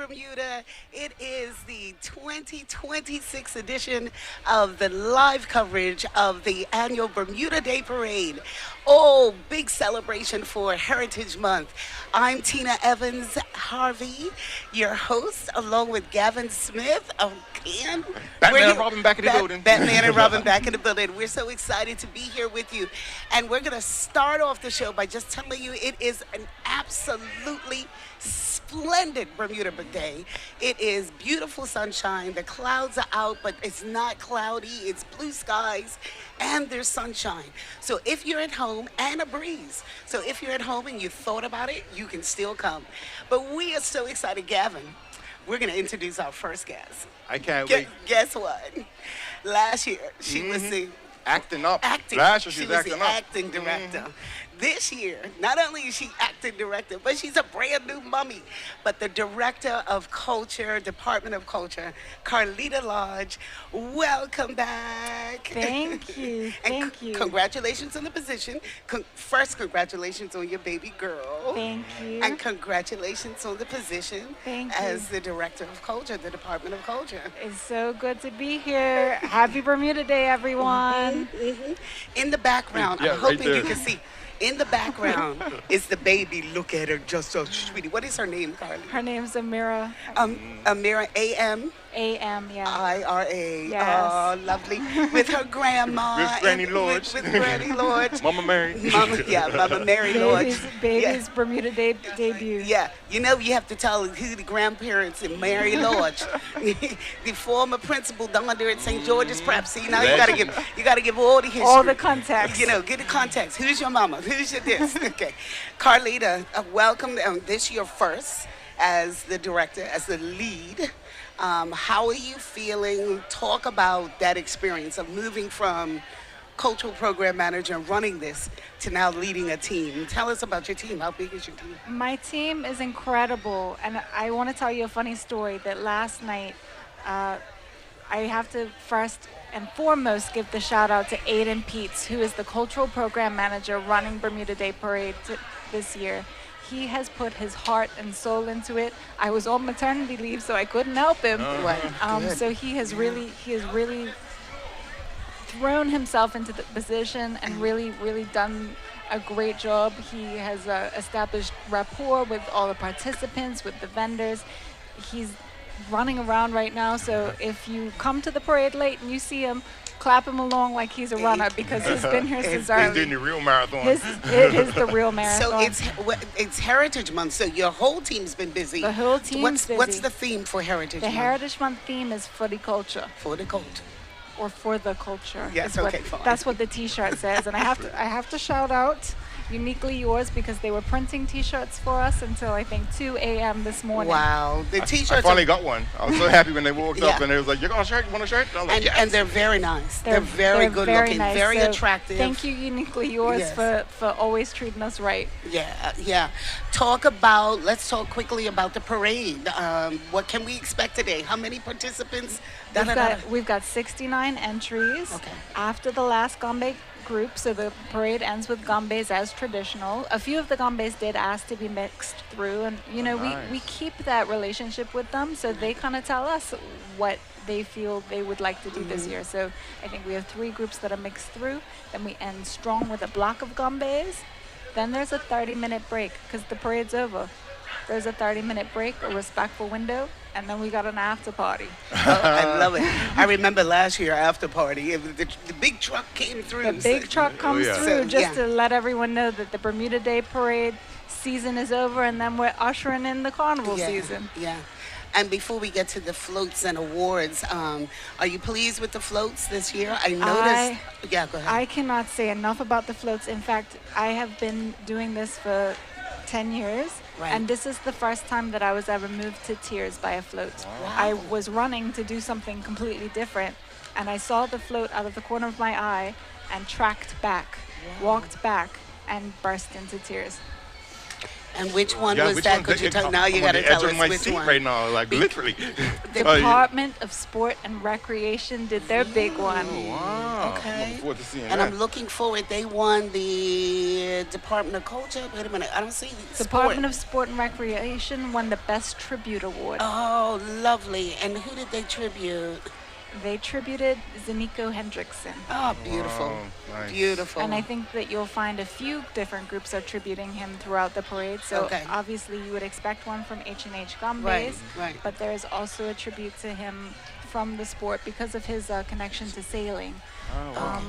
Bermuda. It is the 2026 edition of the live coverage of the annual Bermuda Day Parade. Oh, big celebration for Heritage Month. I'm Tina Evans Harvey, your host, along with Gavin Smith of Can. Batman and Robin back in the building. Batman and Robin back in the building. We're so excited to be here with you. And we're going to start off the show by just telling you it is an absolutely splendid Bermuda Day. It is beautiful sunshine. The clouds are out, but it's not cloudy. It's blue skies and there's sunshine. So if you're at home, and a breeze. So if you're at home and you thought about it, you can still come. But we are so excited, Gavin. We're going to introduce our first guest. I can't wait. Guess what? Last year, she was the Acting up. acting. Last year she was was acting the up. acting director. This year, not only is she acting director, but she's a brand new mummy. But the director of culture, Department of Culture, Carlita Lodge, welcome back. Thank you. And Thank you. Congratulations on the position. First, congratulations on your baby girl. Thank you. And congratulations on the position Thank as you. the director of culture, the Department of Culture. It's so good to be here. Happy Bermuda Day, everyone. In the background, Yeah, I'm right hoping you there. can see. In the background is the baby. Look at her, just so sweetie. What is her name, Carly? Her name's Amira. Amira A.M. A.M., yeah. I.R.A. Yes. Oh, lovely. With her grandma. With Granny and Lodge. With Granny Lodge. Mama Mary. Mama Mary Lodge. Baby's Bermuda Day debut. Yeah, you know you have to tell who the grandparents in Mary Lodge, the former principal down there at St. George's Prep. See, now you gotta give all the history, All the context. You know, get the context. Who's your mama? Who's your this? Okay, Carlita, welcome. This your first as the director, as the lead. How are you feeling? Talk about that experience of moving from cultural program manager and running this to now leading a team. Tell us about your team. How big is your team? My team is incredible, and I want to tell you a funny story that last night, I have to first and foremost give the shout out to Aiden Peets, who is the cultural program manager running Bermuda Day Parade this year. He has put his heart and soul into it. I was on maternity leave, so I couldn't help him. Good. So he has really thrown himself into the position and really done a great job. He has established rapport with all the participants, with the vendors. He's running around right now, so if you come to the parade late and you see him, clap him along like he's a runner, because he's been here since He's early. doing the real marathon. It is the real marathon. So it's Heritage Month, so your whole team's been busy. The whole team's busy. What's the theme for Heritage The Month? Heritage Month theme is for the culture, For the culture. or for the culture. Yes, is what- okay, fine. That's what the T-shirt says, and I have to shout out Uniquely Yours, because they were printing T-shirts for us until I think 2 a.m. this morning. Wow. The I T-shirts finally are, got one. I was so happy when they walked up Yeah. and they was like, "You got a shirt? You want a shirt?" And I was like, and, "Yes." and they're very nice. They're very good looking, nice. very So attractive. Thank you, Uniquely Yours, Yes. for always treating us right. Yeah. Let's talk quickly about the parade. What can we expect today? How many participants? We've got 69 entries. Okay. After the last Gombbe group, so the parade ends with Gombes as traditional. A few of the Gombes did ask to be mixed through, and we Nice. keep that relationship with them, so they kind of tell us what they feel they would like to do this year. So I think we have 3 groups that are mixed through. Then we end strong with a block of Gombes. Then there's a 30-minute break because the parade's over. There's a 30-minute break, a respectful window, and then we got an after party. Oh, I love it. I remember last year after party, the big truck came through. The big truck comes yeah. through So, just yeah. to let everyone know that the Bermuda Day Parade season is over, and then we're ushering in the Carnival season. Yeah. And before we get to the floats and awards, are you pleased with the floats this year? I noticed. Yeah, go ahead. I cannot say enough about the floats. In fact, I have been doing this for 10 years, Right. and this is the first time that I was ever moved to tears by a float. Wow. I was running to do something completely different, and I saw the float out of the corner of my eye and tracked back, walked back, and burst into tears. And which one Yeah, was which that? one? Could you tell? I'm Now you on got to the tell edge us of my which seat one. right now, like literally. Department of Sport and Recreation did their big one. Wow. Okay. I'm looking forward to seeing And that. I'm looking forward. They won the Department of Culture. Wait a minute. I don't see Department sport. of Sport and Recreation won the Best Tribute Award. Oh, lovely. And who did they tribute? They tributed Zenico Hendrickson. Oh, beautiful. Wow, nice. Beautiful. And I think that you'll find a few different groups are tributing him throughout the parade. So Okay. obviously you would expect one from H&H Gombes, Right, right. but there's also a tribute to him from the sport because of his connection to sailing. Oh, wow.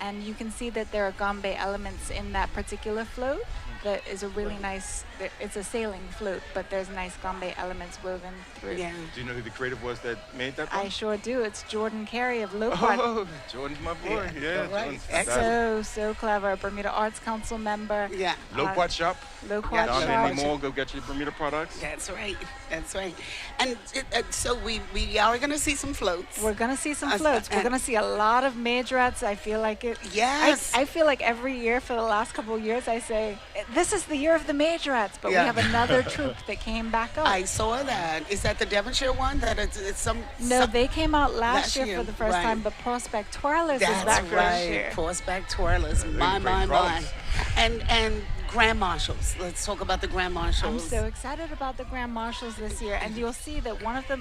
And you can see that there are Gombbe elements in that particular float. That is a really nice, it's a sailing float, but there's nice Gombbe elements woven through. Yeah. Do you know who the creative was that made that one? I sure do. It's Jordan Carey of Lopart. Oh, Jordan's my boy. Yeah, Right. Jordan's Excellent. fantastic. So clever. Bermuda Arts Council member. Yeah. Loquat shop. Lopart Yeah, Down sure. there in shop. the mall, go get your Bermuda products. That's right. That's right. And so we are going to see some floats. We're gonna see some Uh, floats. We're uh, gonna see a lot of majorettes. I feel like it. Yes. I feel like every year for the last couple of years, I say this is the year of the majorettes. But Yeah. we have another troop that came back up. I saw that. Is that the Devonshire one? That it's some. No, some they came out last last year year, for the first right. time. But Prospect Twirlers is That's back this right. year. Prospect Twirlers. they My, play my, my. drums. And Grand Marshals. Let's talk about the Grand I'm Marshals. so excited about the Grand Marshals this year, and you'll see that one of the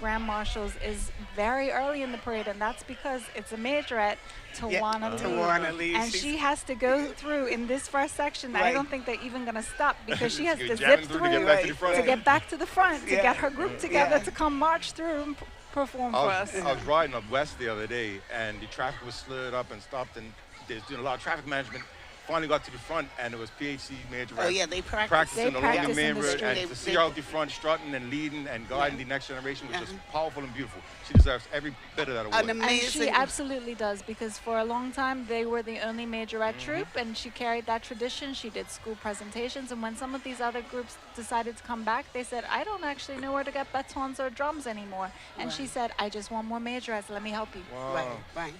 Grand Marshals is very early in the parade, and that's because it's a majorette, Tawana Lee. Tawana Lee. And She's- she has to go through in this first section. I Right. don't think they're even going to stop because she has She's to jamming zip through through to get back to the Right. front. to get back to the front, to Yeah. get her group together Yeah. to come march through and perform for us. I was riding up west the other day, and the traffic was slurred up and stopped, and they're doing a lot of traffic management. Finally got to the front, and it was PHC major. Oh, yeah, they practice. practicing They along practice the in main the road, street. and to see They- her out the front, strutting and leading and guiding Yeah. the next generation was just Uh-huh. powerful and beautiful. She deserves every bit of that award. An And amazing. she absolutely does, because for a long time they were the only majorette troupe, and she carried that tradition. She did school presentations, and when some of these other groups decided to come back, they said, I don't actually know where to get batons or drums anymore. And she Right. said, I just want more majorettes, let me help you. Wow. Right,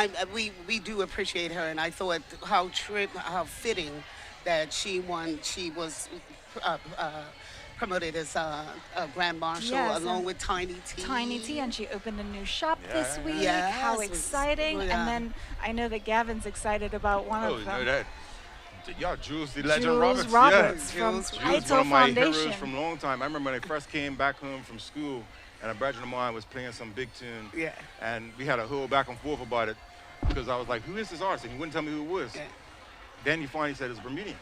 right. We do appreciate her, and I thought how fitting that she won. She was promoted as a Grand Marshal Yes, along and with Tiny T. Tiny T, and she opened a new shop this Yeah. week. Yes, How it was- exciting. yeah. And then I know that Gavin's excited about one Oh, of you know them. that. Yeah, Jules, the legend Jules Roberts. Roberts Yeah. from Jules- Jules, one Ito of my Foundation. heroes from a long time. I remember when I first came back home from school, and a brethren of mine was playing some big tune. Yeah. And we had a whole back and forth about it, because I was like, who is this artist? And he wouldn't tell me who it was. Yeah. Then he finally said it was Bermudian.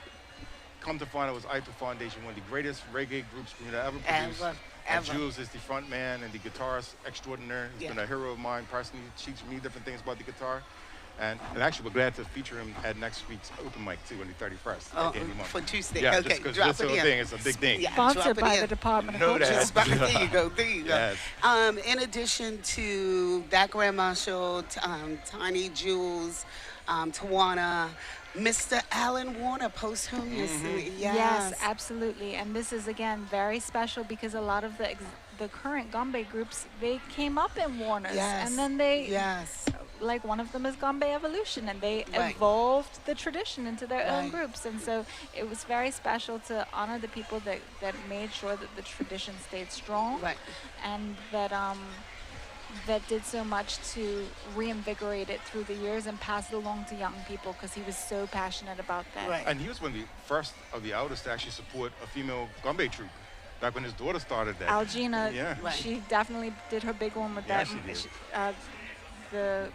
Come to find out, it was Ito Foundation, one of the greatest reggae groups Bermuda ever produced. Ever, And ever. Jules is the front man and the guitarist extraordinaire. He's Yeah. been a hero of mine personally. Teaches me different things about the guitar. And actually, we're glad to feature him at next week's open mic too on the 31st. Oh, at the end of the month. for Tuesday. Yeah, okay, just because drop this it whole in. thing is a big thing. Yeah, Sponsored drop it by in. the Department of Know Culture. that. Just by- there you go. There you go. Yes. In addition to that Grand Marshal, Tiny Jules, Tawana, Mr. Alan Warner, posthumous. Yes, absolutely. And this is, again, very special because a lot of the current Gombbe groups, they came up in Warner's. Yes. And then they, Yes. like one of them is Gombbe Evolution, and they Right. evolved the tradition into their own Right. groups. And so it was very special to honor the people that made sure that the tradition stayed strong. Right. And that did so much to reinvigorate it through the years and pass it along to young people, because he was so passionate about that. Right. And he was one of the first of the eldest to actually support a female Gombbe troupe. Back when his daughter started that. Algina, Yeah. Right. she definitely did her big one with Yeah, that. she did.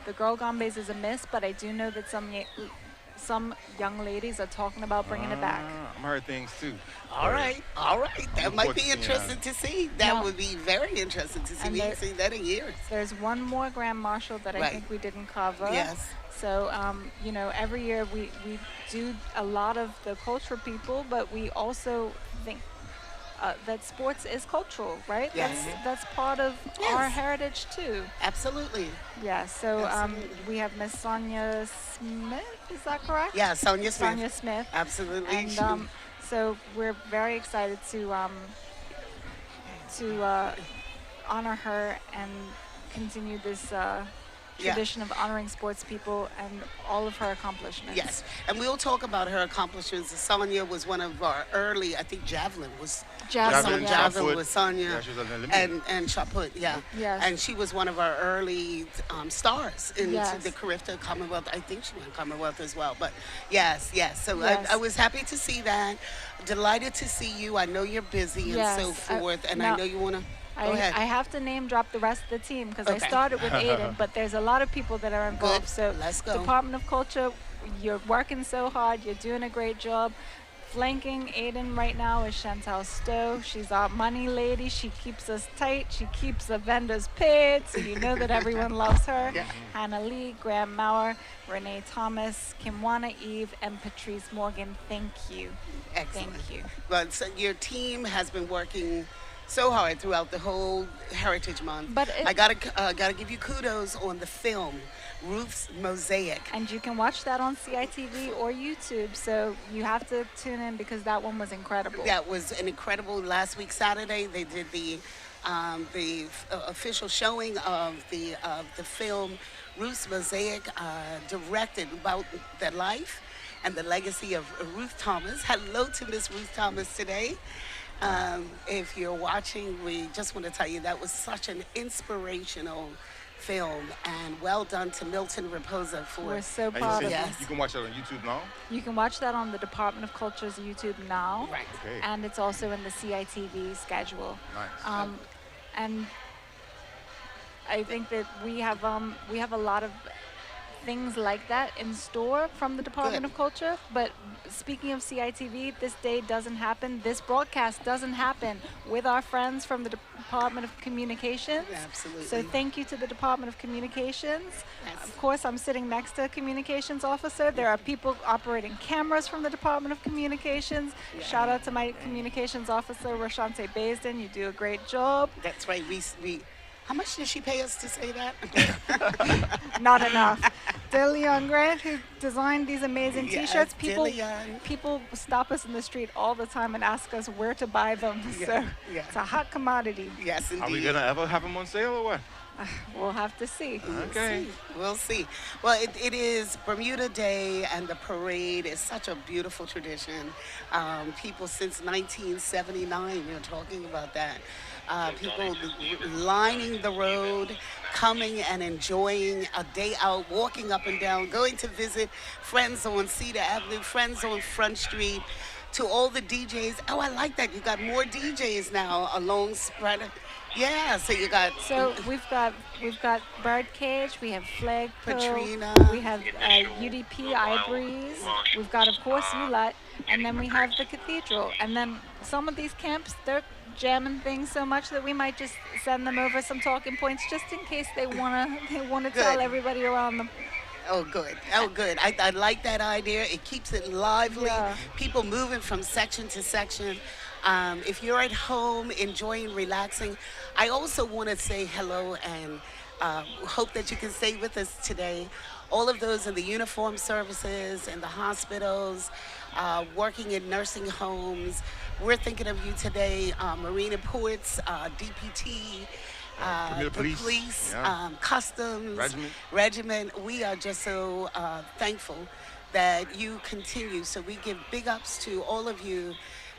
The girl Gombes is a miss, but I do know that some young ladies are talking about bringing it back. I've heard things too. All right. That Look might forward be to seeing interesting to see. That Yeah. would be very interesting to see. And We there- haven't seen that in years. There's one more Grand Marshal that I Right. think we didn't cover. Yes. So, every year we do a lot of the cultural people, but we also think that sports is cultural, right? Yes. That's part of our Yes. heritage too. Absolutely. Yeah, so Absolutely. we have Miss Sonia Smith, is that correct? Yeah, Sonia Smith. Sonia Smith. Absolutely. And so we're very excited to honor her and continue this Yeah. tradition of honoring sports people and all of her accomplishments. Yes, and we'll talk about her accomplishments. Sonia was one of our early, I think javelin was Javelin, Javelin, yeah. shot javelin put. was Sonia. Yeah, she was an Olympian. And shot put, yeah. Yes. And she was one of our early stars in Yes. the Carifta Commonwealth. I think she won Commonwealth as well. But yes, yes. So Yes. I was happy to see that. Delighted to see you. I know you're busy and Yes. so forth. And now- I know you want to I, go ahead. I have to name drop the rest of the team because I Okay. started with Aiden, but there's a lot of people that are involved. Good. So Let's go. Department of Culture, you're working so hard. You're doing a great job. Flanking Aiden right now is Chantal Stowe. She's our money lady. She keeps us tight. She keeps the vendors paid, so you know that everyone loves her. Yeah. Hannah Lee, Graham Maurer, Renee Thomas, Kimwana Eve, and Patrice Morgan. Thank you. Excellent. Thank you. But so your team has been working so hard throughout the whole Heritage Month. But I gotta give you kudos on the film, Ruth's Mosaic. And you can watch that on CITV or YouTube, so you have to tune in because that one was incredible. That was an incredible. Last week Saturday they did the official showing of the film Ruth's Mosaic, directed about the life and the legacy of Ruth Thomas. Hello to Miss Ruth Thomas today. If you're watching, we just want to tell you that was such an inspirational film, and well done to Milton Raposa for We're so And proud you, of said Yes. this. you can watch that on YouTube now. You can watch that on the Department of Culture's YouTube now, right. Okay. and it's also in the CITV schedule. Nice. And I think that we have a lot of things like that in store from the Department Good. of Culture. But speaking of CITV, this day doesn't happen. This broadcast doesn't happen with our friends from the Department of Communications. Absolutely. So thank you to the Department of Communications. Yes. Of course, I'm sitting next to a communications officer. There are people operating cameras from the Department of Communications. Shout out to my communications officer, Rashante Baisden. You do a great job. That's right. We how much did she pay us to say that? Not enough. DeLeon Grant, who designed these amazing Yes, T-shirts. DeLeon. People stop us in the street all the time and ask us where to buy them. Yeah, So yeah. it's a hot commodity. Yes, indeed. Are we gonna ever have them on sale or what? We'll have to see. Okay. We'll see. Well, it is Bermuda Day, and the parade is such a beautiful tradition. People since 1979, you're talking about that. People lining the road, coming and enjoying a day out, walking up and down, going to visit friends on Cedar Avenue, friends on Front Street, to all the DJs. Oh, I like that. You got more DJs now along spread. Yeah, so you got So we've got Birdcage, we have Flagpole, Katrina. we have UDP iBreeze, we've got of course ULUT, and then we have the Cathedral. And then some of these camps, they're jamming things so much that we might just send them over some talking points just in case they wanna tell Good. everybody around them. Oh, good. Oh, good. I like that idea. It keeps it lively. Yeah. People moving from section to section. If you're at home enjoying, relaxing, I also want to say hello and hope that you can stay with us today. All of those in the uniform services, in the hospitals, working in nursing homes, we're thinking of you today. Marina Ports, DPT, Bermuda the Police, police, yeah. customs, regiment. We are just so thankful that you continue. So we give big ups to all of you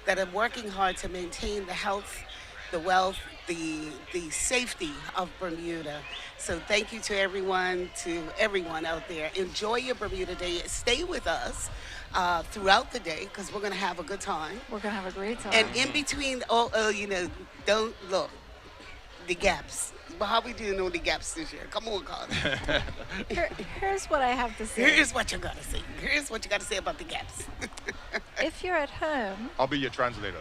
that are working hard to maintain the health, the wealth, the safety of Bermuda. So thank you to everyone out there. Enjoy your Bermuda Day. Stay with us throughout the day because we're going to have a good time. We're gonna have a great time. And in between, don't look, the gaps. But how we doing on the gaps this year? Come on, Carl. Here's what I have to say. Here's what you got to say. Here's what you got to say about the gaps. If you're at home, I'll be your translator.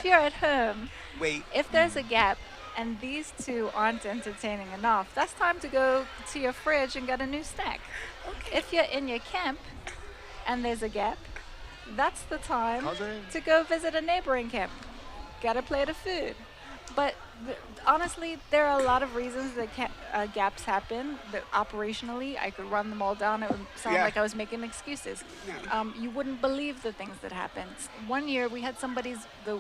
you're at home, Wait. if there's a gap and these two aren't entertaining enough, that's time to go to your fridge and get a new snack. If you're in your camp and there's a gap, that's the time Cousin. to go visit a neighboring camp. Get a plate of food. But honestly, there are a lot of reasons that gaps happen. That operationally, I could run them all down. It would sound Yeah. like I was making excuses. Yeah. You wouldn't believe the things that happened. One year, we had the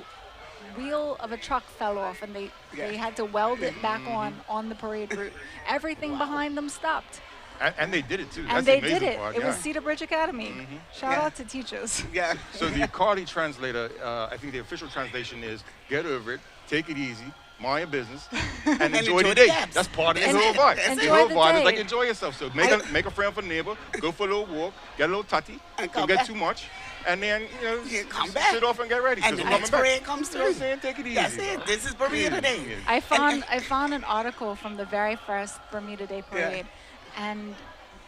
wheel of a truck fell off, and they had to weld it back on the parade route. Everything behind them stopped. And they did it too. And That's they the amazing did it. part. It yeah. was Cedar Bridge Academy. Shout Yeah. out to teachers. Yeah. So the Cardi translator, I think the official translation is get over it, take it easy, mind your business, and enjoy the enjoy day. the gaps. That's part of the And whole vibe. enjoy The whole the vibe is day. like enjoy yourself. So make a friend for the neighbor, go for a little walk, get a little tutty, And don't come get back. too much, and then Yeah, come back. sit off and get ready. And 'cause the we're next coming back. parade comes You know what I'm through. saying? Take it easy. That's it. bro. This is Bermuda Day. Yeah. I found an article from the very first Bermuda Day Parade, and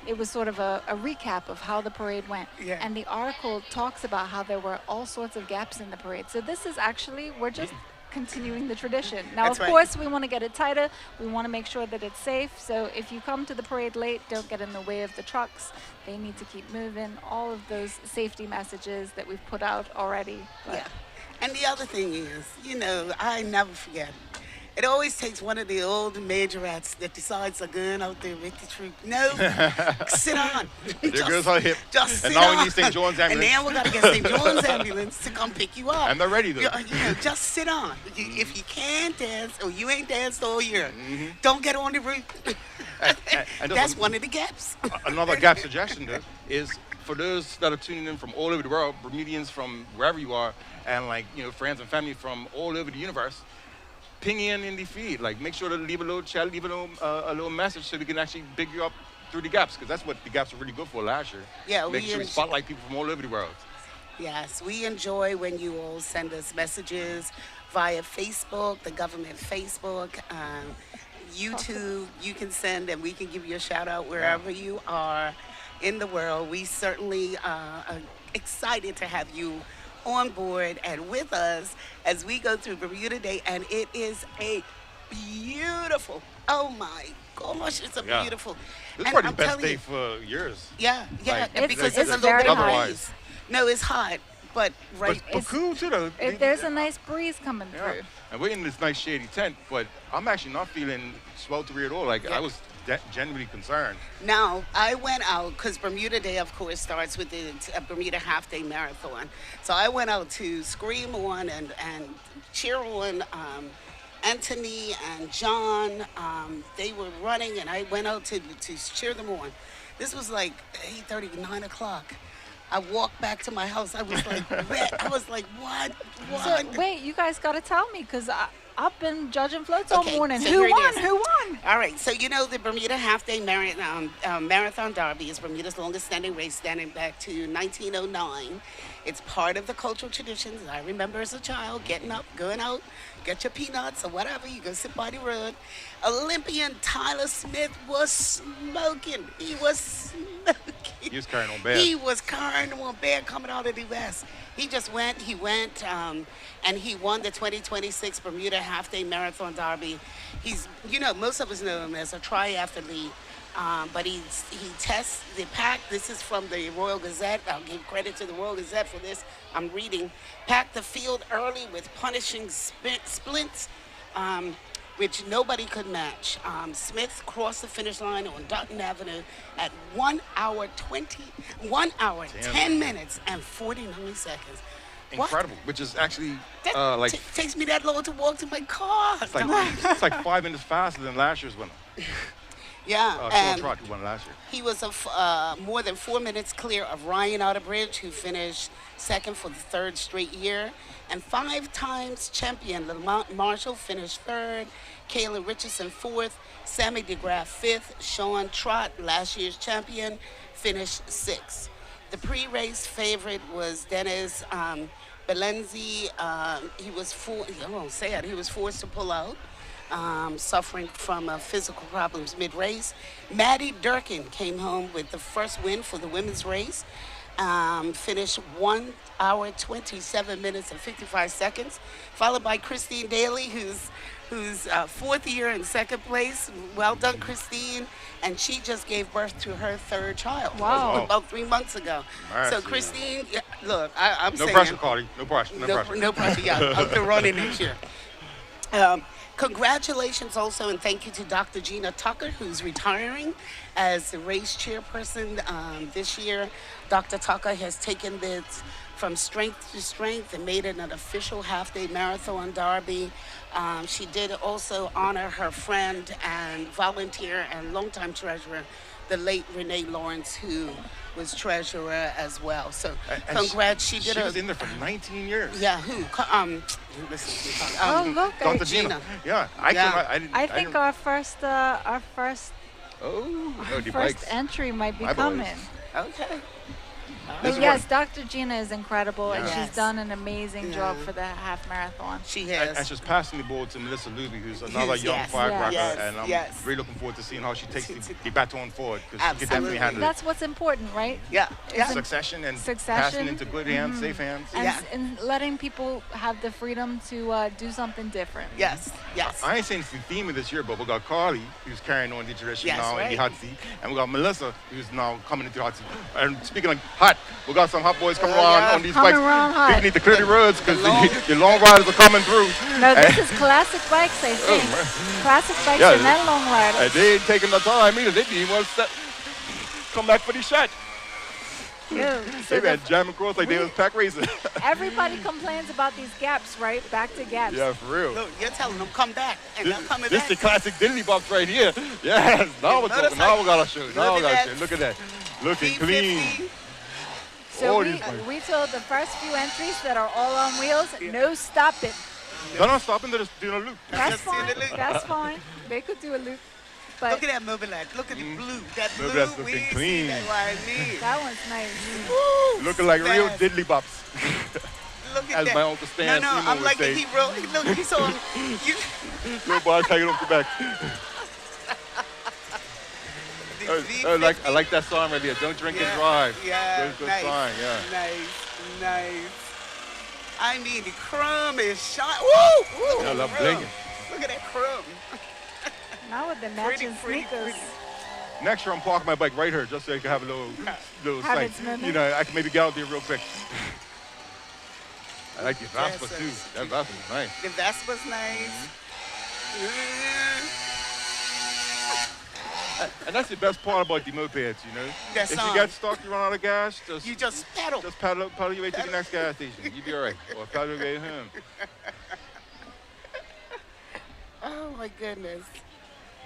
it was sort of a recap of how the parade went. Yeah. And the article talks about how there were all sorts of gaps in the parade. So this is actually, we're just continuing the tradition. Now, That's of right. course, we want to get it tighter. We want to make sure that it's safe. So if you come to the parade late, don't get in the way of the trucks. They need to keep moving. All of those safety messages that we've put out already. But Yeah. And the other thing is, I never forget. It always takes one of the old majorettes that decides to go out there with the troop. No, sit on. Your girls are hip. Just And sit now on. we need St. John's ambulance. And now we got to get St. John's ambulance to come pick you up. And they're ready, though. Just sit on. If you can't dance or you ain't danced all year, don't get on the roof. And That's one of the gaps. Another gap suggestion though is for those that are tuning in from all over the world, Bermudians from wherever you are, and friends and family from all over the universe, ping in the feed. Like make sure to leave a little chat, leave a little message so we can actually big you up through the gaps, because that's what the gaps were really good for last year. Yeah, make sure we spotlight people from all over the world. Yes, we enjoy when you all send us messages via Facebook, the government Facebook, YouTube. You can send and we can give you a shout out wherever you are in the world. We certainly are excited to have you on board and with us as we go through Bermuda Day, and it is a beautiful, oh my gosh, it's a Yeah. beautiful. This is and probably I'm the best telling day you, for years. yeah, Like, and because it's it's a little very bit of hot. breeze. Otherwise. No, it's hot, but right. But cool too though. if there's a nice breeze coming Yeah. through. And we're in this nice shady tent, but I'm actually not feeling sweltery at all. Like Yeah. I was genuinely concerned. Now, I went out because Bermuda Day, of course, starts with the Bermuda Half Day Marathon. So I went out to scream on and cheer on Anthony and John. They were running, and I went out to cheer them on. This was like 8:30, 9 o'clock. I walked back to my house. I was like, wet. I was like, what? So wait, you guys got to tell me, because I've been judging floats all Okay, morning. so Who here it won? is. Who won? All right, so the Bermuda Half Day Marathon Derby is Bermuda's longest standing race, dating back to 1909. It's part of the cultural traditions. I remember as a child getting up, going out, get your peanuts or whatever, you go sit by the road. Olympian Tyler Smith was smoking. He was smoking. He was carrying on bad. He was carrying on bad coming out of the West. He went, and he won the 2026 Bermuda Half Day Marathon Derby. He's, most of us know him as a triathlete, but he tests the pack. This is from the Royal Gazette. I'll give credit to the Royal Gazette for this. I'm reading. Packed the field early with punishing splints, which nobody could match. Smith crossed the finish line on Dutton Avenue at 1 hour 10 minutes and 49 seconds. What? Incredible, which is actually That like takes me that long to walk to my car. it's like 5 minutes faster than last year's winner. Yeah, Sean and Trott, who won last year. he was more than 4 minutes clear of Ryan Outerbridge, who finished second for the third straight year. And 5 times champion Lamont Marshall finished third, Kayla Richardson fourth, Sammy DeGraff fifth, Sean Trott, last year's champion, finished sixth. The pre-race favorite was Dennis Belenzi. He was forced to pull out, suffering from physical problems mid-race. Maddie Durkin came home with the first win for the women's race. Finished 1 hour 27 minutes and 55 seconds, followed by Christine Daly, who's fourth year in second place. Well done, Christine. And she just gave birth to her third child. Wow. About 3 months ago. Mercy. So Christine, look, I'm No saying. pressure, Cardi. No pressure. No pressure. No pressure, yeah. Up to running next year. Congratulations also, and thank you to Dr. Gina Tucker, who's retiring as the race chairperson this year. Dr. Tucker has taken this from strength to strength and made it an official half-day marathon derby. She did also honor her friend and volunteer and longtime treasurer, the late Renee Lawrence, who was treasurer as well. So And congrats, she did She was in there for 19 years. yeah, who? Listen to me. Oh, look, Dr. Gina. Gina. Yeah, I think our first the first bikes. entry might be My boys. coming. Okay. This But is yes, Dr. Gina is incredible, and Yes. she's done an amazing job Yeah. for the half marathon. She And has. she's passing the ball to Melissa Luby, who's another young yes, firecracker, yes, and I'm yes. really looking forward to seeing how she takes To- the baton forward, because she can Absolutely. definitely handle it. That's what's important, right? Yeah. Yeah. Succession and Succession. passing into good hands, safe hands. And, Yeah. and letting people have the freedom to do something different. Yes. Yes. I ain't saying it's the theme of this year, but we got Carly, who's carrying on the tradition Yes, now in the right. hot seat, and we got Melissa, who's now coming into the hot seat. And speaking of hot, we got some hot boys coming around yeah. on these Coming bikes. around hot. People need to clear the roads because long- the long riders are coming through. No, this And- is classic bikes, I think. man. Classic bikes Yeah, and then long riders. And they ain't taking the time either. They didn't even want to come back for the shot. Yeah, so They been jamming across like they was pack racing. everybody complains about these gaps, right? Back to gaps. Yeah, for real. Look, you're telling them come back, and they're coming This back. the classic diddly bops right here. Yes, now we're talking. Now we got to show. Now we got to show. Look at that. Looking clean. V50. So All we, these bikes. we told the first few entries that are all on wheels, no stopping. They're not stopping. They're just doing a loop. That's Just see fine. the loop. That's fine. They could do a loop. But Look at that mobilet. Look at the blue. That blue. Mobilet's looking we see clean. That what I need. that one's nice. Woo, Looking like real fast. diddly bops. Look at As that. my uncle Stan No, Seymour I'm would like say. he wrote. Look, he saw him. You, Little boy taking off the back. the I like that song right there. Don't drink and drive. Yeah, Good nice. song, yeah. Nice. I mean, the crumb is shot. Woo! Woo! Yeah, I love crumb. blinging. Look at that crumb. Now with the matching pretty, sneakers. Next year, I'm parking my bike right here just so I can have a little Have sight. its moment. You know, I can maybe get out there real quick. I like the Vespa Yes, too. yes. That Vespa's nice. The Vespa's nice. And that's the best part about the mopeds, you know. That if song. you get stuck, you run out of gas, You just pedal. just paddle your way to the next gas station. You'll be all right. Or paddle your way home. Oh my goodness.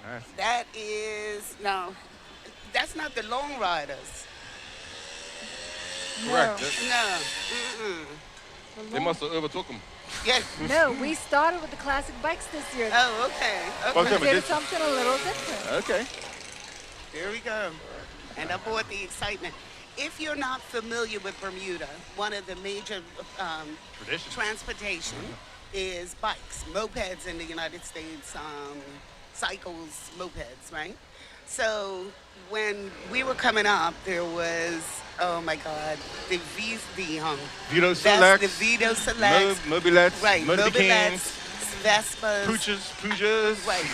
Nice. That is no. That's not the long riders. Correct. No. Mm-mm. They must have overtook them. Yeah. No, we started with the classic bikes this year. Oh, okay. Well, Okay. tell me, We did this- something a little different. Okay. Here we go. And aboard the excitement. If you're not familiar with Bermuda, one of the major Tradition. transportation is bikes, mopeds in the United States, cycles, mopeds, right? So when we were coming up, there was, oh my God, the Vito that's Selects. the Vito Selects, Mobilettes. right? Motorcanes. Vespas, Pooches. right?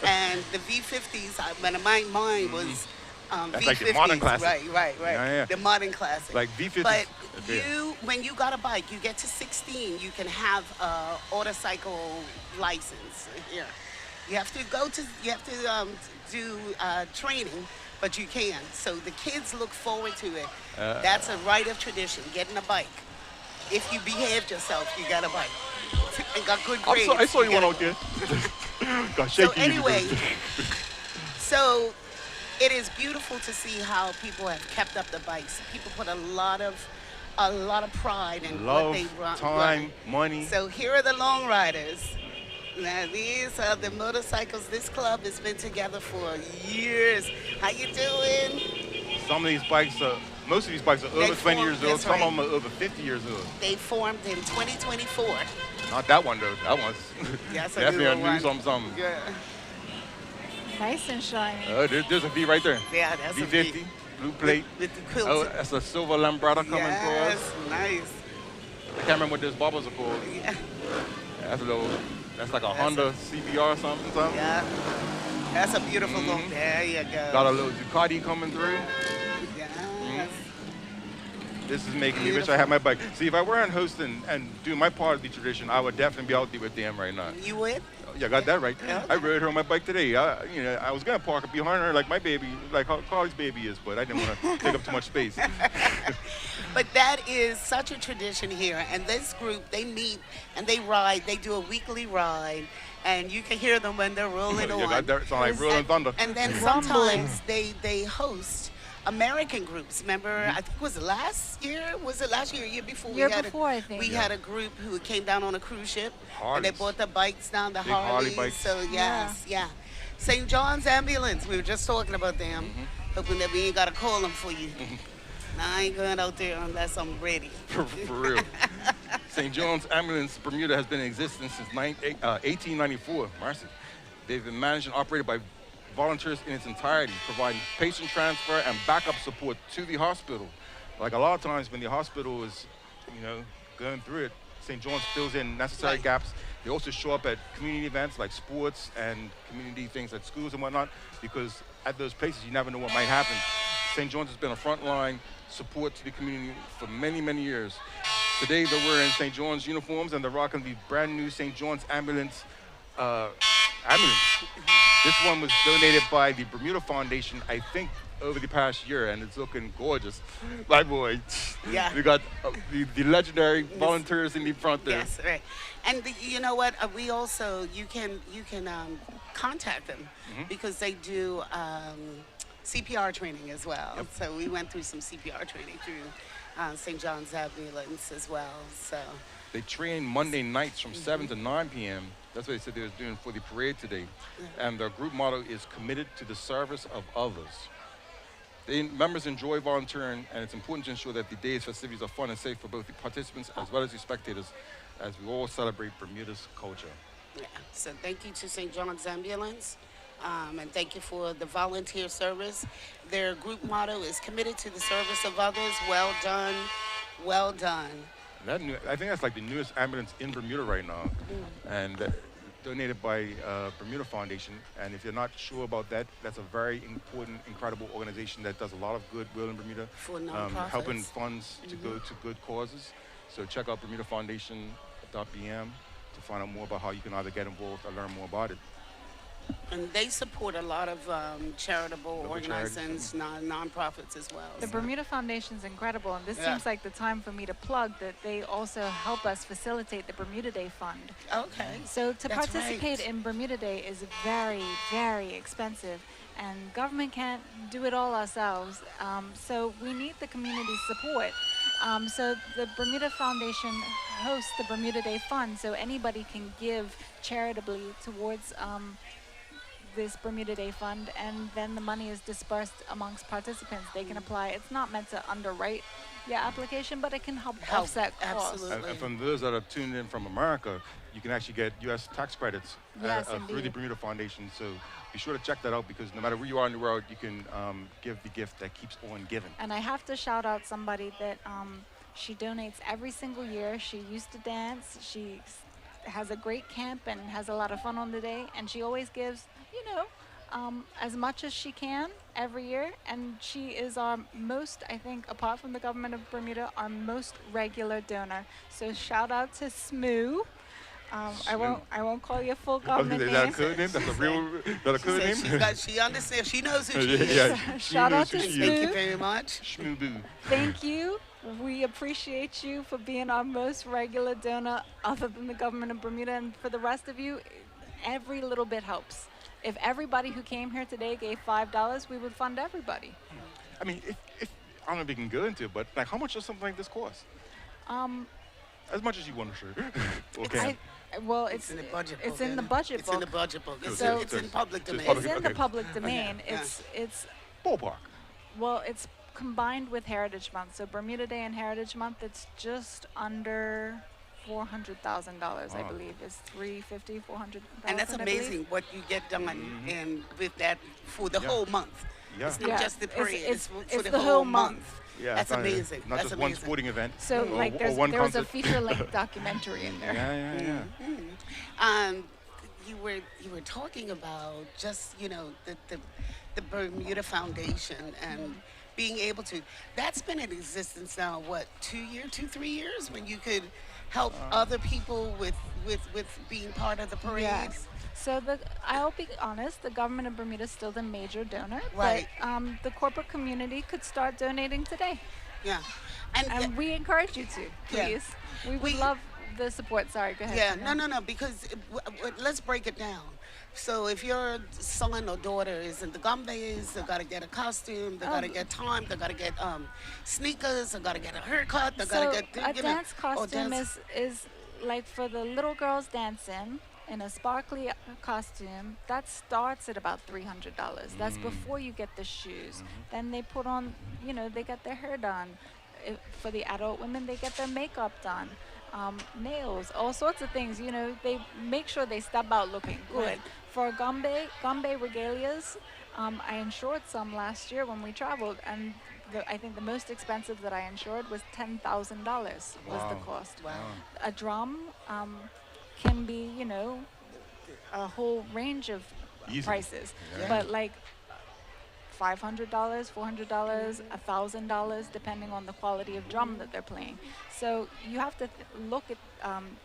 And the V50s, mine was That's V50s, like the modern classic. right. Yeah. The modern classic. Like V50s. But Okay. when you got a bike, you get to 16, you can have a motorcycle license here. You have to do training, but you can. So the kids look forward to it. That's a rite of tradition, getting a bike. If you behaved yourself, you got a bike. And got good grades. I saw you get one a out there. Got shaky. So anyway, so it is beautiful to see how people have kept up the bikes. People put a lot of pride in what Love, they run. time, money. So here are the long riders. Now these are the motorcycles. This club has been together for years. How you doing? Some of these bikes most of these bikes are over 20 years old. that's Some right. of them are over 50 years old. They formed in 2024. Not that one though. That one's Yes, a definitely a newer new one. something. Yeah, Nice and shiny. There's a V right there. yeah, that's a V50, big- blue plate. with the quilt. Oh, that's a silver Lambretta coming Yes, across. nice. I can't remember what those bubbles are called. Yeah. That's like a Honda CBR something. Yeah, that's a beautiful look. Mhm. There you go. Got a little Ducati coming through. Yes. This is making me wish I had my bike. See, if I weren't hosting and doing my part of the tradition, I would definitely be out there with them right now. You would? Yeah, I got that right. Yeah. I rode her on my bike today. I was gonna park it behind her like my baby, like how Carly's baby is, but I didn't want to take up too much space. But that is such a tradition here. And this group, they meet and they ride. They do a weekly ride. And you can hear them when they're rolling Yeah, on. that sound like rolling thunder. And then sometimes they host American groups. Remember, I think was it last year? Was it last year or year before? Year before, I think. We had a group who came down on a cruise ship. And they Harleys. brought the bikes down, the Big Harley Harleys. bikes. So yes, yeah. St. John's Ambulance, we were just talking about them. Hoping that we ain't got to call them for you. Nah, I ain't going out there unless I'm ready. For real. St. John's Ambulance Bermuda has been in existence since 1894. Mercy. They've been managed and operated by volunteers in its entirety, providing patient transfer and backup support to the hospital. Like a lot of times when the hospital is, going through it, St. John's fills in necessary gaps. They also show up at community events like sports and community things at schools and whatnot, because at those places you never know what might happen. St. John's has been a frontline support to the community for many, many years. Today they're wearing St. John's uniforms and they're rocking the brand new St. John's ambulance. This one was donated by the Bermuda Foundation, I think, over the past year, and it's looking gorgeous. My boy. Yeah. We got the legendary volunteers in the front there. Yes, right. And you know what? We also you can contact them because they do CPR training as well. Yep. So we went through some CPR training through St. John's Ambulance as well. So They train Monday nights from 7 to 9 p.m. That's what they said they was doing for the parade today. And their group motto is committed to the service of others. Members enjoy volunteering, and it's important to ensure that the day's festivities are fun and safe for both the participants as well as the spectators as we all celebrate Bermuda's culture. yeah. So thank you to St. John's Ambulance. And thank you for the volunteer service. Their group motto is committed to the service of others. Well done, well done. I think that's like the newest ambulance in Bermuda right now, and donated by Bermuda Foundation. And if you're not sure about that, that's a very important, incredible organization that does a lot of goodwill in Bermuda, For nonprofits. helping funds to go to good causes. So check out BermudaFoundation.bm to find out more about how you can either get involved or learn more about it. And they support a lot of charitable Local organizations, nonprofits as well. The Bermuda Foundation is incredible, and this Yeah. seems like the time for me to plug that they also help us facilitate the Bermuda Day Fund. Okay. So to That's participate right. in Bermuda Day is very, very expensive, and government can't do it all ourselves. So we need the community support. So the Bermuda Foundation hosts the Bermuda Day Fund, so anybody can give charitably towards this Bermuda Day Fund, and then the money is dispersed amongst participants. They can apply. It's not meant to underwrite your application, but it can help offset costs. absolutely. And from those that are tuned in from America, you can actually get U.S. tax credits Yes, through the indeed. Bermuda Foundation. So be sure to check that out, because no matter where you are in the world, you can give the gift that keeps on giving. And I have to shout out somebody that she donates every single year. She used to dance. She has a great camp and has a lot of fun on the day. And she always gives, as much as she can every year. And she is our most, I think, apart from the government of Bermuda, our most regular donor. So shout out to Smoo. I won't call you full government Is that a name. code name? That's a real, that a She code said name? she understands. She knows who she is. Yeah. Shout out to She Thank you Smoo. very much. Shmoo-boo. Thank you. We appreciate you for being our most regular donor other than the government of Bermuda. And for the rest of you, every little bit helps. If everybody who came here today gave $5, we would fund everybody. I mean, if I don't know if we can go into it, but like, how much does something like this cost? As much as you want to share. Okay. Well, It's in the budget book. It's in the isn't it? budget It's in the book. budget book. It's, So- it's in public So it's domain. public- It's in the okay. public domain. Yeah. It's Ballpark. well, it's combined with Heritage Month. So Bermuda Day and Heritage Month, it's just under $400,000, I Wow. believe. It's 350, 400,000. And that's I believe. amazing what you get done and with that for the Yeah. whole month. Yeah. It's not Yeah. just the parade. It's- for it's the, the whole whole month. month. Yeah, That's it's amazing. Not That's just one amazing. sporting event. So or, like or one there was a concert. feature-length documentary in there. Yeah. You were talking about just the Bermuda Foundation and being able to. That's been in existence now. What 3 years when you could help other people with being part of the parade. Yes. So I'll be honest, the government of Bermuda is still the major donor, Right. but the corporate community could start donating today. Yeah. And And we encourage you to, Yeah. please. We would We- love the support. Sorry, go ahead. yeah, Tina. no, because let's break it down. So if your son or daughter is in the Gombes, they gotta get a costume, they gotta get time, they gotta get sneakers, they gotta get a haircut, they So gotta get a dance or costume dance- is like for the little girls dancing in a sparkly costume. That starts at about $300. That's before you get the shoes. Then they put on, they get their hair done. For the adult women, they get their makeup done. Nails, all sorts of things. They make sure they step out looking good. Right. For Gombbe regalias, I insured some last year when we traveled, and I think the most expensive that I insured was $10,000 was the Wow. cost. Wow. A drum can be, a whole range of Easy. prices, Yeah. but like $500, $400, $1,000, depending on the quality of drum that they're playing. So you have to look at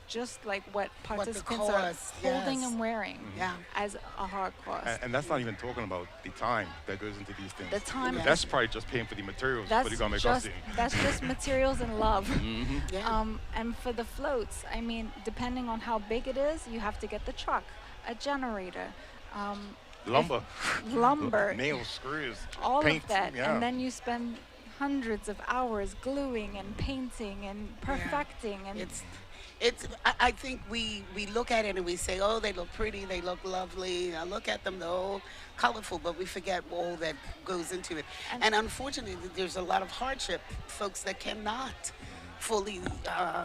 just like what participants are cost, holding yes. and wearing Yeah. as a hard cost. And that's not even talking about the time that goes into these things. The time. Yeah. That's probably just paying for the materials for the Gombbe costume. That's just materials and love. Yeah. And for the floats, I mean, depending on how big it is, you have to get the truck, a generator, Lumber. lumber, Nails, screws, all paint. of that, Yeah. and then you spend hundreds of hours gluing and painting and perfecting, and I think we look at it and we say, oh, they look pretty, they look lovely. I look at them, they're all colorful, but we forget all that goes into it. And unfortunately, there's a lot of hardship, folks that cannot fully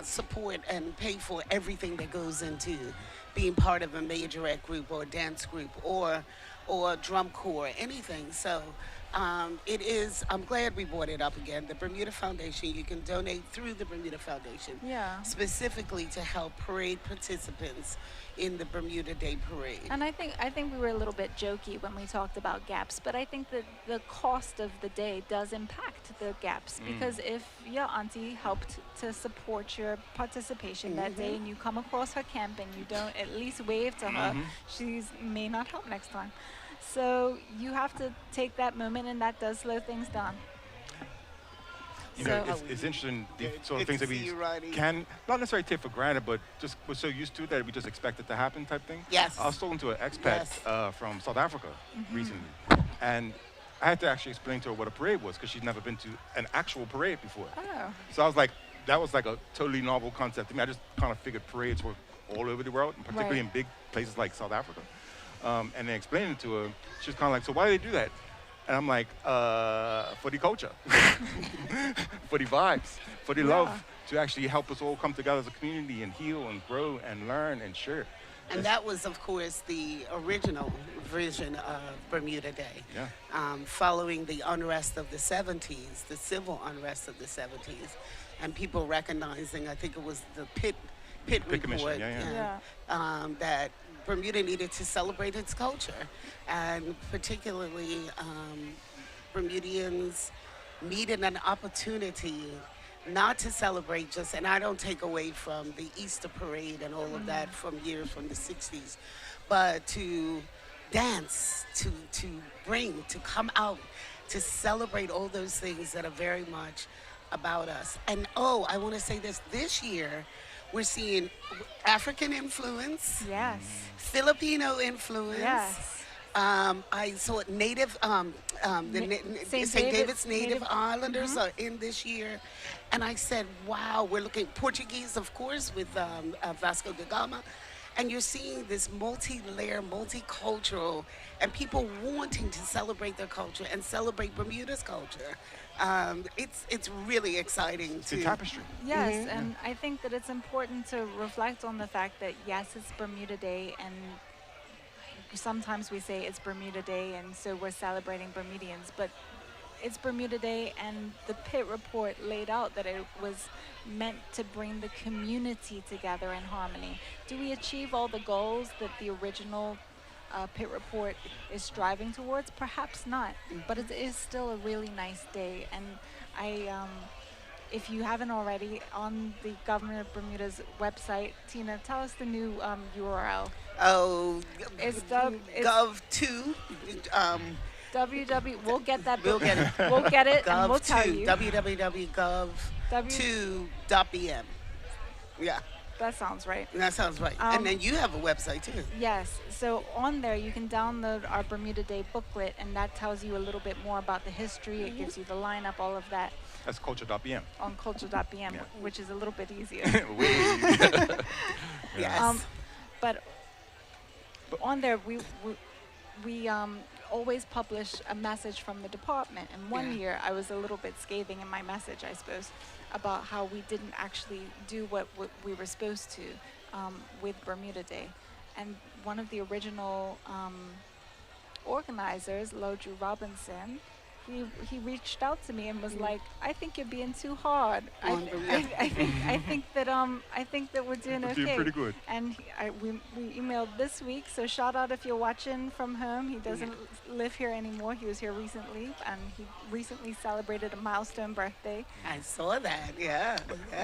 support and pay for everything that goes into being part of a majorette group or a dance group or drum corps, anything. So I'm glad we brought it up again. The Bermuda Foundation, you can donate through the Bermuda Foundation. Yeah. Specifically to help parade participants in the Bermuda Day Parade. And I think we were a little bit jokey when we talked about gaps, but I think that the cost of the day does impact the gaps, because if your auntie helped to support your participation that day and you come across her camp and you don't at least wave to her, she may not help next time. So you have to take that moment, and that does slow things down. You know, So- it's interesting the sort Good of things to that we see you, Rodney. can not necessarily take for granted, but just we're so used to that we just expect it to happen type thing. Yes. I was talking to an expat Yes. from South Africa recently, and I had to actually explain to her what a parade was because she'd never been to an actual parade before. Oh. So I was like, that was like a totally novel concept to me. I just kind of figured parades were all over the world, and particularly Right. in big places like South Africa. And then explaining it to her, she was kind of like, so why do they do that? And I'm like, for the culture, for the vibes, for the love, to actually help us all come together as a community and heal and grow and learn and share. And that was, of course, the original version of Bermuda Day. Yeah. Following the unrest of the 70s, the civil unrest of the 70s, and people recognizing, I think it was the Pitt report, Commission, yeah. that Bermuda needed to celebrate its culture, and particularly Bermudians needed an opportunity not to celebrate just, and I don't take away from the Easter parade and all of that from years from the 60s, but to dance, to bring, to come out, to celebrate all those things that are very much about us. And I want to say this year, we're seeing African influence, Yes. Filipino influence. Yes. I saw Native, St. St. David's Native Native- Islanders are in this year. And I said, wow, we're looking Portuguese, of course, with Vasco da Gama. And you're seeing this multi-layer, multicultural, and people wanting to celebrate their culture and celebrate Bermuda's culture. It's really exciting It's a tapestry. Yes, and I think that it's important to reflect on the fact that, yes, it's Bermuda Day, and sometimes we say it's Bermuda Day, and so we're celebrating Bermudians, but it's Bermuda Day, and the Pitt report laid out that it was meant to bring the community together in harmony. Do we achieve all the goals that the original Pitt report is striving towards? Perhaps not, but it is still a really nice day, and if you haven't already, on the Government of Bermuda's website, Tina, tell us the new URL. Oh, It's Gov2, We'll get that. We'll get it. We'll get it, and we'll tell Gov2, you. www.gov2.bm. Yeah, That sounds right. that sounds right. And then you have a website too. Yes. So on there, you can download our Bermuda Day booklet, and that tells you a little bit more about the history. It gives you the lineup, all of that That's culture.bm. on culture.bm, Yeah. which is a little bit easier. Yes. But on there, we always publish a message from the department. And one Yeah. year, I was a little bit scathing in my message, I suppose, about how we didn't actually do what we were supposed to with Bermuda Day. And one of the original organizers, Jules Robinson, he reached out to me and was like, "I think you're being too hard. I think that we're doing We're okay." doing pretty good. And we emailed this week, so shout out if you're watching from home. He doesn't live here anymore. He was here recently, and he recently celebrated a milestone birthday. I saw that. Yeah.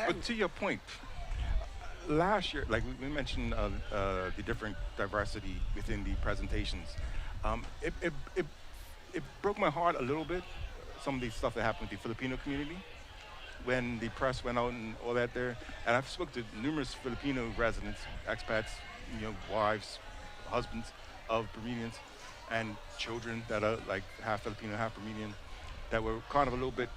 But to your point, last year, like we mentioned the different diversity within the presentations, it broke my heart a little bit, some of the stuff that happened with the Filipino community when the press went out and all that there. And I've spoken to numerous Filipino residents, expats, wives, husbands of Bermudians, and children that are like half Filipino, half Bermudian, that were kind of a little bit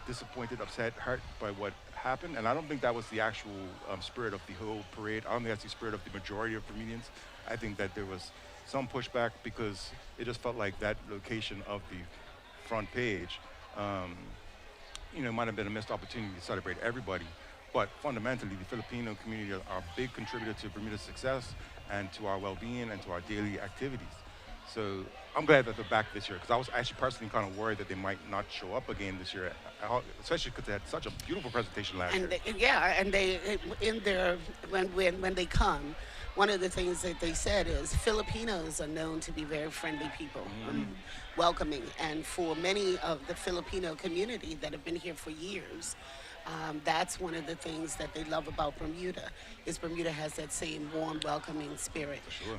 disappointed, upset, hurt by what happened. And I don't think that was the actual spirit of the whole parade. I don't think that's the spirit of the majority of Bermudians. I think that there was some pushback because it just felt like that location of the front page, might have been a missed opportunity to celebrate everybody. But fundamentally, the Filipino community are a big contributor to Bermuda's success and to our well-being and to our daily activities. So I'm glad that they're back this year, because I was actually personally kind of worried that they might not show up again this year, especially because they had such a beautiful presentation last year. And they in their when they come, one of the things that they said is Filipinos are known to be very friendly people, welcoming, and for many of the Filipino community that have been here for years, that's one of the things that they love about Bermuda, is Bermuda has that same warm, welcoming spirit. Sure.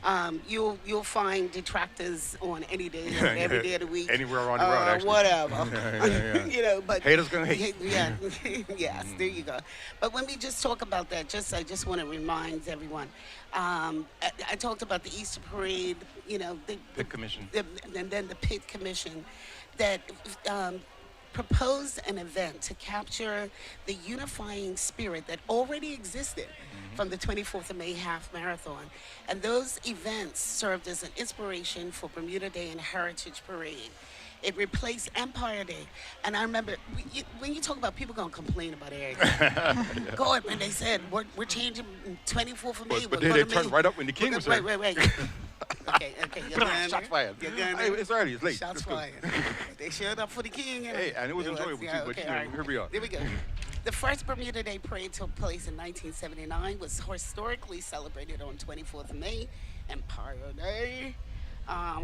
You'll find detractors on any day, every day of the week. Anywhere around the world, actually. Whatever. But haters gonna hate. Yeah, yes, there you go. But when we just talk about that, I just want to remind everyone. I talked about the Easter Parade, the Pit Commission. And then the Pit Commission that proposed an event to capture the unifying spirit that already existed from the 24th of May Half Marathon. And those events served as an inspiration for Bermuda Day and Heritage Parade. It replaced Empire Day. And I remember, when you talk about people going to complain about everything, go ahead, when they said, we're changing 24th of May. But then they turned right up when the king was here. Wait. Okay. Shots fired. Hey, it's early, it's late. Shots Let's go. fired. They showed up for the king. Hey, and it was enjoyable too, but all right. here we are. There we go. The first Bermuda Day Parade took place in 1979, was historically celebrated on 24th of May, Empire Day,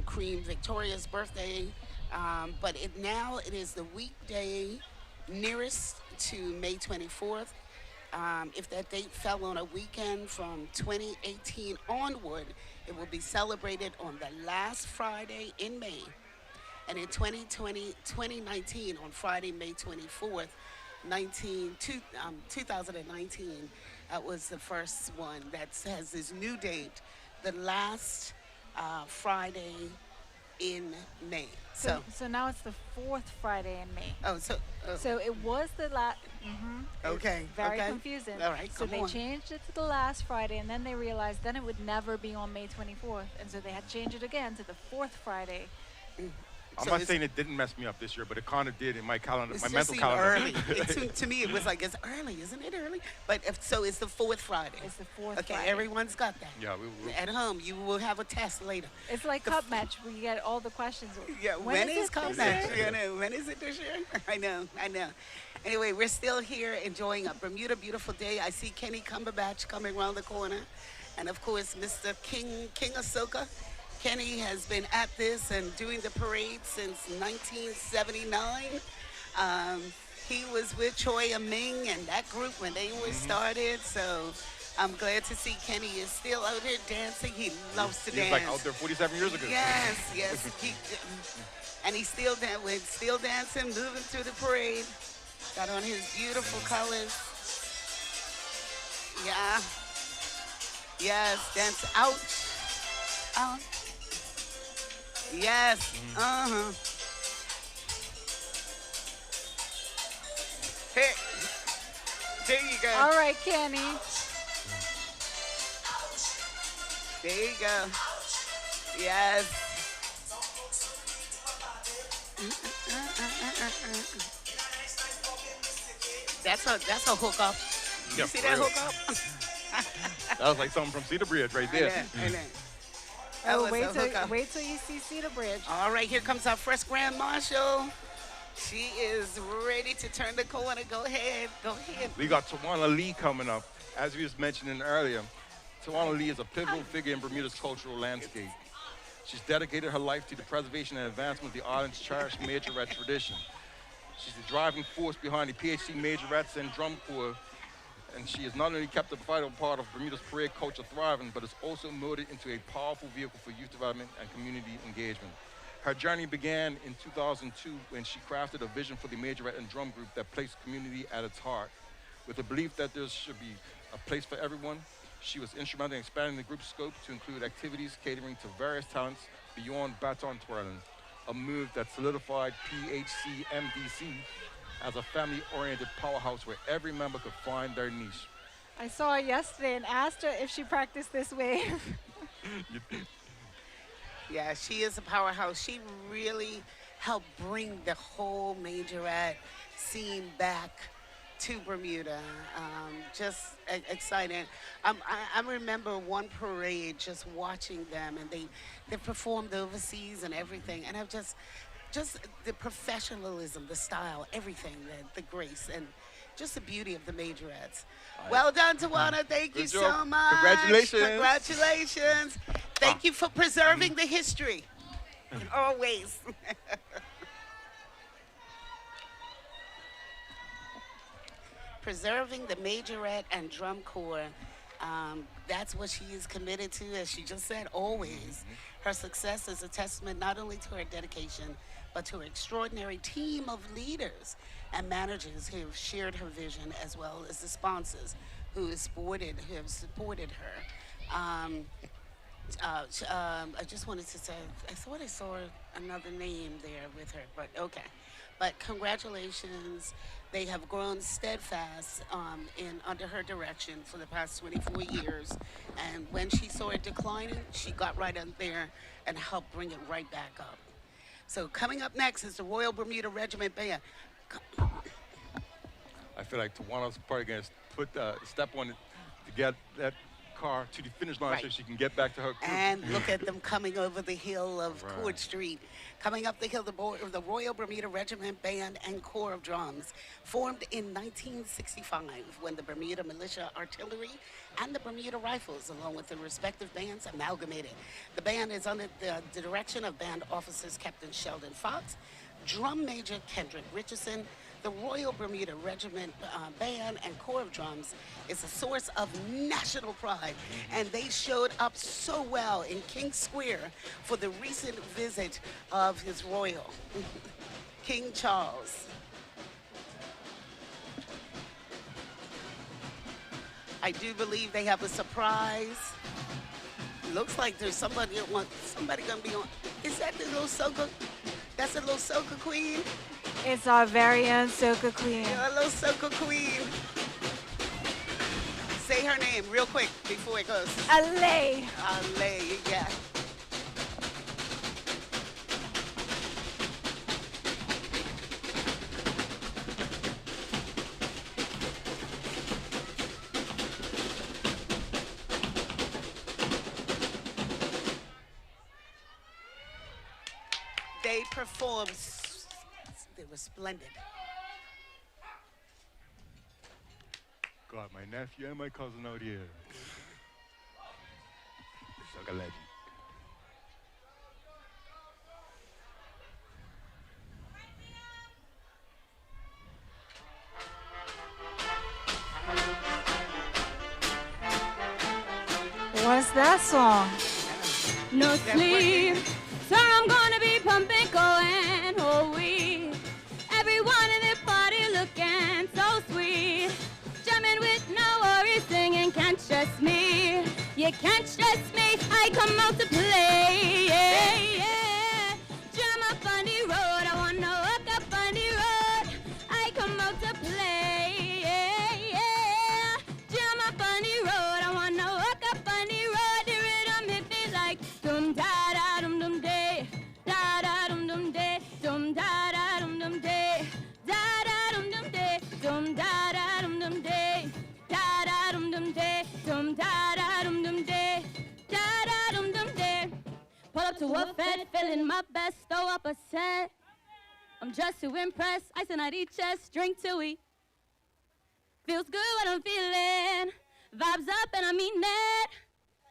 Queen Victoria's birthday, but it is the weekday nearest to May 24th. If that date fell on a weekend from 2018 onward, it will be celebrated on the last Friday in May. And in 2019, on Friday, May 24th, 2019, that was the first one that has this new date, the last Friday in May. So now it's the fourth Friday in May. Oh, So it was the last. Okay. Very okay. confusing. All right, So come they on. changed it to the last Friday, and then they realized then it would never be on May 24th, and so they had to change it again to the fourth Friday. I'm So not it's- saying it didn't mess me up this year, but it kind of did in my calendar, It's my just mental seemed calendar. early. To me, it was like, it's early, isn't it early? But so it's the fourth Friday. It's the fourth Okay, Friday. everyone's got that. Yeah, we At home, you will have a test later. It's like Cup Match, where you get all the questions. Yeah, when is it Cup this Match? year? When is it this year? I know. Anyway, we're still here enjoying a Bermuda beautiful day. I see Kenny Cumberbatch coming around the corner. And of course, Mr. King Ahsoka. Kenny has been at this and doing the parade since 1979. He was with Choi Ming and that group when they were started. So I'm glad to see Kenny is still out here dancing. He loves to He's dance. like out there 47 years ago. Yes, yes. And he's still still dancing, moving through the parade. Got on his beautiful colors. Yeah. Yes, dance out. Out. Yes. Uh-huh. Hey. There you go. All right, Kenny. There you go. Yes. That's a hook up. You Yeah, see for that real. hook up? That was like something from Cedar Bridge right there. I know. That was a hook up. Wait till you see Cedar Bridge. All right, here comes our first Grand Marshal. She is ready to turn the corner. Go ahead. Go ahead. We got Tawana Lee coming up. As we was mentioning earlier, Tawana Lee is a pivotal figure in Bermuda's cultural landscape. She's dedicated her life to the preservation and advancement of the island's cherished majorette tradition. She's the driving force behind the PHC majorettes and drum corps, and she has not only kept a vital part of Bermuda's parade culture thriving, but has also molded into a powerful vehicle for youth development and community engagement. Her journey began in 2002 when she crafted a vision for the majorette and drum group that placed community at its heart. With the belief that there should be a place for everyone, she was instrumental in expanding the group's scope to include activities catering to various talents beyond baton twirling, a move that solidified PHC MDC as a family-oriented powerhouse where every member could find their niche. I saw her yesterday and asked her if she practiced this wave. Yeah, she is a powerhouse. She really helped bring the whole majorette scene back to Bermuda. Just exciting. I remember one parade just watching them, and they performed overseas and everything, and I've just the professionalism, the style, everything, the grace, and just the beauty of the majorettes. Well done, Tawana. Thank you Good so job. much. Congratulations. Congratulations. Thank you for preserving the history. Always. Preserving the majorette and drum corps. That's what she is committed to, as she just said, always. Her success is a testament not only to her dedication, but to her extraordinary team of leaders and managers who have shared her vision, as well as the sponsors who have supported her. I just wanted to say, I thought I saw another name there with her, but okay. But congratulations. They have grown steadfast under her direction for the past 24 years. And when she saw it declining, she got right up there and helped bring it right back up. So coming up next is the Royal Bermuda Regiment Band. I feel like Tawana's probably going to put step on it to get that car to the finish line so Right. she can get back to her crew. And look at them coming over the hill of Right. Court Street. Coming up the hill, the Royal Bermuda Regiment Band and Corps of Drums, formed in 1965 when the Bermuda Militia Artillery and the Bermuda Rifles, along with the respective bands, amalgamated. The band is under the direction of band officers Captain Sheldon Fox, Drum Major Kendrick Richardson. The Royal Bermuda Regiment Band and Corps of Drums is a source of national pride, and they showed up so well in King Square for the recent visit of His Royal King Charles. I do believe they have a surprise. Looks like there's somebody gonna be on. Is that the little soca? That's the little soca queen. It's our very own Soca Queen. Yeah, a little soca queen. Say her name real quick before it goes. Ale. Ale, yeah. They performed. They were splendid. Got my nephew and my cousin out here. Suck a legend. that song? No sleep, so I'm gonna be pumping, going, oh we. Everyone in the party looking so sweet. Jamming with no worries, singing, can't stress me. You can't stress me, I come out to play, yeah, yeah. Jam up on the road, I wanna walk up on the road. I come out to play, yeah, yeah. Jam up on the road, I wanna walk up on the road. The rhythm hit me like dum da da dum dum day, da da dum dum day, dum da da dum dum day, da da dum dum day, dum da da dum dum day, da da dum dum day, dum da da dum dum day, da da dum dum day. Pull up to a fed, feeling my best, throw up a set. I'm just too impressed, ice on each chest, drink till we. Feels good what I'm feeling, vibes up and I mean it.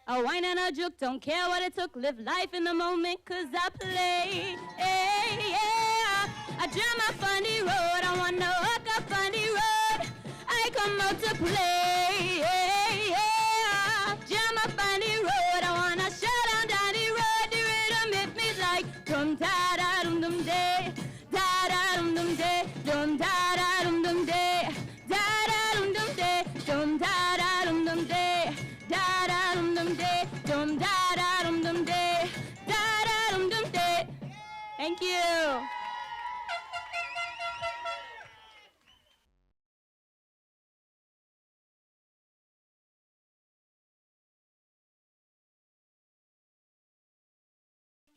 A wine and a juke, don't care what it took, live life in the moment, cause I play, hey, yeah. I jam up on the road, I wanna walk up on the road. I come out to play, hey, yeah. Jam up on the road, I wanna shut down the road. The rhythm hit me like dum da da dum dum day, da da dum dum day, dum da da dum dum day, da da dum dum day, dum da da dum dum day, da da dum dum day, dum da da dum dum day, da da dum dum day. Thank you.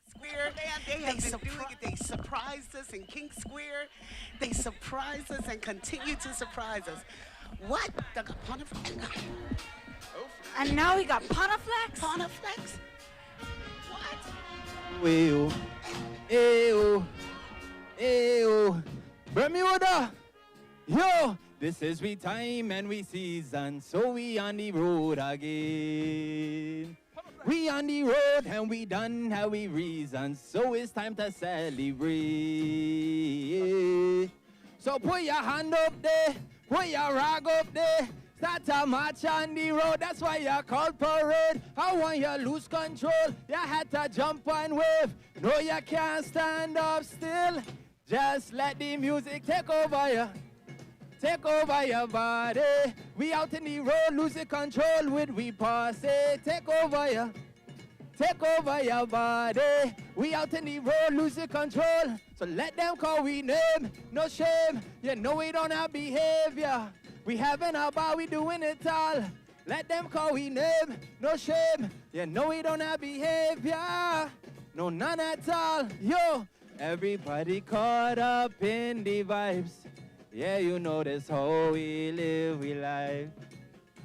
Square. They have been doing it. They surprised us in King Square. They surprised us and continue to surprise us. What? They got Pontifex? And now we got Pontifex? Pontifex? What? Ew, ew, ew. Bermuda, yo, this is we time and we season, so we on the road again. We on the road and we done how we reason, so it's time to celebrate. So put your hand up there, put your rag up there, start to march on the road, that's why you call parade. I want you lose control, you had to jump and wave. No, you can't stand up still, just let the music take over you. Take over your body. We out in the road, losing control with we posse. Take over your body. We out in the road, losing control. So let them call we name, no shame. You know we don't have behavior. We having a bar, we doing it all. Let them call we name, no shame. You know we don't have behavior. No, none at all. Yo, everybody caught up in the vibes. Yeah, you know that's how we live, we life.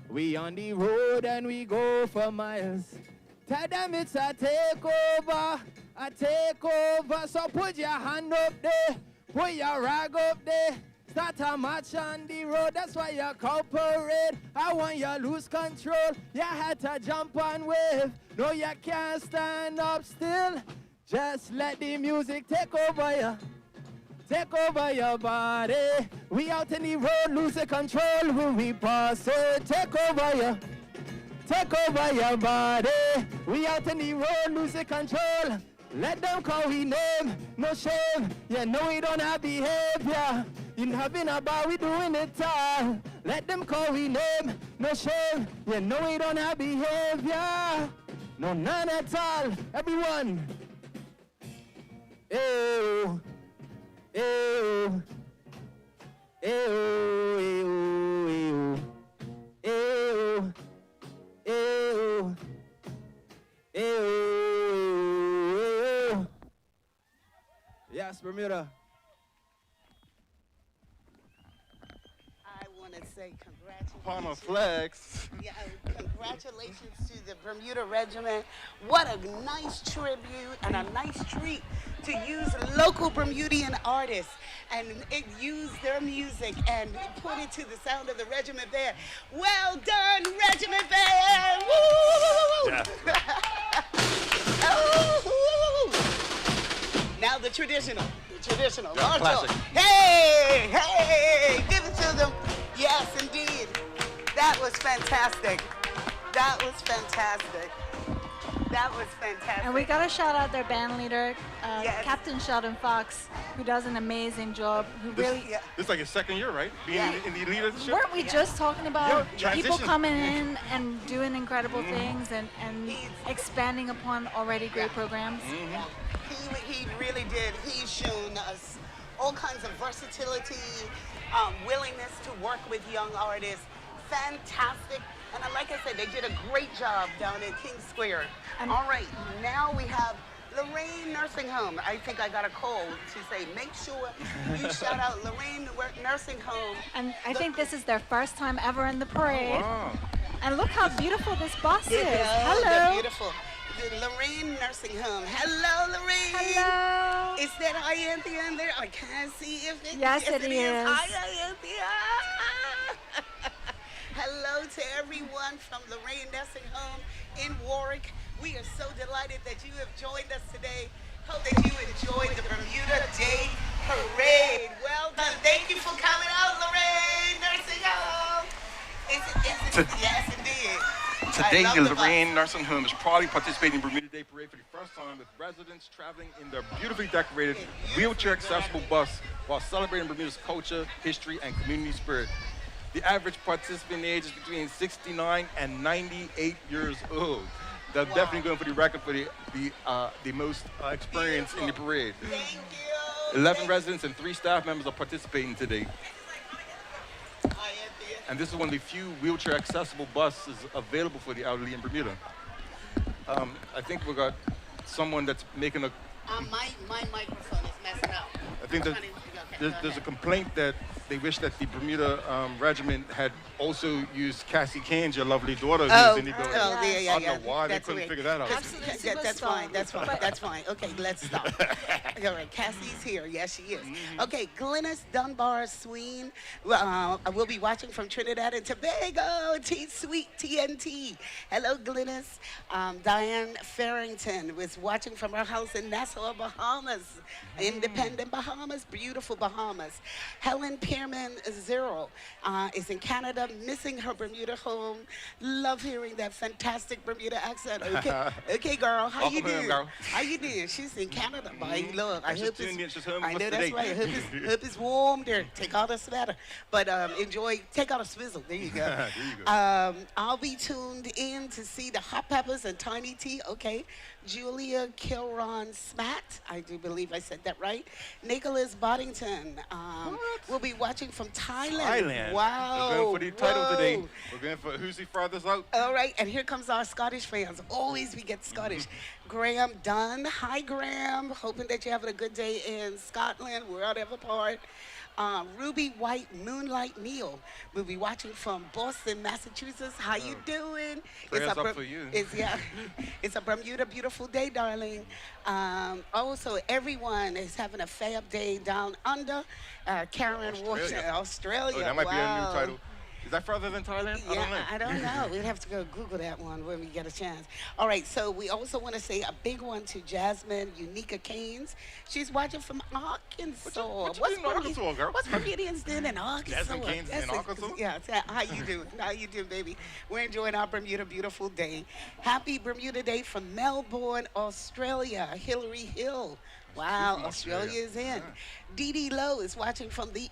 We on the road and we go for miles. Tell them it's a takeover, a takeover. So put your hand up there, put your rag up there. Start a march on the road, that's why you call parade. I want you lose control, you had to jump and wave. No, you can't stand up still, just let the music take over you. Take over your body. We out in the road, losing control when we pass it. Take over your body. We out in the road, losing control. Let them call we name, no shame. You know we don't have behavior. In having a bar, we doing it all. Let them call we name, no shame. You know we don't have behavior. No, none at all. Everyone. Ew. Ew, ew, ew, ew, ew, ew, ew. Yes, Bermuda. I want to say congratulations. Pontifex. Yeah, congratulations to the Bermuda Regiment. What a nice tribute and a nice treat to use local Bermudian artists and use their music and put it to the sound of the Regiment Band. Well done, Regiment Band! Woo! Yeah. Oh, now the traditional marshal. Classic. Hey, hey, give it to them. Yes, indeed. That was fantastic. That was fantastic. That was fantastic. And we got to shout out their band leader, Yes. Captain Sheldon Fox, who does an amazing job. Who This, really Yeah. this is like his second year, right? Being Yeah. in the leadership. weren't we just talking about Yeah, people transition. coming in and doing incredible things and He's- expanding upon already great programs? He really did. He's shown us all kinds of versatility, willingness to work with young artists. Fantastic. And like I said, they did a great job down in King Square. And- All right, now we have Lorraine Nursing Home. I think I got a call to say, make sure you shout out Lorraine Nursing Home. And I think this is their first time ever in the parade. Wow. And look how beautiful this bus is. They're Hello. beautiful. The Lorraine Nursing Home. Hello, Lorraine. Hello. Is that Ianthea in there? I can't see if it Yes, it is. Hi, Ianthea. Hello to everyone from Lorraine Nursing Home in Warrick. We are so delighted that you have joined us today. Hope that you enjoyed the Bermuda Day Parade. Well done. Thank you for coming out, Lorraine Nursing Home. Yes, indeed. Today, I love the Lorraine Nursing Home is proudly participating in Bermuda Day Parade for the first time with residents traveling in their beautifully decorated, wheelchair-accessible bus while celebrating Bermuda's culture, history, and community spirit. The average participant age is between 69 and 98 years old. They're definitely going for the record for the most experience in the parade. Thank you. 11 residents and 3 staff members are participating today. Ianthea. And this is one of the few wheelchair-accessible buses available for the elderly in Bermuda. I think we got someone that's making a. My microphone is messing up. I think that there's a complaint that they wish that the Bermuda Regiment had also used Cassie Cairns, your lovely daughter, who's in the building. yeah. I don't know why they That's couldn't weird. figure that out. Absolutely. That's fine. That's fine. That's fine. Okay, let's stop. All right, Cassie's here. Yes, she is. Okay, Glynis Dunbar Sween. We'll be watching from Trinidad and Tobago. Sweet TNT. Hello, Glynis. Diane Farrington was watching from her house in Nassau, Bahamas. Independent Bahamas, beautiful Bahamas. Helen Pierman Zero is in Canada, missing her Bermuda home. Love hearing that fantastic Bermuda accent. Okay, okay, girl. How you Welcome home, doing? girl. How you doing? She's in Canada, boy. Look, I She's hope tuned in. She's home I with know us that's today. right. Hope it's warm there. Take out a sweater, but enjoy. Take out a swizzle. There you go. There you go. I'll be tuned in to see the Hot Peppers and Tiny T. Okay, Julia Kilron Smat. I do believe I said that right. Nicholas Boddington. We'll be watching from Thailand. Thailand. Wow. We're going for the title today. Whoa. We're going for who's the farthest out. All right, and here comes our Scottish fans. Always we get Scottish. Graham Dunn. Hi, Graham. Hoping that you're having a good day in Scotland, wherever part. Ruby White Moonlight Neal. We'll be watching from Boston, Massachusetts. How you doing? Prayers a up for you. It's a Bermuda beautiful day, darling. Also, everyone is having a fab day down under. Karen Washington, Australia. Oh, that might be a Wow. new title. Is that further than Thailand? I don't know. Yeah, I don't know. We'll have to go Google that one when we get a chance. All right, so we also want to say a big one to Jasmine Unica Keynes. She's watching from Arkansas. what you doing in Arkansas, girl? What's Bermudians doing in Arkansas? Jasmine Keynes in Arkansas? Yeah, how you doing? How you doing, baby? We're enjoying our Bermuda beautiful day. Happy Bermuda Day from Melbourne, Australia. Hillary Hill. Wow, from Australia. Australia is in. Dee Dee Lowe is watching from the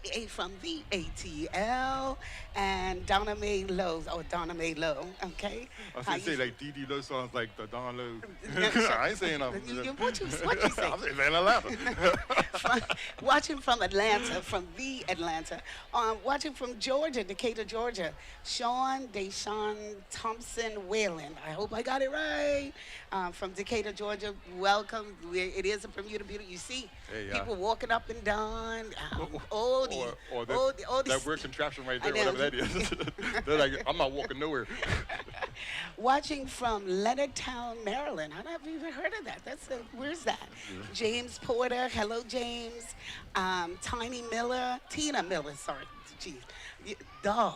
ATL, and Donna Mae Lowe. Oh, Donna Mae Lowe. Okay. I was How going to say, you- like, Dee Low sounds like the Don Low. No, shut- I ain't saying nothing. What you say? I'm saying Atlanta. Watching from Atlanta, from the Atlanta. Watching from Georgia, Decatur, Georgia. Deshaun Thompson Whalen. I hope I got it right. From Decatur, Georgia. Welcome. It is a Bermuda beauty. You see Hey, yeah. people walking up and down. Or that word contraption right there, I know. whatever that is. They're like, I'm not walking nowhere. Watching from Leonardtown, Maryland. I never even heard of that. Where's that? James Porter. Hello, James. Tina Miller, sorry. Geez. Duh.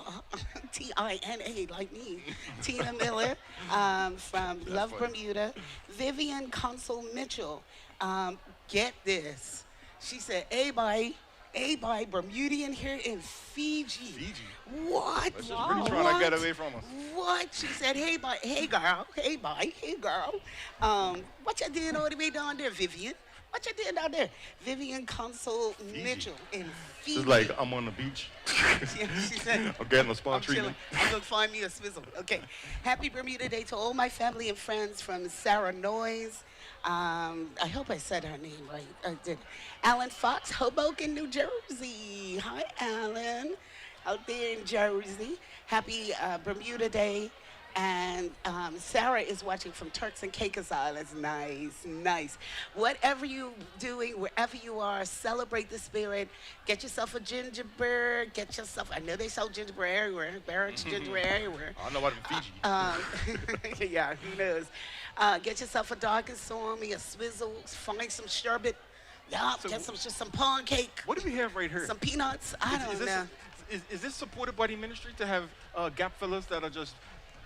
Tina, like me. Tina Miller from Love funny. Bermuda. Vivian Consul Mitchell. Get this. She said, hey, bye. A by Bermudian here in Fiji. Fiji. What? That's just really trying to get away from us. What? She said, hey, boy, hey, girl, hey, boy, hey, girl. What you doing all the way down there, Vivian? What you doing down there? Vivian Consul Mitchell in Fiji. It's like I'm on the beach. Yeah, she said, I'm getting a spa I'm treatment. chilling. I'm going to find me a swizzle. Okay. Happy Bermuda Day to all my family and friends from Sarah Noyes. I hope I said her name right. I did. Alan Fox, Hoboken, New Jersey. Hi, Alan. Out there in Jersey. Happy Bermuda Day. And Sarah is watching from Turks and Caicos Islands. Nice, nice. Whatever you're doing, wherever you are, celebrate the spirit. Get yourself a gingerbread. Get yourself, I know they sell gingerbread everywhere. Barrett's gingerbread everywhere. I don't know what in Fiji. Yeah, who knows? Get yourself a dark and stormy, a swizzle, find some sherbet. Yeah, So get some pound cake, What do we have right here? some peanuts. I don't know. Is this supported by the ministry to have gap fillers that are just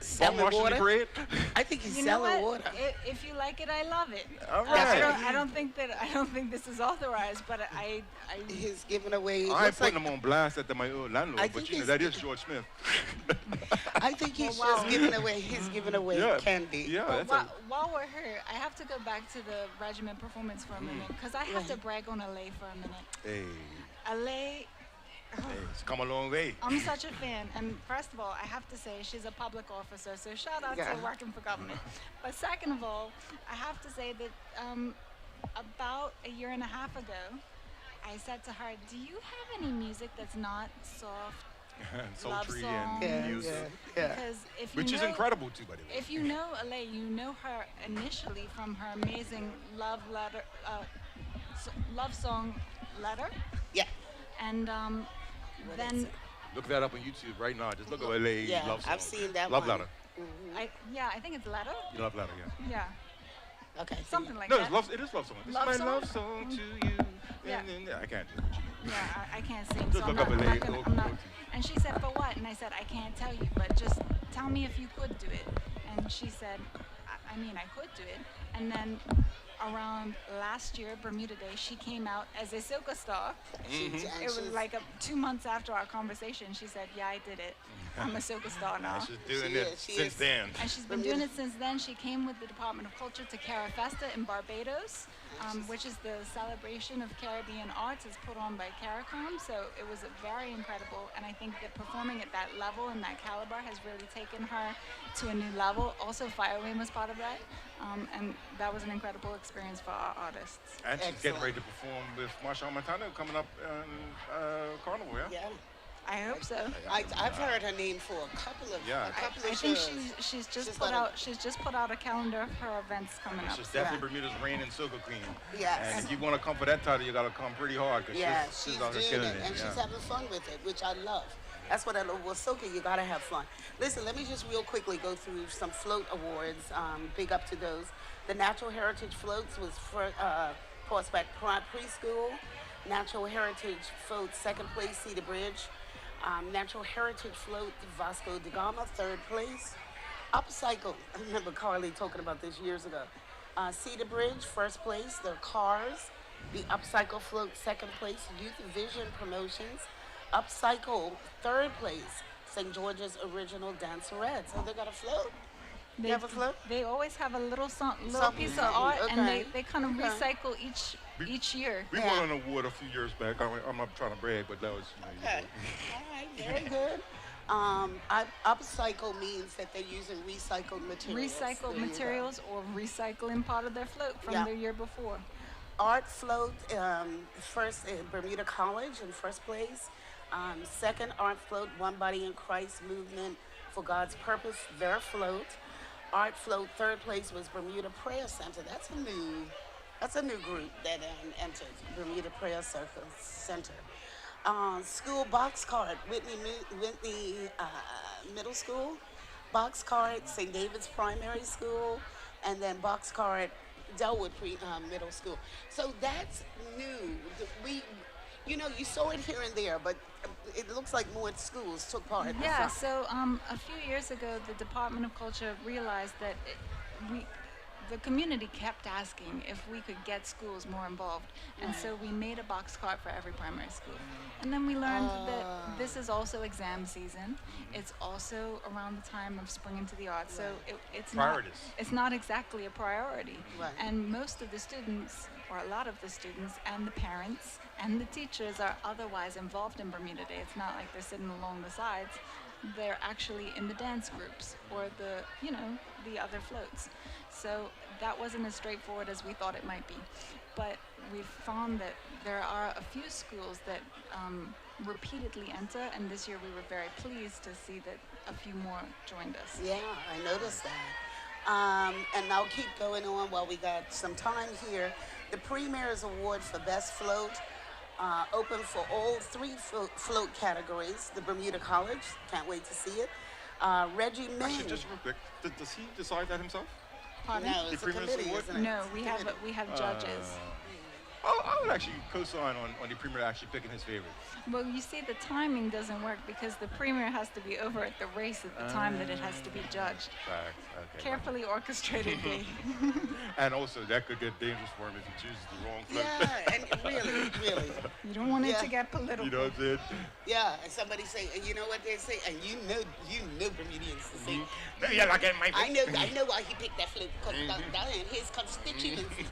Selling washing water? the bread? I think he's You know selling what? water. If you like it, I love it. All I right. don't think this is authorized, but I He's giving away. I ain't looks like, putting them on blast at my old landlord, I but think you know, it's- that is George Smith. I think he's Well, wow. just giving away. He's giving away Yeah. candy. Yeah, But that's while we're here, I have to go back to the regiment performance for a minute because I have to brag on LA for a minute. Hey, LA, it's come a long way. I'm such a fan, and first of all, I have to say she's a public officer, so shout out Yeah. to working for government. But second of all, I have to say that about a year and a half ago, I said to her, "Do you have any music that's not soft love Sultry songs?" and Yeah, music. yeah. Because if you Which is know- incredible too, by the way. If you know LA, you know her initially from her amazing love letter, love song "Letter," Yeah. and is then it? Look that up on YouTube right now. Just look at LA Yeah, love song. I've seen that Love one. letter. I think it's "Letter." You love letter, yeah. Yeah, Okay. something like No, that. it's love. It is love song. This Love is my song? love song to you. Yeah. And I can't do it. Yeah, I can't sing, Just so I'm look not, up I'm LA not gonna. local I'm not. royalties. And she said, "For what?" And I said, "I can't tell you, but just tell me if you could do it." And she said, I mean, I could do it." And then around last year, Bermuda Day, she came out as a soca star. Mm-hmm. It was like 2 months after our conversation. She said, "Yeah, I did it. I'm a soca star now." She's doing She it is, she since is. then. And she's been doing it since then. She came with the Department of Culture to Cara Festa in Barbados, which is the celebration of Caribbean arts. It's put on by CARICOM, so it was very incredible. And I think that performing at that level and that caliber has really taken her to a new level. Also, Firewing was part of that, and that was an incredible experience for our artists. And she's getting Excellent. ready to perform with Marshall Montana coming up in Carnival, yeah? Yeah. I hope so. I've heard her name for a couple of Yeah. a couple I of think shows. she's just She's put got a- out a calendar of her events coming It's up. just so- definitely Bermuda's reign and soca queen. Yes. And if you want to come for that title, you got to come pretty hard because Yeah, she's she's out here doing killing it, it. and yeah. she's having fun with it, which I love. That's what I love. With soca, you gotta have fun. Listen, let me just real quickly go through some float awards. Big up to those. The Natural Heritage Floats was for Horseback Pride Preschool. Natural Heritage Float, second place, Cedar Bridge. Natural Heritage Float, Vasco da Gama, third place. Upcycle, I remember Carly talking about this years ago. Cedar Bridge, first place, their cars. The Upcycle Float, second place, Youth Vision Promotions. Upcycle, third place, St. George's Original Dancerettes. Oh, they got a float? They have a float? They always have a little Something, piece of something, art, and okay. they kind of Okay. recycle each year. We Yeah. won an award a few years back. I'm not trying to brag, but that was, Okay. All right, very good. Upcycle means that they're using recycled materials. Recycled There you go. materials or recycling part of their float from Yeah. the year before. Art Float, first Bermuda College in first place. Second Art Float, One Body in Christ Movement for God's Purpose, their float. Art Float, third place was Bermuda Prayer Center. That's a new group that entered Bermuda Prayer Center. School box card, Whitney Middle School, box card, St. David's Primary School, and then box card, Delwood Middle School. So that's new. You saw it here and there, but it looks like more schools took part. Yeah, so a few years ago, the Department of Culture realized that the community kept asking if we could get schools more involved. And so we made a box cart for every primary school. And then we learned that this is also exam season. It's also around the time of spring into the arts. So it's not exactly a priority. Right. And most of the students, or a lot of the students and the parents and the teachers are otherwise involved in Bermuda Day. It's not like they're sitting along the sides. They're actually in the dance groups or the other floats. So that wasn't as straightforward as we thought it might be. But we've found that there are a few schools that repeatedly enter, and this year we were very pleased to see that a few more joined us. Yeah, I noticed that. And I'll keep going on while we got some time here. The Premier's Award for Best Float, open for all 3 float categories. The Bermuda College, can't wait to see it. Regiment Band. Actually, just real quick, does he decide that himself? Pardon? No, it's a committee, isn't it? No, we have judges. I would actually co-sign on the Premier actually picking his favorite. Well, you see, the timing doesn't work because the premier has to be over at the race at the time that it has to be judged. Fact. Okay. Carefully orchestrated day. And also, that could get dangerous for him if he chooses the wrong float. Yeah, and really. You don't want it to get political. You know what I'm saying? Yeah, and somebody say, and you know what they say, and you know Bermudians to say, Yeah, like it might be. I know why he picked that float, because down in his constituency.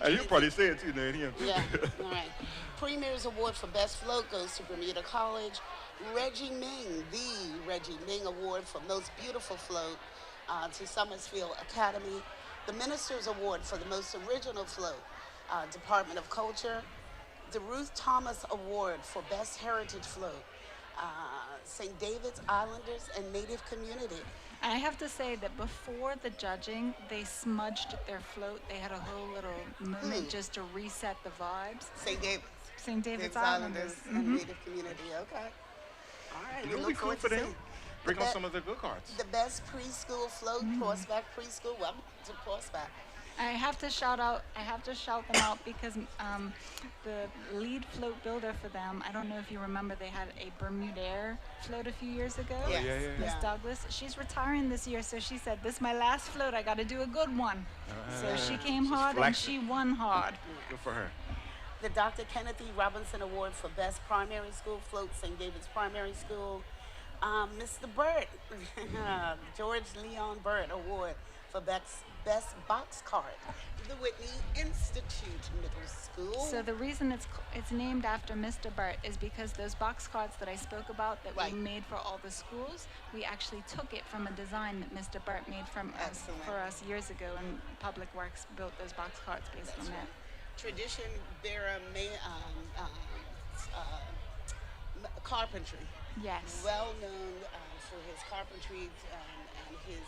And you probably say it too, man. Yeah, all right. Premier's Award for Best Float goes to Bermuda College. Reggie Ming, the Reggie Ming Award for Most Beautiful Float to Summersfield Academy. The Minister's Award for the Most Original Float, Department of Culture. The Ruth Thomas Award for Best Heritage Float, St. David's Islanders and Native Community. I have to say that before the judging, they smudged their float. They had a whole little moment just to reset the vibes. St. David's Islanders and Native Community. Okay. All right. You know, we cool for them. Bring on some of the good cards. The best preschool float, Crossback Preschool. Welcome to Crossback. I have to shout them out because the lead float builder for them, I don't know if you remember, they had a Bermuda float a few years ago. Yes. Miss Douglas. She's retiring this year, so she said, "This is my last float. I got to do a good one." So she came hard and she won hard. Good for her. The Dr. Kenneth E. Robinson Award for Best Primary School Float, St. David's Primary School. Mr. Burt, George Leon Burt Award for Best Box Cart, the Whitney Institute Middle School. So the reason it's named after Mr. Burt is because those box carts that I spoke about that we made for all the schools, we actually took it from a design that Mr. Burt made for us years ago, and Public Works built those box carts based on that. Tradition bearer carpentry. Yes. Well known for his carpentry and his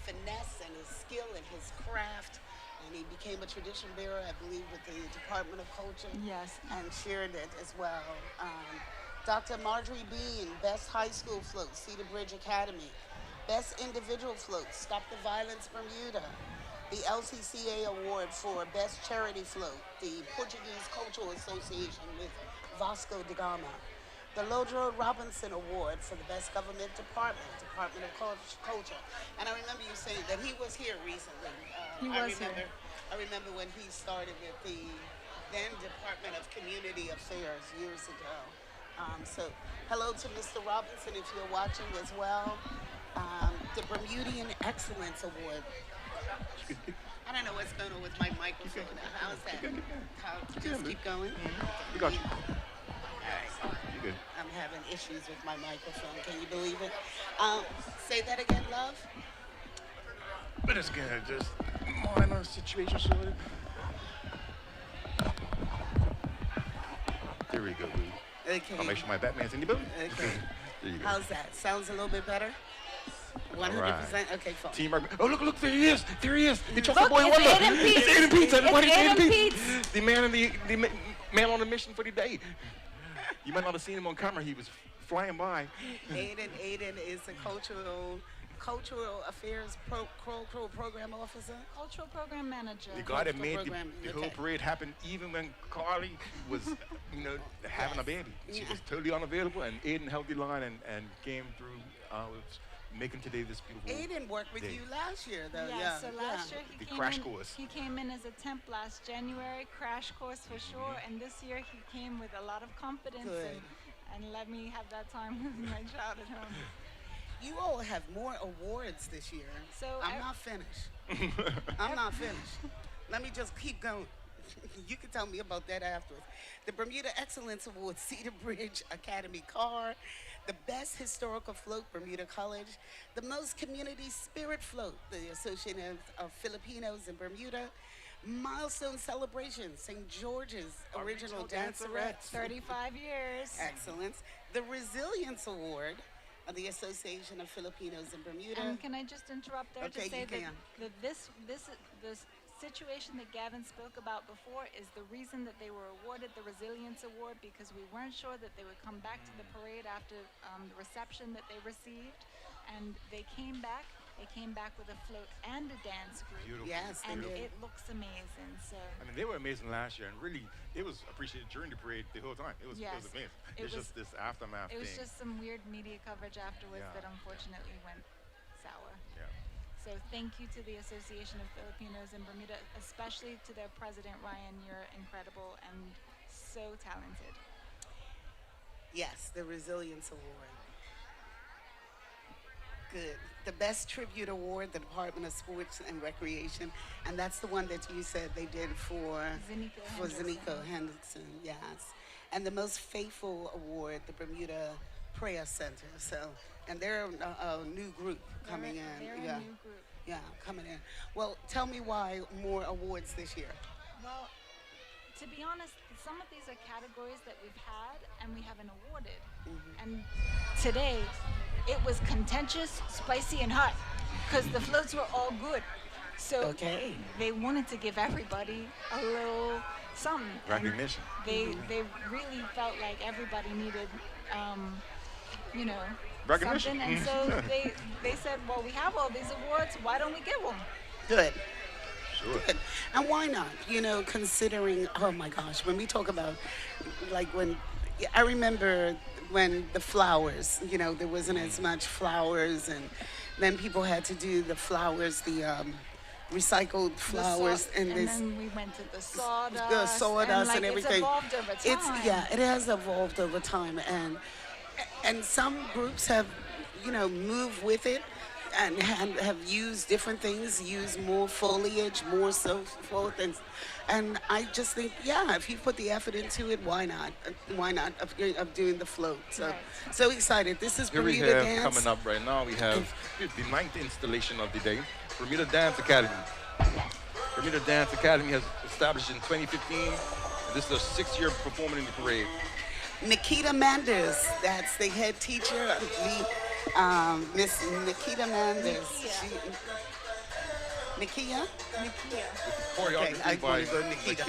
finesse and his skill and his craft. And he became a tradition bearer, I believe, with the Department of Culture. Yes. And shared it as well. Dr. Marjorie Bean, Best High School Float, Cedar Bridge Academy. Best Individual Float, Stop the Violence Bermuda. The LCCA Award for Best Charity Float, the Portuguese Cultural Association with Vasco da Gama. The Lodro Robinson Award for the Best Government Department, Department of Culture. And I remember you saying that he was here recently. I remember when he started with the then Department of Community Affairs years ago. So hello to Mr. Robinson if you're watching as well. The Bermudian Excellence Award. I don't know what's going on with my microphone. How's that? Just keep going? We got you. All right. You good. I'm having issues with my microphone. Can you believe it? Say that again, love. But it's good. Just minor situation, sort of. There we go, boo. Okay. I'll make sure my Batman's in the building. Okay. There you go. How's that? Sounds a little bit better? 100%? Right. Okay, fine. Team Rugby. Oh, look, there he is. The chocolate Look, boy it's wonder. Aiden Peets. It's Aiden Peets. Everybody, It's Aiden Aiden Peets. The man on the mission for the day. You might not have seen him on camera. He was flying by. Aiden is a cultural affairs program officer. Cultural program manager. The guy that Cultural made program, the whole okay. parade happen even when Carly was, having a baby. She was totally unavailable, and Aiden held the line and came through with making today this beautiful Aiden worked with day. you last year, though. Yeah, so last year The crash course. he came in as a temp last January, crash course for sure, and this year he came with a lot of confidence Good. and let me have that time with my child at home. You all have more awards this year. So I'm not finished. I'm not finished. Let me just keep going. You can tell me about that afterwards. The Bermuda Excellence Award, Cedar Bridge Academy Car, the Best Historical Float, Bermuda College, the Most Community Spirit Float, the Association of Filipinos in Bermuda, Milestone Celebration, St. George's Original Dancerettes, 35 years. Excellence, the Resilience Award of the Association of Filipinos in Bermuda. And can I just interrupt there Okay, to say you that, can. this situation that Gavin spoke about before is the reason that they were awarded the Resilience Award, because we weren't sure that they would come back to the parade after the reception that they received, and they came back. They came back with a float and a dance group. Beautiful. Yes, they And did. it looks amazing. So I mean, they were amazing last year, and really, it was appreciated during the parade the whole time. It was Yes. amazing. It It's was- just this aftermath it was thing. just some weird media coverage afterwards Yeah. that unfortunately went sour. Yeah. So thank you to the Association of Filipinos in Bermuda, especially to their president, Ryan. You're incredible and so talented. Yes, the Resilience Award. Good. The Best Tribute Award, the Department of Sports and Recreation, and that's the one that you said they did for Zenico Henderson, yes. And the Most Faithful Award, the Bermuda Prayer Center. So, and they're a new group coming in. They're yeah. a new group. Yeah, coming in. Well, tell me why more awards this year. Well, to be honest, some of these are categories that we've had and we haven't awarded. And today, it was contentious, spicy, and hot because the floats were all good. So Okay. they wanted to give everybody a little something. And Recognition. They really felt like everybody needed, Recognition. something. And so they said, well, we have all these awards. Why don't we give them? Good. Sure. Good. And why not? Considering, oh my gosh, when we talk about, like I remember when the flowers, there wasn't as much flowers, and then people had to do the flowers, the recycled flowers, and then we went to the sawdust. the sawdust and It's everything. evolved over time. It has evolved over time, and some groups have, moved with it. And have used different things, used more foliage, more so forth, and I just think, if you put the effort into it, why not? Why not of doing the float? So Right. so excited. This is Here we Bermuda have Dance. coming up right now, we have the 9th installation of the day, Bermuda Dance Academy. Bermuda Dance Academy has established in 2015. This is their 6th year performing in the parade. Nikita Manders, that's the head teacher, Miss Nikita Manders. Nikia? Choreography I by wanna go Nikita.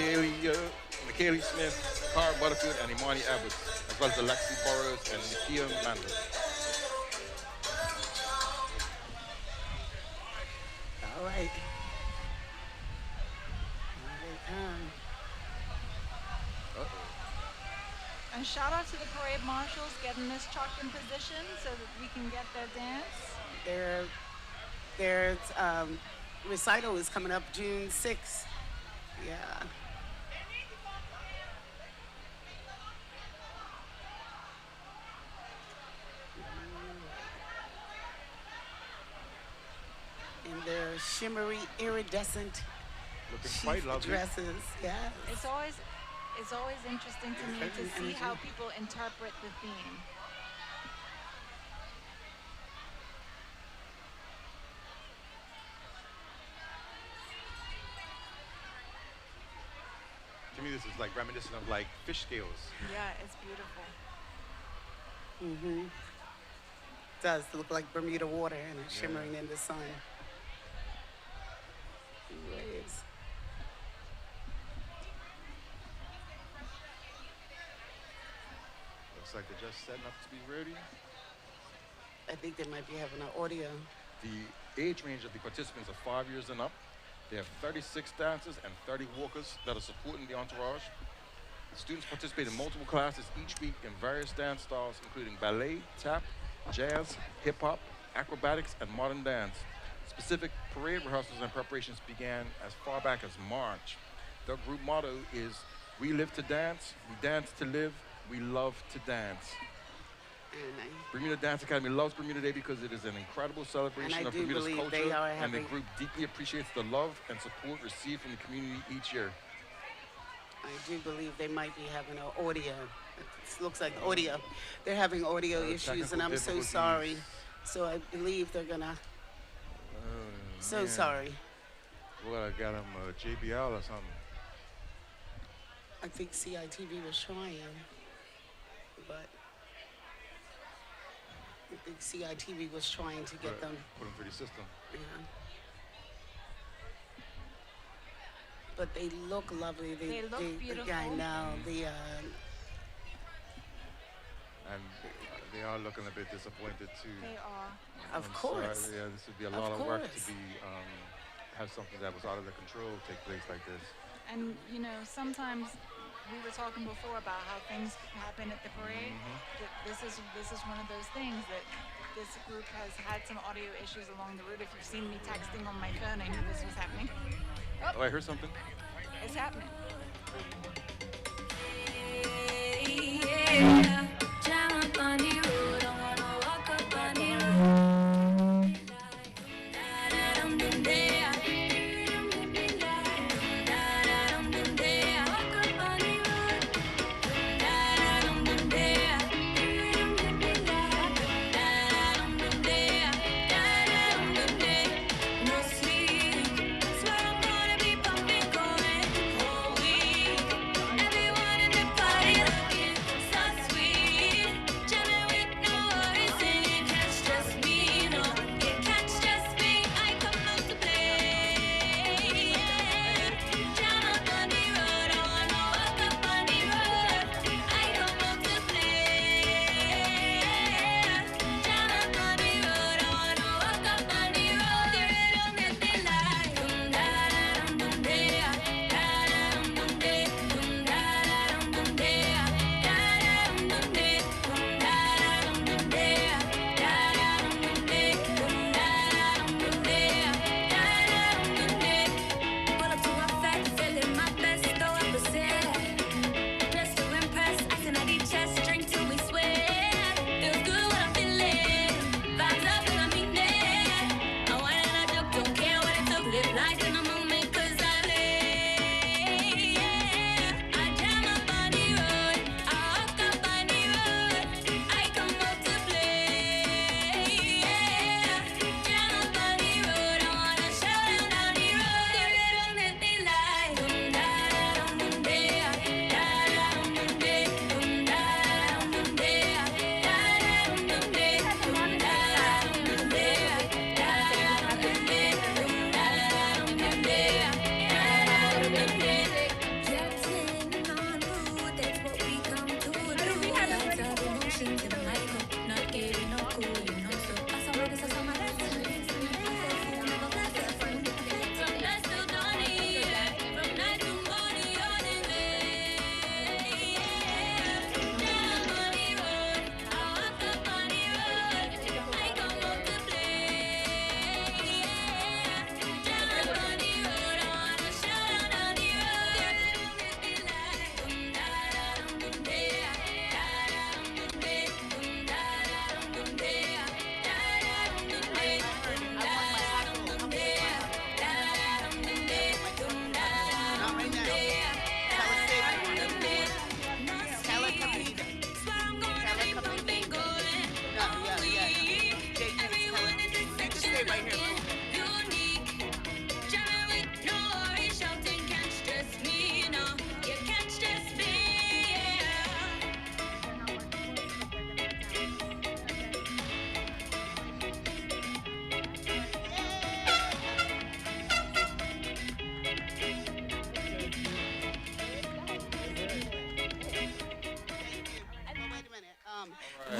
McKaylee Smith, Cara Butterfield, and Imani Abbott, as well as Alexi Burrows and Nikia Manders. All right. Here they come. And shout out to the parade marshals getting us chalked in position so that we can get their dance. Their recital is coming up June 6th. Yeah. In their shimmery, iridescent Looking quite lovely. dresses. Yeah. It's always interesting to me to see how people interpret the theme. To me, this is like reminiscent of like fish scales. Yeah, it's beautiful. Does look like Bermuda water and it's shimmering in the sun. Waves. Looks like they're just setting up to be ready. I think they might be having an audio. The age range of the participants are 5 years and up. They have 36 dancers and 30 walkers that are supporting the entourage. Students participate in multiple classes each week in various dance styles, including ballet, tap, jazz, hip hop, acrobatics, and modern dance. Specific parade rehearsals and preparations began as far back as March. The group motto is, "We live to dance, we dance to live, we love to dance." And Bermuda Dance Academy loves Bermuda Day because it is an incredible celebration And I of do Bermuda's believe culture, they are and the having- group deeply appreciates the love and support received from the community each year. I do believe they might be having an audio. It looks like audio. They're having audio issues, and technical I'm so difficulties. sorry. So I believe they're gonna. So Man. sorry. Well, I got him a JBL or something. I think CITV was trying, but I think CITV was trying to get them. Put him through the system. Yeah. But they look lovely. They look beautiful. Yeah, I know. And they are looking a bit disappointed too. They are. Of I'm course. sorry. Yeah, this would be a Of lot of work to course. be have something that was out of their control take place like this. And you know, sometimes we were talking before about how things happen at the parade. That this is one of those things that this group has had some audio issues along the route. If you've seen me texting on my phone, I knew this was happening. Oh, I heard something. It's happening.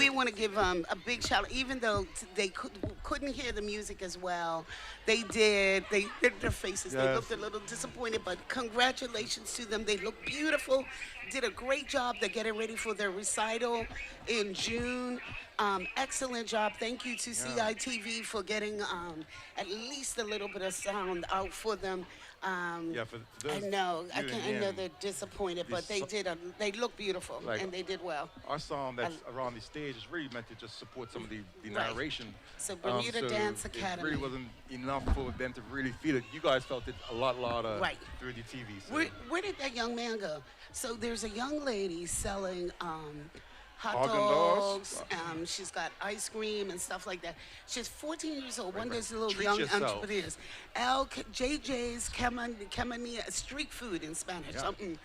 we want to give a big shout out, even though they couldn't hear the music as well. They did. They did their faces. They Yes. looked a little disappointed, but congratulations to them. They look beautiful. Did a great job. They're getting ready for their recital in June. Excellent job. Thank you to CITV for getting at least a little bit of sound out for them. Yeah, for I those know. I tuning know in, they're disappointed, but they did. They look beautiful Like, and they did well. our song that's around the stage is really meant to just support some of the Right. narration. So Bermuda Dance It Academy. really wasn't enough for them to really feel it. You guys felt it a lot Right. through the TV. So. Where did that young man go? So there's a young lady selling hot Haagen-Dazs. dogs. She's got ice cream and stuff like that. She's 14 years old. One of right. those little Treat young yourself. entrepreneurs. JJ's Camania, street food in Spanish. Yeah. Something.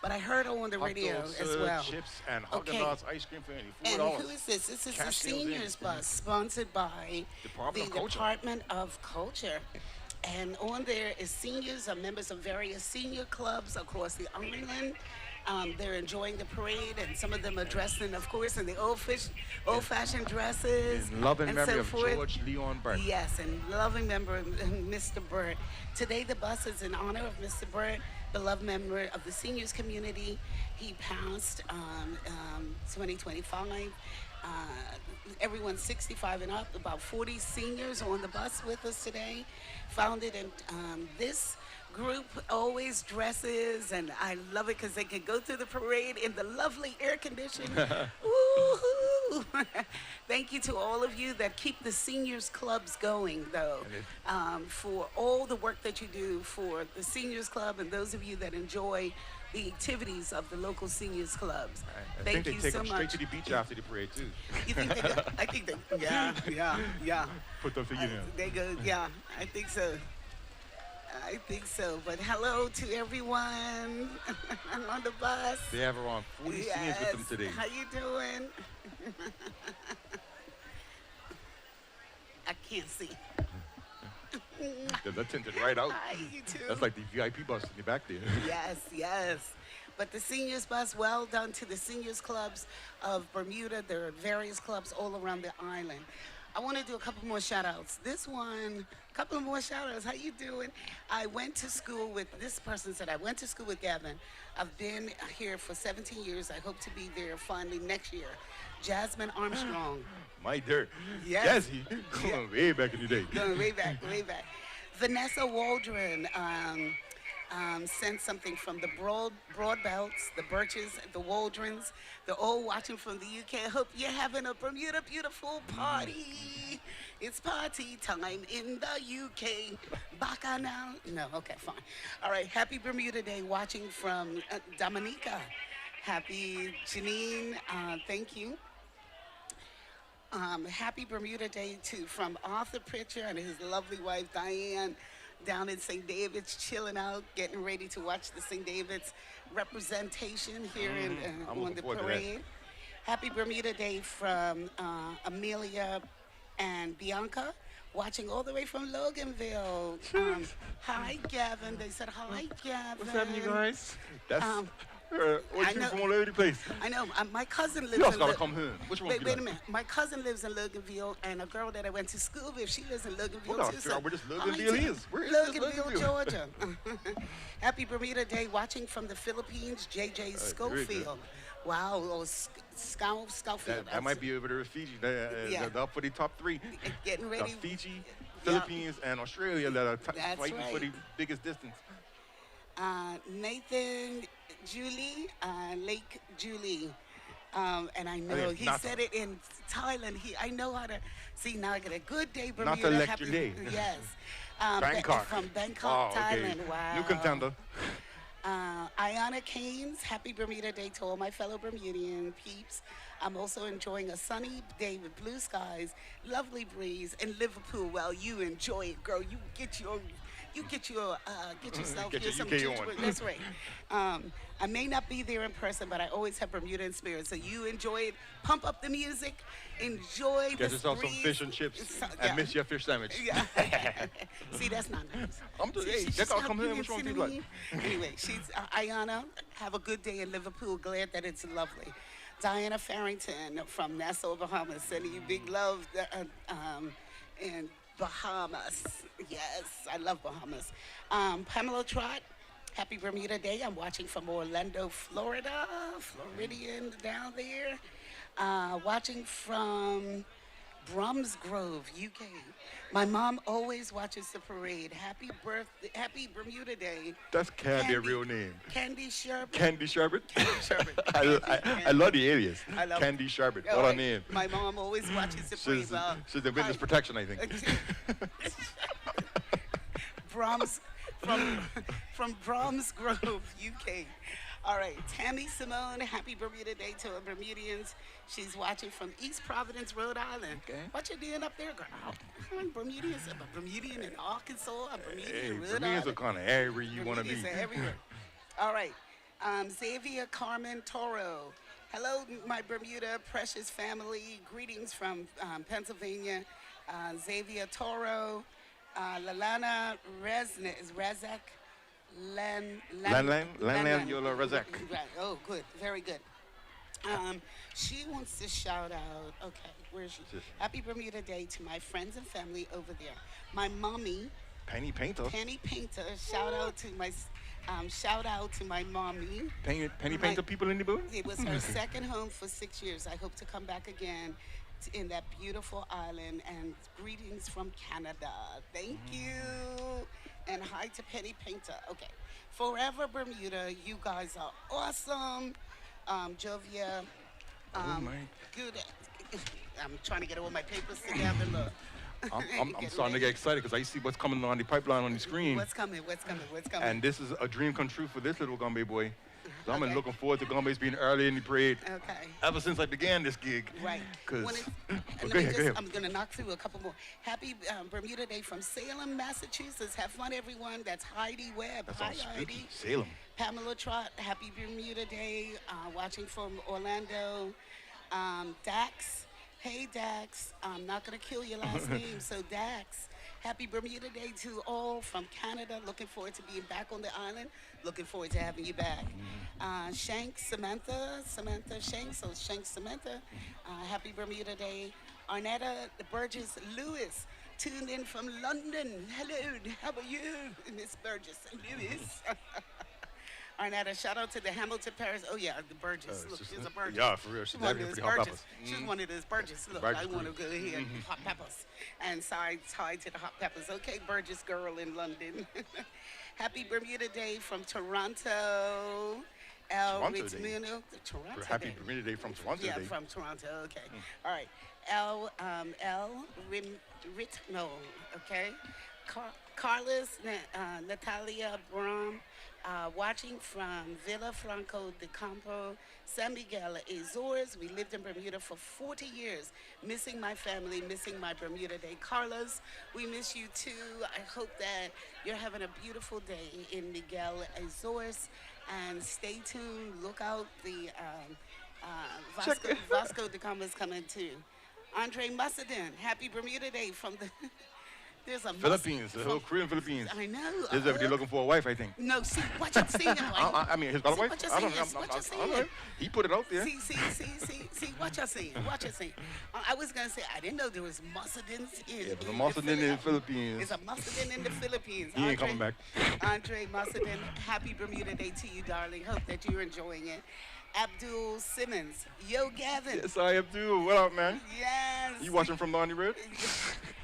But I heard her on the Hot radio dogs, as well. chips and Okay. Haagen-Dazs ice cream for only And $4. who is this? This is the Cash sales in. seniors bus sponsored by Department of the Culture. Department of Culture. And on there is seniors are members of various senior clubs across the island. They're enjoying the parade, and some of them are dressed in, of course, in the old-fashioned dresses. In loving and memory so of forth. George Leon Burke. Yes, and loving member of Mr. Burt. Today the bus is in honor of Mr. Burt, beloved member of the seniors community. He passed 2025. Everyone's 65 and up, about 40 seniors on the bus with us today. Founded in this group always dresses, and I love it because they can go through the parade in the lovely air conditioning. Woo-hoo. Thank you to all of you that keep the seniors clubs going, though, for all the work that you do for the seniors club and those of you that enjoy the activities of the local seniors clubs. I Thank think they you take so them much. straight to the beach after the parade too. You think they go? I think they, yeah. Put them together. They go, yeah, I think so. I think so. But hello to everyone on the bus. They have around 40 seniors with them today. How you doing? I can't see. They're tinted right out. Hi, you too. That's like the VIP bus in the back there. Yes. But the seniors bus, well done to the seniors clubs of Bermuda. There are various clubs all around the island. I want to do a couple more shout outs. This one, a couple more shout outs. How you doing? I went to school with, this person said, I went to school with Gavin. I've been here for 17 years. I hope to be there finally next year. Jasmine Armstrong. My dirt. Yes. Jazzy. Going way back in the day. Going way back. Vanessa Waldron sent something from the broad belts, the Birches, the Waldrons. They're all watching from the UK. I hope you're having a Bermuda beautiful party. It's party time in the UK. Bacchanal. No, okay, fine. All right, happy Bermuda Day watching from Dominica. Happy Janine, thank you. Happy Bermuda Day from Arthur Pritchard and his lovely wife Diane down in St. David's, chilling out, getting ready to watch the St. David's representation here on the parade. Happy Bermuda Day from Amelia and Bianca, watching all the way from Loganville. Hi, Gavin. They said, hi, Gavin. What's happening, you guys? That's I you know- from all over the place. I know. My cousin lives You also in gotta come home. Which one? Wait a minute. My cousin lives in Loganville, and a girl that I went to school with, she lives in Loganville We gotta too. figure out where this I Loganville need to- is. Where is this Loganville, Loganville? Georgia. Happy Bermuda Day, watching from the Philippines, JJ very good. Schofield. Wow, or Schofield. That might be over there with Fiji. Yeah. They're up for the top three. Getting ready. Got Fiji, Philippines, and Australia that are That's fighting for right. the biggest distance. Nathan Julie, Lake Julie. And I know he Nata. said it in Thailand. I know how to see now. I get a good day, Bermuda. Nata Lake Happy- Julie. Yes. Bangkok. From Bangkok, Oh, okay. Thailand. Wow. New contender. Ayana Keynes, happy Bermuda Day to all my fellow Bermudian peeps. I'm also enjoying a sunny day with blue skies, lovely breeze in Liverpool while you enjoy it, girl. You get your You get yourself Get your some UK gingerbread. on. That's right. I may not be there in person, but I always have Bermuda in spirit. So you enjoy it. Pump up the music. Enjoy Get this yourself some breeze. fish and chips So- and miss your fish sandwich. Yeah. See, that's not nice. I'm just, See, hey, she's they gotta not come here. being What's wrong with you? silly. Like, Anyway, she's Ayana. Have a good day in Liverpool. Glad that it's lovely. Diana Farrington from Nassau, Bahamas, sending you big love in Bahamas. Yes, I love Bahamas. Pamela Trott, happy Bermuda Day. I'm watching from Orlando, Florida. Floridian down there. Watching from Bromsgrove, UK. My mom always watches the parade. Happy Bermuda Day. that's Candy, a real name. Candy Sherbet. Candy Sherbet. Candy Sherbet. I love the alias. I love Candy Sherbet. Oh, What a right. name. My mom always watches the parade. She's, Well, she's the witness hi. protection, I think. Brahms from Bromsgrove, UK. All right, Tammy Simone, happy Bermuda Day to our Bermudians. She's watching from East Providence, Rhode Island. Okay. What you doing up there, girl? Bermudians, a Bermudian in Arkansas, a Bermudian Hey, in Rhode Bermudians are Island. kind of everywhere you want to be. Bermudians are everywhere. All right, Xavier Carmen Toro. Hello, my Bermuda precious family. Greetings from Pennsylvania. Xavier Toro. Lalana Rezek. Lan Yola Razak. Right. Oh, good. Very good. She wants to shout out. Okay, where is she? Yes. Happy Bermuda Day to my friends and family over there. My mommy, Penny Painter. Penny Painter. Shout out to my mommy. Penny My- Painter people in the booth? It was her second home for 6 years. I hope to come back again in that beautiful island. And greetings from Canada. Thank you. And hi to Penny Painter. Okay. Forever Bermuda, you guys are awesome. Jovia. my. Good. I'm trying to get all my papers together. Look. I'm starting to get excited because I see what's coming on the pipeline on the screen. What's coming? What's coming? What's coming? And this is a dream come true for this little Gombbe boy. So I've been Okay. looking forward to Gombes being early in the parade Okay. ever since I began this gig. Right. Because, When it's- and go ahead. I'm going to knock through a couple more. Happy Bermuda Day from Salem, Massachusetts. Have fun, everyone. That's Heidi Webb. That Hi, sounds spooky. Heidi. Salem. Pamela Trott. Happy Bermuda Day. Watching from Orlando. Dax. Hey, Dax. I'm not going to kill your last name. So, Dax. Happy Bermuda Day to all from Canada. Looking forward to being back on the island. Looking forward to having you back. Shanks, Samantha Shanks, so Shanks, Samantha. Happy Bermuda Day. Arnetta Burgess Lewis, tuned in from London. Hello, how are you, Miss Burgess Lewis? Arnetta, shout out to the Hamilton Paris. Oh yeah, the Burgess. Look, she's a Burgess. Yeah, for real. She's She's one of everything those for the hot Burgess. peppers. She's one of those Burgess. Look, Burgess I want to crew. go here and hot peppers. And side to the hot peppers. Okay, Burgess girl in London. Happy Bermuda Day from Toronto. Toronto Day. Ritmuno. Toronto Happy Day. Bermuda Day from Toronto Yeah, Day. from Toronto. Okay. All right. Ritmo. Okay. Carlos, Natalia Brom, watching from Villa Franco de Campo, San Miguel, Azores. We lived in Bermuda for 40 years. Missing my family, missing my Bermuda Day. Carlos, we miss you too. I hope that you're having a beautiful day in Miguel, Azores. And stay tuned. Look out. The Vasco de Gama is coming too. Andre Mussadin, happy Bermuda Day from the... There's a Philippines, the whole Korean Philippines. I know. This is everybody looking for a wife, I think. No, see, what you're seeing. I mean, he's got a See wife? what you're I don't saying, know. what you're I don't know. saying. He put it out there. See, what you're saying, what you're saying. I was going to say, I didn't know there was Mussadins in Yeah, but the Mussadin in the Philippines. There's a Mussadin in the Philippines. He ain't coming back. Andre Mussadin, happy Bermuda Day to you, darling. Hope that you're enjoying it. Abdul Simmons, yo, Gavin. Yes, I do. What up, man? Yes. You watching from Donny Red?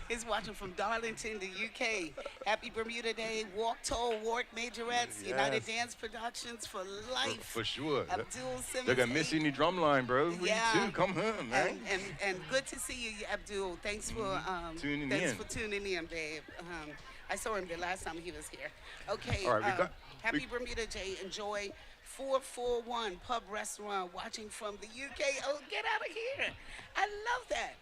He's watching from Darlington, the UK. Happy Bermuda Day. Walk Tall, Warrick Majorettes, Yes. United Dance Productions for life. For sure. Abdul Simmons. They're gonna miss you in the drum line, bro. Yeah. You too. Come home, man. And good to see you, Abdul. Thanks for Tuning thanks in. for tuning in, babe. I saw him the last time he was here. Okay. All right, happy Bermuda Day. Enjoy 441 Pub Restaurant watching from the UK. Oh, get out of here. I love that.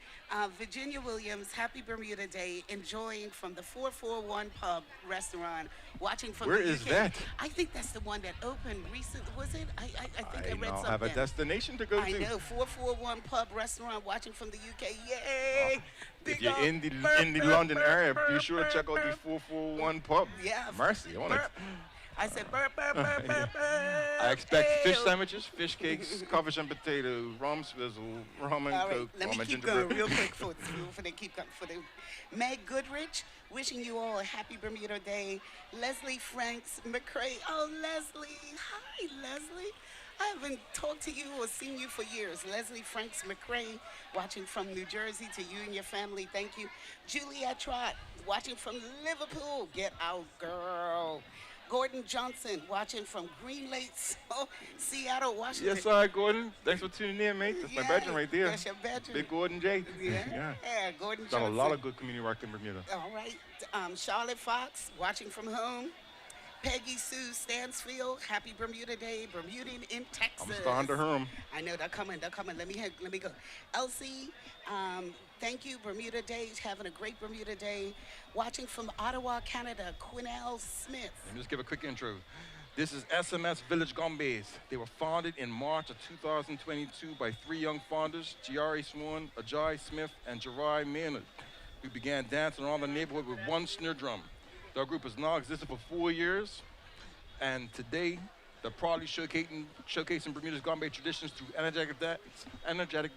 Virginia Williams, happy Bermuda Day, enjoying from the 441 Pub Restaurant, watching from Where the UK. is that? I think that's the one that opened recently. Was it? I think I read now something. have a destination to go I to. know, 441 Pub Restaurant, watching from the UK. Yay! If you're in the London area, be sure to check out the 441 pub. Yeah. Mercy, I want to. I said burp, burp, burp, burp, burp. I expect fish Ew. sandwiches, fish cakes, coffee and potatoes, rum swizzle, rum and All right, coke, let me rum and keep gingerbread. going real quick for they keep going for the Meg Goodrich, wishing you all a happy Bermuda Day. Leslie Franks McCrae. Oh, Leslie. Hi, Leslie. I haven't talked to you or seen you for years. Leslie Franks McCrae, watching from New Jersey, to you and your family, thank you. Juliet Trott, watching from Liverpool. Get out, girl. Gordon Johnson, watching from Green Lake, Seattle, Washington. Yes, sir, Gordon. Thanks for tuning in, mate. That's my bedroom right there. That's your bedroom. Big Gordon J. Yeah, Gordon Done Johnson. a lot of good community work in Bermuda. All right. Charlotte Fox, watching from home. Peggy Sue Stansfield, happy Bermuda Day, Bermudian in Texas. I'm starting to hear 'em. I know, they're coming. Let me go. Elsie, thank you, Bermuda Day, having a great Bermuda Day. Watching from Ottawa, Canada, Quinnell Smith. Let me just give a quick intro. This is SMS Village Gombes. They were founded in March of 2022 by 3 young founders, Giari Swan, Ajay Smith, and Jerai Maynard, who began dancing around the neighborhood with 1 snare drum. Their group has now existed for 4 years, and today they're proudly showcasing Bermuda's Gombbe traditions through energetic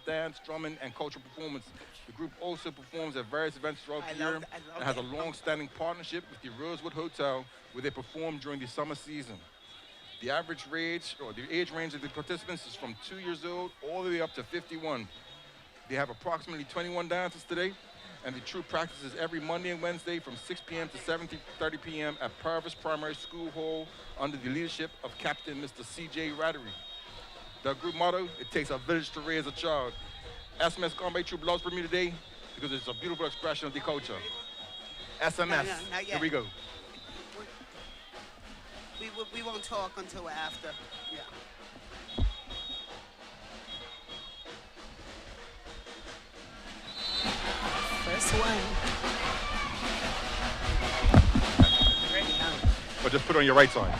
dance, drumming, and cultural performance. The group also performs at various events throughout the year and has a long-standing partnership with the Rosewood Hotel, where they perform during the summer season. The age range of the participants is from 2 years old all the way up to 51. They have approximately 21 dancers today, and the true practice is every Monday and Wednesday from 6 p.m. to 7:30 p.m. at Purvis Primary School Hall under the leadership of Captain Mr. C.J. Rattery. Their group motto, it takes a village to raise a child. SMS Gombbe Troop loves Bermuda Day because it's a beautiful expression of the culture. SMS, No, not yet. here we go. We won't talk until after. Yeah. First one. But just put on your right side.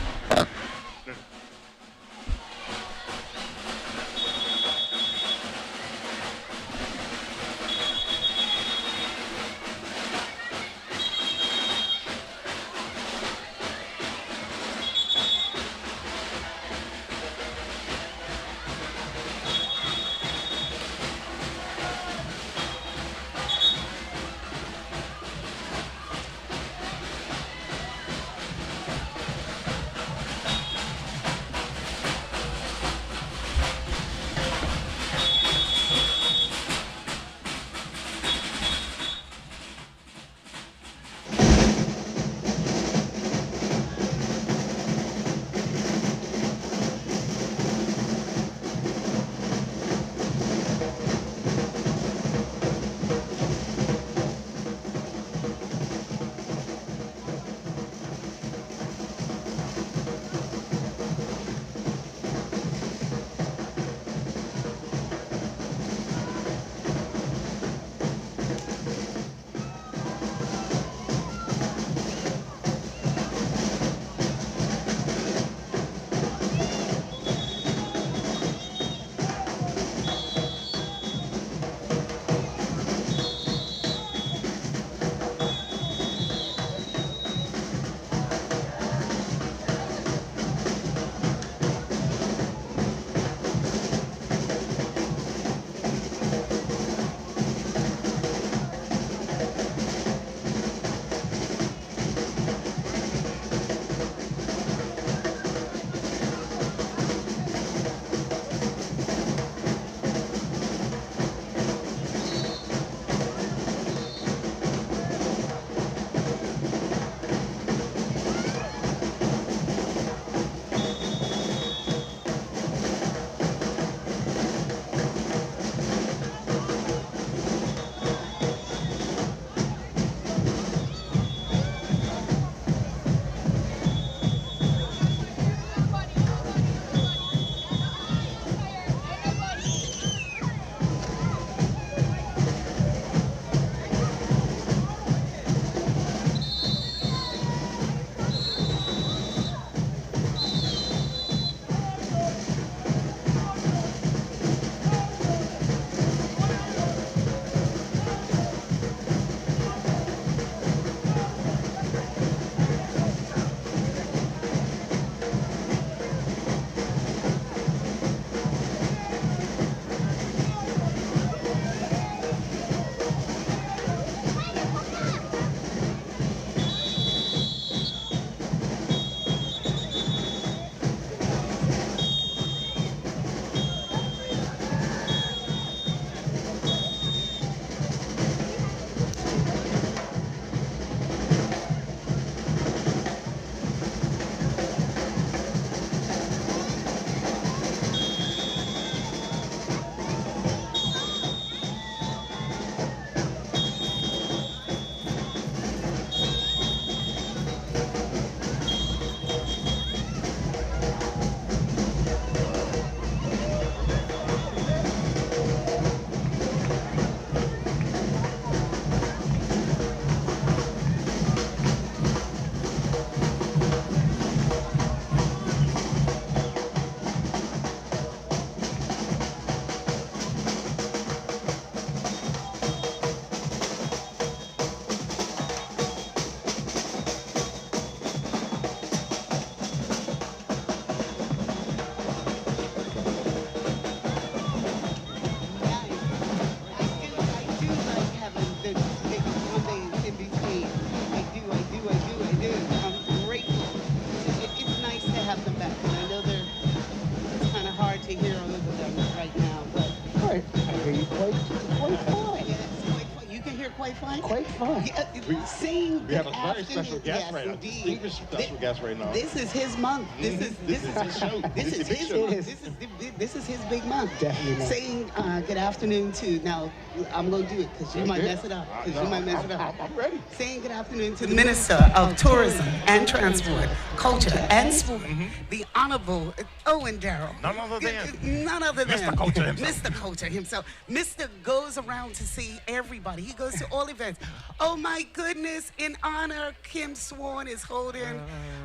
quite fine? Quite fine. Yeah, saying We have a good very special afternoon. guest Yes, right now. indeed. Distinguished special guest right now. This is his month. This is This is his show. This is This is the his big show. month. This is his big month. Definitely not. Saying good afternoon to, now I'm gonna do it because you might mess it up. Because you might mess it up. I'm ready. Saying good afternoon to the Minister of Tourism and Transport, Culture and Sport, the Honorable Owen Darrell. None other than None other than Mr. Culture himself. Mr. Culture himself. Mr. goes around to see everybody. He goes to all events. Oh my goodness, in honor, Kim Swan is holding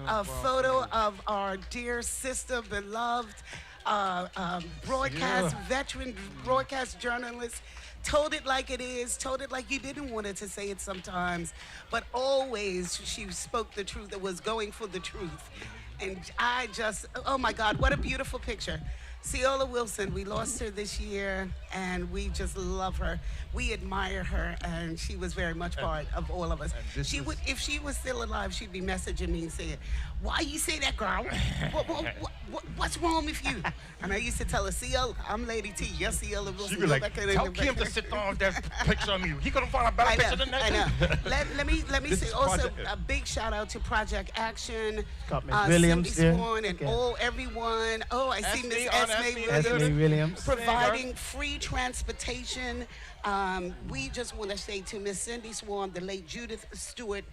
a photo of our dear sister, beloved broadcast veteran, broadcast journalist. Told it like it is, told it like you didn't want her to say it sometimes, but always she spoke the truth and was going for the truth. And I just, oh my God, what a beautiful picture. Ceola Wilson, we lost her this year, and we just love her. We admire her, and she was very much part of all of us. She would, if she was still alive, she'd be messaging me and saying, "Why you say that, girl? What's wrong with you?" And I used to tell her, "Ceola, I'm Lady T. Yes, Ceola Wilson." She'd be like, tell Kim to sit down with that picture of you. He couldn't find a better picture than that. I know. Let me This say is also Project- a big shout out to Project Action, Got Miss Williams Cindy there. Swan, and everyone. Oh, I see Miss Esme Esme Williams. providing free transportation. We just want to say to Miss Cindy Swan, the late Judith Stewart,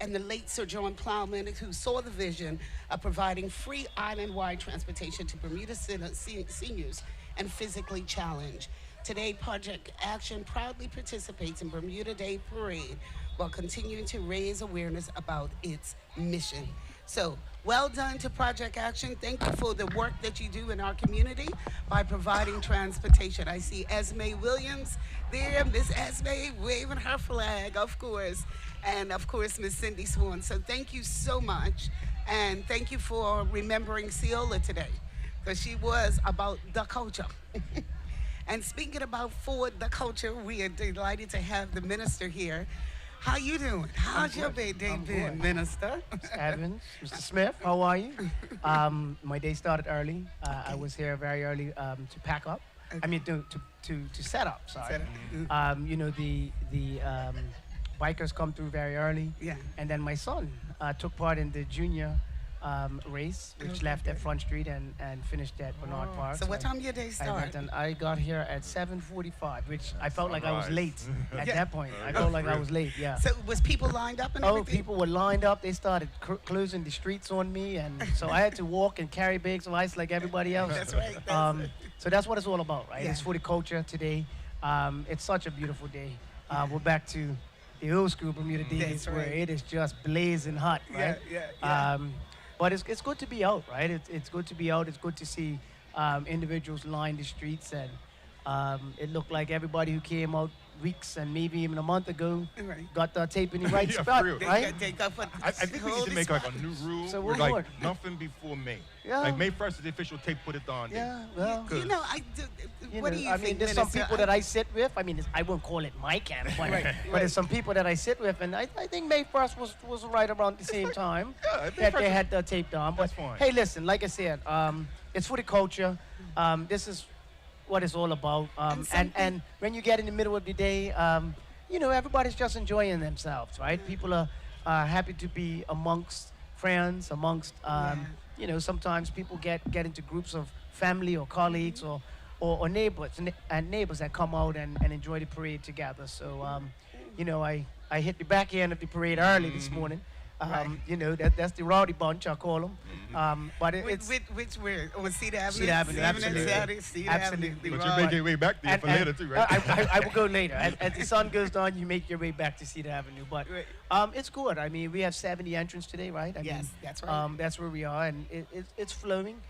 and the late Sir John Plowman, who saw the vision of providing free island-wide transportation to Bermuda seniors and physically challenged. Today, Project Action proudly participates in Bermuda Day Parade while continuing to raise awareness about its mission. So, well done to Project Action. Thank you for the work that you do in our community by providing transportation. I see Esme Williams there, Miss Esme waving her flag, of course, and of course, Miss Cindy Swan. So thank you so much, and thank you for remembering Ceola today, because she was about the culture. And speaking about for the culture, we are delighted to have the minister here. How you doing? How's your day been, Minister? Mr. Evans, Mr. Smith, how are you? My day started early. I was here very early to pack up. I mean, to set up. Sorry. You know, the bikers come through very early. Yeah. And then my son took part in the junior race, which left at Front Street and finished at Bernard Park. So what time your day I start? went and I got here at 7:45, which I felt like I was late at Yeah. that point. I felt like I was late. Yeah. So was people lined up and Oh, everything? people were lined up. They started closing the streets on me, and so I had to walk and carry bags of ice like everybody else. That's right. So that's what it's all about, right? Yeah. It's for the culture today. It's such a beautiful day. We're back to the old school Bermuda days That's where right. it is just blazing hot, right? Yeah. But it's good to be out, right? It's good to be out. It's good to see individuals line the streets, and it looked like everybody who came out weeks and maybe even a month ago Right. got the tape in the right Yeah, spot, for real. right? They got for I think we need to make like a new rule So where we're like good. nothing before May. Yeah. Like May 1st is the official tape put it on. Yeah, well, You know, I do. What do you I think, mean, there's some Minister? people that I sit with. I mean, I wouldn't call it my camp, but, Right, but there's some people that I sit with, and I think May 1st was right around the same time Yeah, I think that they first- had the tape down. But That's fine. hey, listen, like I said, it's for the culture. This is what it's all about. And when you get in the middle of the day, you know, everybody's just enjoying themselves, right? People are happy to be amongst friends, amongst, you know, sometimes people get into groups of family or colleagues or neighbors and neighbors that come out and enjoy the parade together. So, you know, I hit the back end of the parade early this morning. You know, that's the rowdy bunch, I call them. But it's Which where? On Cedar Avenue? Cedar Avenue, absolutely. Cedar Absolutely. Avenue. But you make your way back there for later too, right? I will go later. As the sun goes down, you make your way back to Cedar Avenue. But it's good. I mean, we have 70 entrants today, right? I Yes, mean, that's right. That's where we are, and it's flowing.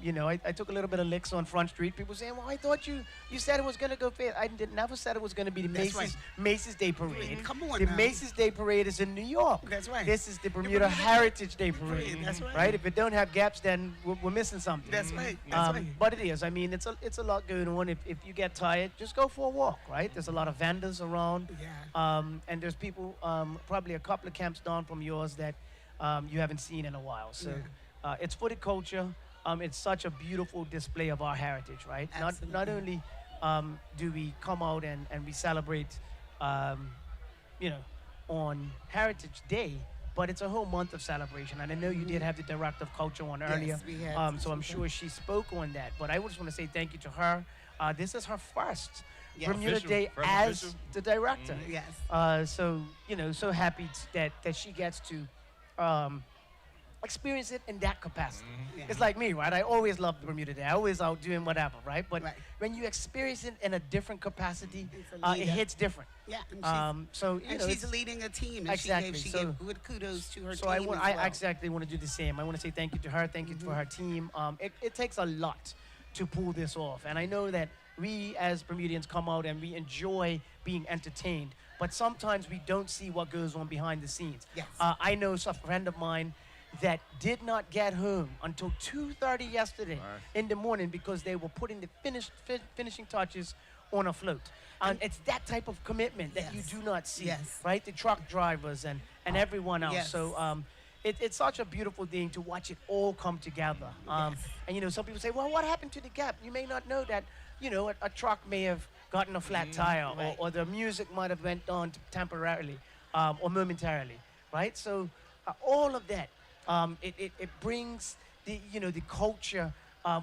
You know, I took a little bit of licks on Front Street. People saying, "Well, I thought you said it was going to go fast." I never said it was going to be the That's right. Macy's Day Parade. Come on The now. Macy's Day Parade is in New York. That's right. This is the Bermuda Bermuda Heritage Day Parade. Parade, that's right. Right? If it don't have gaps, then we're missing something. That's right. That's right. But it is. I mean, it's a lot going on. If you get tired, just go for a walk, right? There's a lot of vendors around. Yeah. And there's people, probably a couple of camps down from yours that you haven't seen in a while. So it's for the culture. It's such a beautiful display of our heritage, right? Not only do we come out and we celebrate you know, on Heritage Day, but it's a whole month of celebration. And I know you did have the director of culture on earlier, we had. so I'm sure she spoke on that. But I just want to say thank you to her. This is her first Yes. Bermuda Official, Day first as official. the director. Yes. So, you know, so happy that she gets to experience it in that capacity. Yeah. It's like me, right? I always loved Bermuda Day. I always out doing whatever, right? But Right. when you experience it in a different capacity, It's a it leader. hits different. Yeah. And So, you and know, she's it's- leading a team, and Exactly, she so- gave good kudos to her so team I as well. exactly want to do the same. I want to say thank you to her, thank you for her team. It takes a lot to pull this off. And I know that we as Bermudians come out and we enjoy being entertained, but sometimes we don't see what goes on behind the scenes. Yes. I know a friend of mine that did not get home until 2:30 yesterday Right. in the morning because they were putting the finishing touches on a float. And it's that type of commitment that you Yes. do not see, Yes. right? The truck drivers and everyone else. Yes. So it's such a beautiful thing to watch it all come together. And, you know, some people say, well, what happened to the gap? You may not know that, you know, a truck may have gotten a flat tire right. or the music might have went on temporarily or momentarily, right? So all of that, it brings the, you know, the culture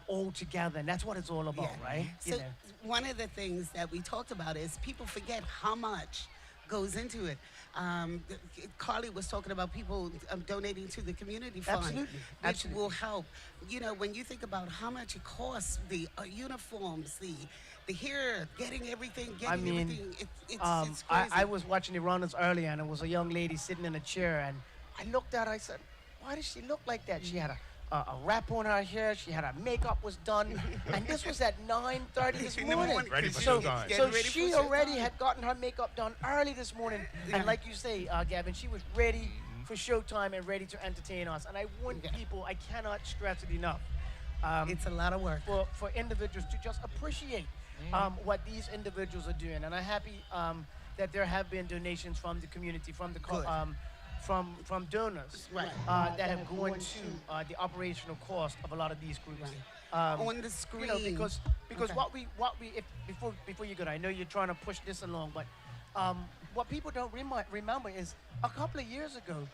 all together, and that's what it's all about, right? So one of the things that we talked about is people forget how much goes into it. Carly was talking about people donating to the community fund, Absolutely. which Absolutely. will help. You know, when you think about how much it costs, the uniforms, the hair, getting everything, everything, it's crazy. I was watching the runners earlier, and there was a young lady sitting in a chair, and I looked at her, I said, why does she look like that? She had a wrap on her hair, she had her makeup was done, and this was at 9:30 this In the morning. morning, Ready for So, showtime. Getting so ready she for already showtime. had gotten her makeup done early this morning, and like you say, Gavin, she was ready for showtime and ready to entertain us. And I want people, I cannot stress it enough, It's a lot of work. for individuals to just appreciate what these individuals are doing. And I'm happy that there have been donations from the community, from the Good. from donors Right. that have gone to the operational cost of a lot of these groups. On the screen. You know, because Okay. what we before you go, I know you're trying to push this along, but what people don't remember is a couple of years ago,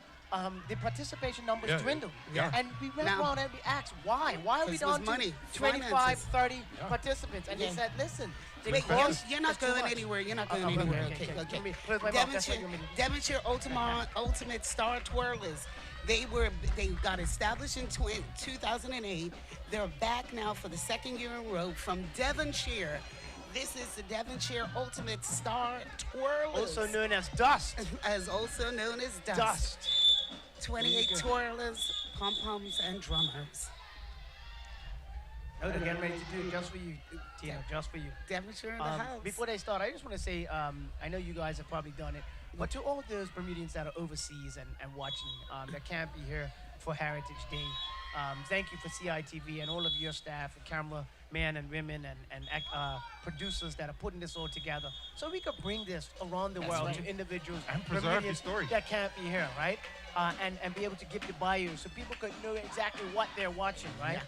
the participation numbers Yeah. dwindled. Yeah. And we went Now- around and we asked why? Why are we Because it was down to money, 25, finances. 30 participants? And they Yeah. said, listen, the Wait, cost you're not is too going much. anywhere. You're not going Okay, anywhere. okay, Okay, okay. okay. Let me close my mouth. That's what you want me to do. Devonshire Ultimate Star Twirlers. They got established in 2008. They're back now for the second year in a row from Devonshire. This is the Devonshire Ultimate Star Twirlers. Also known as Dust. also known as Dust. Dust. 28 There you go. twirlers, pom-poms, and drummers. Oh, they're getting ready to do it just for you, Tina, just for you. Devonshire in the house. Before they start, I just want to say, I know you guys have probably done it, but to all those Bermudians that are overseas and watching that can't be here for Heritage Day, thank you for CITV and all of your staff and cameramen and women and producers that are putting this all together so we could bring this around the world to individuals And preserve the Bermudians story. that can't be here, right? And be able to give the bio so people could know exactly what they're watching, right?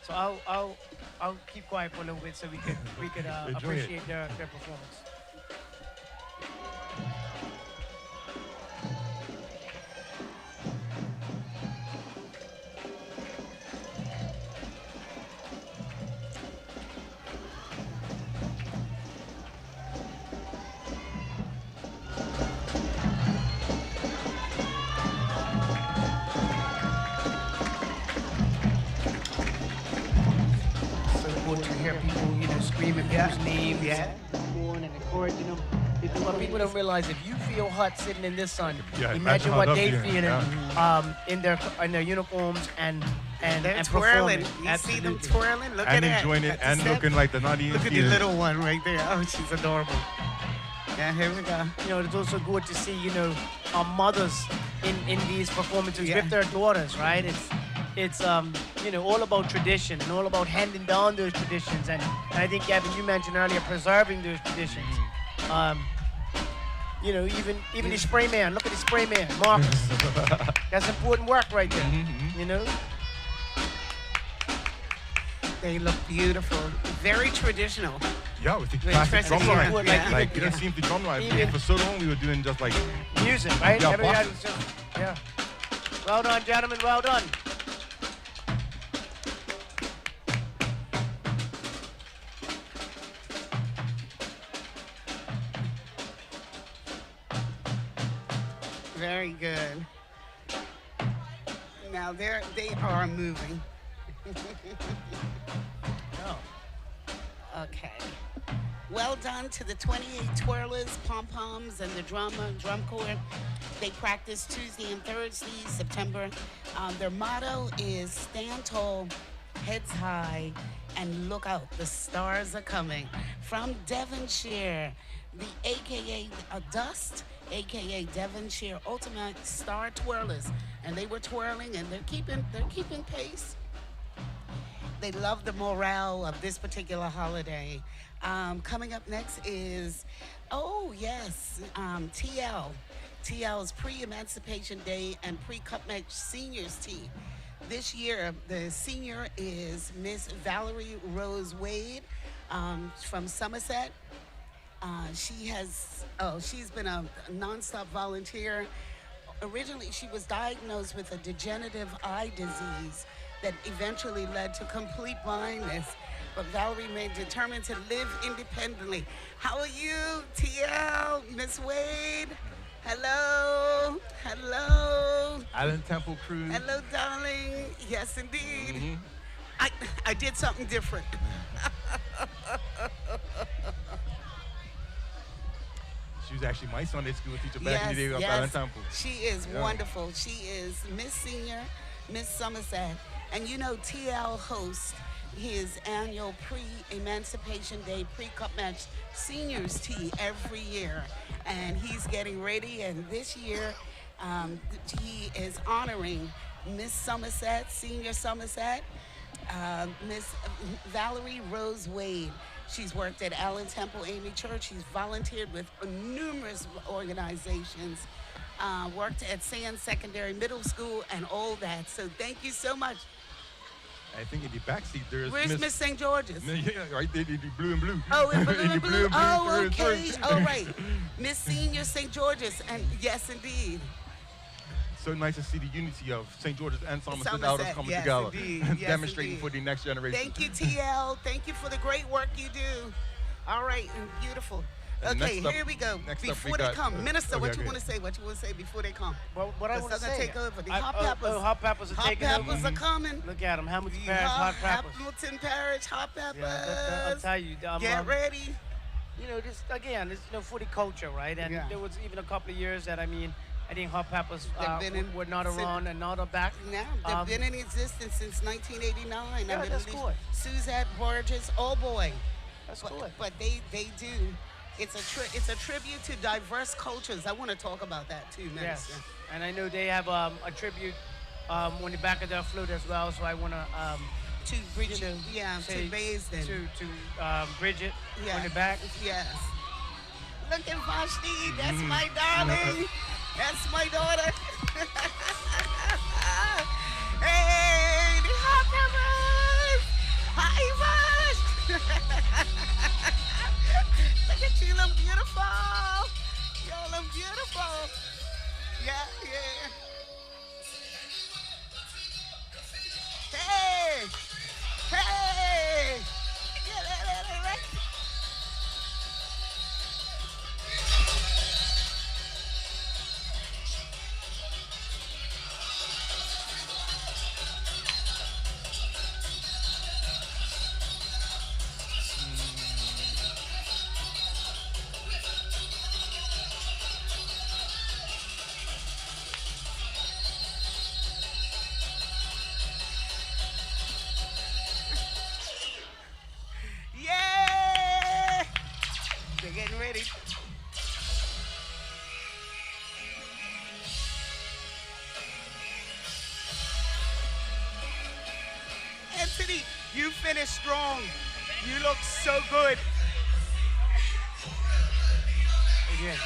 So I'll keep quiet for a little bit so we could Enjoy it. appreciate their performance. So good to hear people, you know, screaming people's names, going and encouraging them. Because what people don't realize, if you feel hot sitting in this sun, Yeah, imagine imagine how what they're they feeling, feeling in their uniforms and They're and twirling. performing. You see them Absolutely. twirling? Look And at that. enjoying it That's the and step. looking like they're not even Look at the feeling it. little one right there. Oh, she's adorable. Yeah, here we go. You know, it's also good to see, you know, our mothers in these performances Yeah. with their daughters, right? It's you know, all about tradition and all about handing down those traditions. And I think, Gavin, you mentioned earlier preserving those traditions. You know, even the spray man. Look at the spray man, Marcus. That's important work right there. You know. They look beautiful. Very traditional. Yeah, with the Very classic impressive. drumline. Yeah. Like, Like, you don't seem the drumline. Even- For so long, we were doing just like Music, right? Yeah, Everybody boxing. was just, yeah. Well done, gentlemen. Well done. Very good. Now they are moving. Oh. Okay. Well done to the 28 twirlers, pom-poms, and the drum corps. They practice Tuesday and Thursday, September. Their motto is stand tall, heads high, and look out. The stars are coming. From Devonshire, the AKA Dust, AKA Devonshire Ultimate Star Twirlers. And they were twirling and they're keeping pace. They love the morale of this particular holiday. Coming up next is, TL. TL's Pre-Emancipation Day and Pre-Cup Match Seniors Tea. This year, the senior is Miss Valerie Rose Wade from Somerset. She's been a nonstop volunteer. Originally, she was diagnosed with a degenerative eye disease that eventually led to complete blindness. But Valerie remained determined to live independently. How are you, TL, Miss Wade? Hello, hello. Allen Temple crew. Hello, darling. Yes, indeed. Mm-hmm. I did something different. She was actually my Sunday school teacher back in the day of Allen Temple. She is wonderful. She is Miss Senior, Miss Somerset. And you know, TL hosts his annual Pre-Emancipation Day Pre-Cup Match Seniors Tea every year. And he's getting ready, and this year he is honoring Miss Somerset, Senior Somerset, Miss Valerie Rose Wade. She's worked at Allen Temple Amy Church. She's volunteered with numerous organizations, worked at Sands Secondary Middle School and all that. So thank you so much. I think in the backseat there's Where's Miss St. George's? Yeah, right there, the blue and blue. Oh, in blue and blue. Oh, through and okay. through. All right. Miss Senior St. George's, and yes, indeed. So nice to see the unity of St. George's and Somerset Somerset, coming yes, together, indeed. Yes, demonstrating indeed. for the next generation. Thank you, TL. Thank you for the great work you do. All right, and beautiful. And Okay, next up- here we go. next up Before we they got- come, Minister, what okay, you okay. want to say? What you want to say before they come? Well, what I want to They're say. gonna take over. The I- hot oh, peppers. oh, hot peppers are Hot taking over. peppers are coming. Look at them. Hamilton The Parish hot peppers. Hamilton Parish hot peppers. Yeah, I'll tell you. Get ready. You know, this again, it's foodie culture, right? And Yeah. there was even a couple of years that I think hot peppers They've been in- were not since- around and now they're back. Now, they've been in existence since 1989. Yeah, that's good. Suzette Borges, oh boy. That's But, good. but they do. It's a tribute to diverse cultures. I want to talk about that too, Yes, Minister. and I know they have a tribute on the back of their flute as well. So I want to To Bridget, say to Baysden. to Bridget Yeah. on the back. Yes. Look at Vashti. That's my darling. That's my daughter. Hey, the hot peppers. Hi, Vash. Look at you, look beautiful. Y'all look beautiful. Yeah. Hey. Yeah. Yeah! They're getting ready. Anthony, you finished strong. You look so good. Again.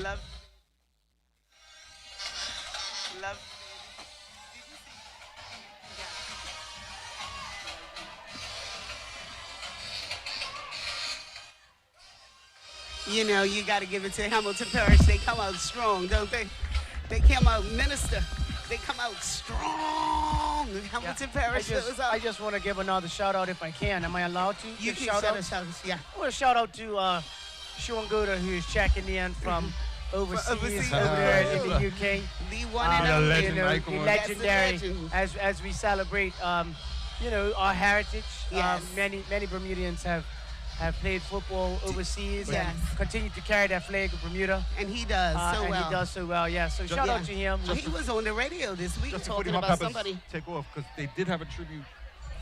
Love. Love. Did you see? Yeah. You know, you got to give it to Hamilton Parish. They come out strong, don't they? They come out minister. They come out strong. Hamilton Parish shows up. I just want to give another shout out if I can. Am I allowed to? You can shout out. Yeah. I want to shout out to Sean Goda, who is checking in from overseas over there in the UK. The one and only. legend, the legendary. As we celebrate, you know, our heritage. Yes. Many Bermudians have played football overseas Yes. and continue to carry that flag of Bermuda. And he does so and well. he does so well, yeah. So shout out to him. He was on the radio this week Just before talking the about Hot Peppers somebody. take off, because they did have a tribute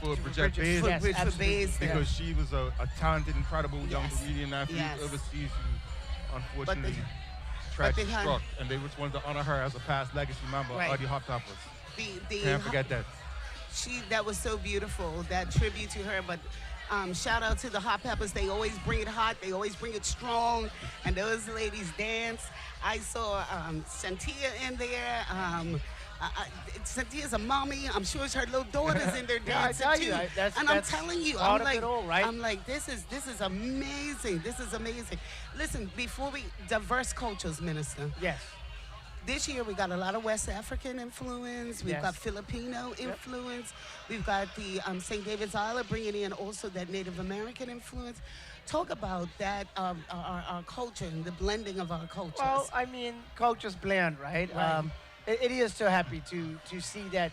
for Bridget Bridget. Bays, For Yes, Bridget absolutely. Bays. because she was a talented, incredible young Yes. Bermudian athlete Yes. overseas who unfortunately they tragic had- struck, and they just wanted to honor her as a past legacy member Right. of the Hot Toppers. The Can't forget that. that was so beautiful, that tribute to her. But shout out to the Hot Peppers. They always bring it hot. They always bring it strong. And those ladies dance. I saw Shantia in there. Cynthia's a mommy. I'm sure her little daughter's in there Yeah, I dancing tell too. you, and I'm that's telling you, part I'm of like, it all, right? I'm like, this is amazing. This is amazing. Listen, before we diverse cultures, Minister. Yes. This year we got a lot of West African influence. We've Yes. got Filipino influence. We've got the St. David's Island bringing in also that Native American influence. Talk about that, our culture and the blending of our cultures. Well, I mean, cultures blend, right? Right. It is so happy to see that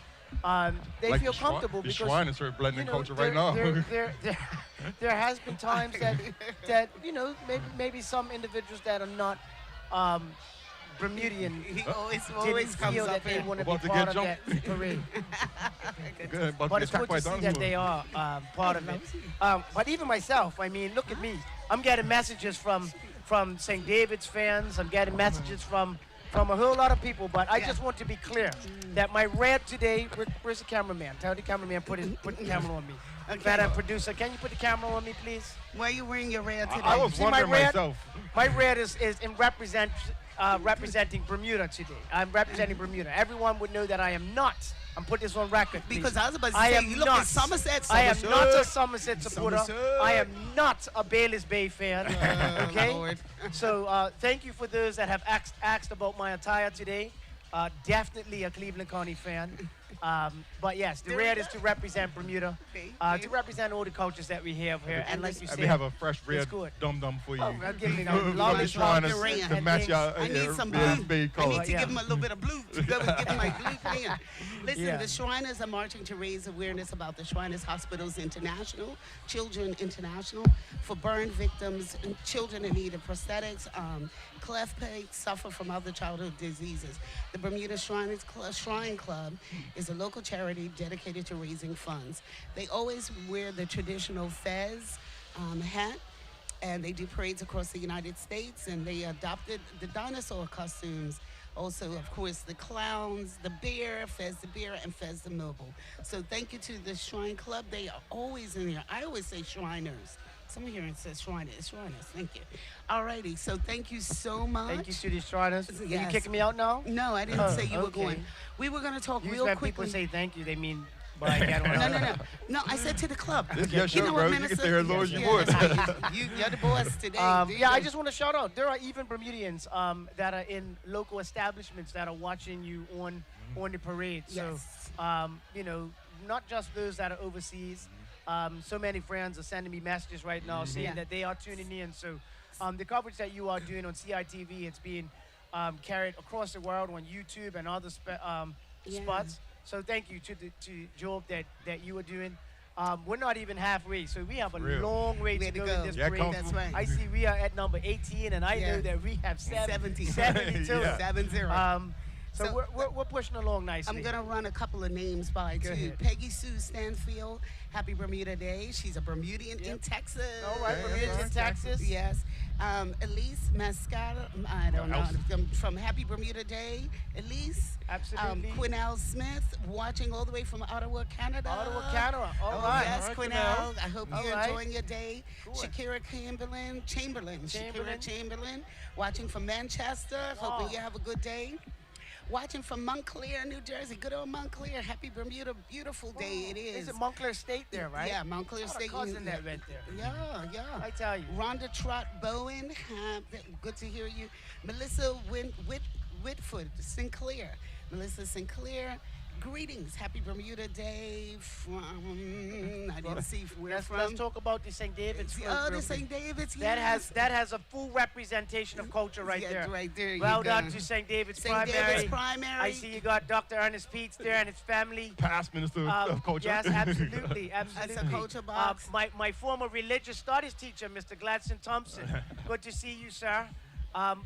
they Like feel the shrine- comfortable the because shrine is her blending culture right now. There has been times that you know maybe some individuals that are not Bermudian he always didn't comes feel up that they here. want to be About to part get of that parade. Good, about But to it's get good attacked to by see that they dinosaurs. are part of it. But even myself, I mean, look at me. I'm getting messages from St. David's fans. I'm getting messages from a whole lot of people. But I just want to be clear that my red today. Where's the cameraman? Tell the cameraman put the camera on me. Okay. Madam producer, can you put the camera on me, please? Why are you wearing your red today? I was See my wondering red? myself. My red is in representing Bermuda today. I'm representing Bermuda. Everyone would know that I am not. I'm putting this on record, please. Because I was about to I say, am you look not. at Somerset. I am not a Somerset. Somerset supporter. Somerset. I am not a Bayless Bay fan. Okay? Lord. So thank you for those that have asked about my attire today. Definitely a Cleveland County fan. But yes, the There red we is go. to represent Bermuda, to represent all the cultures that we have here. And like you And said, we have a fresh red good. dum-dum for you. Oh, I'll give you For a love the is Shriners love, Durant. to match And your I need some blue. Bayless Bay I color. need to Yeah. give them a little bit of blue to go and give them my blue fan. Listen, Yeah. the Shriners are marching to raise awareness about the Shriners Hospitals International, Children International, for burn victims and children in need of prosthetics, cleft plates, suffer from other childhood diseases. The Bermuda Shrine Club is a local charity dedicated to raising funds. They always wear the traditional fez hat, and they do parades across the United States, and they adopted the dinosaur costumes. Also, of course, the clowns, the bear, Fez the bear, and Fez the mobile. So thank you to the Shrine Club. They are always in here. I always say Shriners. Someone here says Shriners. Shriners, thank you. All righty, so thank you so much. thank you to the Shriners. Are you Yes. kicking me out now? No, I didn't Oh, say you were okay. going. We were going to talk Usually real when quickly. people say thank you, they mean bye. Get on No. No, I said to the club. This is your show, bro. You can stay here as long as you want. You're the boss today. Yeah, I just want to shout out. There are even Bermudians that are in local establishments that are watching you on the parade. Yes. So, you know, not just those that are overseas. So many friends are sending me messages right now saying Yeah. that they are tuning in. So, the coverage that you are doing on CITV, it's being carried across the world on YouTube and other spots. So thank you to Job that you are doing. We're not even halfway, so we have a Real. long way Way to to go go. in this Yeah, parade. That's right. I see we are at number 18, and I Yeah. know that we have 70. 72. Yeah. 7-0. So, So- we're pushing along nicely. I'm going to run a couple of names by, Go too. ahead. Peggy Sue Stanfield, happy Bermuda Day. She's a Bermudian in Texas. All right, Yeah, Bermuda that's in right. Texas. Yes. Elise Mascara, I don't know, from Happy Bermuda Day. Elise. Absolutely. Quinnell Smith, watching all the way from Ottawa, Canada. Ottawa, Canada. All Oh, right. yes, All right, Quinnell. I hope All you're right. enjoying your day. Good. Shakira Chamberlain. Shakira Chamberlain, watching from Manchester. Hoping you have a good day. Watching from Montclair, New Jersey. Good old Montclair. Happy Bermuda. Beautiful day it is. Is it Montclair State there, right? Yeah, Montclair Got a State. cousin that went there. Yeah. I tell you. Rhonda Trott Bowen, good to hear you. Melissa Whitfoot Sinclair. Melissa Sinclair, greetings. Happy Bermuda Day from, I didn't see where from. Let's talk about the St. David's. The St. David's, That yes. has a full representation of culture right there. Right there. Well done to St. David's St. Primary. David's Primary. I see you got Dr. Ernest Peets there and his family. Past Minister of Culture. Yes, absolutely. That's a culture box. My former religious studies teacher, Mr. Gladstone Thompson. Good to see you, sir.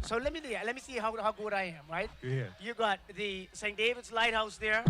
So let me see how good I am, right? Yeah. You got the St. David's Lighthouse there.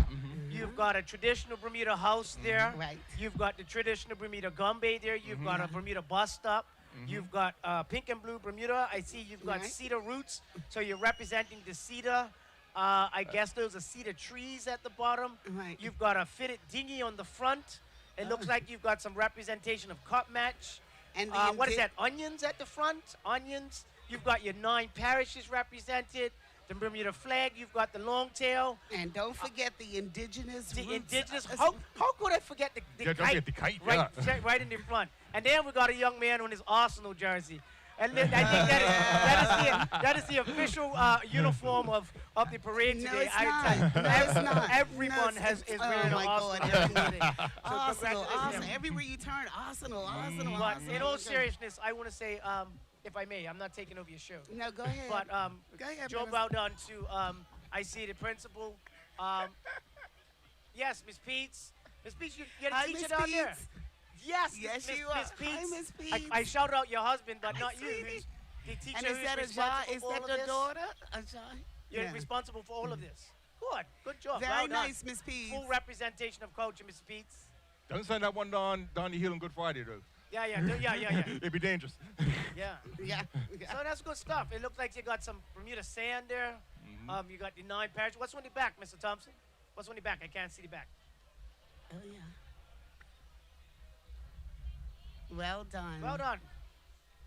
You've got a traditional Bermuda house there. Right. You've got the traditional Bermuda Gombbe there. You've got a Bermuda bus stop. You've got pink and blue Bermuda. I see you've got Right. cedar roots. So you're representing the cedar. I guess those are cedar trees at the bottom. Right. You've got a fitted dinghy on the front. It looks like you've got some representation of cup match. And What is that? Onions at the front? Onions. You've got your 9 parishes represented. The Bermuda flag. You've got the long tail. And don't forget the indigenous The roots. indigenous. How could I forget the Yeah, kite? don't forget the kite, Right in the front. And then we got a young man on his Arsenal jersey. And I think that is the official uniform of the parade No, today. it's I not. tell you, No, it's not. Everyone No, is it's- wearing oh an my Arsenal God. jersey today. So Arsenal. congratulations. Everywhere you turn, Arsenal. But in all seriousness, I want to say, if I may, I'm not taking over your show. No, go ahead. But Go ahead, Joe, Minister. well done to I see the principal. Yes, Miss Peets. Miss Peets, you get a Hi, teacher Miss down there. Peets. Yes, Yes, Miss you are. Miss Hi, Peets. Miss Peets. I shout out your husband, but not you. sweetie. Who's the teacher And is who's that a responsible Is for all that of the this. daughter? Ajay? You're Yeah. responsible for all of this. Good job. Very well done. nice, Miss Peets. Full representation of culture, Miss Peets. Don't send that one down the hill on Good Friday, though. Yeah. It'd be dangerous. Yeah. Yeah. So that's good stuff. It looks like you got some Bermuda sand there. You got the 9 parishes. What's on the back, Mr. Thompson? What's on the back? I can't see the back. Oh, yeah. Well done. Well done.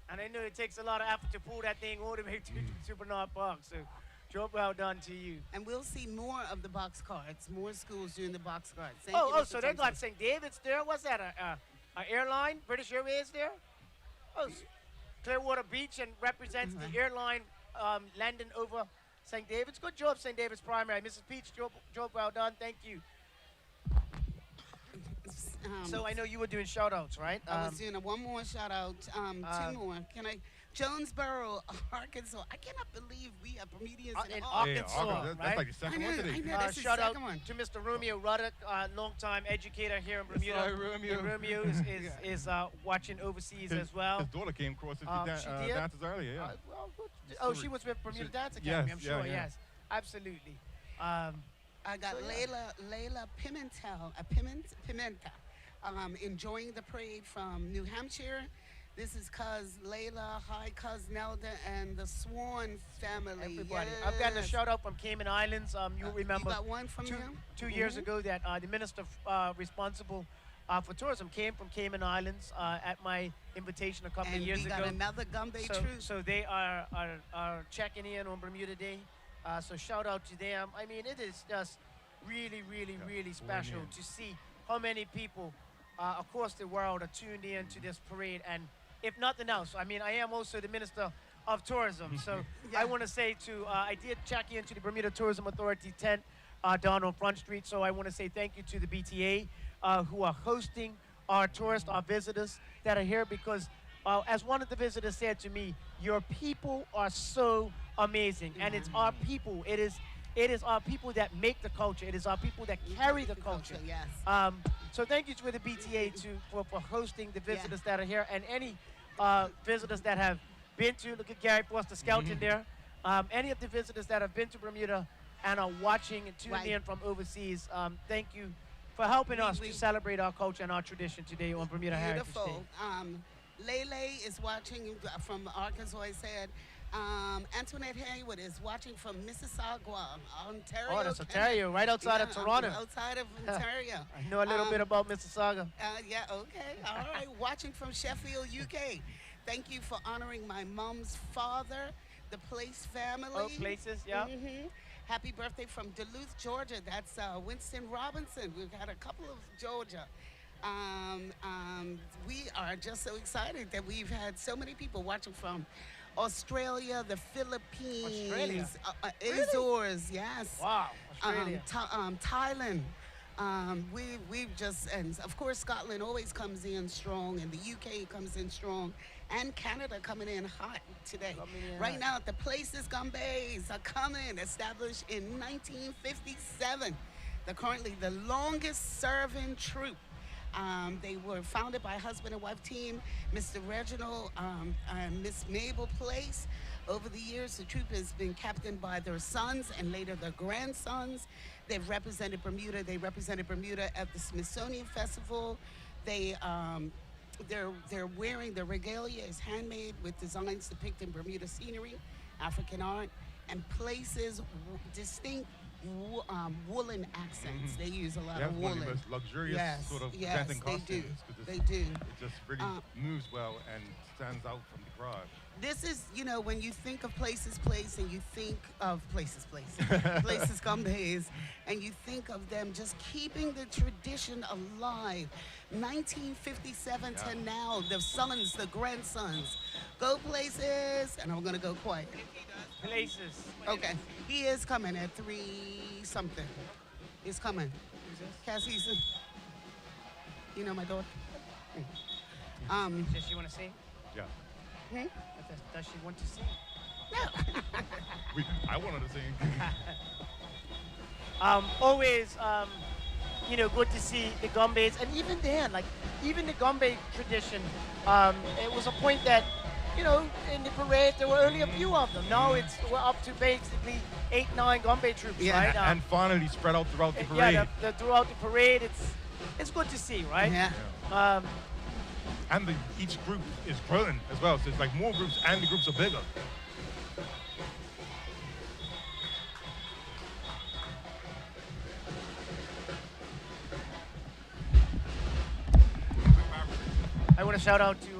And I know it takes a lot of effort to pull that thing all the way to Bernard Park. So, job well done to you. And we'll see more of the box cards, more schools doing the box cards. Thank Oh, you, Mr. so they got Thompson. St. David's there. What's that? A airline? British Airways there? Oh, Clearwater Beach and represents the airline landing over St. David's. Good job, St. David's Primary. Mrs. Peach, job well done. Thank you. So I know you were doing shout-outs, right? I was doing one more shout out, 2 more. Can I? Jonesboro, Arkansas. I cannot believe we have Bermudians in Arkansas. Arkansas, That's like the I second know, one today. I know. That's the Shout out second one. to Mr. Romeo Ruddock, longtime educator here in Bermuda. right, Romeo. Romeo is watching overseas as well. His daughter came across with She did? dances earlier, yeah. Well, good. She was with Bermuda Dance Academy, I'm sure. yeah. Yes, absolutely. I got So, yeah. Layla Pimenta, enjoying the parade from New Hampshire. This is Cuz Layla, hi Cuz Nelda, and the Swan family. Everybody. Yes. I've gotten a shout out from Cayman Islands. You'll remember You got one from them? 2 years ago that the minister responsible for tourism came from Cayman Islands at my invitation a couple And of years we ago. got another Gombbe troop. So they are checking in on Bermuda Day. So shout out to them. I mean, it is just really, really, really special to see how many people across the world are tuned in to this parade. And if nothing else, I mean, I am also the Minister of Tourism. So I want to say I did check into the Bermuda Tourism Authority tent down on Front Street. So I want to say thank you to the BTA who are hosting our tourists, our visitors that are here because as one of the visitors said to me, your people are so amazing. And it's our people. It is our people that make the culture. It is our people that carry the culture. Yes. So thank you to the BTA for hosting the visitors that are here and any visitors that have been to, look at Gary Foster scouting there, any of the visitors that have been to Bermuda and are watching and tuning in from overseas, thank you for helping us to celebrate our culture and our tradition today on Bermuda Heritage Day. Beautiful. Lele is watching from Arkansas. I said Antoinette Haywood is watching from Mississauga, Ontario. Oh, that's Canada. Ontario, right outside of Toronto. Outside of Ontario. I know a little bit about Mississauga. Yeah, okay. All right. Watching from Sheffield, UK. Thank you for honoring my mom's father, the Place family. Oh, Places, yeah. Happy birthday from Duluth, Georgia. That's Winston Robinson. We've had a couple of Georgia. We are just so excited that we've had so many people watching from Australia, the Philippines, Azores, yes. Wow, Australia. Thailand. We've just, and of course Scotland always comes in strong, and the UK comes in strong, and Canada coming in hot today. Right now, the Places Gombes are coming, established in 1957. They're currently the longest serving troop. They were founded by a husband and wife team, Mr. Reginald and Miss Mabel Place. Over the years, the troop has been captained by their sons and later their grandsons. They've represented Bermuda. They represented Bermuda at the Smithsonian Festival. They're wearing their regalia is handmade with designs depicting Bermuda scenery, African art, and Places distinct woolen accents. They use a lot of one woolen. of the most luxurious sort of dancing costumes. They do. It just really moves well and stands out from the crowd. This is, when you think of Places Place and you think of Places Gombes, and you think of them just keeping the tradition alive. 1957 to now, the sons, the grandsons, go Places, and I'm gonna go quiet. Places. Okay, he is coming at 3 something. He's coming. Cassie's, you know my daughter. Does she want to sing? Yeah. Does she want to sing? No. I wanted to sing. Always, good to see the Gombes, and even then, even the Gombbe tradition, it was a point that, in the parade there were only a few of them. Now we're up to basically 8, 9 Gombbe troops, right? And finally spread out throughout the parade. Yeah, throughout the parade, it's good to see, right? Yeah. And each group is growing as well, so it's like more groups and the groups are bigger. I want to shout out to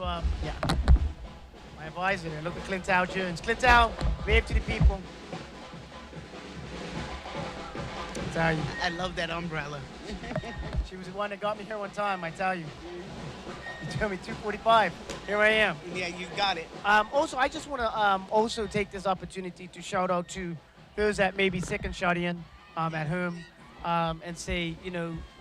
my advisor there. Look at Clintow Jones. Clintow, wave to the people. Tell you. I love that umbrella. She was the one that got me here one time, I tell you. You told me 2:45. Here I am. Yeah, you got it. Also, I just want to also take this opportunity to shout out to those that may be sick and shut in at home and say,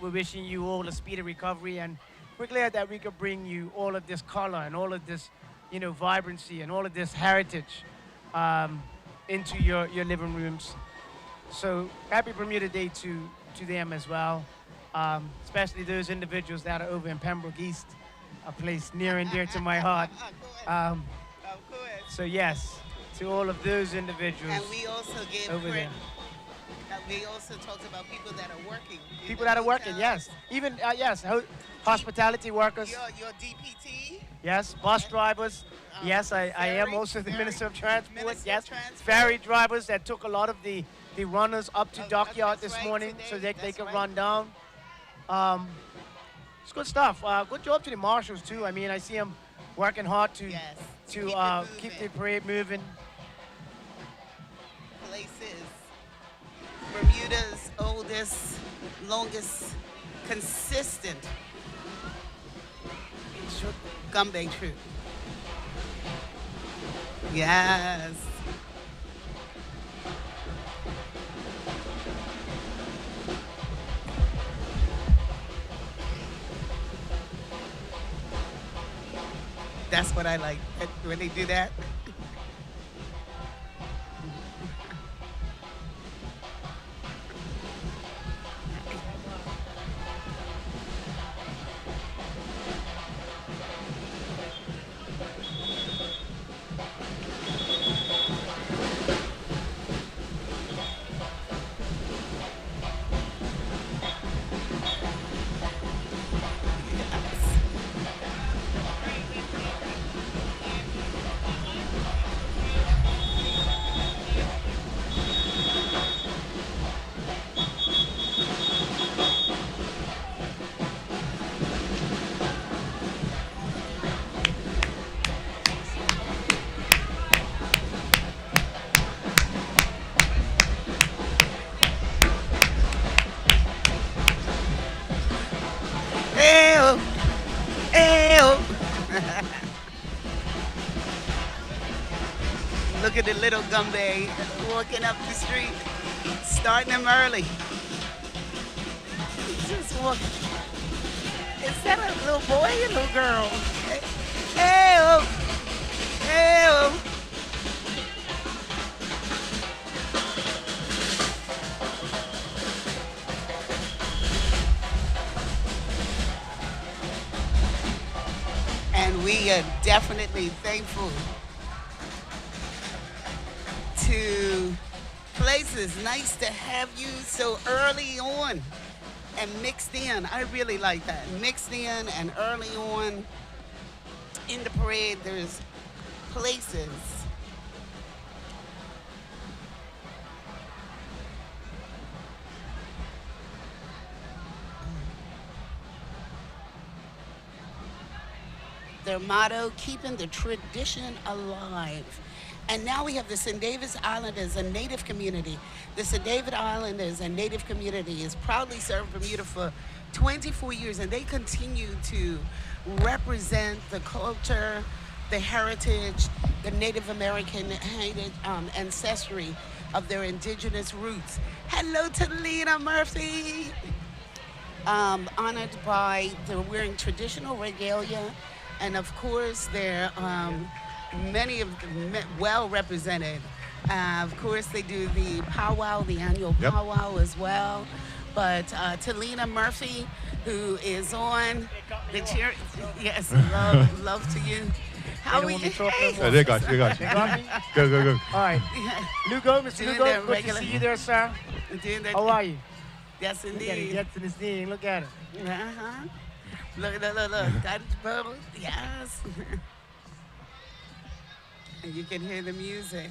we're wishing you all a speedy recovery, and we're glad that we could bring you all of this color and all of this, vibrancy and all of this heritage into your living rooms. So happy Bermuda Day to them as well, especially those individuals that are over in Pembroke East, a place near and dear to my heart. Of course. So yes, to all of those individuals. And we also gave over credit. there. We also talked about people that are working. People that are working, yes. Even, yes, hospitality workers. Your DPT. Yes, bus drivers. Yes, I am also the Minister of Transport. Minister Yes, of Transport. ferry drivers that took a lot of the runners up to Dockyard that's this right, morning today. so that they That's could right. run down. It's good stuff. Good job to the marshals too. I mean, I see them working hard to Yes. keep the parade moving. Places. Bermuda's oldest, longest, consistent Gombbe troop. Yes. That's what I like when they do that. Look at the little Gombbe walking up the street, starting them early. Just walking. Is that a little boy or a little girl? Hey, oh. Hey, oh. And we are definitely thankful to places. Nice to have you so early on and mixed in. I really like that. Mixed in and early on in the parade, there's places. Their motto, keeping the tradition alive. And now we have the St. David's Islanders, a native community. The St. David Islanders, a native community, has proudly served Bermuda for 24 years, and they continue to represent the culture, the heritage, the Native American ancestry of their indigenous roots. Hello to Lena Murphy. Honored by, they're wearing traditional regalia, and of course they're many of them well represented. Of course, they do the powwow, the annual powwow as well. But Talina Murphy, who is on the chair, yes, love to you. How are you? Yeah, they got you. They got you. Go. All right. Lugo, Mr. Lugo, good to see you there, sir. How are you? Yes, indeed. Look at it. Gets in his knee. Look at it. Uh-huh. Look. Got it, bubble. Yes. And you can hear the music.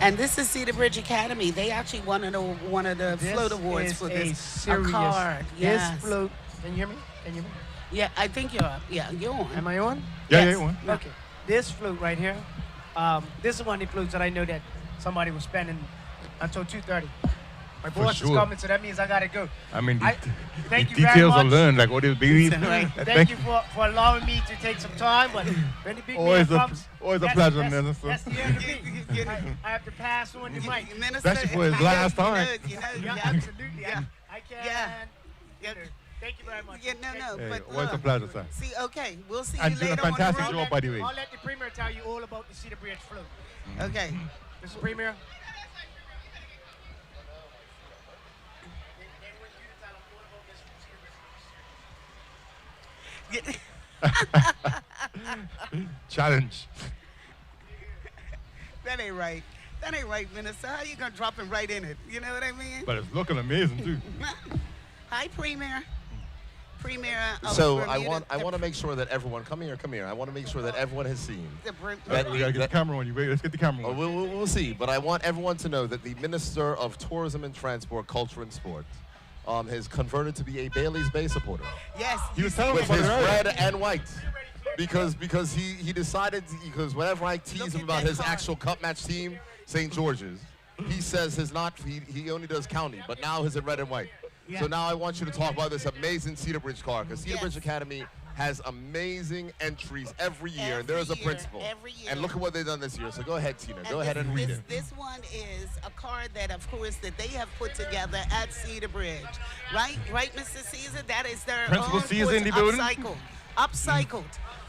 And this is Cedar Bridge Academy. They actually won one of the float awards for this card. Yes. This float. Can you hear me? Yeah, I think you're up. Yeah, you're on. Am I on? Yeah, you're on. Okay. This float right here. This is one of the floats that I know that somebody was spending until 2:30. My boss is coming, so that means I gotta go. I mean, thank you details very much. are learned, like all these babies. Thank you for allowing me to take some time, but when the big man comes, always a pleasure, Minister. That's the end of me. I have to pass on the mic. Especially for his last time. Yeah, absolutely. I can. Yeah. Thank you very much. Yeah, no. Hey, but always a pleasure, sir. See, okay, we'll see you And later a fantastic on the road. job, by the way. I'll let the Premier tell you all about the Cedar Bridge float. Okay. Mr. Premier. Challenge. That ain't right. That ain't right, Minister. How you gonna drop him right in it? You know what I mean? But it's looking amazing too. Hi, Premier. Premier. So Bermuda, I want to make sure that everyone come here. I want to make sure that everyone has seen. We gotta get the camera on you. Wait, let's get the camera on. We'll see. But I want everyone to know that the Minister of Tourism and Transport, Culture and Sport, has converted to be a Bailey's Bay supporter. Yes. He was telling with me his about it earlier. red and white. Because he decided, because whenever I tease him about his actual cup match team, St. George's, he says he only does county, but now he's in red and white. Yeah. So now I want you to talk about this amazing Cedar Bridge car, because Cedar Bridge Academy has amazing entries every year, and there is a principal. Every year. And look at what they've done this year. So go ahead, Tina. Go ahead and read it. This one is a card that, of course, that they have put together at Cedar Bridge. Right, Mr. Caesar? That is their Principal own Caesar in the building?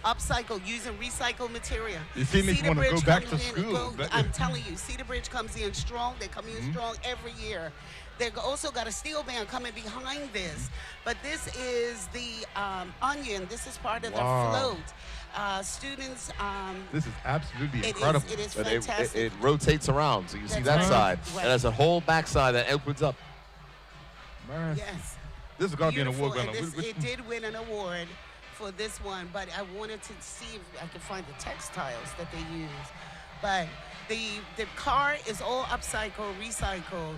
Upcycled using recycled material. You see me want to go back to school. I'm telling you, Cedar Bridge comes in strong. They come in strong every year. They've also got a steel band coming behind this. But this is the onion. This is part of the float. Students. This is absolutely incredible. It is But fantastic. it rotates around, so you see That's that right. side. Right. And there's a whole back side that opens up. Man, Yes. this is gonna be an award Beautiful, winner. and it did win an award for this one, but I wanted to see if I could find the textiles that they use. But the car is all upcycled, recycled.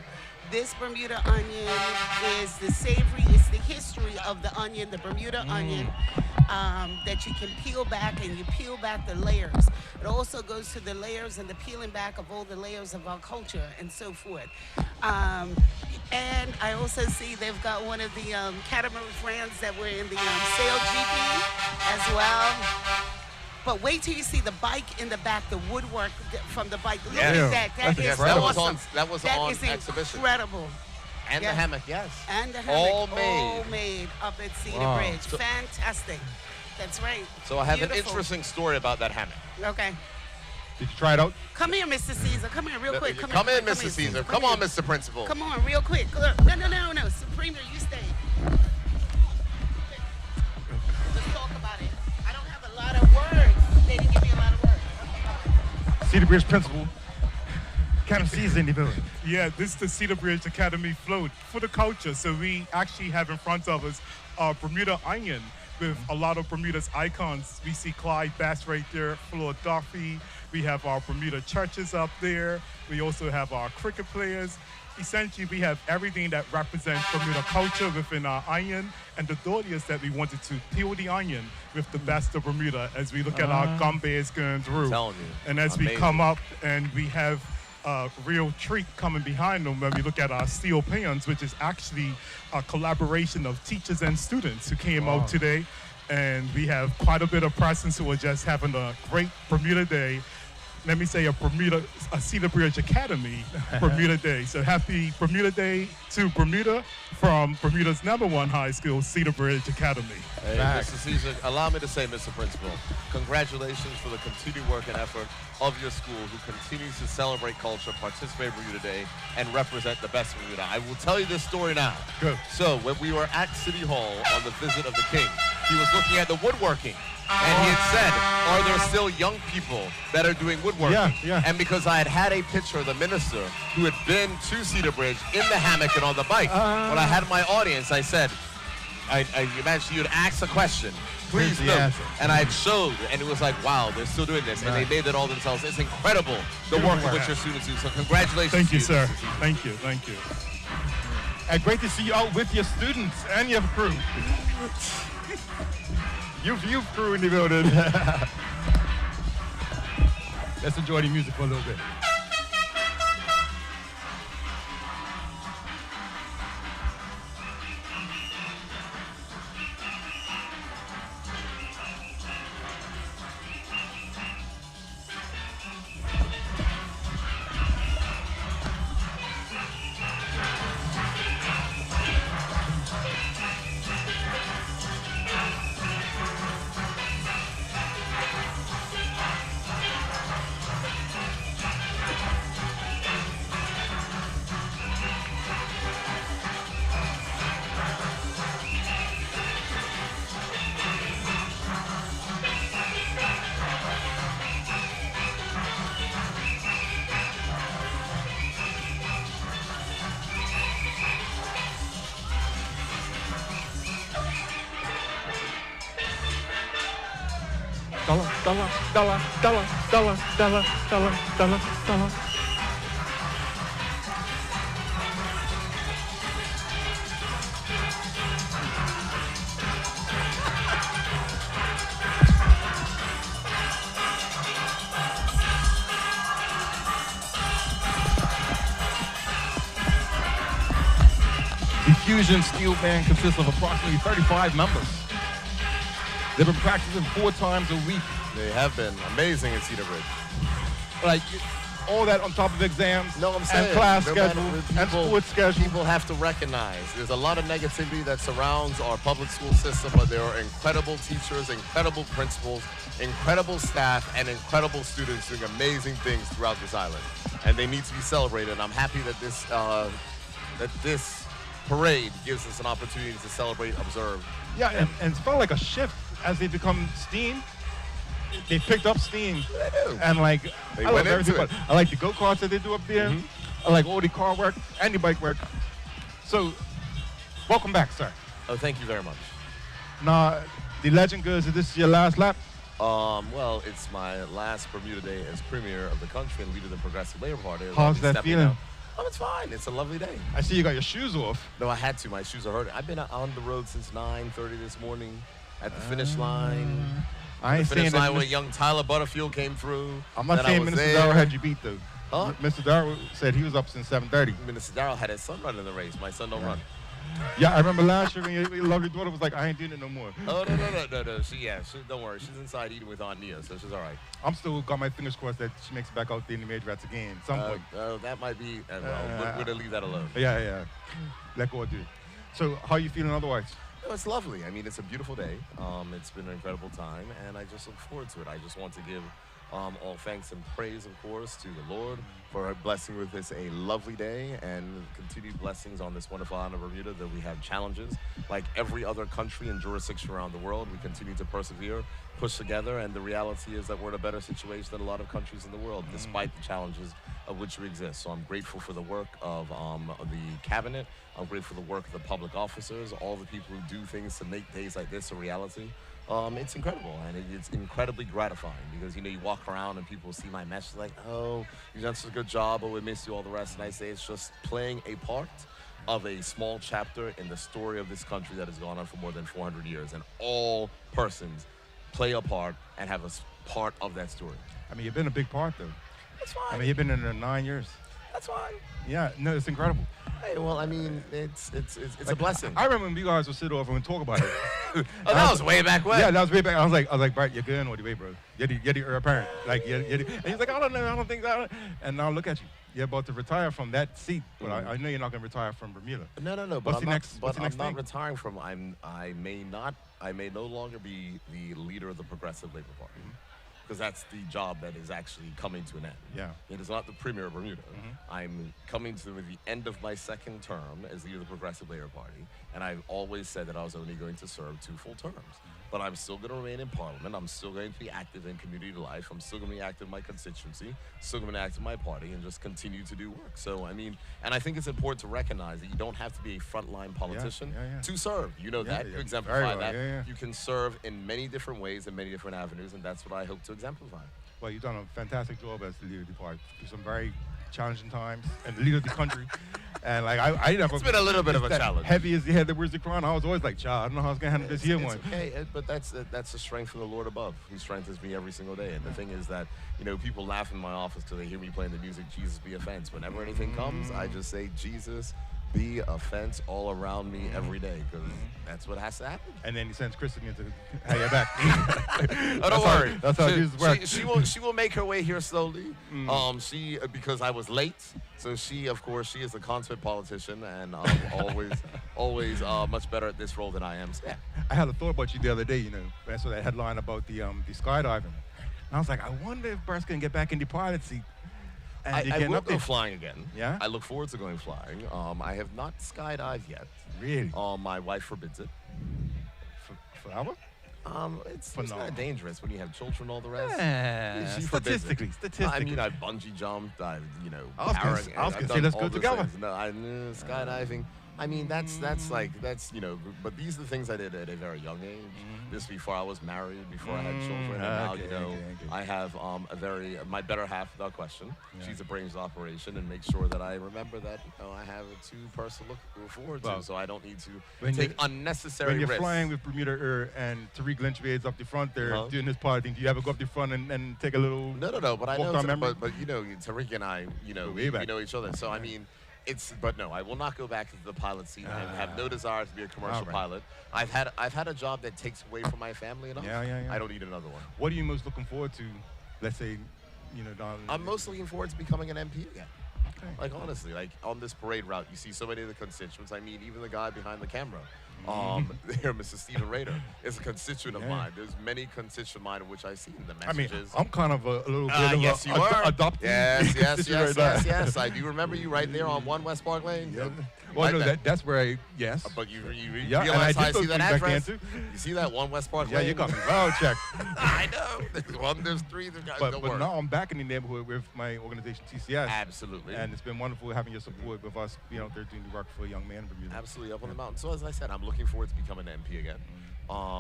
This Bermuda onion is the savory, it's the history of the onion, the Bermuda onion, that you can peel back, and you peel back the layers. It also goes to the layers and the peeling back of all the layers of our culture and so forth. And I also see they've got one of the catamaran friends that were in the sail GP as well. But wait till you see the bike in the back, the woodwork from the bike. Look Yeah. at that. That is awesome. That was That on is exhibition. incredible. And Yes. the hammock, yes. And the hammock. All made. All made up at Cedar Wow. Bridge. So- Fantastic. That's right. So I have an Beautiful. interesting story about that hammock. Okay. Did you try it out? Come here, Mr. Caesar. Come here real quick. Come in, Mr. Caesar. Come on, Mr. Principal. Come on, real quick. Look. No. Suprema, you stay. Let's talk about it. I don't have a lot of words. They didn't give me a lot of words. Cedar Bridge principal. Kind of sees in the building. Yeah, this is the Cedar Bridge Academy float for the culture. So we actually have in front of us a Bermuda onion with a lot of Bermuda's icons. We see Clyde Bass right there, Fleur Duffy. We have our Bermuda churches up there. We also have our cricket players. Essentially, we have everything that represents Bermuda culture within our onion. And the thought is that we wanted to peel the onion with the best of Bermuda as we look at our Gombes going through. I'm telling you. And as we Amazing. come up and we have a real treat coming behind them when we look at our steel pans, which is actually a collaboration of teachers and students who came out today. And we have quite a bit of presence who are just having a great Bermuda Day. Let me say a Cedar Bridge Academy Bermuda Day. So happy Bermuda Day to Bermuda from Bermuda's #1 high school, Cedar Bridge Academy. Hey, Mr. Caesar, allow me to say, Mr. Principal, congratulations for the continued work and effort of your school who continues to celebrate culture, participate in Bermuda Day, and represent the best of Bermuda. I will tell you this story now. Good. So when we were at City Hall on the visit of the King, he was looking at the woodworking. And he had said, are there still young people that are doing woodworking? Yeah. And because I had a picture of the minister who had been to Cedar Bridge in the hammock and on the bike, when I had my audience, I said, I imagine you'd ask a question. Please the look. answer. And I showed, and it was like, wow, they're still doing this. And they made it all themselves. It's incredible, the work of which your students do. So congratulations Thank to you, sir. Mr. Caesar. Thank you. And great to see you out with your students and your crew. Youth crew in the building. Let's enjoy the music for a little bit. Dollar. The Fusion Steel Band consists of approximately 35 members. They've been practicing 4 times a week. They have been amazing at Cedar Bridge. Like, all that on top of exams, No, I'm saying, and class no matter schedule, what and sports schedule. People have to recognize there's a lot of negativity that surrounds our public school system, but there are incredible teachers, incredible principals, incredible staff, and incredible students doing amazing things throughout this island. And they need to be celebrated. And I'm happy that this parade gives us an opportunity to celebrate, observe. Yeah, and it's felt like a shift as they become steam. They picked up steam, and like They I went love into everything. it. But I like the go-karts that they do up there. I like all the car work and the bike work. So, welcome back, sir. Oh, thank you very much. Now, the legend goes that this is your last lap. Well, it's my last Bermuda Day as premier of the country and leader of the Progressive Labor Party. How's that Stepping feeling? out. Oh, it's fine. It's a lovely day. I see you got your shoes off. No, I had to. My shoes are hurting. I've been on the road since 9:30 this morning at the finish line. I ain't The finish saying line that. when young Tyler Butterfield came through. I'm not Then I saying was Minister there. Darrell had you beat though. Huh? Mr. Darrell said he was up since 7:30. Minister Darrell had his son running the race. My son don't run. Yeah, I remember last year when your lovely daughter was like, I ain't doing it no more. Oh, no. She, don't worry. She's inside eating with Aunt Nia, so she's all right. I'm still got my fingers crossed that she makes it back out there in the majorettes again at some point. That might be, well, we're going to leave that alone. Yeah. Let go do. So how are you feeling otherwise? No, it's lovely. I mean, it's a beautiful day. It's been an incredible time, and I just look forward to it. I just want to give all thanks and praise, of course, to the Lord for blessing with this a lovely day and continued blessings on this wonderful island of Bermuda, that we have challenges. Like every other country and jurisdiction around the world, we continue to persevere, push together, and the reality is that we're in a better situation than a lot of countries in the world, despite the challenges of which we exist. So I'm grateful for the work of the cabinet. I'm grateful for the work of the public officers, all the people who do things to make days like this a reality. It's incredible, and it's incredibly gratifying because, you walk around and people see my message like, oh, you've done such a good job, but we miss you, all the rest. And I say it's just playing a part of a small chapter in the story of this country that has gone on for more than 400 years. And all persons play a part and have a part of that story. I mean, you've been a big part, though. That's fine. I mean, you've been in there 9 years. That's fine. Yeah, no, it's incredible. Hey, well, I mean, it's a blessing. I remember when you guys would sit over and talk about it. That was way back when. Yeah, that was way back. I was like, Bart, you're good all the way, bro. You're the heir apparent. Like, and he's like, I don't know, I don't think that. And now look at you. You're about to retire from that seat, but I know you're not going to retire from Bermuda. No. What's the next I'm not thing? retiring from. I may no longer be the leader of the Progressive Labor Party. Because that's the job that is actually coming to an end. Yeah. It is not the premier of Bermuda. I'm coming to the end of my second term as leader of the Progressive Labor Party, and I've always said that I was only going to serve 2 full terms. But I'm still going to remain in Parliament. I'm still going to be active in community life. I'm still going to be active in my constituency, still going to be active in my party, and just continue to do work. So, I mean, and I think it's important to recognize that you don't have to be a frontline politician to serve. You know that. You exemplify that. You can serve in many different ways and many different avenues, and that's what I hope to exemplify. Well, you've done a fantastic job as the leader of the party through some very challenging times, and the leader of the country. And like I never. It's been a little bit of a challenge. Heavy as the head that wears the crown. I was always like, child, I don't know how I was gonna handle this here one. Okay, but that's the strength of the Lord above. He strengthens me every single day. And the thing is that people laugh in my office because they hear me playing the music. Jesus be a fence. Whenever anything comes, I just say Jesus be a fence all around me every day, because that's what has to happen. And then he sends Kristen to have your back. Oh, don't worry. That's how Jesus works. She will make her way here slowly. Because I was late, so she is a consummate politician and always much better at this role than I am. So, yeah. I had a thought about you the other day. When I saw that headline about the skydiving, and I was like, I wonder if Bert's gonna get back in the pilot seat. I will go flying again. Yeah? I look forward to going flying. I have not skydived yet. Really? My wife forbids it. Forever? It's kind of dangerous when you have children and all the rest. Yeah, she statistically. I mean, I've bungee jumped. I've, I was gonna say, let's go together. No, skydiving. I mean, that's but these are the things I did at a very young age. This before I was married, before I had children, and now, I have my better half, without question. Yeah. She's a brains operation and makes sure that I remember that I have a 2-person look forward to, so I don't need to take unnecessary risks. When you're flying with Bermuda and Tariq Lynchwade's up the front there doing his party thing, do you ever go up the front and take a little No, but I know, but Tariq and I, we know each other, so I mean, but no, I will not go back into the pilot seat. I have no desire to be a commercial pilot. I've had a job that takes away from my family enough. Yeah. I don't need another one. What are you most looking forward to? Let's say, down. I'm most looking forward to becoming an MP again. Okay. Like honestly, like on this parade route, you see so many of the constituents. I mean, even the guy behind the camera. There, Mr. Stephen Rader is a constituent of mine. There's many constituents of mine in which I see the messages. I mean, I'm kind of a little bit yes, of you are. adopted. Yes. I do remember you right there on 1 West Park Lane. Yeah. Well, no, that's where But you realize how I see that address? You see that 1 West Park Lane? Yeah, you got me well checked. I know. There's 3. But now I'm back in the neighborhood with my organization, TCS. Absolutely. And it's been wonderful having your support with us. They're doing the work for a young man in Bermuda. Absolutely, up on the mountain. So as I said, I'm looking forward to becoming an MP again.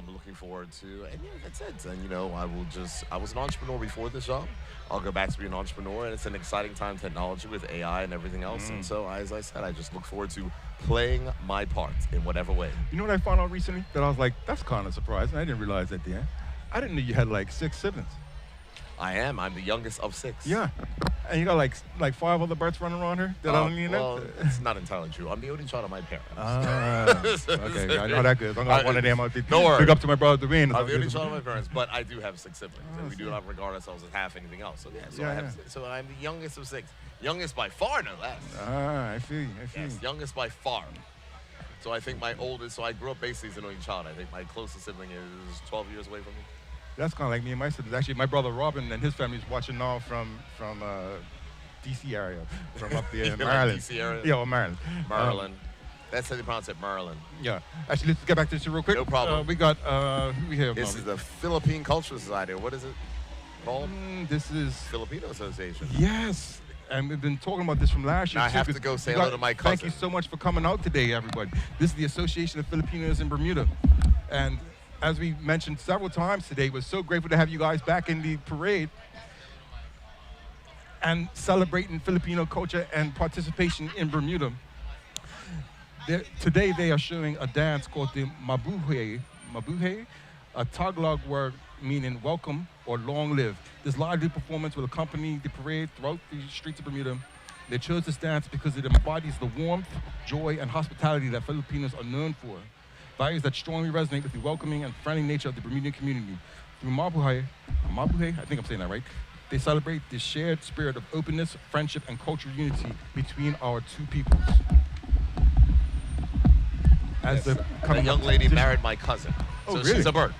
Looking forward to, and that's it. And I was an entrepreneur before this job. I'll go back to being an entrepreneur, and it's an exciting time, technology with AI and everything else. And so, as I said, I just look forward to playing my part in whatever way. You know what I found out recently? That I was like, that's kind of surprising. I didn't realize that I didn't know you had like 6 siblings. I am. I'm the youngest of 6. Yeah. And you got like 5 other birds running around her that I don't even know? Well, it's not entirely true. I'm the only child of my parents. Okay, I know that good. I'm going one of them. Don't worry. Big up to my brother Dwayne. I'm the only child of my parents, but I do have 6 siblings, and we do not regard ourselves as half anything else. So so I'm the youngest of 6. Youngest by far, no less. I feel you. Yes, youngest by far. So I think my oldest, so I grew up basically as an only child. I think my closest sibling is 12 years away from me. That's kind of like me and my siblings. Actually, my brother Robin and his family's watching now from D.C. area, from up there in Maryland. D.C. area? Yeah, or Maryland. Maryland. That's how they pronounce it, Maryland. Yeah. Actually, let's get back to this real quick. No problem. We got, who we have? This is the Philippine Cultural Society. What is it called? This is... Filipino Association. Yes. And we've been talking about this from last year. Now I have to go say hello to my cousin. Thank you so much for coming out today, everybody. This is the Association of Filipinos in Bermuda. And as we mentioned several times today, we're so grateful to have you guys back in the parade and celebrating Filipino culture and participation in Bermuda. Today they are showing a dance called the Mabuhay, a Tagalog word meaning welcome or long live. This lively performance will accompany the parade throughout the streets of Bermuda. They chose this dance because it embodies the warmth, joy, and hospitality that Filipinos are known for. Values that strongly resonate with the welcoming and friendly nature of the Bermudian community. Through Mabuhay, I think I'm saying that right, they celebrate the shared spirit of openness, friendship, and cultural unity between our two peoples. As the young lady married my cousin. Oh, so really? She's a bird.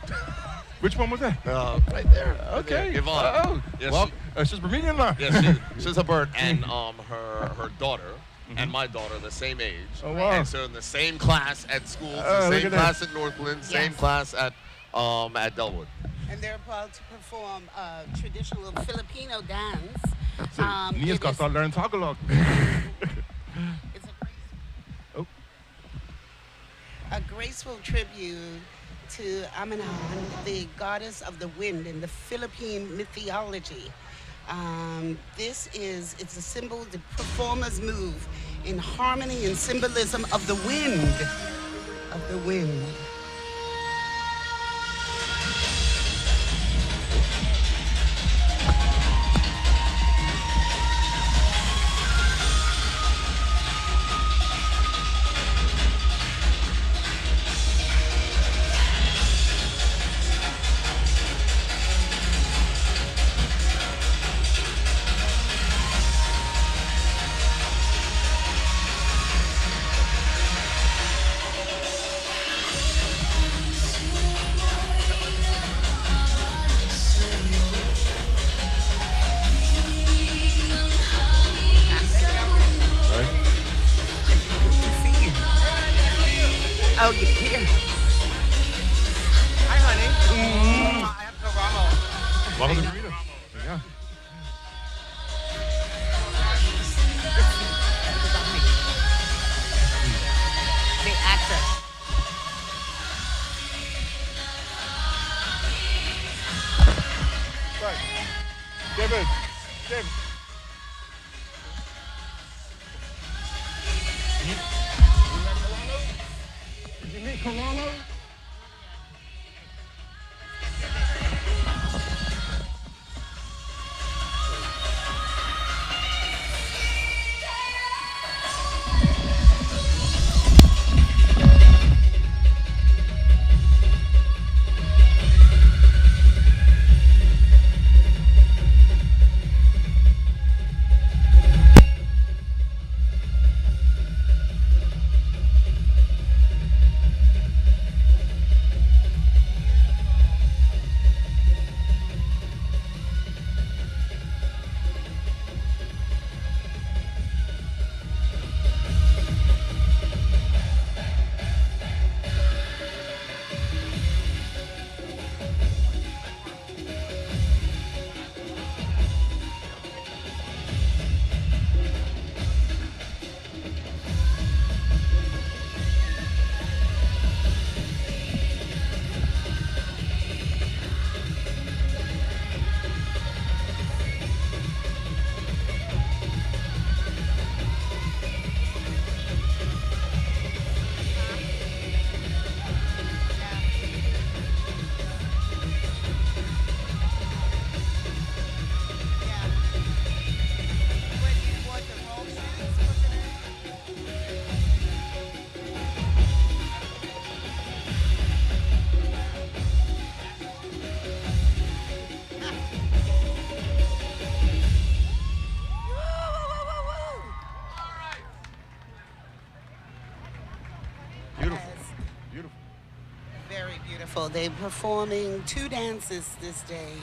Which one was that? Right there. Okay. Yvonne. Oh, yes, well, she's Bermudian now. Yes, she's a bird, and her daughter and my daughter the same age. Oh, wow. And so in the same class at school, same class at Northland, same class at Delwood. And they're about to perform traditional Filipino dance. So Nia's got to start learning Tagalog. It's a graceful tribute to Aminan, the goddess of the wind in the Philippine mythology. It's a symbol, the performers move in harmony and symbolism of the wind, beautiful. They're performing 2 dances this day.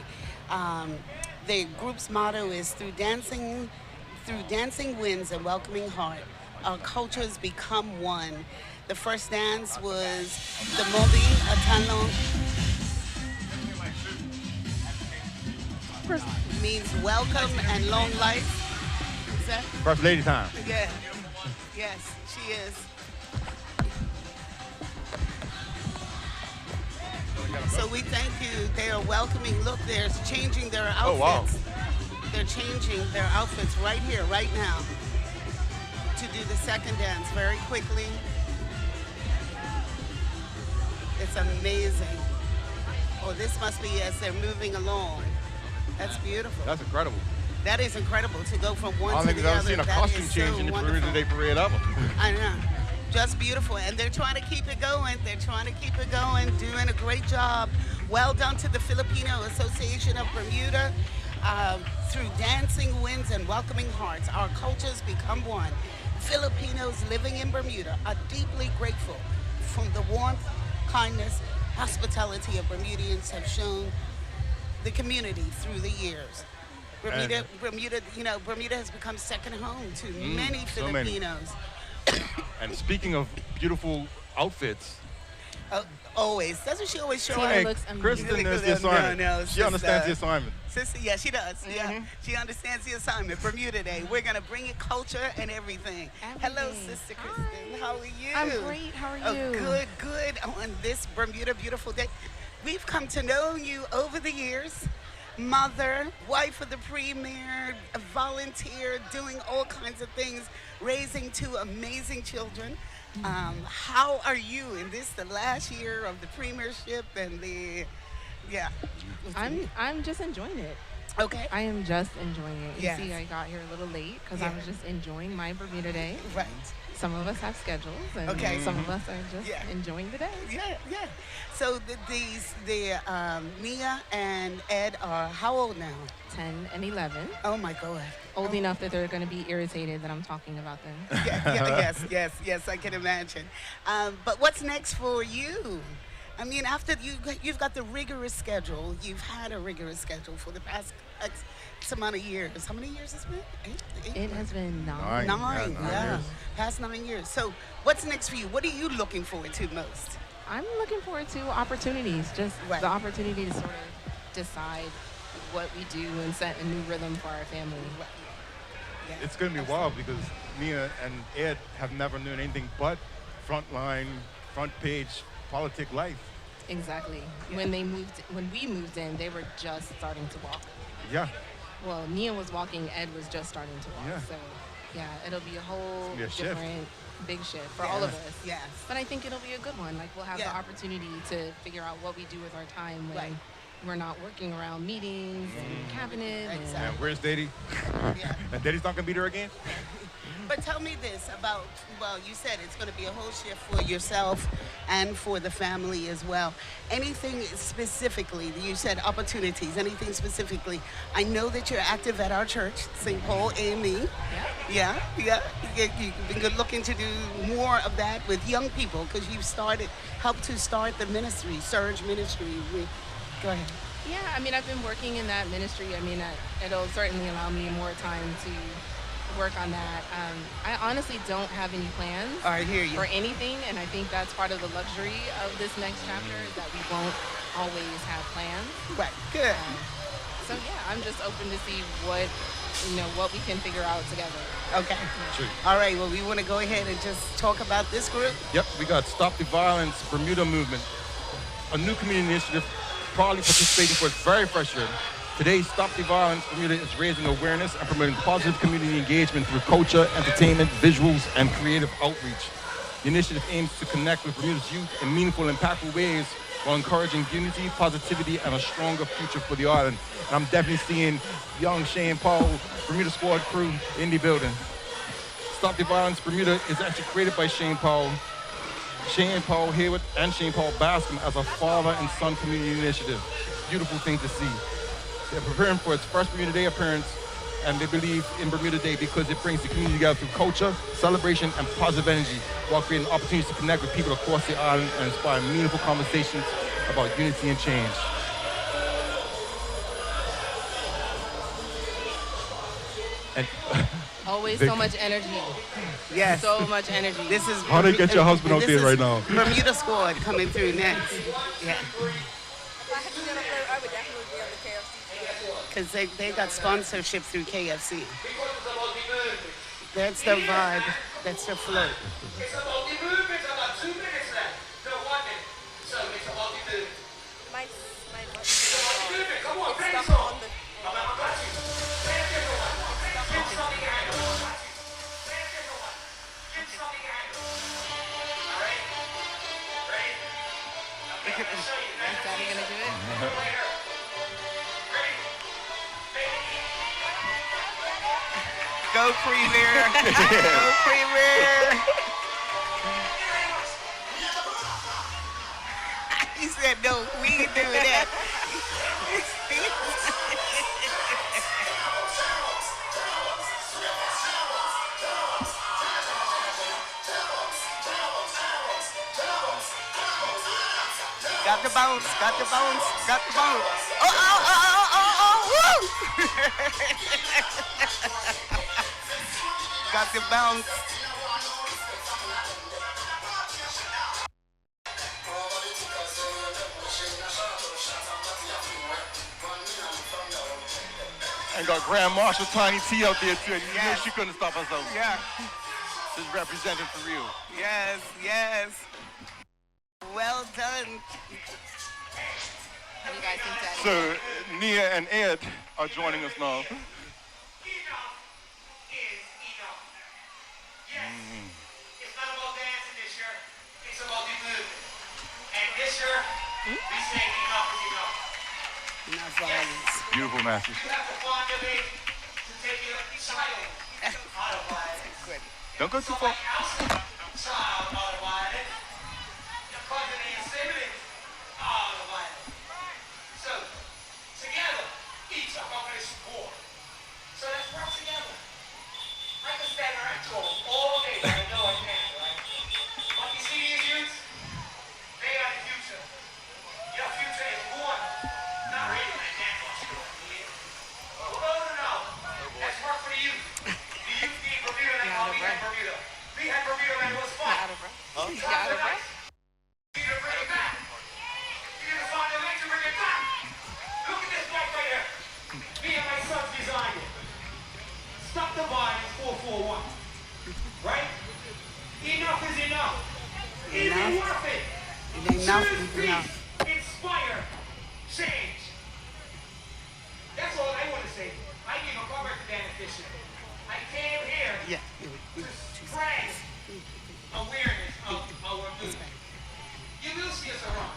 The group's motto is through dancing wins and welcoming heart, our cultures become one. The first dance was the Mobi Atalon. Means welcome and long life. Is that? First lady time. Yeah. Yes, she is. So we thank you. They are welcoming. Look, they're changing their outfits. Oh, wow. They're changing their outfits right here, right now, to do the second dance very quickly. It's amazing. Oh, this must be as they're moving along. That's beautiful. That's incredible. That is incredible to go from one I don't to think the I've ever other. seen a That costume is change so in the wonderful. Bermuda Day Parade ever. I know. Just beautiful. And they're trying to keep it going. They're trying to keep it going, doing a great job. Well done to the Filipino Association of Bermuda. Through dancing wins and welcoming hearts, our cultures become one. Filipinos living in Bermuda are deeply grateful for the warmth, kindness, hospitality of Bermudians have shown the community through the years. Bermuda has become second home to many so many. Filipinos. And speaking of beautiful outfits, Always. That's what she always shows. hey, looks amazing. Kristen knows the assignment. No, She understands the assignment. Sister, yeah, she does. Yeah, she understands the assignment. Bermuda Day. We're gonna bring it culture and everything. Hello, Everything. Sister Kristen. How are you? I'm great. How are you? Oh, good. On this Bermuda beautiful day, we've come to know you over the years. Mother, wife of the premier, a volunteer, doing all kinds of things, raising 2 amazing children. How are you in this, the last year of the premiership and the, yeah. I'm just enjoying it. Okay. I am just enjoying it. You Yes. see, I got here a little late because I was just enjoying my Bermuda Day. Right. Some of us have schedules, and Okay. some of us are just Yeah. enjoying the day. Yeah. So Mia and Ed are how old now? 10 and 11. Oh my God. Old enough that they're going to be irritated that I'm talking about them. Yes, I can imagine. But what's next for you? I mean, after you've got the rigorous schedule. You've had a rigorous schedule for the past X amount of years. How many years has it been? Eight? It has been 9, 9. Nine yeah. years. Past 9 years. So what's next for you? What are you looking forward to most? I'm looking forward to opportunities, just Right. the opportunity to sort of decide what we do and set a new rhythm for our family. Yeah. It's going to be wild because Mia and Ed have never known anything but frontline, front page, politic life. Exactly. Yeah. When we moved in, they were just starting to walk. Yeah. Well, Nia was walking, Ed was just starting to walk. Yeah. So, yeah, it'll be a whole be a shift. different, big shift for all of us. Yes. But I think it'll be a good one. Like, we'll have Yeah. the opportunity to figure out what we do with our time when Right. we're not working around meetings and cabinet. Exactly. And And where's Daddy? Yeah. And Daddy's not going to be there again? But tell me this about, well, you said it's going to be a whole shift for yourself and for the family as well. Anything specifically, you said opportunities, anything specifically. I know that you're active at our church, St. Paul AME. Yeah. You've been looking to do more of that with young people because you've helped to start the ministry, Surge Ministry. Go ahead. yeah, I mean, I've been working in that ministry. I mean, it'll certainly allow me more time to work on that. I honestly don't have any plans I hear you. for anything, and I think that's part of the luxury of this next chapter is that we won't always have plans. Right, good. So yeah, I'm just open to see what we can figure out together. Okay. Sure. All right, well, we want to go ahead and just talk about this group. Yep, we got Stop the Violence Bermuda Movement, a new community initiative proudly participating for its very first year. Today, Stop the Violence Bermuda is raising awareness and promoting positive community engagement through culture, entertainment, visuals, and creative outreach. The initiative aims to connect with Bermuda's youth in meaningful, impactful ways while encouraging unity, positivity, and a stronger future for the island. And I'm definitely seeing young Shane Paul, Bermuda Squad crew in the building. Stop the Violence Bermuda is actually created by Shane Paul Hayward, and Shane Paul Bascom as a father and son community initiative. Beautiful thing to see. They're preparing for its first Bermuda Day appearance, and they believe in Bermuda Day because it brings the community together through culture, celebration, and positive energy, while creating opportunities to connect with people across the island and inspire meaningful conversations about unity and change. And Always Vic, so much energy. Yes. So much energy. This is How they get your husband out this there is right now? Bermuda squad coming through next. Yeah. If I had to get up there, I would definitely be on the KFC. Because they got sponsorship through KFC. That's their vibe. That's their flow. It's about the movement. About 2 minutes left. No, 1 minute. So it's about the movement. My It's about the movement. Come on, play the stuck song. on the I got you. Play a different one. Give something your hand. I got you. Play a different one. Give something your hand. All right? Ready? Okay, I'm gonna show you. Is Daddy gonna do it? Play her. Ready? Go Premier. Go Premier. He said, no, we ain't doing that. Got the bounce, got the bounce, got the bounce. Woo! Got the bounce. And got Grand Marshal Tiny T out there too. You know Yes. she couldn't stop herself. Yeah. She's representing for real. Yes, yes. Well done. How do you guys think Daddy? So Nia and Ed are joining us now. Enough is enough. Yes. It's not about dancing this year. It's about the movement. And this year, we say enough is enough. Enough violence. Beautiful message. You have to find a way to take your child out of violence. Don't go too far. Child out of violence. Your cousin and your siblings out of violence. So, together, each accomplish more. So let's work together. I can stand around all day, but I know I can, right? But you see these youths? They are the future. Your future is one. Not really like that much. No. Let's work for the youth. The youth need Bermuda like how we had Bermuda. We had Bermuda like it was fun. Out of breath. You out of breath? You need to bring it back. You need to find a way to bring it back. Look at this bike right here. Me and my sons designed it. Stop the violence 441. Right? Enough is enough. Is it worth it? Enough Choose is peace. enough. Inspire. Change. That's all I want to say. I gave a cover to Dan Fisher. I came here Yeah. to spread awareness of our movement. You will see us around.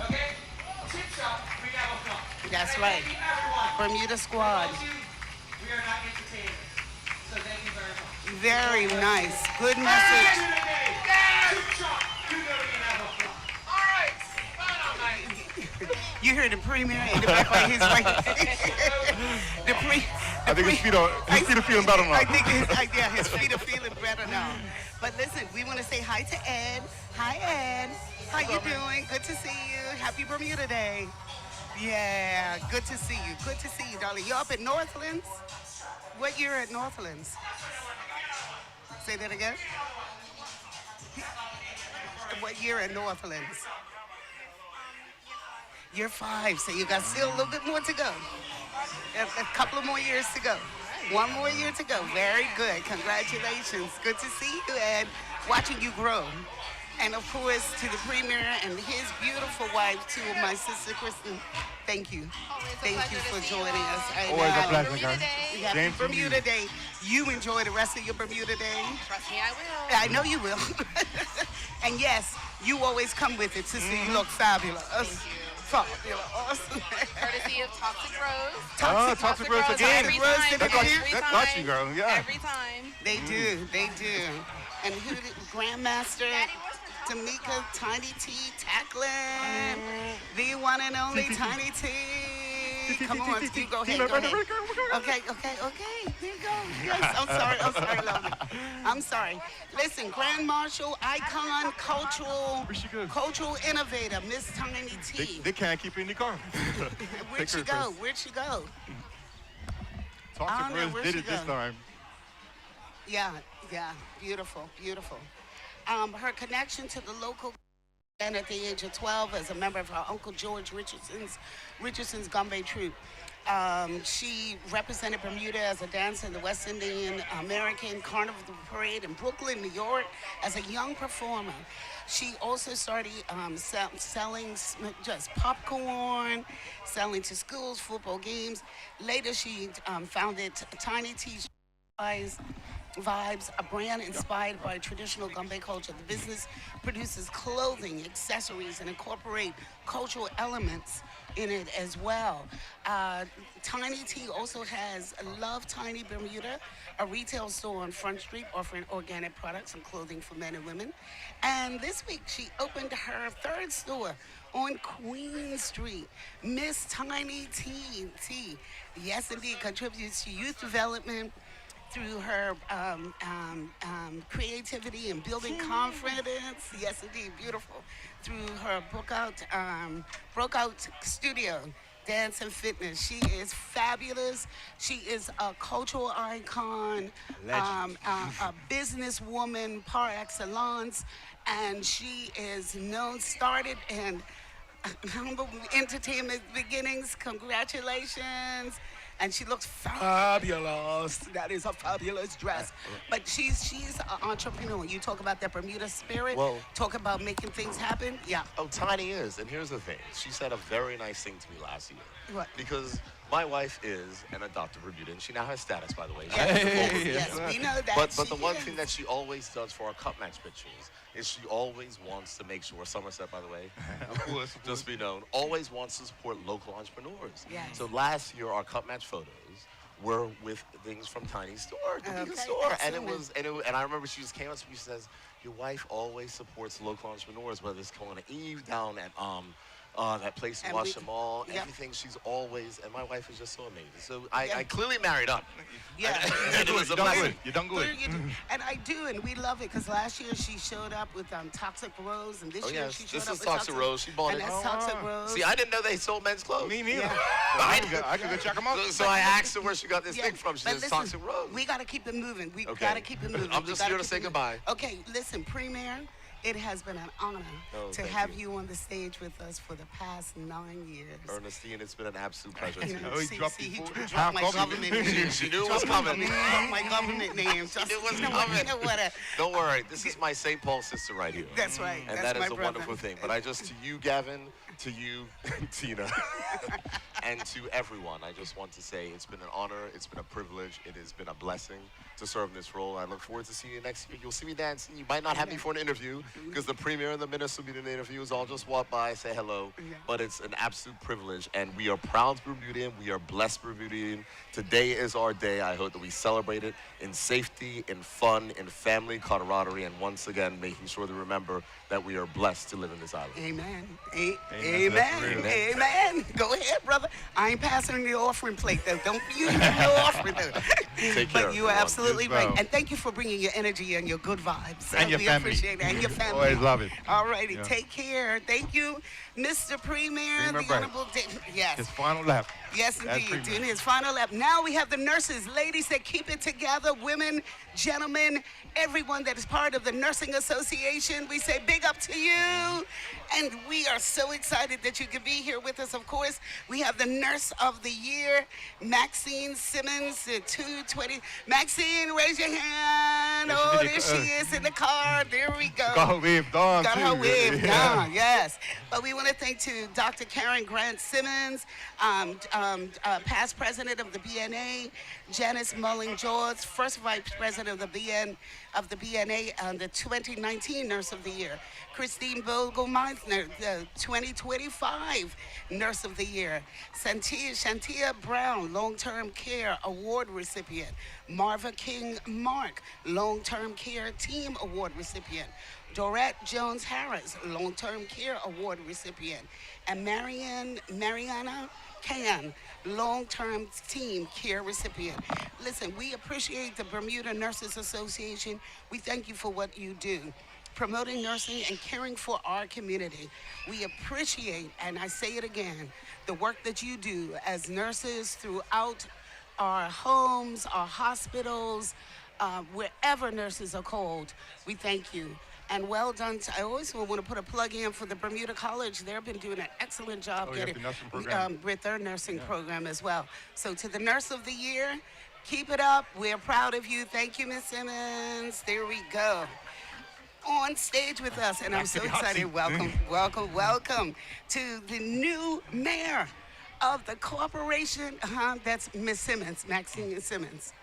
Okay? Tip top, we have a fun. That's And I right. thank you, everyone. Bermuda squad. For those of you, we are not entertainers. So thank you very much. Very nice. Good Hey, message. today, Tip top, you know we can have a fun. All right. You heard the Premier in the back right his way. I think his feet are feeling better now. I think his feet are feeling better now. But listen, we want to say hi to Ed. Hi, Ed. How you doing? Good to see you. Happy Bermuda Day. Yeah, good to see you. Good to see you, darling. You're up at Northlands? What year at Northlands? Say that again. What year at Northlands? You're 5, so you got still a little bit more to go. A couple of more years to go. 1 more year to go. Very good. Congratulations. Good to see you, Ed. Watching you grow. And of course, to the Premier and his beautiful wife, too, my sister Kristen. Thank you. Thank you for joining us. I Always a know. pleasure, guys. Happy Same to you. Bermuda Day. You enjoy the rest of your Bermuda Day. Trust me, I will. I know you will. And yes, you always come with it, sister. You look fabulous. Thank you. Fabulous. Courtesy of Toxic Rose. Toxic Rose again. Every Rose time. did That got again. you, that got you, girl. Yeah. Every time. They do. They do. And who did Grandmaster? Tamika, Tiny T, Tackling, the one and only Tiny T. Come on, Steve, go ahead, go ahead. Okay. Here you go. Yes, I'm sorry, Lola. I'm sorry. Listen, Grand Marshal, icon, cultural innovator, Miss Tiny T. They can't keep her in the car. Where'd she go? Where'd she go? Toxic Rose did it this time. Yeah, beautiful, beautiful. Her connection to the local and at the age of 12 as a member of her Uncle George Richardson's Gombbe troupe. She represented Bermuda as a dancer in the West Indian American Carnival Parade in Brooklyn, New York, as a young performer. She also started selling just popcorn, selling to schools, football games. Later, she founded Tiny T's Vibes, a brand inspired by traditional Gombbe culture. The business produces clothing, accessories, and incorporate cultural elements in it as well. Tiny T also has Love Tiny Bermuda, a retail store on Front Street offering organic products and clothing for men and women. And this week she opened her third store on Queen Street. Miss Tiny T, yes indeed, contributes to youth development through her creativity and building confidence. Yes, indeed, beautiful. Through her Brokeout Studio, Dance and Fitness. She is fabulous. She is a cultural icon, a businesswoman par excellence, and she is started in humble entertainment beginnings. Congratulations. And she looks fabulous. That is a fabulous dress. But she's an entrepreneur. You talk about that Bermuda spirit, talk about making things happen. Yeah. Oh, Tiny is. And here's the thing. She said a very nice thing to me last year. What? Because my wife is an adopted Bermudan. She now has status, by the way. Yes, we know that. But the one thing that she always does for our cup match pictures is she always wants to make sure, Somerset, by the way, of course, just be known, always wants to support local entrepreneurs. Yes. So last year, our cup match photos were with things from Tiny's store, the store. Excellent. And I remember she just came up to me, she says, your wife always supports local entrepreneurs, whether it's Kona Eve down at that place in Washamal, everything. She's always, and my wife is just so amazing. So I clearly married up. Yeah. It was a blessing. You done good. And I do, and we love it, because last year she showed up with Toxic Rose, and this year she showed up with Toxic Rose. She bought it. And that's Toxic Rose. See, I didn't know they sold men's clothes. Me neither. Yeah. I could go check them out. So I asked her where she got this thing from. She says Toxic Rose. We got to keep it moving. We got to keep it moving. I'm just here to say goodbye. Okay, listen, Premier. It has been an honor to have you on the stage with us for the past 9 years. Ernestine, it's been an absolute pleasure. He dropped my Half government name. She knew it was coming. He dropped my government name. She knew it was coming. Don't worry, this is my St. Paul sister right here. That's right. And that's that my is a brother. wonderful thing. But to you, Gavin, to you, Tina, and to everyone, I just want to say it's been an honor, it's been a privilege, it has been a blessing to serve in this role. I look forward to seeing you next year. You'll see me dancing. You might not have me for an interview, because the premier and the minister will be in the interviews. I'll just walk by, say hello. But it's an absolute privilege, and we are proud Bermudian. We are blessed Bermudian. Today is our day. I hope that we celebrate it in safety, in fun, in family camaraderie, and once again, making sure to remember that we are blessed to live in this island. Amen. Amen. Go ahead, brother. I ain't passing the offering plate, though. Don't use the offering, though. Take care. But you are absolutely right. And thank you for bringing your energy and your good vibes. And your we family. Appreciate it. And your family. Always love it. All righty. Take care. Thank you, Mr. Premier. The Honorable Yes. His final lap. Yes, indeed. Doing his final lap. Now we have the nurses, ladies that keep it together, women, gentlemen, everyone that is part of the Nursing Association. We say big up to you. And we are so excited that you could be here with us. Of course, we have the Nurse of the Year, Maxine Simmons, 220. Maxine, raise your hand. Oh, there she is in the car. There we go. Got her wave done. Got her wave done, yes. But we want to thank to Dr. Karen Grant Simmons, past president of the BNA, Janice Mulling George, first vice president of the BNA, the 2019 Nurse of the Year. Christine Bogle-Meisner, the 2025 Nurse of the Year. Shantia Brown, Long-Term Care Award recipient. Marva King Mark, Long-Term Care Team Award recipient. Dorette Jones Harris, Long-Term Care Award recipient. And Mariana Can, long-term team care recipient. Listen, we appreciate the Bermuda Nurses Association. We thank you for what you do, promoting nursing and caring for our community. We appreciate, and I say it again, the work that you do as nurses throughout our homes, our hospitals, wherever nurses are called. We thank you. And well done. I always want to put a plug in for the Bermuda College. They've been doing an excellent job the nursing program. with their nursing program as well. So to the Nurse of the Year, keep it up. We're proud of you. Thank you, Ms. Simmons. There we go. On stage with us, and I'm so excited. Welcome, welcome, welcome to the new mayor of the corporation. That's Miss Simmons, Maxine Simmons.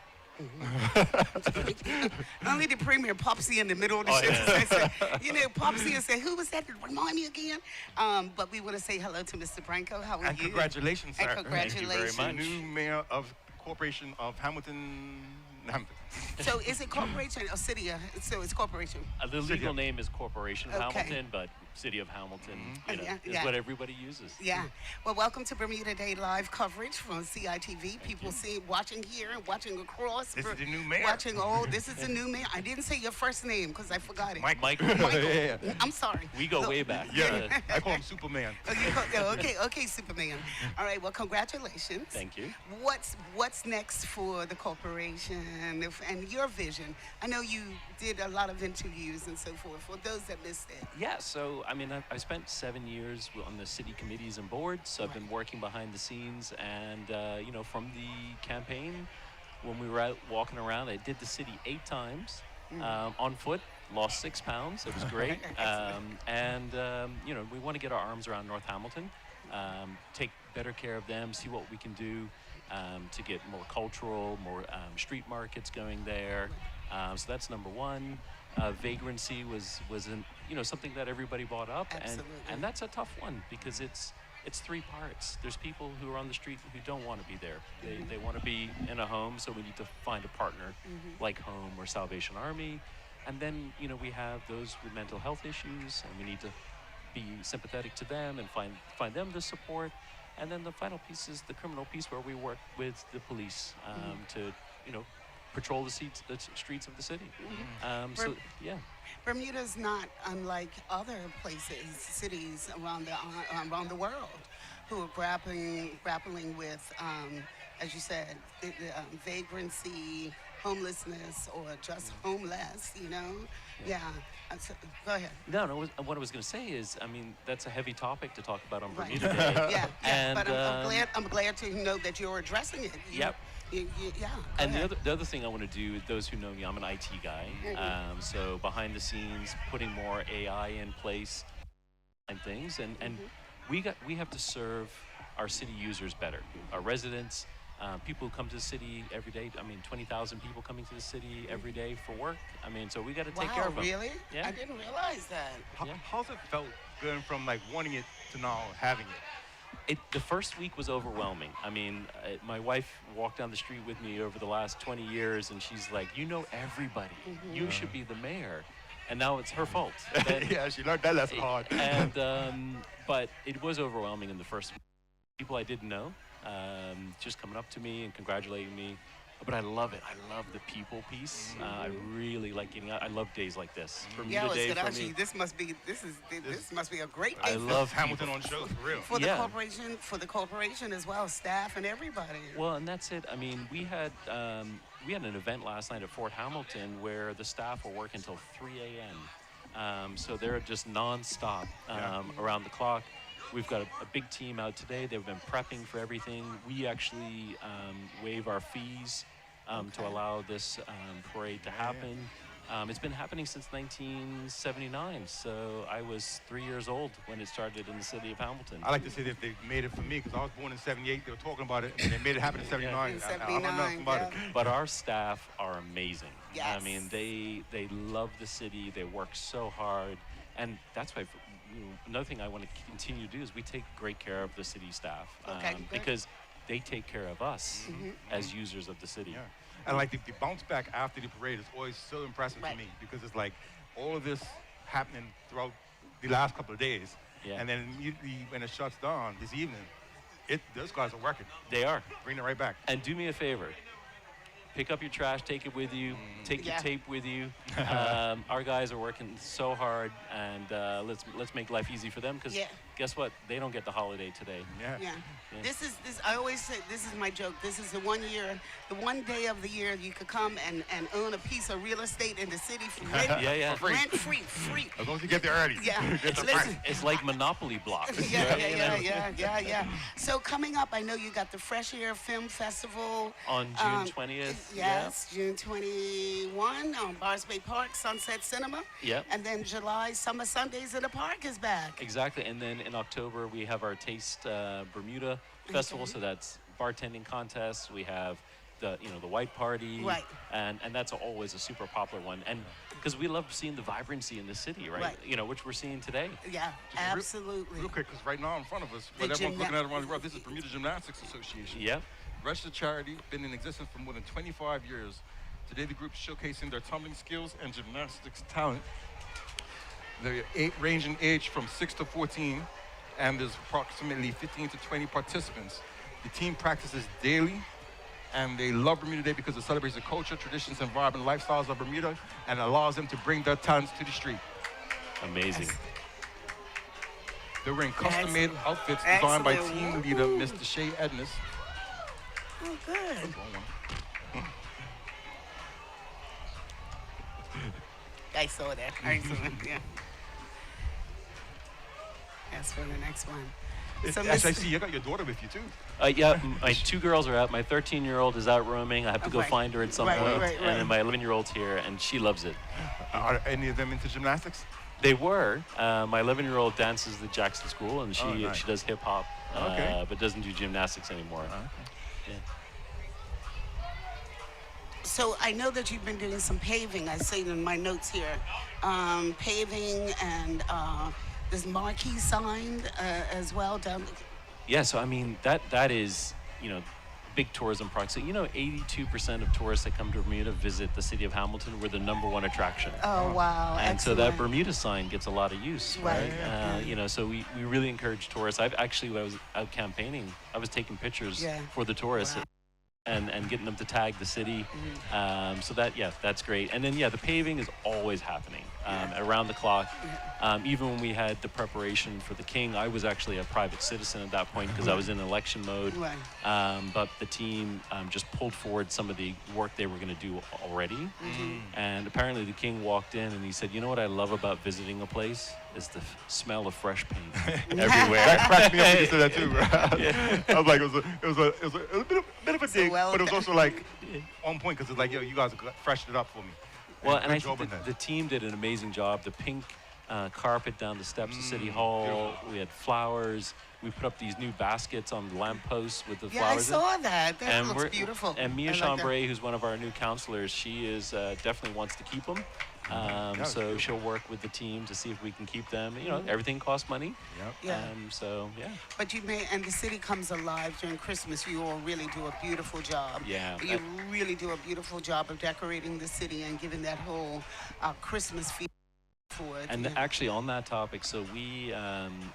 Only the premier Popsy in the middle of the show. You know, Popsy and say, who was that? Remind me again. But we want to say hello to Mr. Branco. How are and you? Congratulations, sir. And congratulations. Thank you very much. New mayor of Corporation of Hamilton. So is it corporation or city? So it's corporation. The legal name is Corporation of Hamilton, but City of Hamilton is what everybody uses. Yeah. Well, welcome to Bermuda Day live coverage from CITV. People watching here and watching across. This is the new mayor. Watching, this is the new mayor. I didn't say your first name because I forgot it. Michael. I'm sorry. We go way back. Yeah. I call him Superman. Okay, Superman. All right, well, congratulations. Thank you. What's next for the corporation and your vision? I know you did a lot of interviews and so forth. For those that missed it. Yeah, so I mean, I spent 7 years on the city committees and boards, so I've been working behind the scenes, and you know, from the campaign, when we were out walking around, I did the city 8 times on foot, lost 6 pounds. It was great, and you know, we want to get our arms around North Hamilton, take better care of them, see what we can do to get more cultural, more street markets going there. So that's number one. Vagrancy was something that everybody brought up, and that's a tough one because it's 3 parts. There's people who are on the street who don't want to be there. They want to be in a home, so we need to find a partner like Home or Salvation Army. And then, you know, we have those with mental health issues, and we need to be sympathetic to them and find them the support. And then the final piece is the criminal piece, where we work with the police to, you know, patrol the streets of the city. So, yeah. Bermuda's not unlike other places, cities around the world, who are grappling with, as you said, vagrancy, homelessness, or just homeless. You know, yeah. So, go ahead. No. What I was going to say is, I mean, that's a heavy topic to talk about on Bermuda Day. Yeah. And, but I'm glad to know that you're addressing it. Yep. Yeah. And the other thing I want to do, those who know me, I'm an IT guy. So behind the scenes, putting more AI in place and things, and we have to serve our city users better, our residents, people who come to the city every day. I mean, 20,000 people coming to the city every day for work. I mean, so we got to take care of them. Really? Yeah. I didn't realize that. How's it felt going from like wanting it to now having it? The first week was overwhelming. I mean, my wife walked down the street with me over the last 20 years, and she's like, you know everybody. You should be the mayor. And now it's her fault. Yeah, she learned that lesson hard. And, but it was overwhelming in the first week. People I didn't know just coming up to me and congratulating me. But I love it. I love the people piece. I really like getting out. I love days like this. Bermuda Day for me. This must be a great day. I love Hamilton on show for real. For the corporation as well, staff and everybody. Well, and that's it. I mean, we had an event last night at Fort Hamilton where the staff were working until 3 a.m. So they're just nonstop around the clock. We've got a big team out today. They've been prepping for everything. We actually waive our fees to allow this parade to happen. It's been happening since 1979, so I was 3 years old when it started in the city of Hamilton. I like to say that they made it for me because I was born in 78. They were talking about it, and they made it happen in 79. I don't know nothing about it. But our staff are amazing. Yes. I mean, they love the city. They work so hard, and that's why. Another thing I want to continue to do is we take great care of the city staff because they take care of us as users of the city. Yeah. And like the bounce back after the parade is always so impressive to me because it's like all of this happening throughout the last couple of days. Yeah. And then immediately when it shuts down this evening, those guys are working. They are. Bring it right back. And do me a favor. Pick up your trash, take it with you, take your tape with you. Our guys are working so hard, and let's make life easy for them, because guess what? They don't get the holiday today. Yeah. This. I always say, this is my joke. This is the one day of the year you could come and own a piece of real estate in the city for rent, rent free. As long as you get there early. Yeah. It's like Monopoly blocks. Yeah. So coming up, I know you got the Fresh Air Film Festival on June 20th. Yes, June 21 on Bars Bay Park, Sunset Cinema. Yep. And then July, Summer Sundays in the Park is back. Exactly. And then in October, we have our Taste Bermuda Festival. So that's bartending contests. We have the white party. Right. And that's always a super popular one. And because we love seeing the vibrancy in the city, right? Which we're seeing today. Yeah, absolutely. Real quick, because right now in front of us, what everyone's looking at around the world, this is Bermuda Gymnastics Association. Yeah. Registered charity, been in existence for more than 25 years. Today, the group showcasing their tumbling skills and gymnastics talent. They're ranging age from 6 to 14, and there's approximately 15 to 20 participants. The team practices daily, and they love Bermuda Day because it celebrates the culture, traditions, and vibrant lifestyles of Bermuda, and allows them to bring their talents to the street. Amazing. They're wearing custom-made outfits designed by team leader Mr. Shea Edness. Oh, good. I saw that. Yeah. That's for the next one. So Actually, I see you got your daughter with you, too. Yeah, my 2 girls are out. My 13-year-old is out roaming. I have to go find her at some point. And then my 11-year-old's here, and she loves it. Are any of them into gymnastics? They were. My 11-year-old dances at Jackson School, and she does hip-hop, but doesn't do gymnastics anymore. Yeah. So I know that you've been doing some paving. I see it in my notes here. Paving and this marquee sign as well down. Yeah, so I mean that is big tourism project. So 82% of tourists that come to Bermuda visit the city of Hamilton. We're the #1 attraction. Oh wow! And excellent. so that Bermuda sign gets a lot of use, right? So we really encourage tourists. When I was out campaigning, I was taking pictures for the tourists. Wow. And getting them to tag the city. So that's great. And then the paving is always happening around the clock. Even when we had the preparation for the King, I was actually a private citizen at that point because I was in election mode. But the team just pulled forward some of the work they were going to do already. And apparently the King walked in and he said, "You know what I love about visiting a place? Is the smell of fresh paint everywhere." That cracked me up when you said that too. I was like, it was a bit of a dig, but it was also like on point because it's like, yo, you guys freshened it up for me. Well, and I think the team did an amazing job. The pink carpet down the steps of City Hall. Beautiful. We had flowers. We put up these new baskets on the lampposts with the flowers. Yeah, I saw that. That looks beautiful. And Mia Chambray, who's one of our new counselors, she is definitely wants to keep them. So she'll work with the team to see if we can keep them. Everything costs money. But and the city comes alive during Christmas. You all really do a beautiful job. Yeah. You really do a beautiful job of decorating the city and giving that whole Christmas feel. And actually on that topic, so we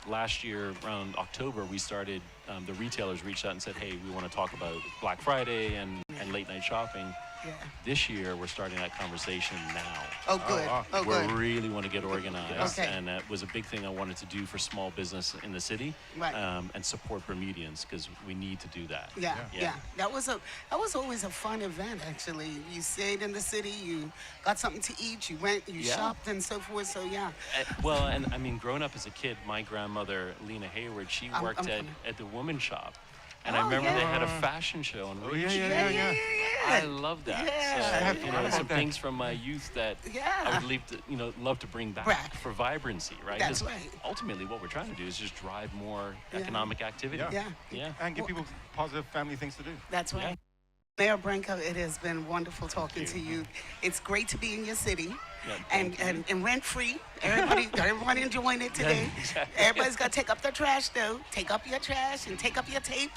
last year around October we started, the retailers reached out and said, hey, we want to talk about Black Friday and late night shopping. This year we're starting that conversation now. Oh good. We really want to get organized, and that was a big thing I wanted to do for small business in the city, and support Bermudians because we need to do that. Yeah. That was always a fun event actually. You stayed in the city, you got something to eat, you went, you shopped and so forth. So well, and I mean, growing up as a kid, my grandmother Lena Hayward, she worked at the women's shop. And I remember they had a fashion show on Yeah. I love that. So, some things from my youth that I would love to bring back for vibrancy, right? That's right. Ultimately, what we're trying to do is just drive more economic activity. Yeah. And give people positive family things to do. That's right. Mayor Branco, it has been wonderful talking to you. It's great to be in your city and rent-free. Everybody enjoying it today. Everybody's got to take up their trash, though. Take up your trash and take up your tape.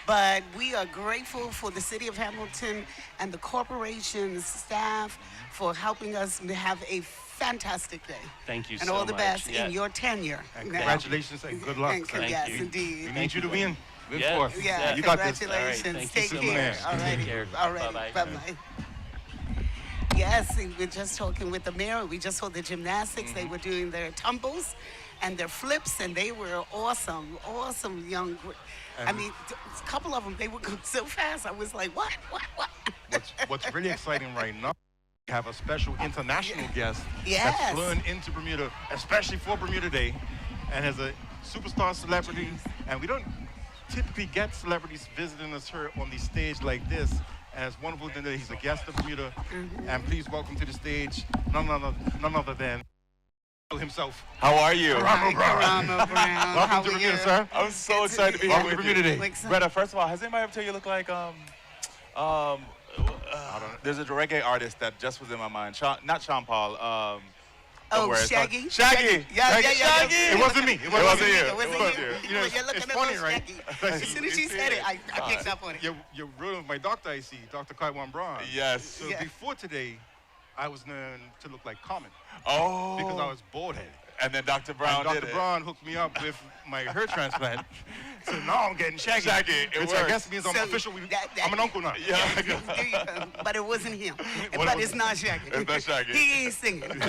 But we are grateful for the city of Hamilton and the corporation's staff for helping us have a fantastic day. Thank you so much. And all the best in your tenure. And congratulations and good luck. Yes, indeed. We need you to win. Good Yeah. force. Yeah, You got this. congratulations. All right, thank you Take so care. much. All righty. Take care. All righty. Bye-bye. Bye-bye. Yes, and we're just talking with the mayor. We just saw the gymnastics. They were doing their tumbles and their flips, and they were awesome, awesome young. I mean, a couple of them, they were going so fast. I was like, what? What's really exciting right now, we have a special international guest Yes. that's flown into Bermuda, especially for Bermuda Day, and as a superstar celebrity. And we don't typically get celebrities visiting us here on the stage like this. And it's wonderful that he's a guest of Bermuda. And please welcome to the stage none other than himself. How are you? Karamo Brown. Welcome How to are Bermuda, you? sir. I'm so excited to be here Welcome to with Bermuda you. Day. Greta, first of all, has anybody ever told you look like there's a reggae artist that just was in my mind. Not Sean Paul. Oh, worry, Shaggy? Shaggy. Yeah. Shaggy. It wasn't me. It wasn't you. It wasn't you. You know, You're looking it's at funny, those right? Shaggy. As soon as she said it, I picked up on it. You're ruling my doctor, I see, Dr. Kaiwan Braun. Yes. So Yeah. before today, I was known to look like Common Oh. because I was bald-headed. And then Dr. Brown And did Dr. it. Braun hooked me up with my hair transplant. So now I'm getting Shaggy. Shaggy, it which works. I guess means I'm So official. that- I'm an uncle now. Yeah. There you go. But it wasn't him. Well, But it it's not Shaggy. It's not Shaggy. He ain't singing.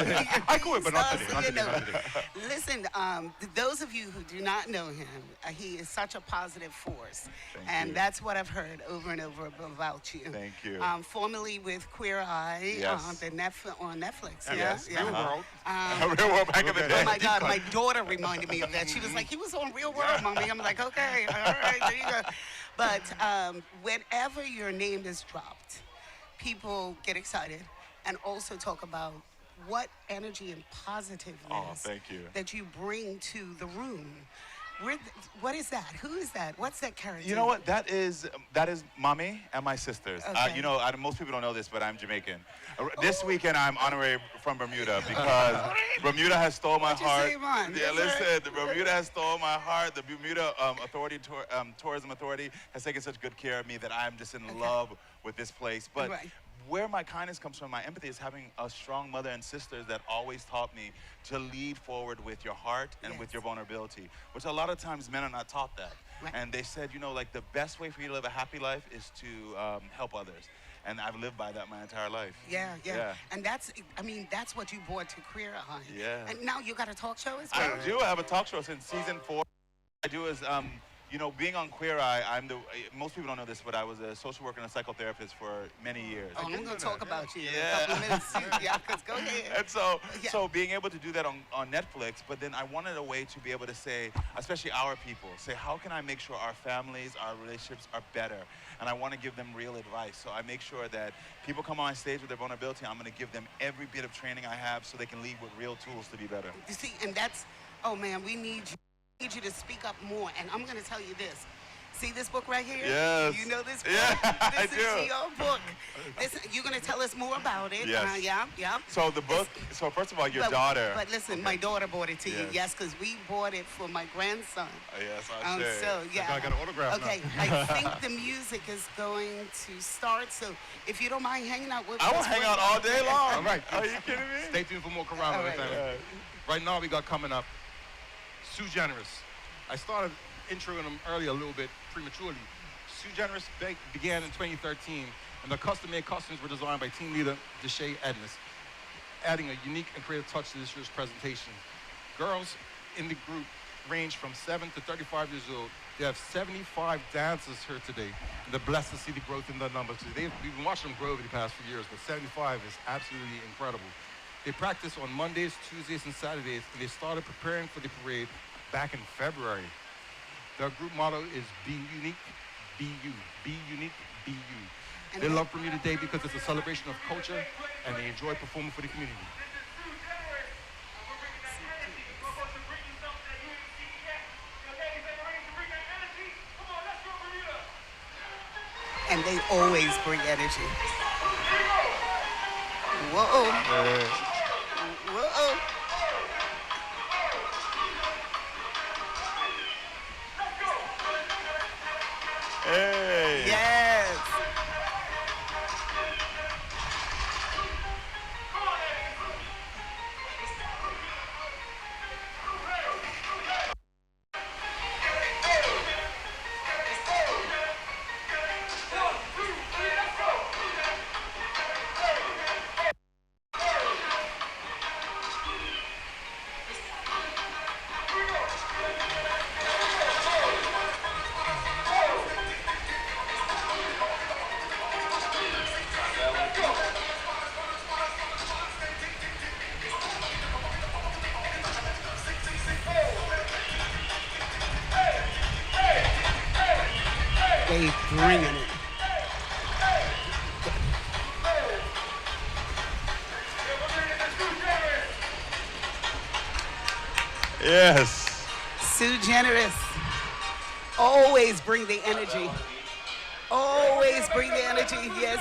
I could, but not So, today. Not you today. know. Not today. Listen, those of you who do not know him, he is such a positive force. Thank you. That's what I've heard over and over about you. Thank you. Formerly with Queer Eye Yes. on Netflix. Yes. Yeah. Real world. Real world back in the Okay. day. Oh my God, my daughter reminded me of that. She was like, he was on Real World, Mommy. I'm like, okay, all right, there you go. But whenever your name is dropped, people get excited and also talk about what energy and positiveness Oh, thank you. that you bring to the room. What is that? Who is that? What's that character? You know what? That is mommy and my sisters. Okay. You know, most people don't know this, but I'm Jamaican. This weekend I'm honorary from Bermuda because Bermuda has stole my What'd you heart. say, Ron? Yeah, Yes, sir. listen, the Bermuda has stole my heart. The Bermuda Tourism Authority has taken such good care of me that I'm just in love with this place. But Right. where my kindness comes from, my empathy, is having a strong mother and sisters that always taught me to lead forward with your heart and with your vulnerability, which a lot of times men are not taught that. Right. And they said, you know, like the best way for you to live a happy life is to help others. And I've lived by that my entire life. Yeah. Yeah. And that's what you brought to Queer Eye. Yeah. And now you got a talk show as well? I do. I have a talk show since season 4. I do is, you know, being on Queer Eye, most people don't know this, but I was a social worker and a psychotherapist for many years. Oh, I'm going to talk about you in a Yeah. couple of minutes. Yeah, 'cause go ahead. And so, Yeah. so being able to do that on Netflix, but then I wanted a way to be able to say, especially our people, say, how can I make sure our families, our relationships are better? And I want to give them real advice. So I make sure that people come on stage with their vulnerability, I'm going to give them every bit of training I have so they can leave with real tools to be better. You see, and that's, oh man, we need you to speak up more. And I'm going to tell you this. See this book right here? Yes. You know this book? Yeah, I This do. is your book. You're going to tell us more about it. Yes. Yeah. So the book, so first of all, your daughter. But listen, my daughter bought it to you. Yes. Yes, because we bought it for my grandson. Yes, I share. So, yeah. I got an autograph now. Okay, I think the music is going to start. So if you don't mind hanging out with us. I will hang out all day long. All right. Are you kidding me? Stay tuned for more Karamo. All right. Right now we got coming up Sue Generous. I started introing them earlier a little bit prematurely. Sue Generous began in 2013, and the custom-made costumes were designed by team leader Deshae Edness, adding a unique and creative touch to this year's presentation. Girls in the group range from 7 to 35 years old. They have 75 dancers here today, and they're blessed to see the growth in their numbers. We've been watching them grow over the past few years, but 75 is absolutely incredible. They practice on Mondays, Tuesdays, and Saturdays, and they started preparing for the parade back in February. Their group motto is Be Unique, Be You. Be Unique, Be You. They love Bermuda Day because it's a celebration of culture, and they enjoy performing for the community. And they always bring energy. Whoa. Whoa. Hey. Yes. They bringing it. Yes. Sue Generous. Always bring the energy. Always bring the energy. Yes.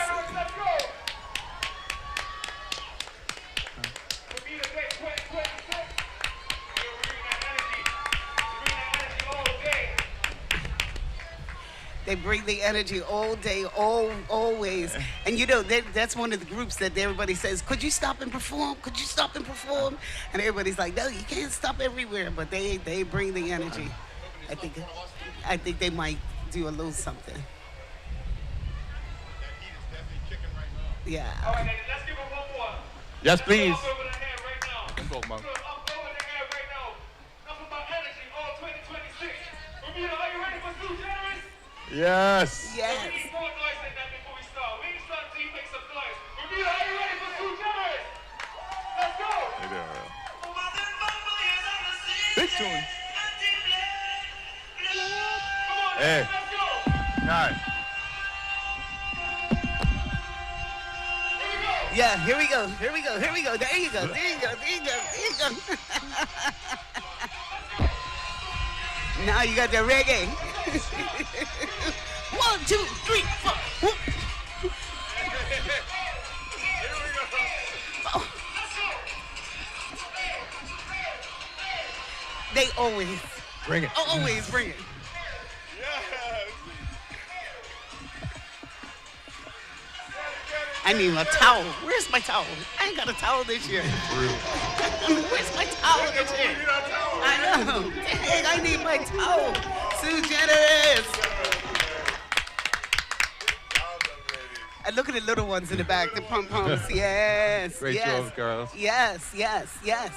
They bring the energy all day, always. And you know, that's one of the groups that everybody says, could you stop and perform? Could you stop and perform? And everybody's like, no, you can't stop everywhere. But they bring the energy. I think they might do a little something. Yeah. All right, let's give them one more. Yes, please. Up over the head right now. Come on, Mom. Up over the head right now. Nothing but energy all 2026. Bermuda, are you ready for Sue Generous? Yes. Yes. We need more noise like that before we start. We need to start until you make some noise. Bermuda, are you ready for Sue Generous? Let's go. Big tune. Come on, Hey. let's go. Nice. Yeah, here we go. Here we go. Here we go. There you go. There you go. There you go. There you go. Now you got the reggae. 1, 2, 3, 4. Whoop. Oh. They always Bring it. always bring it. I need a towel. Where's my towel? I ain't got a towel this year. Where's my towel this year? I know. Dang, I need my towel. Sue Generous. And look at the little ones in the back, the pom-poms. Yes. Great yes. job, girls. Yes, yes, yes.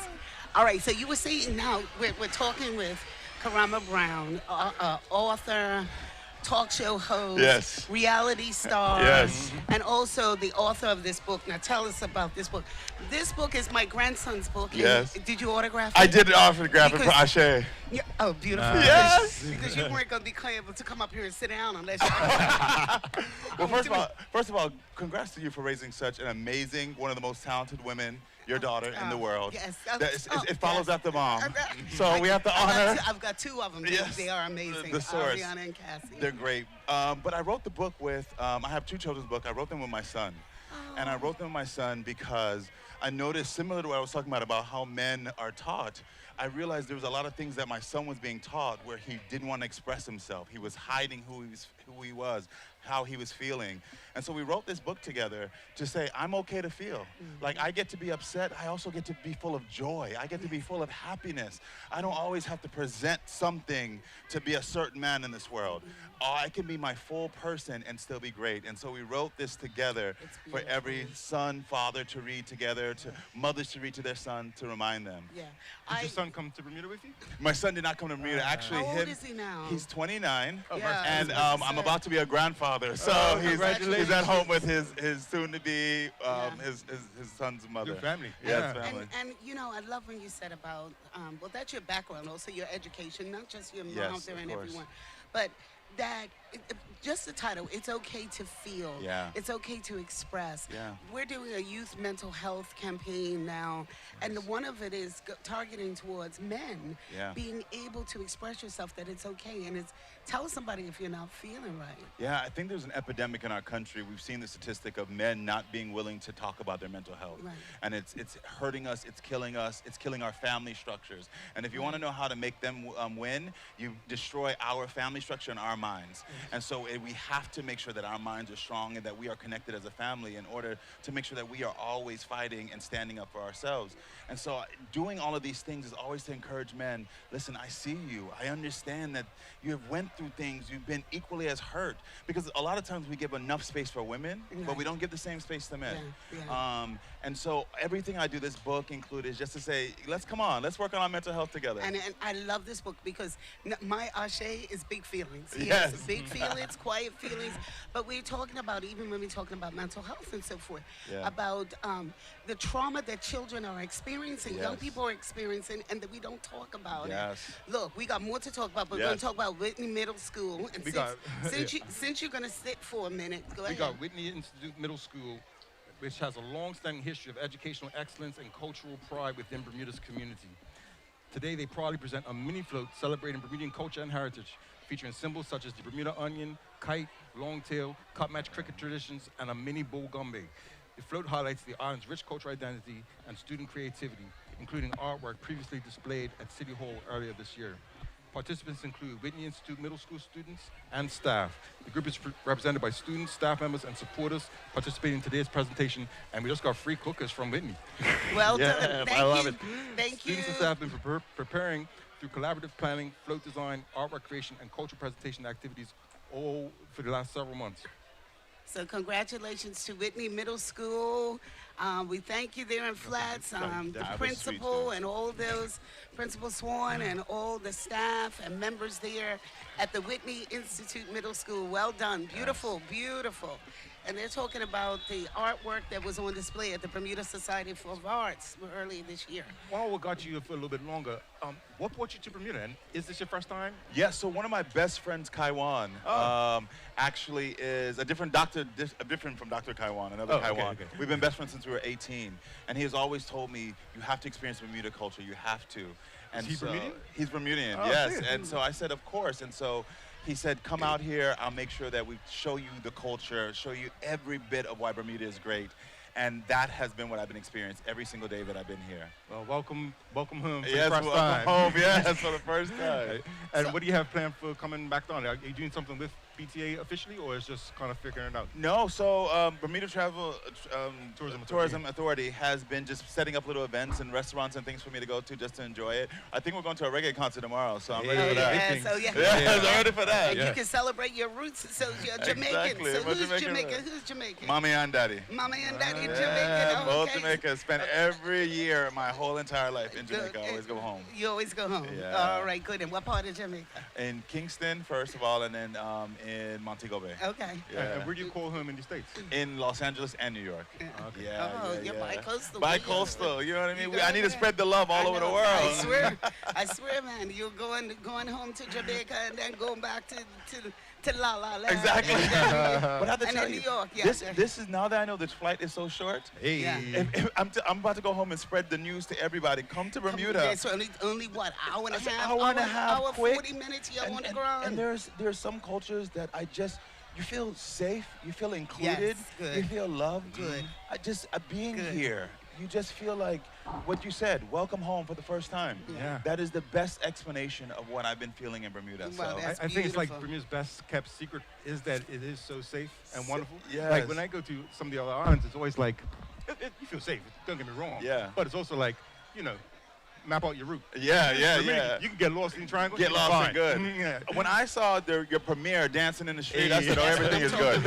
All right, so you were saying now, we're talking with Karamo Brown, author, talk show host, Yes. reality star, Yes. and also the author of this book. Now tell us about this book. This book is my grandson's book. and Yes. Did you autograph it? I did autograph it for Because- Ashe. Yeah, oh, beautiful. Yes. Because you weren't going to be able to come up here and sit down unless you... Well, first of all, congrats to you for raising such an amazing, one of the most talented women, your daughter in the world. Yes. It follows after mom. I- So we have to honor. I've got two of them. Yes. They are amazing. The source. Ariana and Cassie. They're great. But I wrote the book with, I have 2 children's books. I wrote them with my son. And I wrote them with my son because I noticed, similar to what I was talking about how men are taught, I realized there was a lot of things that my son was being taught where he didn't want to express himself. He was hiding who he was, how he was feeling. And so we wrote this book together to say, I'm okay to feel. Like, I get to be upset. I also get to be full of joy. I get to be full of happiness. I don't always have to present something to be a certain man in this world. I can be my full person and still be great. And so we wrote this together for every son, father to read together, to mothers to read to their son to remind them. Yeah. Did your son come to Bermuda with you? My son did not come to Bermuda. Actually, How old is he now? He's 29, Yeah, and I was about to I'm say. about to be a grandfather. So he's at home with his soon-to-be his son's mother. Your family. Yeah, his family. And you know, I love when you said about, well, that's your background, also your education, not just your mom Yes, there of and course. everyone, but that, just the title, it's okay to feel. Yeah. It's okay to express. Yeah. We're doing a youth mental health campaign now, and one of it is targeting towards men, Yeah. being able to express yourself, that it's okay, and it's, tell somebody if you're not feeling right. Yeah, I think there's an epidemic in our country. We've seen the statistic of men not being willing to talk about their mental health. Right. And it's hurting us, it's killing our family structures. And if you want to know how to make them win, you destroy our family structure and our minds. And so we have to make sure that our minds are strong and that we are connected as a family in order to make sure that we are always fighting and standing up for ourselves. And so doing all of these things is always to encourage men, listen, I see you. I understand that you have went through things. You've been equally as hurt. Because a lot of times we give enough space for women, but we don't give the same space to men. And so everything I do, this book included, is just to say, let's work on our mental health together. And I love this book because my Ashe is big feelings. He Yes. has big quiet feelings. But we're talking about, even when we're talking about mental health and so forth, Yeah. about the trauma that children are experiencing, young Yes. people are experiencing, and that we don't talk about Yes. it. Look, we got more to talk about, but we're going Yes. to talk about Whitney Middle School. And We since, got- since you're going to sit for a minute, go We ahead. got Whitney Institute Middle School, which has a long-standing history of educational excellence and cultural pride within Bermuda's community. Today, they proudly present a mini float celebrating Bermudian culture and heritage, featuring symbols such as the Bermuda onion, kite, longtail, cup match cricket traditions, and a mini bull Gombbe. The float highlights the island's rich cultural identity and student creativity, including artwork previously displayed at City Hall earlier this year. Participants include Whitney Institute Middle School students and staff. The group is represented by students, staff members, and supporters participating in today's presentation, and we just got free cookers from Whitney. Well Yes, done. Thank I love you. it. Thank Students and you. staff have been preparing through collaborative planning, float design, artwork creation, and cultural presentation activities all for the last several months. So congratulations to Whitney Middle School. We thank you there in Flats, the That was sweet, principal too. and all those, Principal Swan and all the staff and members there at the Whitney Institute Middle School. Well done, beautiful, beautiful. And they're talking about the artwork that was on display at the Bermuda Society for Arts earlier this year. While we got you for a little bit longer, what brought you to Bermuda? And is this your first time? Yeah, so one of my best friends, Kaiwan, actually is a different different from Dr. Kaiwan, another Oh, okay, Kaiwan. okay. We've been best friends since we were 18, and he has always told me, you have to experience Bermuda culture, you have to. And he so, Bermudian? He's Bermudian, Oh, yes. good. And so I said, of course. And so he said, come out here, I'll make sure that we show you the culture, show you every bit of why Bermuda is great. And that has been what I've been experiencing every single day that I've been here. Well, welcome home for Yes, the first welcome time. home, yes, for the first time. And what do you have planned for coming back down? Are you doing something with BTA officially, or is just kind of figuring it out? No, so Bermuda Tourism Authority has been just setting up little events and restaurants and things for me to go to just to enjoy it. I think we're going to a reggae concert tomorrow, so I'm ready for that. Yes, oh, yeah. Yes, I'm ready for that. And you can celebrate your roots. So you're Jamaican. Exactly. So I'm who's Jamaican. Jamaican? Who's Jamaican? Mommy and daddy. Mommy and daddy Yeah, Jamaican. both Okay. Jamaica. Spent every year my whole entire life in Jamaica. I always go home. You always go home. Yeah. All right, good. And what part of Jamaica? In Kingston, first of all, and then in Montego Bay. Okay. Yeah. And where do you call home in the States? In Los Angeles and New York. Okay. Yeah, Oh, yeah, you're yeah. bi-coastal. Bi-coastal, you know what I mean? You I need to got it. spread the love all I over the know. world. I swear, man, you're going home to Jamaica and then going back to La La Land. Exactly. And then, But I have to and tell then you, New York. Yeah. this is, now that I know this flight is so short, Hey. Yeah. I'm about to go home and spread the news to everybody. Come to Bermuda. It's only what, hour and a It's an half? hour and a half, Hour, quick. 40 minutes, you're on the ground. And there's some cultures that you feel safe, you feel included, good. you feel loved. Good. Being Good. here, you just feel like what you said, welcome home for the first time. Yeah. That is the best explanation of what I've been feeling in Bermuda. Wow, So that's I think it's like beautiful. Bermuda's best kept secret is that it is so safe and wonderful. yes. Like when I go to some of the other islands, it's always like, you feel safe, don't get me wrong. Yeah. But it's also like, map out your route. yeah, Bermuda, you can get lost in the triangle. Get you'll be lost fine. and good. Yeah. When I saw your premiere dancing in the street, I Hey. said, oh, everything is good.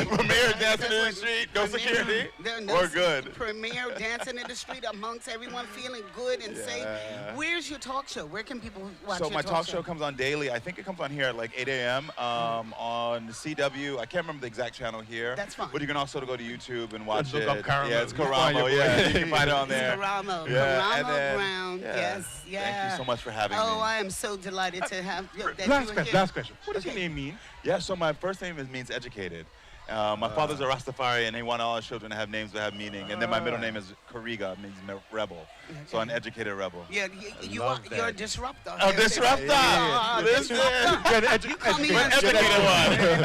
Premiere dancing in the That's street, no Premier- security, there- we're good. Premier dancing in the street amongst everyone feeling good and safe. Yeah. Where's your talk show? Where can people watch So your my talk show comes on daily. I think it comes on here at like 8 a.m. On CW. I can't remember the exact channel here. That's fine. But you can also go to YouTube and watch Look it. up Karamo. Yeah, it's You find your Karamo. Yeah, way. you can find it on It's there. Karamo. Yeah, Karamo and then- Brown. yeah. Yes, yeah. Thank you so much for having Oh, me. I am so delighted to have that Last you were question. here. Last question. What does your name mean? Yeah, so my first name means educated. My father's a Rastafari, and he wanted all his children to have names that have meaning. And then my middle name is Kariga, means rebel. So an educated rebel. Yeah, you're a disruptor. Oh, disruptor! Disruptor. You call me An educated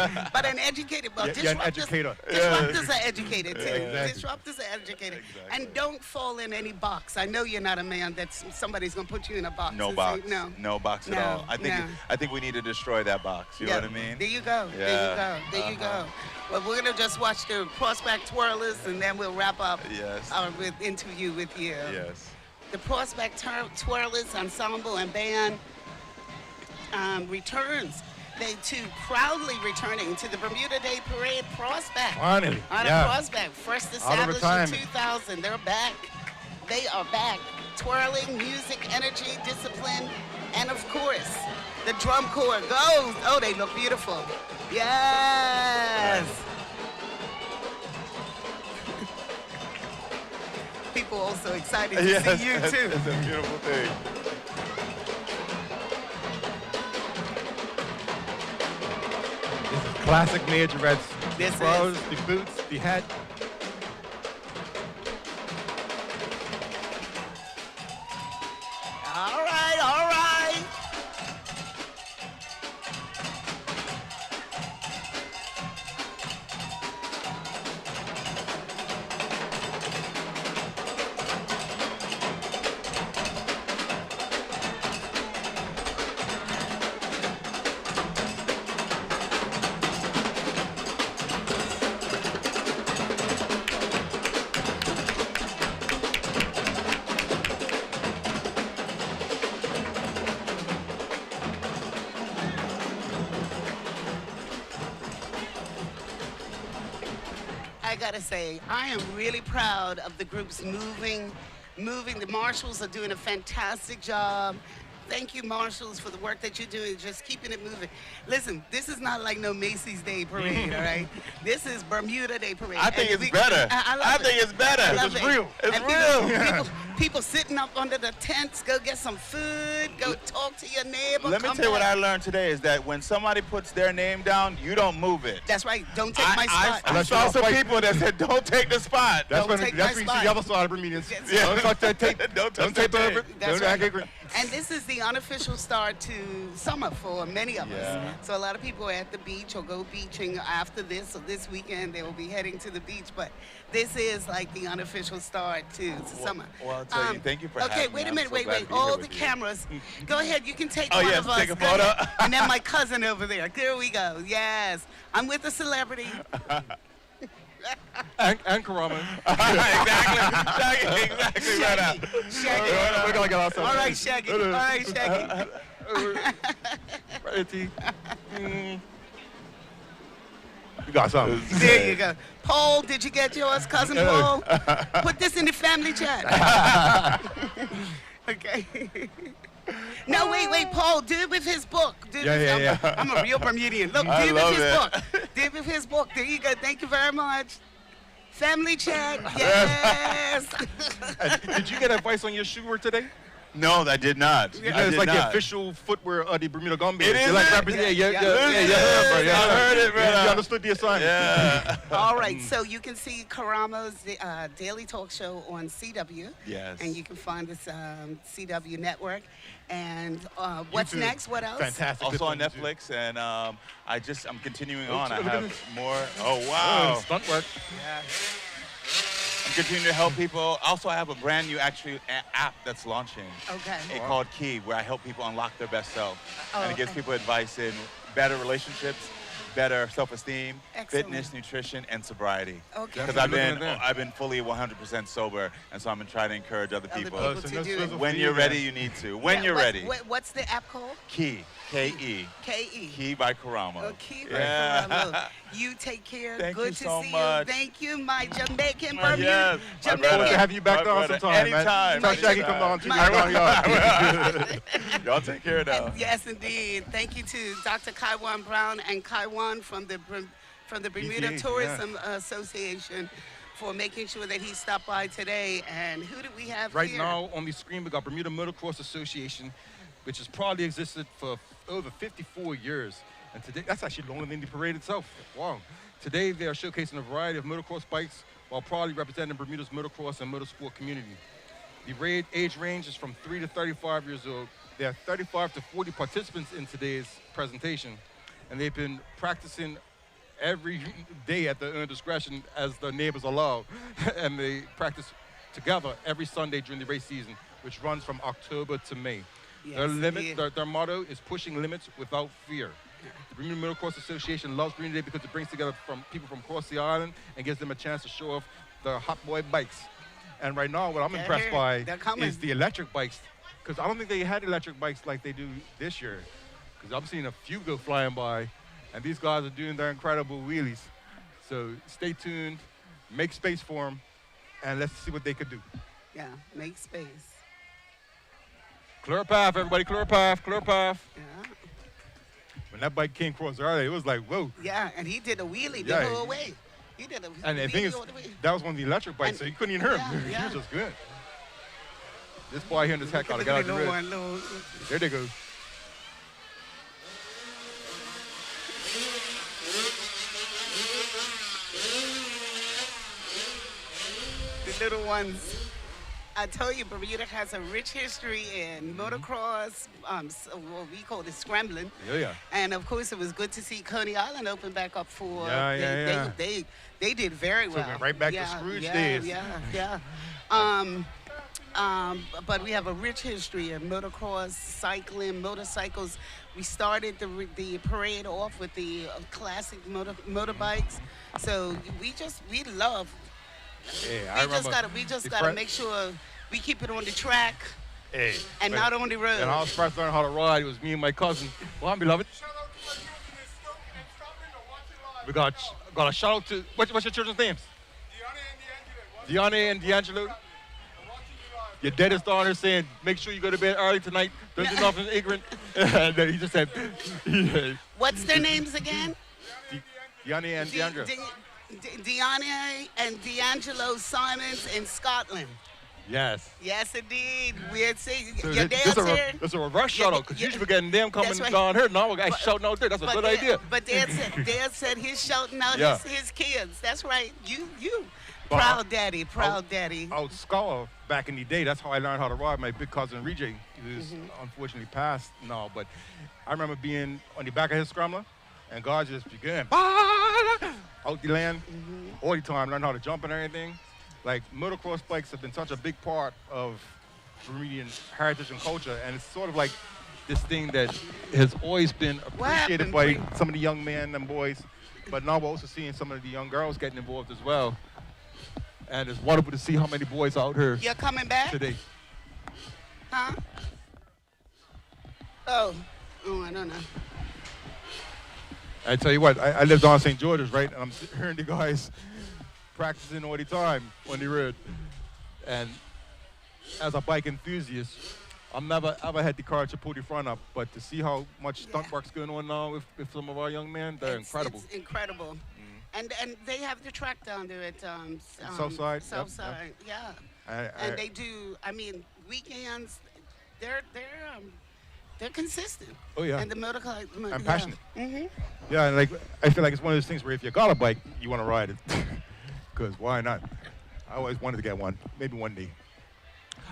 one. But an educated, well, You're an educator. disruptors are educated too. Exactly. Disruptors are educated. And don't fall in any box. I know you're not a man that somebody's going to put you in a box. No and box. say, no. Box at No, all. I think we need to destroy that box. You know what I mean? There you go. Yeah. There you go. There you go. Well, we're going to just watch the Prospect Twirlers, and then we'll wrap up Yes. our interview with you. Yes. The Prospect Twirlers Ensemble and Band returns. They too proudly returning to the Bermuda Day Parade Prospect. Finally. On Yeah. a Prospect, first Out of established in retirement. 2000. They're back. They are back. Twirling, music, energy, discipline, And of course, the drum corps goes. Oh, they look beautiful. Yes. People also excited to see you too. It's a beautiful thing. This is classic majorettes. This the bras, the boots, the hat. All right, all right. I gotta say, I am really proud of the groups moving. The marshals are doing a fantastic job. Thank you, marshals, for the work that you're doing, just keeping it moving. Listen, this is not like no Macy's Day Parade, all right? This is Bermuda Day Parade. I think it's better. I think it's better. I love It's it. real. It's And real. People sitting up under the tents, go get some food, go talk to your neighbor. Let me come tell you what back. I learned today is that when somebody puts their name down, you don't move it. That's right. Don't take my spot. I saw some people that said, "Don't take the spot." That's when take that's my when you spot. see the other side of Bermudians. Yeah. Don't touch that tape. Don't touch tape that over. tape. That's Don't act right. ignorant. And this is the unofficial start to summer for many of us. So a lot of people are at the beach or go beaching after this, or this weekend they will be heading to the beach. But this is like the unofficial start to summer. Well, I'll tell you, thank you for Okay, having wait me. a I'm minute, so wait. glad to be All here the with you. cameras. Go ahead, you can take Oh, one yes, of us. take a Go photo. ahead. And then my cousin over there. There we go. Yes. I'm with a celebrity. And Karamo. exactly right out. Shaggy. We're gonna get ourselves. All right, Shaggy. All right, Shaggy. Right, T. You got something. There you go. Paul, did you get yours, cousin Paul? Put this in the family chat. Okay. No, wait, Paul, do it with his book. Yeah. I'm a real Bermudian. Look, do I it with love his it. book. Do it with his book. There you go. Thank you very much. Family chat. Yes. Did you get advice on your shoe wear today? No, I did not. You know, I it's did like the not. official footwear of the Bermuda Gombes. It is You're like it? represent- Yeah. yeah, I heard it, brother. You understood the assignment. Yeah. All right, so you can see Karamo's daily talk show on CW. Yes. And you can find this CW network. And what's YouTube. next? What else? Fantastic. Also on Good thing to do. Netflix, and I'm continuing Oh, on. I look at have this. more. Oh Oh, wow! stunt work. Yeah. I'm continuing to help people. Also, I have a brand new app that's launching. Okay. It's called Key, where I help people unlock their best self, Oh, and it gives okay. people advice in better relationships, better self-esteem, Excellent. fitness, nutrition, and sobriety. Okay. Because I've been fully 100% sober, and so I'm trying to encourage other Other people. people to do it. When you're ready, you need to. When Yeah, you're ready. What's the app called? Key, K-E. K-E. Key by Karamo. Oh, Key by Yeah. Karamo. You take care. Thank Good you to so see much. you. Thank you, my Jamaican Yes, Bermuda. my brother. We'll have you back My on brother. sometime, man. Anytime. Tell Shaggy come on to My- your yard. Y'all take care now. And yes, indeed. Thank you to Dr. Kaiwan Brown and Kaiwan from the Bermuda BTA, Tourism Association for making sure that he stopped by today. And who do we have Right here? now on the screen, we got Bermuda Motocross Association, which has probably existed for over 54 years. And today, that's actually longer than the parade itself. Wow. Today, they are showcasing a variety of motocross bikes while proudly representing Bermuda's motocross and motorsport community. The age range is from 3 to 35 years old. There are 35 to 40 participants in today's presentation, and they've been practicing every day at their own discretion as the neighbors allow. And they practice together every Sunday during the race season, which runs from October to May. Yes, Their motto is pushing limits without fear. The Bermuda Motocross Association loves Bermuda Day because it brings together people from across the island and gives them a chance to show off their hot boy bikes. And right now, what I'm They're impressed here. by They're coming. is the electric bikes, because I don't think they had electric bikes like they do this year. Because I'm seeing a few go flying by, and these guys are doing their incredible wheelies. So stay tuned, make space for them, and let's see what they could do. Yeah, make space. Clear path, everybody, clear path, clear path. Yeah. When that bike came across earlier, it was like, whoa. Yeah, and he did a wheelie the Yeah, whole way. He did a And the thing wheelie is, all the way. that was one of the electric bikes, And- so you couldn't even hear yeah, him. He yeah. was just good. This boy here in this heck got to Look get at out the the red. one, little- There they go. The little ones. I told you, Bermuda has a rich history in motocross, what we call it scrambling. Yeah, yeah. And of course, it was good to see Coney Island open back up for. Yeah. They did very Took well. it right back to Scrooge days. Yeah. But we have a rich history in motocross, cycling, motorcycles. We started the parade off with the classic motorbikes. So we love. Yeah, We just gotta make sure we keep it on the track. Hey, And not on the road. And I was first learning how to ride. It was me and my cousin. Well, I'm beloved. We got a shout out to what's your children's names? Deanna and D'Angelo. Your dad is down there saying, make sure you go to bed early tonight. Don't do nothing ignorant. And then he just said, What's their names again? Deanna and D'Angelo. Deanna and D'Angelo Simons in Scotland. Yes. Yes, indeed. We're saying So your dad's here. This is a reverse shout out because usually we're getting them coming That's right. down here. Now we're actually shouting out there. That's a good idea. But Dad said he's shouting out Yeah. his kids. That's right. You. But Proud daddy. Daddy. I was scholar back in the day. That's how I learned how to ride. My big cousin Reggie, who's unfortunately passed now, but I remember being on the back of his scrambler, and God just began out the land all the time, learn how to jump and everything. Like motocross bikes have been such a big part of Bermudian heritage and culture, and it's sort of like this thing that has always been appreciated by some of the young men and boys, but now we're also seeing some of the young girls getting involved as well. And it's wonderful to see how many boys are out here You're coming back? today. Huh? Oh, I don't know. I tell you what, I lived on St. George's, right? And I'm hearing the guys practicing all the time on the road. And as a bike enthusiast, I've never ever had the courage to pull the front up, but to see how much stunt work's going on now with some of our young men, they're incredible. It's incredible. And they have the track down there at Southside. Southside, yeah. And they do. I mean, weekends. They're consistent. Oh yeah. And the motorcycle. I'm passionate. Mm-hmm. Yeah, and like I feel like it's one of those things where if you got a bike, you want to ride it, because why not? I always wanted to get one, maybe one day.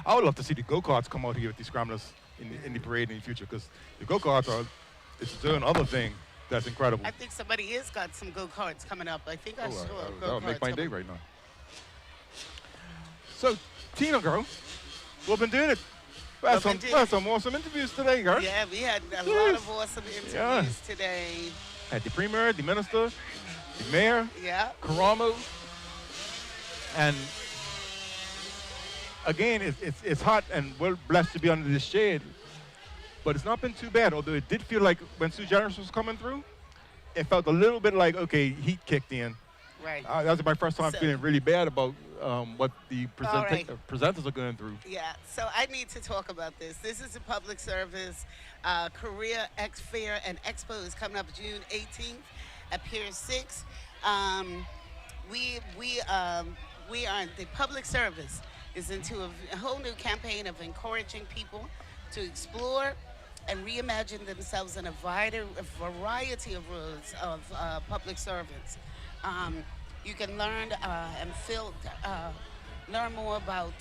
I would love to see the go-karts come out here with these scramblers in the parade in the future, because the go-karts are it's its own other thing that's incredible. I think somebody has got some go-karts coming up. I think I saw go-karts. That'll make my day right now. So, Tina, girl, we've been doing it. We had some awesome interviews today, girl. Yeah, we had a lot of awesome interviews today. Had the premier, the minister, the mayor, Yeah. Karamo, and again, it's hot, and we're blessed to be under this shade. But it's not been too bad, although it did feel like when Sue Generous was coming through, it felt a little bit like, okay, heat kicked in. Right. That was my first time feeling really bad about what the right. presenters are going through. Yeah, so I need to talk about this. This is a public service. Korea X Fair and Expo is coming up June 18th at Pier 6. We are, the public service is into a whole new campaign of encouraging people to explore and reimagine themselves in a variety of roles of public servants. You can learn and learn more about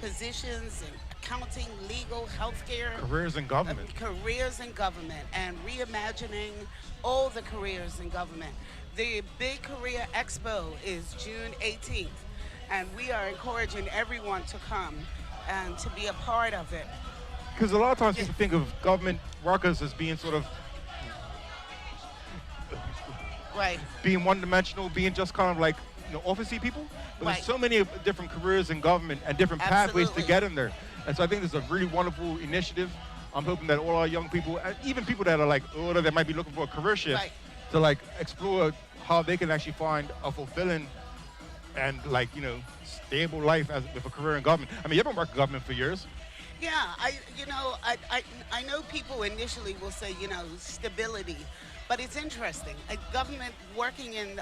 positions in accounting, legal, healthcare. Careers in government. Careers in government, and reimagining all the careers in government. The Big Korea Expo is June 18th, and we are encouraging everyone to come and to be a part of it. Because a lot of times people think of government workers as being sort of being one-dimensional, being just kind of like, officey people. But there's so many different careers in government and different pathways to get in there. And so I think this is a really wonderful initiative. I'm hoping that all our young people, and even people that are like older, that might be looking for a career shift, to like explore how they can actually find a fulfilling and stable life with a career in government. I mean, you've been working in government for years. Yeah, I know people initially will say, stability, but it's interesting. Government working in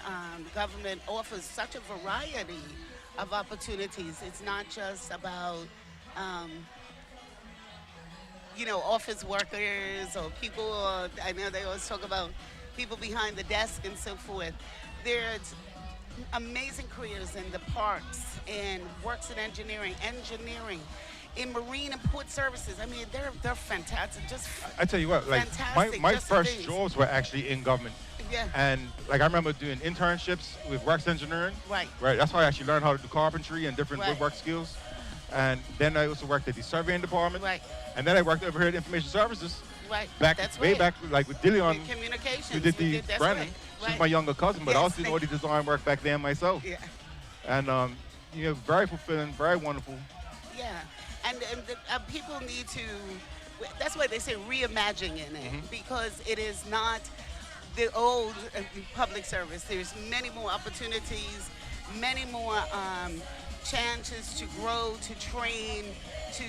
government offers such a variety of opportunities. It's not just about, um, office workers or people. I know they always talk about people behind the desk and so forth. There's amazing careers in the parks and works in engineering, in marine and port services. I mean, they're fantastic. Just I tell you what, like fantastic, my just first amazing. jobs were actually in government. Yeah. And like I remember doing internships with works engineering. Right. Right. That's why I actually learned how to do carpentry and different Right. woodwork skills. And then I also worked at the surveying department. Right. And then I worked over here at information services. Right. Back That's way right. back like with Dillion, With communications. who did the that's branding. right. She's Right. my younger cousin, but I was Yes. doing all the design work back then myself. Yeah. And very fulfilling, very wonderful. Yeah, and people need to. That's why they say reimagining it, because it is not the old public service. There's many more opportunities, many more chances to grow, to train, to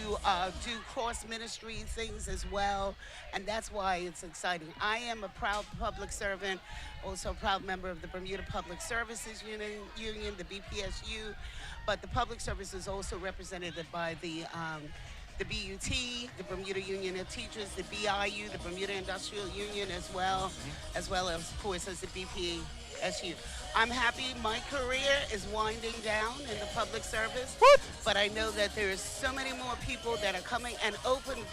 do cross ministry things as well, and that's why it's exciting. I am a proud public servant, also a proud member of the Bermuda Public Services Union, the BPSU, but the public service is also represented by the BUT, the Bermuda Union of Teachers, the BIU, the Bermuda Industrial Union as well as, of course, as the BPSU. I'm happy my career is winding down in the public service, but I know that there's so many more people that are coming and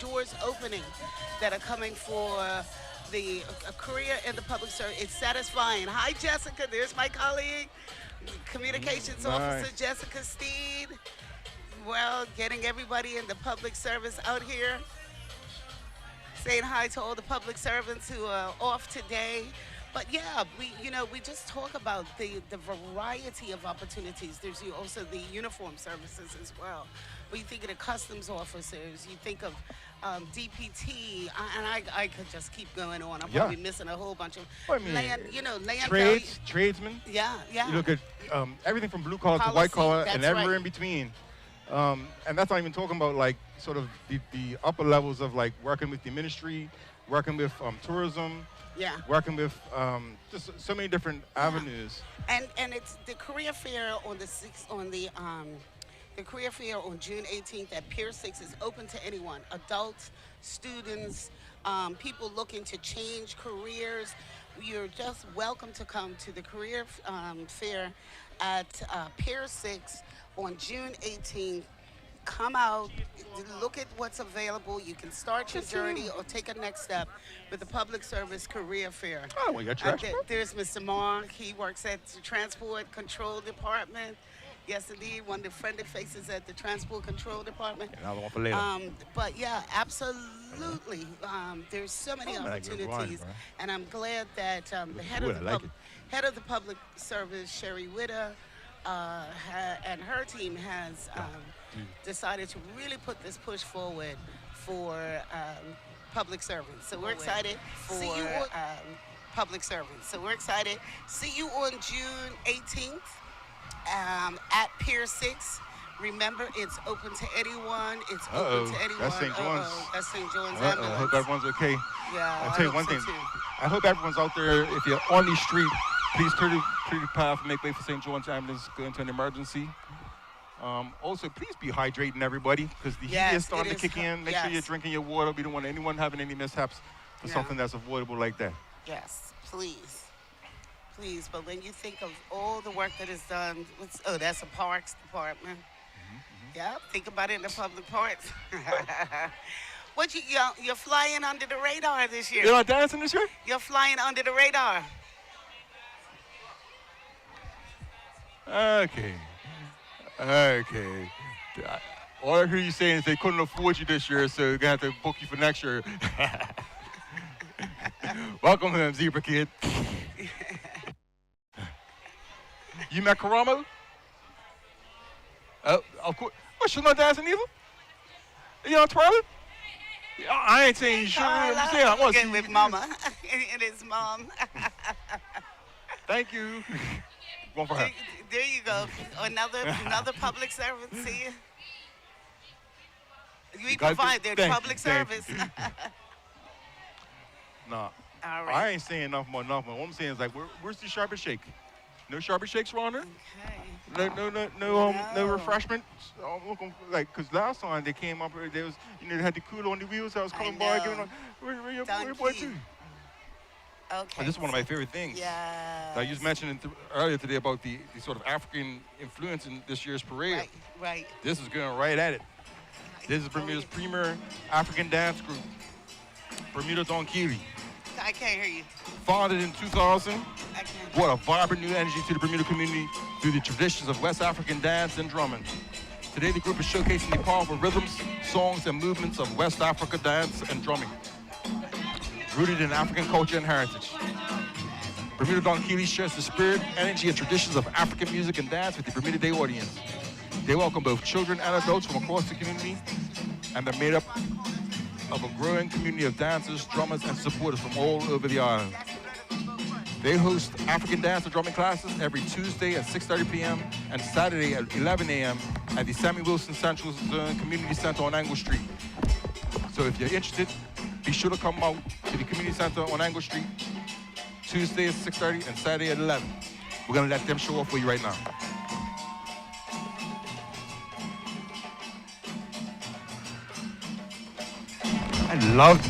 doors opening that are coming for a career in the public service. It's satisfying. Hi, Jessica. There's my colleague, Communications Officer Jessica Steed. Well, getting everybody in the public service out here. Saying hi to all the public servants who are off today. But yeah, we just talk about the variety of opportunities. There's also the uniform services as well. When you think of the customs officers, you think of DPT, and I could just keep going on. I'm probably missing a whole bunch of land tradesmen. Yeah. You look at everything from blue collar to Policy, white collar and that's everywhere right. in between. And that's not even talking about like sort of the upper levels of like working with the ministry, working with tourism. Yeah. Working with just so many different avenues. And it's the career fair on the career fair on June 18th at Pier 6 is open to anyone, adults, students, people looking to change careers. You're just welcome to come to the career fair at Pier 6 on June 18th. Come out, look at what's available. You can start your journey or take a next step with the Public Service Career Fair. Oh, well, you got transport. There's Mr. Mark. He works at the Transport Control Department. Yes, indeed, one of the friendly faces at the Transport Control Department. Another one for later. But yeah, absolutely. There's so many opportunities, and I'm glad that the head of the Public Service, Sherry Witter, and her team has decided to really put this push forward for public servants. So we're excited for public servants. So we're excited. See you on June 18th at Pier 6. Remember, it's open to anyone. It's open to anyone. That's St. John's. That's St. John's I ambulance. hope everyone's okay. Yeah, I'll tell you one thing. I hope everyone's out there. If you're on the street, please clear the path and make way for St. John's ambulance. Go into an emergency. Also, please be hydrating, everybody, because the heat is starting to kick in. Make sure you're drinking your water. We don't want anyone having any mishaps for something that's avoidable like that. Yes, please. Please, but when you think of all the work that is done, that's a parks department. Yeah, think about it in the public parks. You're flying under the radar this year. You're not dancing this year? You're flying under the radar. Okay. All I hear you saying is they couldn't afford you this year, so they're going to have to book you for next year. Welcome home, Zebra Kid. You met Karamo? Of course. What, she's not dancing either? You on Twirlers? I ain't saying you should. I'm saying I want to. With Mama and his mom. Thank you. One for her. There you go. Another public servant. See you. We provide their public service. No, All right. I ain't saying nothing more. What I'm saying is like, where's the sharp and shake? No sharp and shakes, Rhonda? Okay. No refreshments. Like, cause last time they came up, they was, they had the cooler on the wheels. I was coming by, giving on. Where your boy too? Okay. And this is one of my favorite things. Yeah. I just mentioned earlier today about the sort of African influence in this year's parade. Right. This is going right at it. This is Bermuda's premier African dance group, Bermuda Donkili. I can't hear you. Founded in 2000, I can't. brought a vibrant new energy to the Bermuda community through the traditions of West African dance and drumming. Today, the group is showcasing the powerful rhythms, songs, and movements of West Africa dance and drumming, rooted in African culture and heritage. Bermuda Donkili shares the spirit, energy, and traditions of African music and dance with the Bermuda Day audience. They welcome both children and adults from across the community, and they're made up of a growing community of dancers, drummers, and supporters from all over the island. They host African dance and drumming classes every Tuesday at 6:30 p.m. and Saturday at 11 a.m. at the Sammy Wilson Central Zone Community Center on Angle Street. So if you're interested, be sure to come out to the Community Center on Angle Street, Tuesday at 6:30 and Saturday at 11. We're gonna let them show off for you right now. I love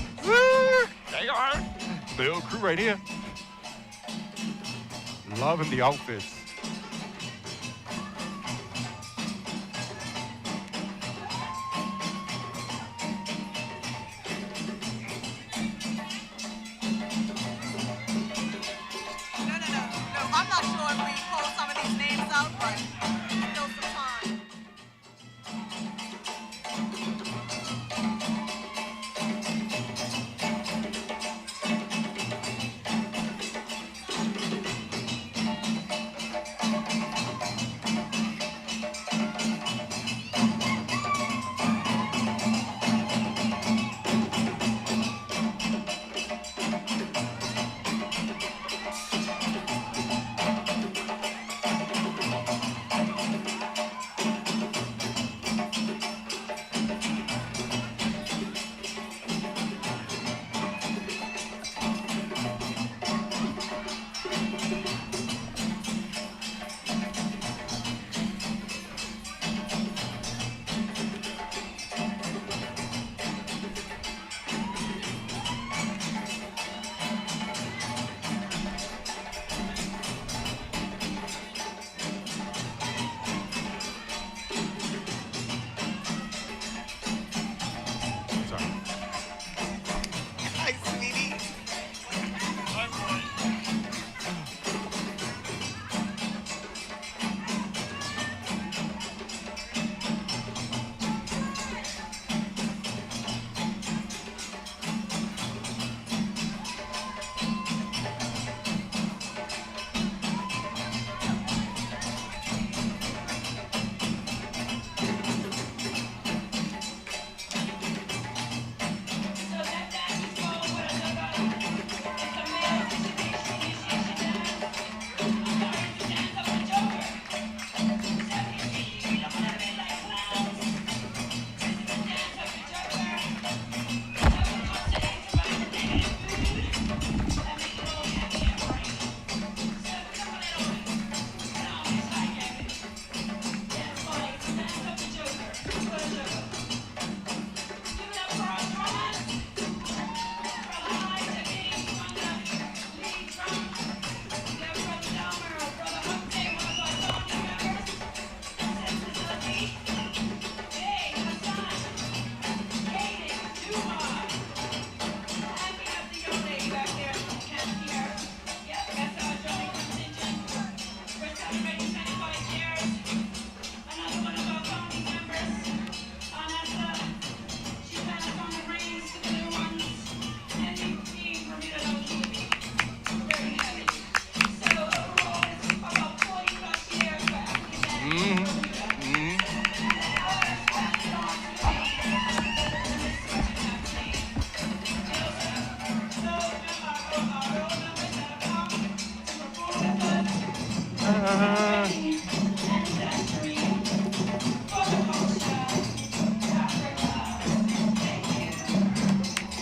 they are the old crew right here. Loving the outfits. No, I'm not sure if we call some of these names out, but still some time.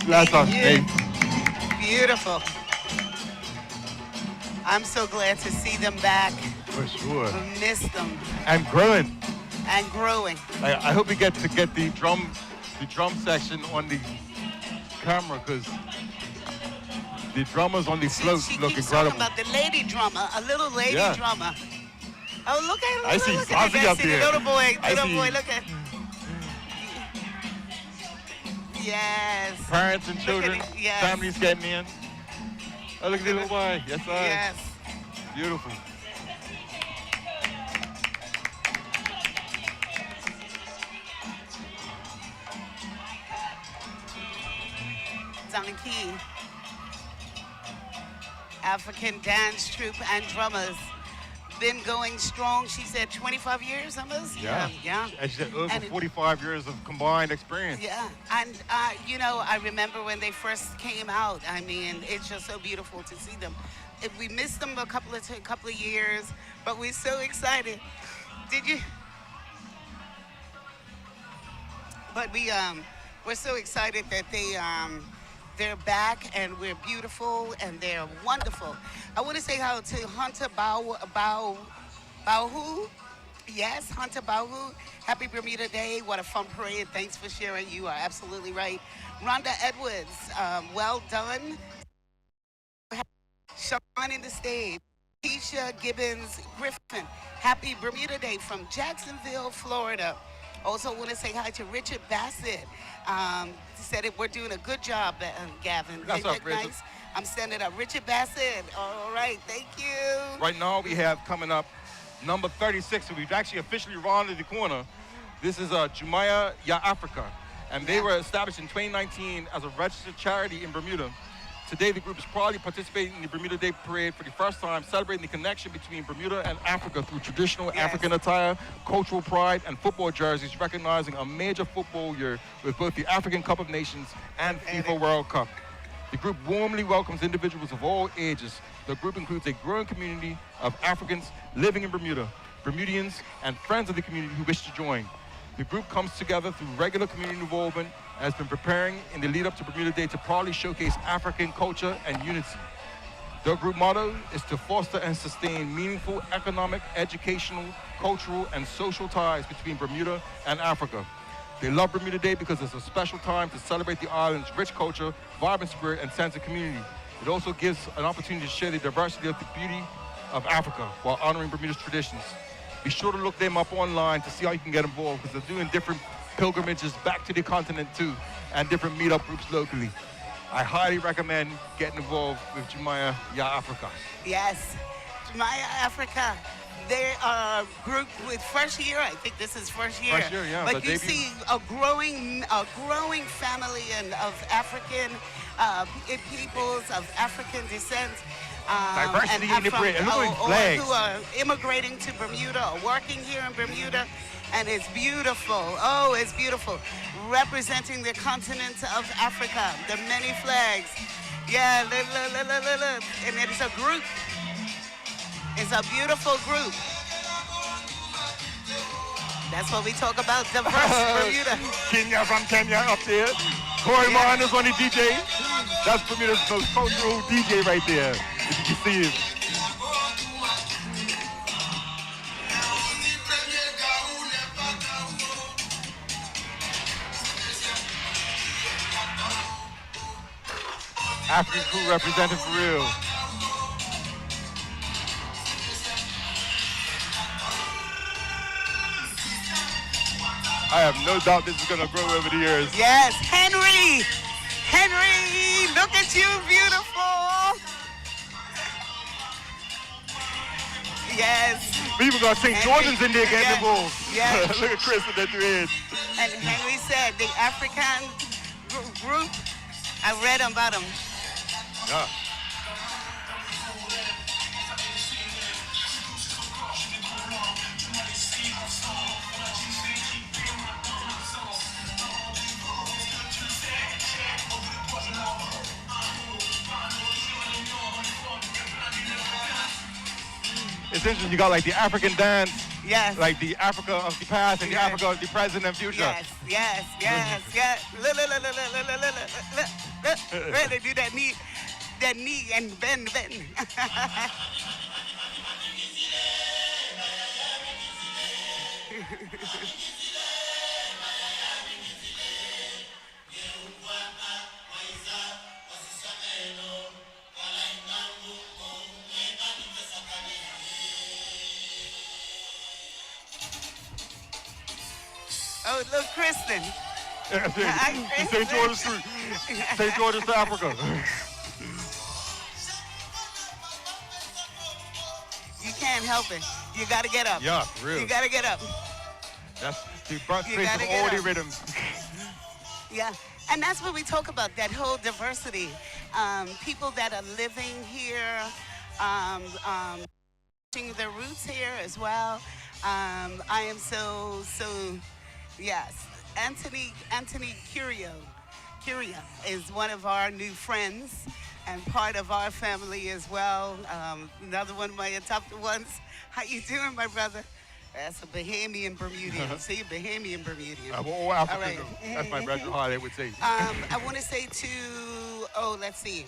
Bless us, Thank Nate. you. Beautiful. I'm so glad to see them back. For sure. We miss them. And growing. And growing. I hope we get to get the drum section on the camera, because the drummers on the float She look keeps incredible. talking about the lady drummer, a little lady Yeah. drummer. Oh, look at I see look Zazie at up that. there. Little boy, I little see- boy, look at. Yes. Parents and Look at children, it, yes. families getting in. Oh, look at the little boy. Yes, sir. Yes. Beautiful. Donkey. African dance troupe and drummers. Been going strong, she said 25 years almost? Yeah. Yeah. And she said over And- 45 years of combined experience. Yeah, and you know, I remember when they first came out. I mean, it's just so beautiful to see them. We missed them a couple of years, but we're so excited. Did you? But we're so excited that they're back, and we're beautiful and they're wonderful. I want to say hi to Hunter Bauhu. Yes, Hunter Bauhu. Happy Bermuda Day. What a fun parade. Thanks for sharing. You are absolutely right. Rhonda Edwards, well done. Sean in the stage. Keisha Gibbons Griffin. Happy Bermuda Day from Jacksonville, Florida. Also want to say hi to Richard Bassett. Said we're doing a good job, Gavin. What's Isn't up, that Richard? nice? I'm sending up Richard Bassett. All right, thank you. Right now we have coming up number 36, so we've actually officially rounded the corner. This is Jamaa Ya Africa, and they were established in 2019 as a registered charity in Bermuda. Today the group is proudly participating in the Bermuda Day Parade for the first time, celebrating the connection between Bermuda and Africa through traditional African attire, cultural pride, and football jerseys, recognizing a major football year with both the African Cup of Nations and FIFA World Cup. The group warmly welcomes individuals of all ages. The group includes a growing community of Africans living in Bermuda, Bermudians, and friends of the community who wish to join. The group comes together through regular community involvement and has been preparing in the lead up to Bermuda Day to proudly showcase African culture and unity. Their group motto is to foster and sustain meaningful economic, educational, cultural, and social ties between Bermuda and Africa. They love Bermuda Day because it's a special time to celebrate the island's rich culture, vibrant spirit, and sense of community. It also gives an opportunity to share the diversity of the beauty of Africa while honoring Bermuda's traditions. Be sure to look them up online to see how you can get involved, because they're doing different pilgrimages back to the continent too, and different meetup groups locally. I highly recommend getting involved with Jamaa Ya Africa. Yes, Jamaa Ya Africa. They are a group with first year. I think this is first year. First year, yeah, But the you debut. see a growing family of African peoples of African descent. Diversity and in the parade. And look at these or flags. who are immigrating to Bermuda or working here in Bermuda. And it's beautiful. Oh, it's beautiful. Representing the continent of Africa, the many flags. Yeah, look. And it is a group. It's a beautiful group. That's what we talk about, diverse Bermuda. Kenya from Kenya up there. Corey Martin is on the DJ. That's Bermuda's most cultural DJ right there, if you can see him. African crew represented for real. I have no doubt this is going to grow over the years. Yes, Henry, look at you, beautiful. Yes. We even got St. Jordan's in there getting involved. Yes. Look at Chris with that dread. And Henry said the African group, I read about them. Yeah. It's interesting, you got like the African dance Yes. Like the Africa of the past and the Yes. Africa of the present and future. Yes, yes, yes, yes. Look, look, look, look, look, look, look, look, look, look. Really do that knee and bend. Oh, look, Kristen. St. George's Street. St. George's to Africa. You can't help it. You gotta get up. Yeah, real. You gotta get up. That's the birthplace of gotta all get the up. rhythms. Yeah, and that's what we talk about, that whole diversity. People that are living here, their roots here as well. I am so, yes. Anthony Curio is one of our new friends and part of our family as well. Another one of my top ones. How you doing, my brother? That's a Bahamian Bermudian. See, Bahamian Bermudian. All African. All right. That's my brethren, how they would say. I want to say let's see.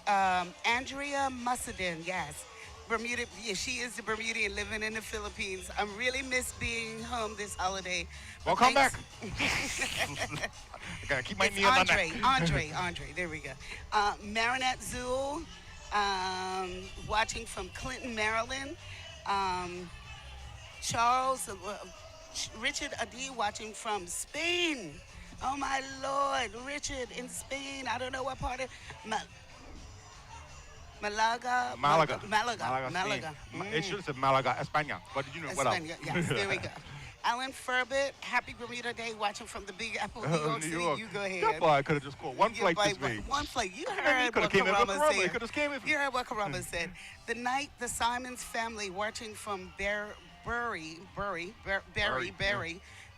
Andrea Mussadin, yes. Bermuda, yeah, she is the Bermudian living in the Philippines. I really miss being home this holiday. Well, come back. I gotta keep my knee on the neck. Andre, there we go. Marinette Zool, watching from Clinton, Maryland. Charles, Richard Adi, watching from Spain. Oh my Lord, Richard in Spain. I don't know what part of Malaga. It should have said Malaga, España, but you know what else? España, yes, there we go. Alan Furbett, happy Bermuda Day, watching from the Big Apple, New York City. You go ahead. That boy could have just called one flight this way. One flight. You heard what Karamo said. You heard what Karamo said. The night the Simons family watching from Bury,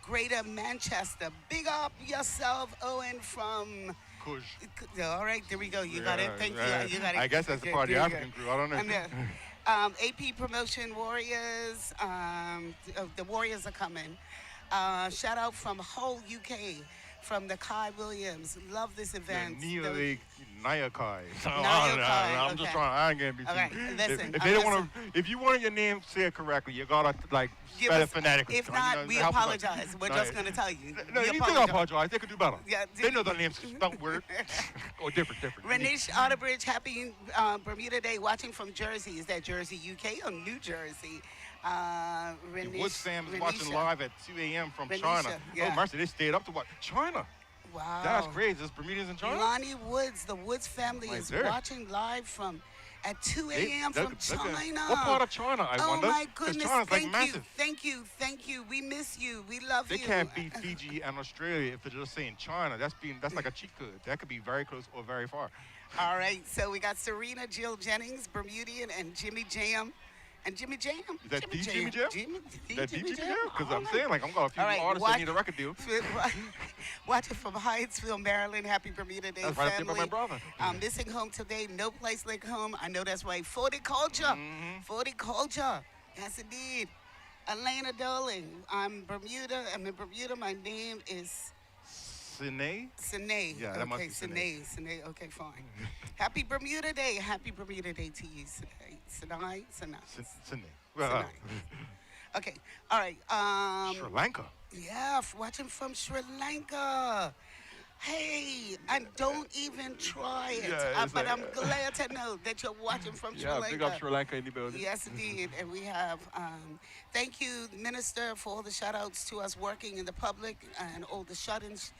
Greater Manchester. Big up yourself, Owen from. Kush. All right, there we go. You got it. Thank you. You got it. I guess that's the part of the African crew. I don't know. AP Promotion Warriors. The Warriors are coming. Shout out from whole UK, from the Kai Williams. Love this event. Naya Kai. I'm just trying. I ain't gonna be. All right, listen. If they don't want to, if you want your name said correctly, you gotta like spell it phonetically. If not, we apologize. We're just gonna tell you. No, you can apologize. They could do better. Yeah, they know their names spelled weird or different. Renish Otterbridge, happy Bermuda Day, watching from Jersey. Is that Jersey, UK, or New Jersey? The Woods fam is watching live at 2 a.m. from China. Yeah. Oh, mercy, they stayed up to watch China. Wow. That's crazy. There's Bermudians in China? Lonnie Woods, the Woods family is watching live from at 2 a.m. from China. What part of China, I wonder? Oh, my goodness. China's like massive. Thank you. We miss you. We love you. They can't beat Fiji and Australia if they're just saying China. That's like a cheat code. That could be very close or very far. All right. So we got Serena Jill Jennings, Bermudian, and Jimmy Jam. And Jimmy Jam? Is that Jimmy Jam? That Jimmy Jam? Because I'm saying, like, I'm got a few artists that need a record deal. Watching from Hyattsville, Maryland. Happy Bermuda Day, that's family. Right up there by my brother. Missing home today. No place like home. I know that's right. 40 culture. 40 culture. Yes, indeed. Elena Doling. I'm in Bermuda. My name is... Sine? Yeah, that must be Sine. Okay, fine. Happy Bermuda Day. Happy Bermuda Day to you, Sine. Sine. Okay, all right. Sri Lanka. Yeah, watching from Sri Lanka. Hey, and don't even try it. But I'm glad to know that you're watching from Sri Lanka. Yeah, big up Sri Lanka in the building. Yes, indeed. And we have, thank you, Minister, for all the shout-outs to us working in the public and all the shut-ins,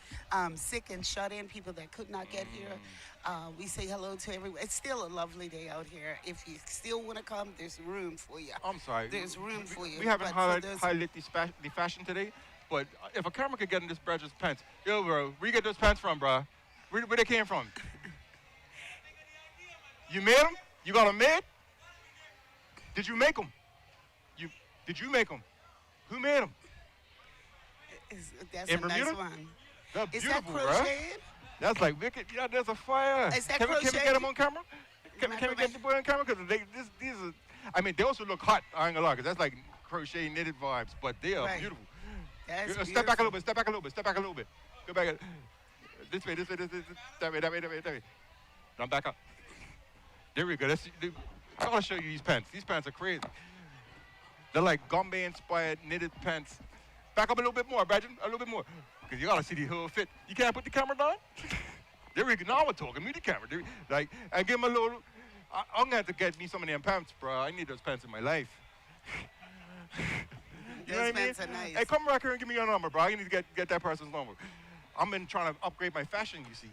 sick and shut-in, people that could not get here. We say hello to everyone. It's still a lovely day out here. If you still want to come, there's room for you. I'm sorry. There's room for you. We haven't highlighted the fashion today. But if a camera could get in this brother's pants, yo, bro, where you get those pants from, bro? Where they came from? You made them? You got them made? Did you make them? Did you make them? Who made them? That's in a Bermuda? nice one. That's Is beautiful, that bro. crocheted? That's like wicked. Yeah, there's a fire. Is that can we get them on camera? Can we get the boy on camera? Because these are. I mean, they also look hot. I ain't gonna lie, because that's like crochet knitted vibes, but they are Right. beautiful. That's Step back a beautiful. little bit, step back a little bit, step back a little bit. Go back. This way, that way, that way, that way, that way. Now back up. There we go. I gotta show you these pants. These pants are crazy. They're like Gombbe inspired knitted pants. Back up a little bit more, Badgen, a little bit more. Because you gotta see the whole fit. You can't put the camera down? There we go. Now we're talking. Move the camera. Like, I give him a little. I'm gonna have to get me some of them pants, bro. I need those pants in my life. You know what I mean? Those pants are nice. Hey, come back here and give me your number, bro. I need to get that person's number. I've been trying to upgrade my fashion, you see.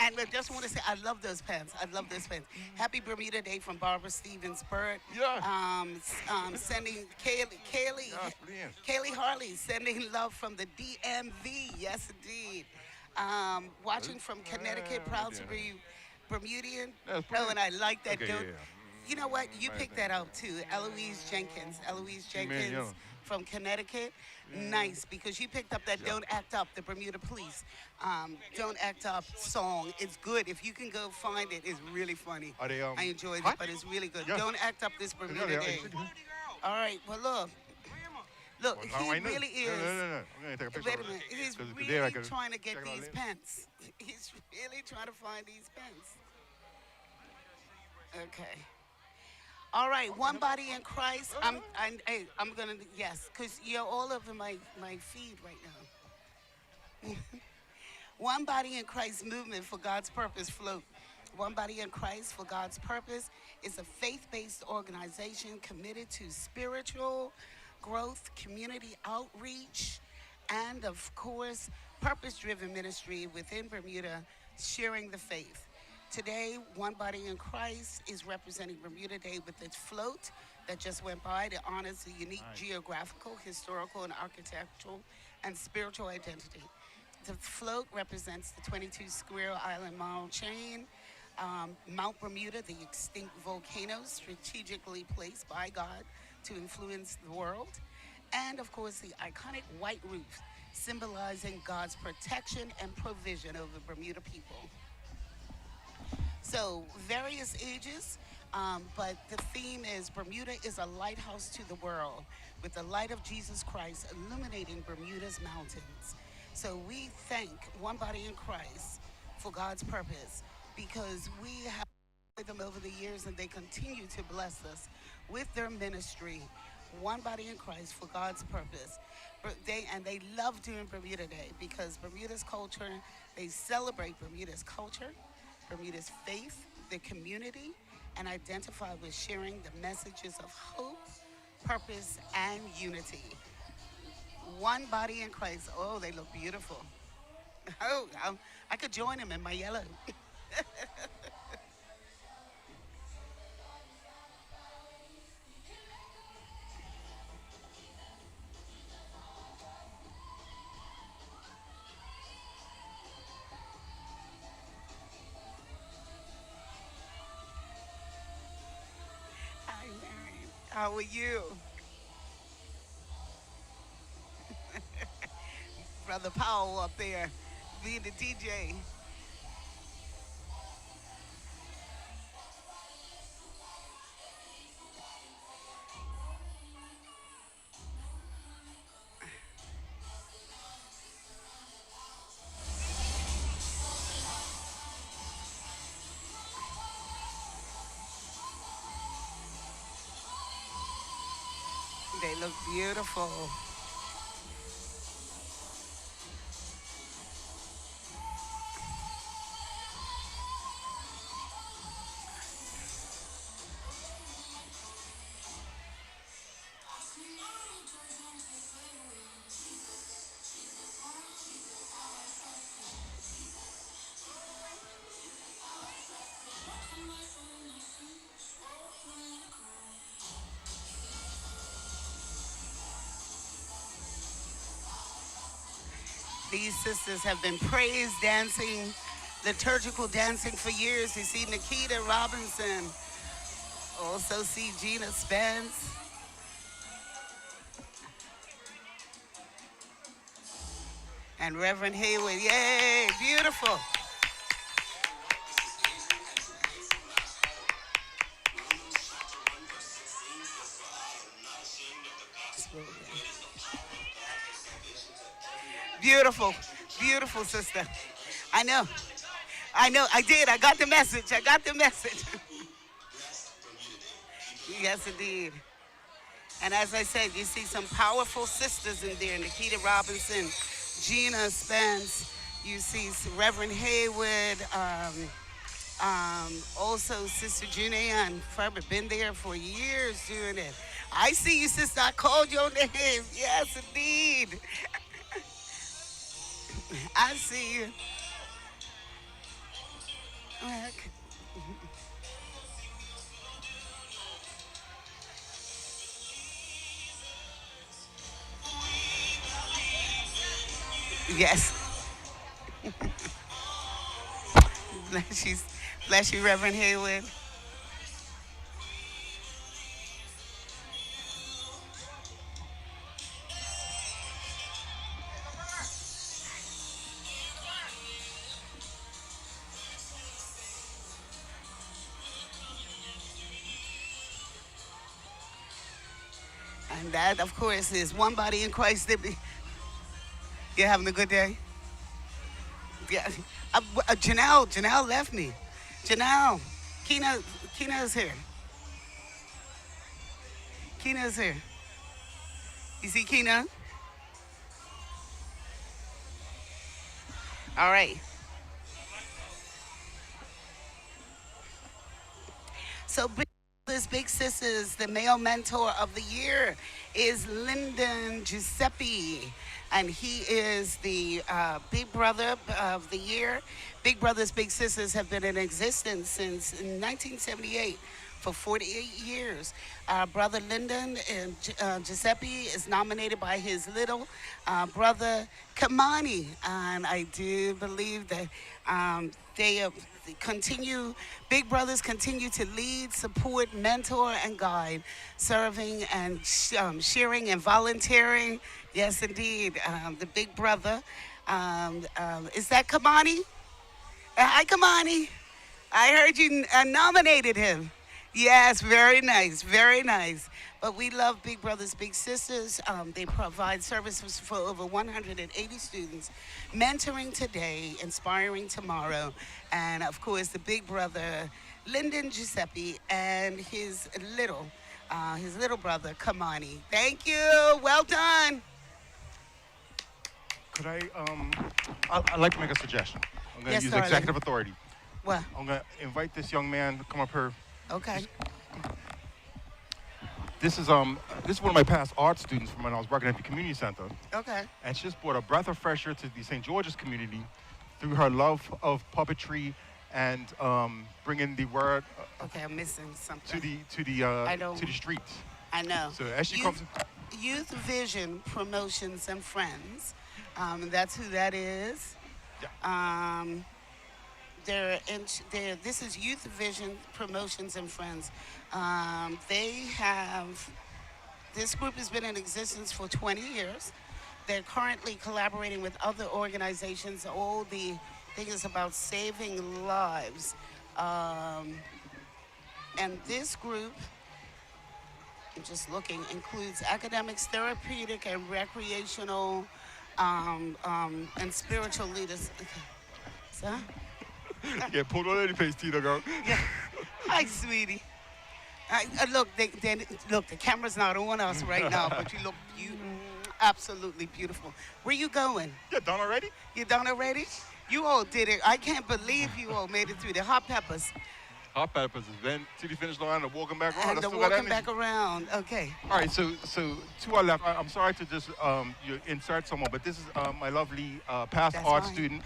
And I just want to say, I love those pants. I love those pants. Happy Bermuda Day from Barbara Stevens Bird. Yeah. Sending Kaylee Harley, sending love from the DMV. Yes, indeed. Watching from Connecticut, proud to be Bermudian. Oh, and I like that. Okay, yeah. You know what? You picked that out too. Eloise Jenkins from Connecticut. Nice, because you picked up that Don't Act Up, the Bermuda Police Don't Act Up song. It's good. If you can go find it, it's really funny. Are they, I enjoyed hot? it, but it's really good. Yeah. Don't Act Up this Bermuda Day. All right, well, look, he really is. No. I'm going to take a picture. Wait a minute. He's really trying to get these pants. He's really trying to find these pants. Okay. All right, One Body in Christ. I'm gonna because you're all over my feed right now. One Body in Christ movement for God's purpose float. One Body in Christ for God's purpose is a faith-based organization committed to spiritual growth, community outreach, and of course, purpose-driven ministry within Bermuda, sharing the faith. Today, One Body in Christ is representing Bermuda Day with its float that just went by that honors the unique geographical, historical, and architectural and spiritual identity. The float represents the 22 Square Island mile chain, Mount Bermuda, the extinct volcano strategically placed by God to influence the world, and of course the iconic white roof symbolizing God's protection and provision over Bermuda people. So various ages, but the theme is Bermuda is a lighthouse to the world with the light of Jesus Christ illuminating Bermuda's mountains. So we thank One Body in Christ for God's purpose because we have with them over the years and they continue to bless us with their ministry, One Body in Christ for God's purpose. They love doing Bermuda Day because Bermuda's culture, they celebrate Bermuda's culture, Bermuda's faith, the community, and identify with sharing the messages of hope, purpose, and unity. One Body in Christ. Oh, they look beautiful. Oh, I could join them in my yellow. Hi, Mary. How are you? Brother Powell up there, being the DJ. They look beautiful. These sisters have been praise dancing, liturgical dancing for years. You see Nikita Robinson, also see Gina Spence. And Reverend Haywood, yay, beautiful. Beautiful, beautiful sister. I know. I did. I got the message. Yes, indeed. And as I said, you see some powerful sisters in there. Nikita Robinson, Gina Spence. You see Reverend Haywood. Also, Sister Junae Ferber, been there for years doing it. I see you, sister. I called your name. Yes, indeed. I see you. Okay. Yes. Bless you, Reverend Haywood. And that, of course, is one body in Christ. You're having a good day? Yeah. Janelle left me. Janelle, Kina's here. Kina's here. You see Kina? All right. So big sisters, the male mentor of the year is Lyndon Giuseppe, and he is the big brother of the year. Big Brothers Big Sisters have been in existence since 1978 for 48 years. Brother Lyndon Giuseppe is nominated by his little brother Kamani, and I do believe that Big Brothers continue to lead, support, mentor, and guide, serving and sharing and volunteering. Yes, indeed. The big brother. Is that Kamani? Hi, Kamani. I heard you nominated him. Yes, very nice, very nice. But we love Big Brothers Big Sisters. They provide services for over 180 students, mentoring today, inspiring tomorrow. And of course, the big brother, Lyndon Giuseppe, and his little brother, Kamani. Thank you, well done. Could I'd like to make a suggestion. I'm going to use executive authority. What? I'm going to invite this young man to come up here. Okay. This is one of my past art students from when I was working at the community center. Okay. And she just brought a breath of fresh air to the St. George's community through her love of puppetry and bringing the word. Okay, I'm missing something. To the streets. I know. So as she comes. Youth Vision Promotions and Friends. That's who that is. Yeah. This is Youth Vision Promotions and Friends. This group has been in existence for 20 years. They're currently collaborating with other organizations. All the thing is about saving lives. And this group, I'm just looking, includes academics, therapeutic, and recreational, and spiritual leaders. So? Yeah, pull on any face, Tina, girl. Yeah. Hi, sweetie. Look, the camera's not on us right now, but you look absolutely beautiful. Where you going? You're done already? You done already? You all did it. I can't believe you all made it through the Hot Peppers. Hot Peppers is then to the finish line and walking back around. And the walking back around. Okay. All right, so to our left, I'm sorry to just insert someone, but this is my lovely past art student,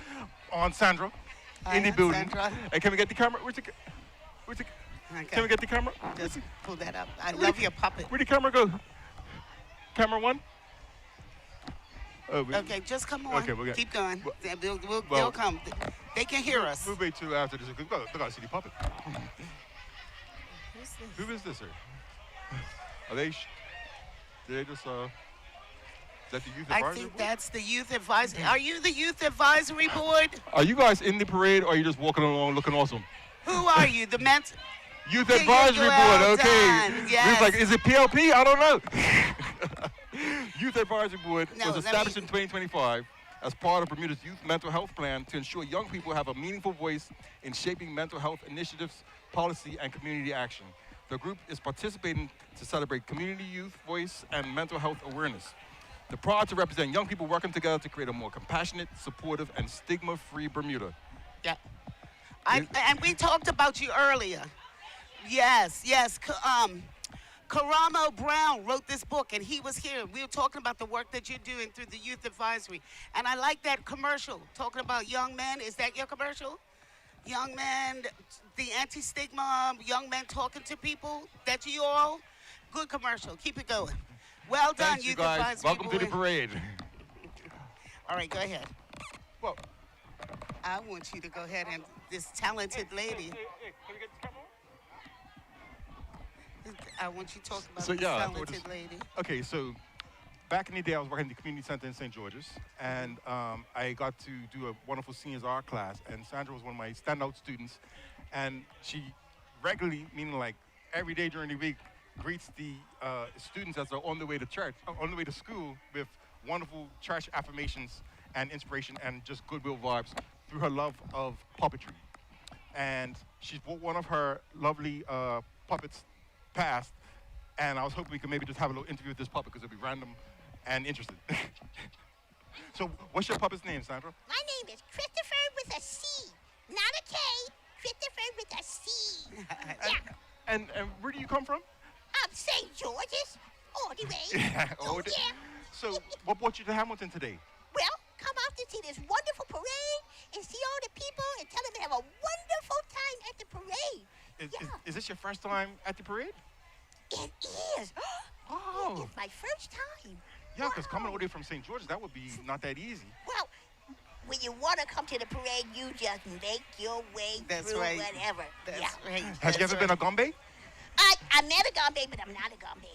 Sandra. In the building. Sandra. Hey, can we get the camera? Okay. Can we get the camera? Just pull that up. I love your puppet. Where'd the camera go? Camera one? Okay, just come on. Okay, keep going. They'll come. They can hear us. We'll wait till after this. They got to see the puppet. Who is this, sir? Are they? Did they just? Is that the youth advisory I think board? that's the youth advisory. Are you the youth advisory board? Are you guys in the parade, or are you just walking along looking awesome? Who are you? The Youth Advisory Board, okay. Yes. We was like, is it PLP? I don't know. Youth Advisory Board was established in 2025 as part of Bermuda's Youth Mental Health Plan to ensure young people have a meaningful voice in shaping mental health initiatives, policy, and community action. The group is participating to celebrate community youth voice and mental health awareness. They're proud to represent young people working together to create a more compassionate, supportive, and stigma-free Bermuda. Yeah. And we talked about you earlier. Yes. Karamo Brown wrote this book, and he was here. We were talking about the work that you're doing through the Youth Advisory. And I like that commercial, talking about young men. Is that your commercial? Young men, the anti-stigma, young men talking to people. That's you all? Good commercial. Keep it going. Well done, Thanks, you guys. Advisory. Welcome to the parade. All right, go ahead. Well, I want you to go ahead and this talented lady. Can we get the camera? I want you to talk about So, this yeah, talented lady. Okay, so back in the day, I was working at the community center in St. George's, and I got to do a wonderful seniors art class, and Sandra was one of my standout students, and she regularly, meaning like every day during the week, greets the students as they're on the way to church, on the way to school, with wonderful church affirmations and inspiration and just goodwill vibes through her love of puppetry. And she's brought one of her lovely puppets past, and I was hoping we could maybe just have a little interview with this puppet because it'll be random and interesting. So what's your puppet's name, Sandra? My name is Christopher with a C, not a K. Christopher with a C. Yeah. And where do you come from? St. George's, all the way. Yeah, Oh, yeah. So what brought you to Hamilton today? Well, come out to see this wonderful parade and see all the people and tell them to have a wonderful time at the parade. Is this your first time at the parade? It is. Oh. It's my first time. Yeah, because coming all the way from St. George's, that would be not that easy. Well, when you want to come to the parade, you just make your way through whatever. That's right. Have you ever been a Gombbe? I met a Gombbe, but I'm not a Gombbe.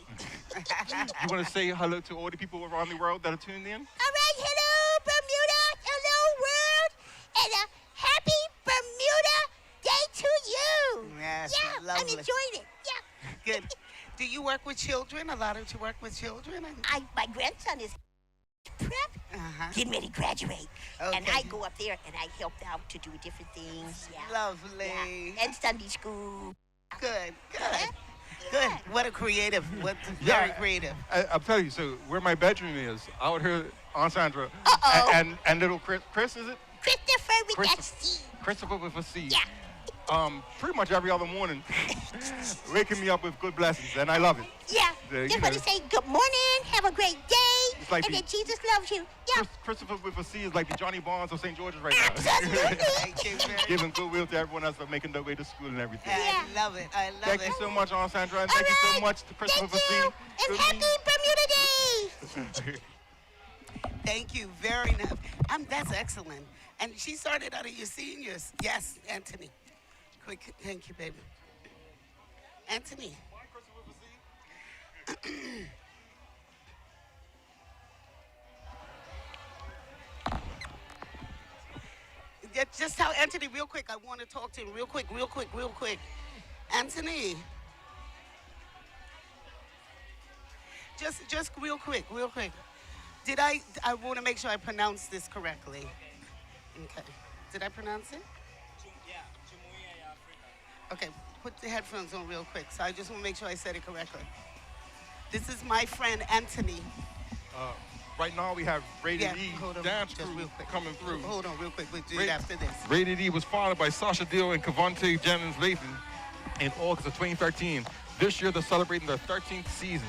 You want to say hello to all the people around the world that are tuned in? All right, hello, Bermuda, hello, world, and a happy Bermuda Day to you. Yes, yeah, lovely. I'm enjoying it. Yeah. Good. Do you work with children? A lot of you work with children? My grandson is prep, getting ready to graduate. Okay. And I go up there and I help out to do different things. Yeah. Lovely. Yeah. And Sunday school. Good. Good. What a creative. Very creative. I'll tell you, so where my bedroom is, out here on Sandra, and little Chris, is it? Christopher with that C. Christopher with a C. Yeah. Pretty much every other morning, waking me up with good blessings, and I love it. Yeah. Just want to say good morning, have a great day, like and that Jesus loves you. Yeah. Christopher with a C is like the Johnny Bonds of St. George's right Absolutely. now. Giving goodwill to everyone else for making their way to school and everything. I love it. I love Thank it. you so much, Aunt Sandra, and thank you so much to Christopher with a C. And happy Bermuda Day. Thank you very much. That's excellent. And she started out of your seniors. Yes, Anthony. Quick, thank you, baby. Anthony. Just tell Anthony real quick. I want to talk to him real quick. Anthony. Just real quick. I want to make sure I pronounce this correctly. Okay. Did I pronounce it? Yeah, Jamaa Ya Africa. Okay, put the headphones on real quick. So I just want to make sure I said it correctly. This is my friend Anthony. Right now we have Rated E dance crew coming through. Hold on real quick. We'll do it after this. Rated E was founded by Sasha Deal and Cavante Jennings Lathan in August of 2013. This year they're celebrating their 13th season.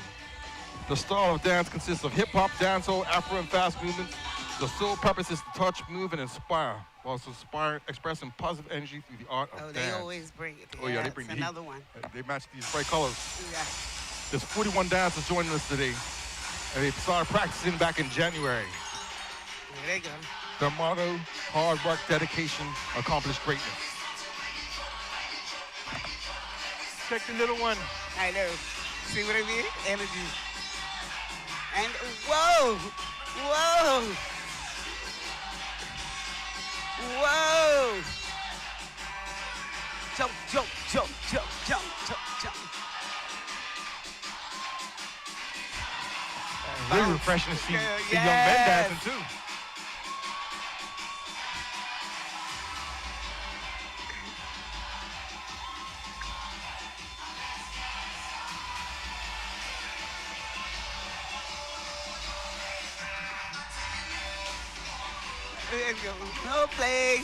The style of dance consists of hip-hop, dancehall, Afro, and fast movements. The sole purpose is to touch, move, and inspire, whilst expressing positive energy through the art of dance. They always bring it. Oh yeah, they bring another heat. one. They match these bright colors. Yeah. There's 41 dancers joining us today, and they started practicing back in January. There you go. Their motto: hard work, dedication, accomplish greatness. Check the little one. I know. See what I mean? Energy. And whoa. Jump. Really refreshing to see young men dancing too. No play.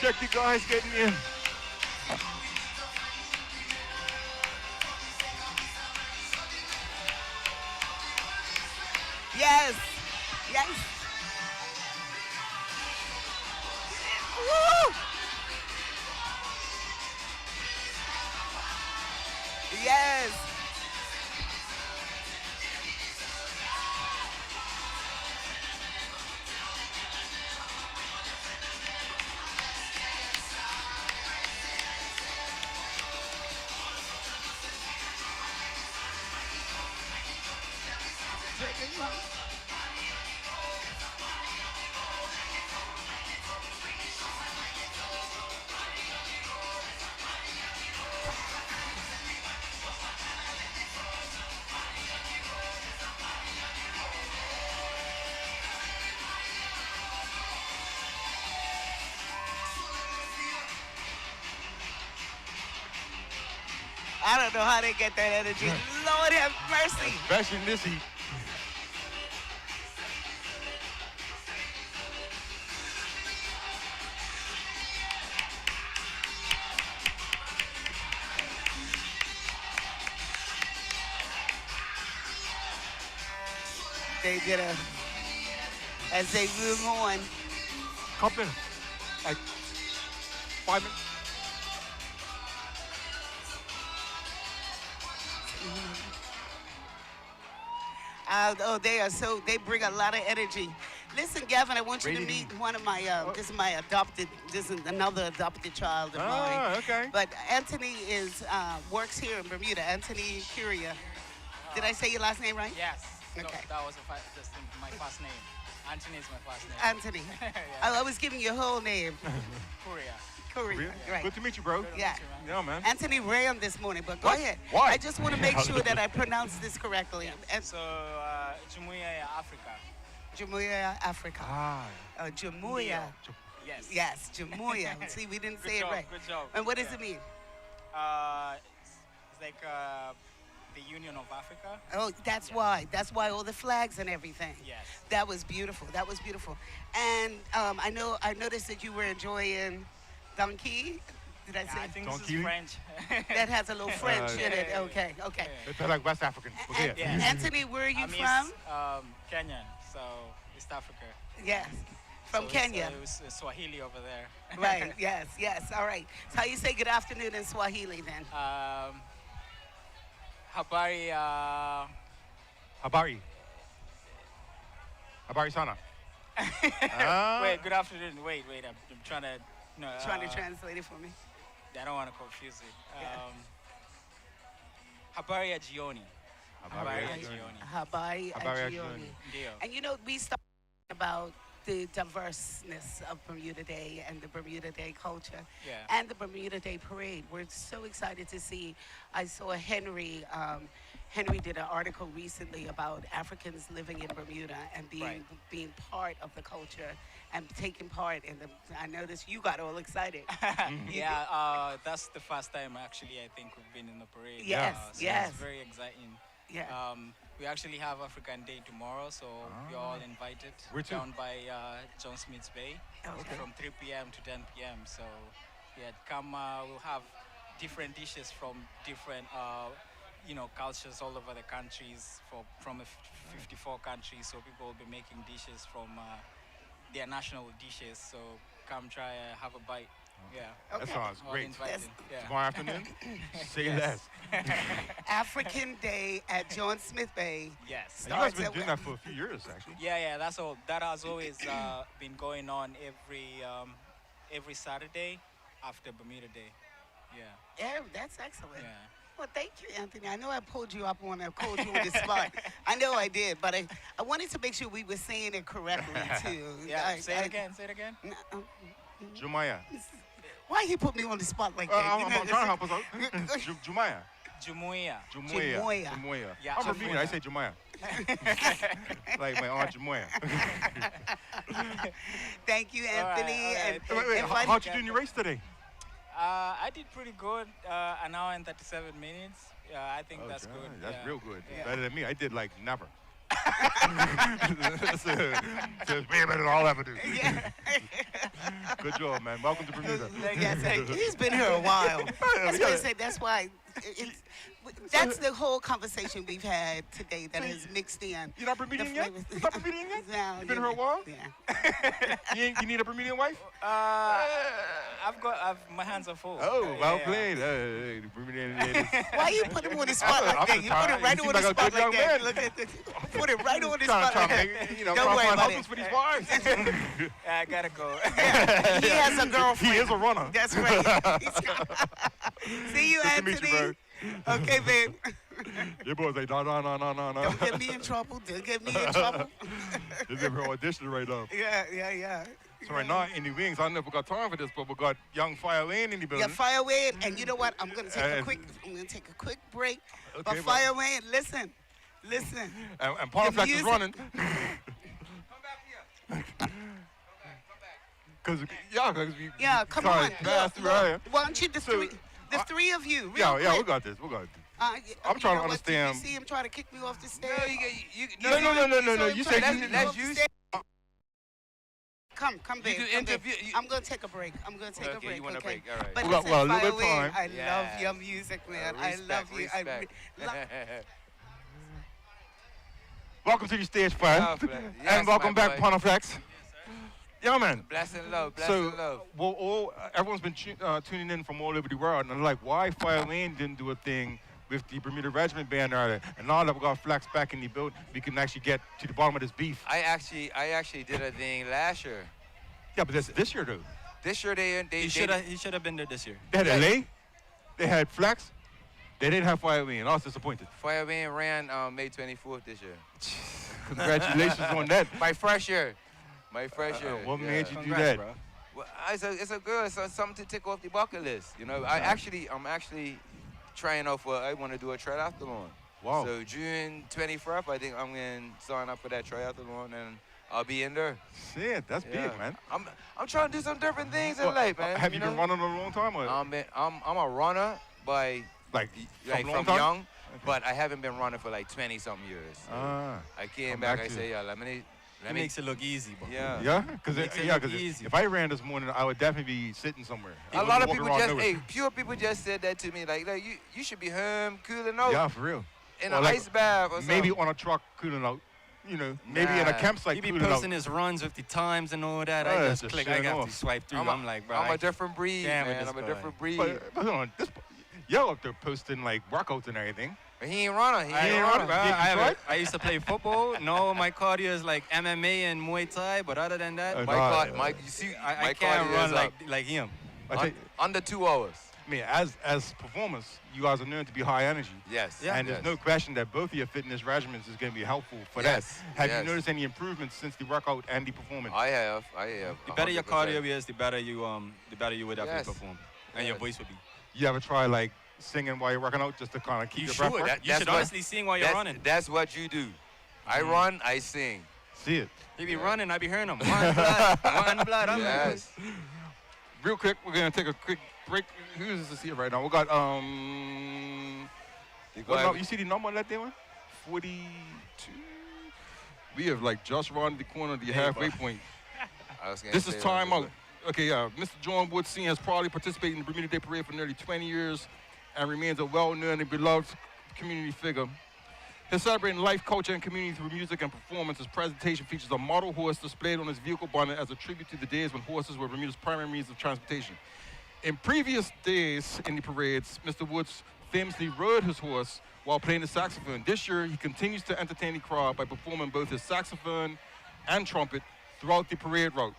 Check the guys getting in. Yes. Yes. Woo! Yes. I don't know how they get that energy. Lord have mercy. Especially in this heat. They did as they move on. Couple, like 5 minutes. They bring a lot of energy. Listen, Gavin, I want you to meet one of my, this is another adopted child of mine. Okay. But Anthony works here in Bermuda, Anthony Curia. Did I say your last name right? Yes. Okay. No, that was my first name. Anthony is my first name. Anthony. Yeah. I was giving your whole name. Korea. Right. Good to meet you, bro. Yeah. Yeah, man. Anthony ran this morning, but go ahead. Why? I just want to make sure that I pronounce this correctly. So, Jamaa Ya Africa. Jamaa Ya Africa. Jamaa Ya. Yes. Yes, Jamaa Ya. See, we didn't say Good it job, right. Good job. And what does it mean? It's like the Union of Africa. Oh, that's why. That's why all the flags and everything. Yes. That was beautiful. That was beautiful. And I noticed that you were enjoying Donkey. Did I say? I think this is French. That has a little French in it. Okay, okay. They feel like West African. Okay. Yeah. Anthony, where are you I'm from? Kenyan, so East Africa. Yes. From So Kenya. It was Swahili over there. Right, yes, yes. All right. So how you say good afternoon in Swahili then? Habari. Habari. Habari sana. Wait, good afternoon. Wait. I'm trying to. Trying to translate it for me. I don't want to confuse it. Habari ya jioni. Habari ya jioni. And we started about the diverseness of Bermuda Day and the Bermuda Day culture and the Bermuda Day Parade. We're so excited to see. I saw Henry did an article recently about Africans living in Bermuda and being part of the culture and taking part in the. I noticed you got all excited. Yeah, that's the first time actually I think we've been in the parade. Yes, so yes. It's very exciting. Yeah. We actually have African Day tomorrow, so you're all invited down by John Smith's Bay from 3 p.m. to 10 p.m. So come. We'll have different dishes from different cultures all over the countries from 54 countries. So people will be making dishes from their national dishes. So come try have a bite. Yeah. That sounds great. Yeah. Tomorrow afternoon? Say less. African Day at John Smith Bay. Yes. You guys been doing that for a few years, actually. Yeah. That's all. That has always been going on every Saturday after Bermuda Day. Yeah, that's excellent. Yeah. Well, thank you, Anthony. I know I pulled you up on the spot. I know I did, but I wanted to make sure we were saying it correctly too. Yeah. Say it again. Jamaa Ya. Why he put me on the spot like that? I'm trying to help us out. Jamaa Ya. Jamaa Ya. Yeah, I'm Bermudian. I say Jamaa Ya. Like my aunt Jamaa Ya. Thank you, Anthony. All right. Wait, how'd you do in your race today? I did pretty good. An hour and 37 minutes. Yeah, I think that's good. That's yeah. real good. Yeah. Better than me. I did like never. so it's way better than I'll ever do. Yeah. Good job, man. Welcome to Bermuda. Yes, he's been here a while. That's why I said. That's why. That's the whole conversation we've had today that is mixed in. You're not Bermudian yet? You're not Bermudian yet? No. You been here a while? Yeah. You need a Bermudian wife? My hands are full. Oh, well played. The Bermudian ladies. Why you put him on the spot like that? You put it right on the spot like that. Look at this. Put it right on the spot like that. Don't worry about it. For these wives. I gotta go. He has a girlfriend. He is a runner. That's right. See you, Good to meet Anthony. you, bro. Okay, babe. Your boy's like, no. Don't get me in trouble. Don't get me in trouble. This is her audition right now. Yeah. So right now in the wings, I never got time for this, but we got young Fire Wayne in the building. Yeah, Fire Wayne, and you know what? I'm gonna take a quick break. Okay, but Fire Wayne, listen. And Pontifex is running. Cause we come on. pass through here. Why don't you the three of you? Yeah, quick. we got this. I'm trying to understand. You see him trying to kick me off the stage. No. You said let's use. Come, babe. I'm gonna take a break. I'm gonna take a break. You want a break? All right. But We got a little bit of time. I love your music, man. I love you. Welcome to the stage, Fire. And welcome back, Pontifex. Yeah, man. Blessing love. Well, everyone's been tuning in from all over the world, and they're like, why Fire Lane didn't do a thing with the Bermuda Regiment Band earlier? And now that we got Flax back in the build, we can actually get to the bottom of this beef. I actually did a thing last year. Yeah, but this year, though. This year, he should have been there this year. They had LA, they had Flax, they didn't have Fire Lane. I was disappointed. Fire Lane ran May 24th this year. Congratulations on that. My first year. What made you do that? Bro. Well, it's a good, something to tick off the bucket list. You know, I'm actually trying out for. I want to do a triathlon. Wow. So June 24th, I think I'm going to sign up for that triathlon, and I'll be in there. Shit, that's big, man. I'm trying to do some different things in life, man. Have you been running a long time? Or? I'm a runner by from young, but I haven't been running for like 20-something years. So I came back. I say, let me. It makes it look easy, bro. Yeah, because if I ran this morning, I would definitely be sitting somewhere. A lot of people pure people just said that to me, like you should be home cooling out. Yeah, for real. In an ice bath or something. Maybe on a truck cooling out. You know, maybe in a campsite cooling out. He be posting his runs with the times and all that. I just click. I got to swipe through. I'm like, bro. I'm a different breed, man. I'm a different breed. But hold on, y'all up there posting like workouts and everything. He ain't runner. I used to play football. No, my cardio is like MMA and Muay Thai, but other than that, you see, I can't run like him. Under 2 hours. I mean, as performers, you guys are known to be high energy. Yes. And there's no question that both of your fitness regimens is going to be helpful for that. Have you noticed any improvements since the workout and the performance? I have. The better your cardio is, the better you would have to perform, and your voice would be. You ever try like singing while you're working out just to kind of keep your breath fresh? You should honestly sing while you're running. That's what you do. I run, I sing. See it. He be running, I be hearing him. One blood. Yes. Real quick, we're gonna take a quick break. Who's this here right now? We got you see the number on that thing, man? 42. We have like just rounded the corner of the halfway point. This is time out. Okay, Mr. John Wood Sr. has proudly participated in the Bermuda Day Parade for nearly 20 years and remains a well-known and beloved community figure. His celebrating life, culture, and community through music and performance, his presentation features a model horse displayed on his vehicle bonnet as a tribute to the days when horses were Bermuda's primary means of transportation. In previous days in the parades, Mr. Woods famously rode his horse while playing the saxophone. This year, he continues to entertain the crowd by performing both his saxophone and trumpet throughout the parade route.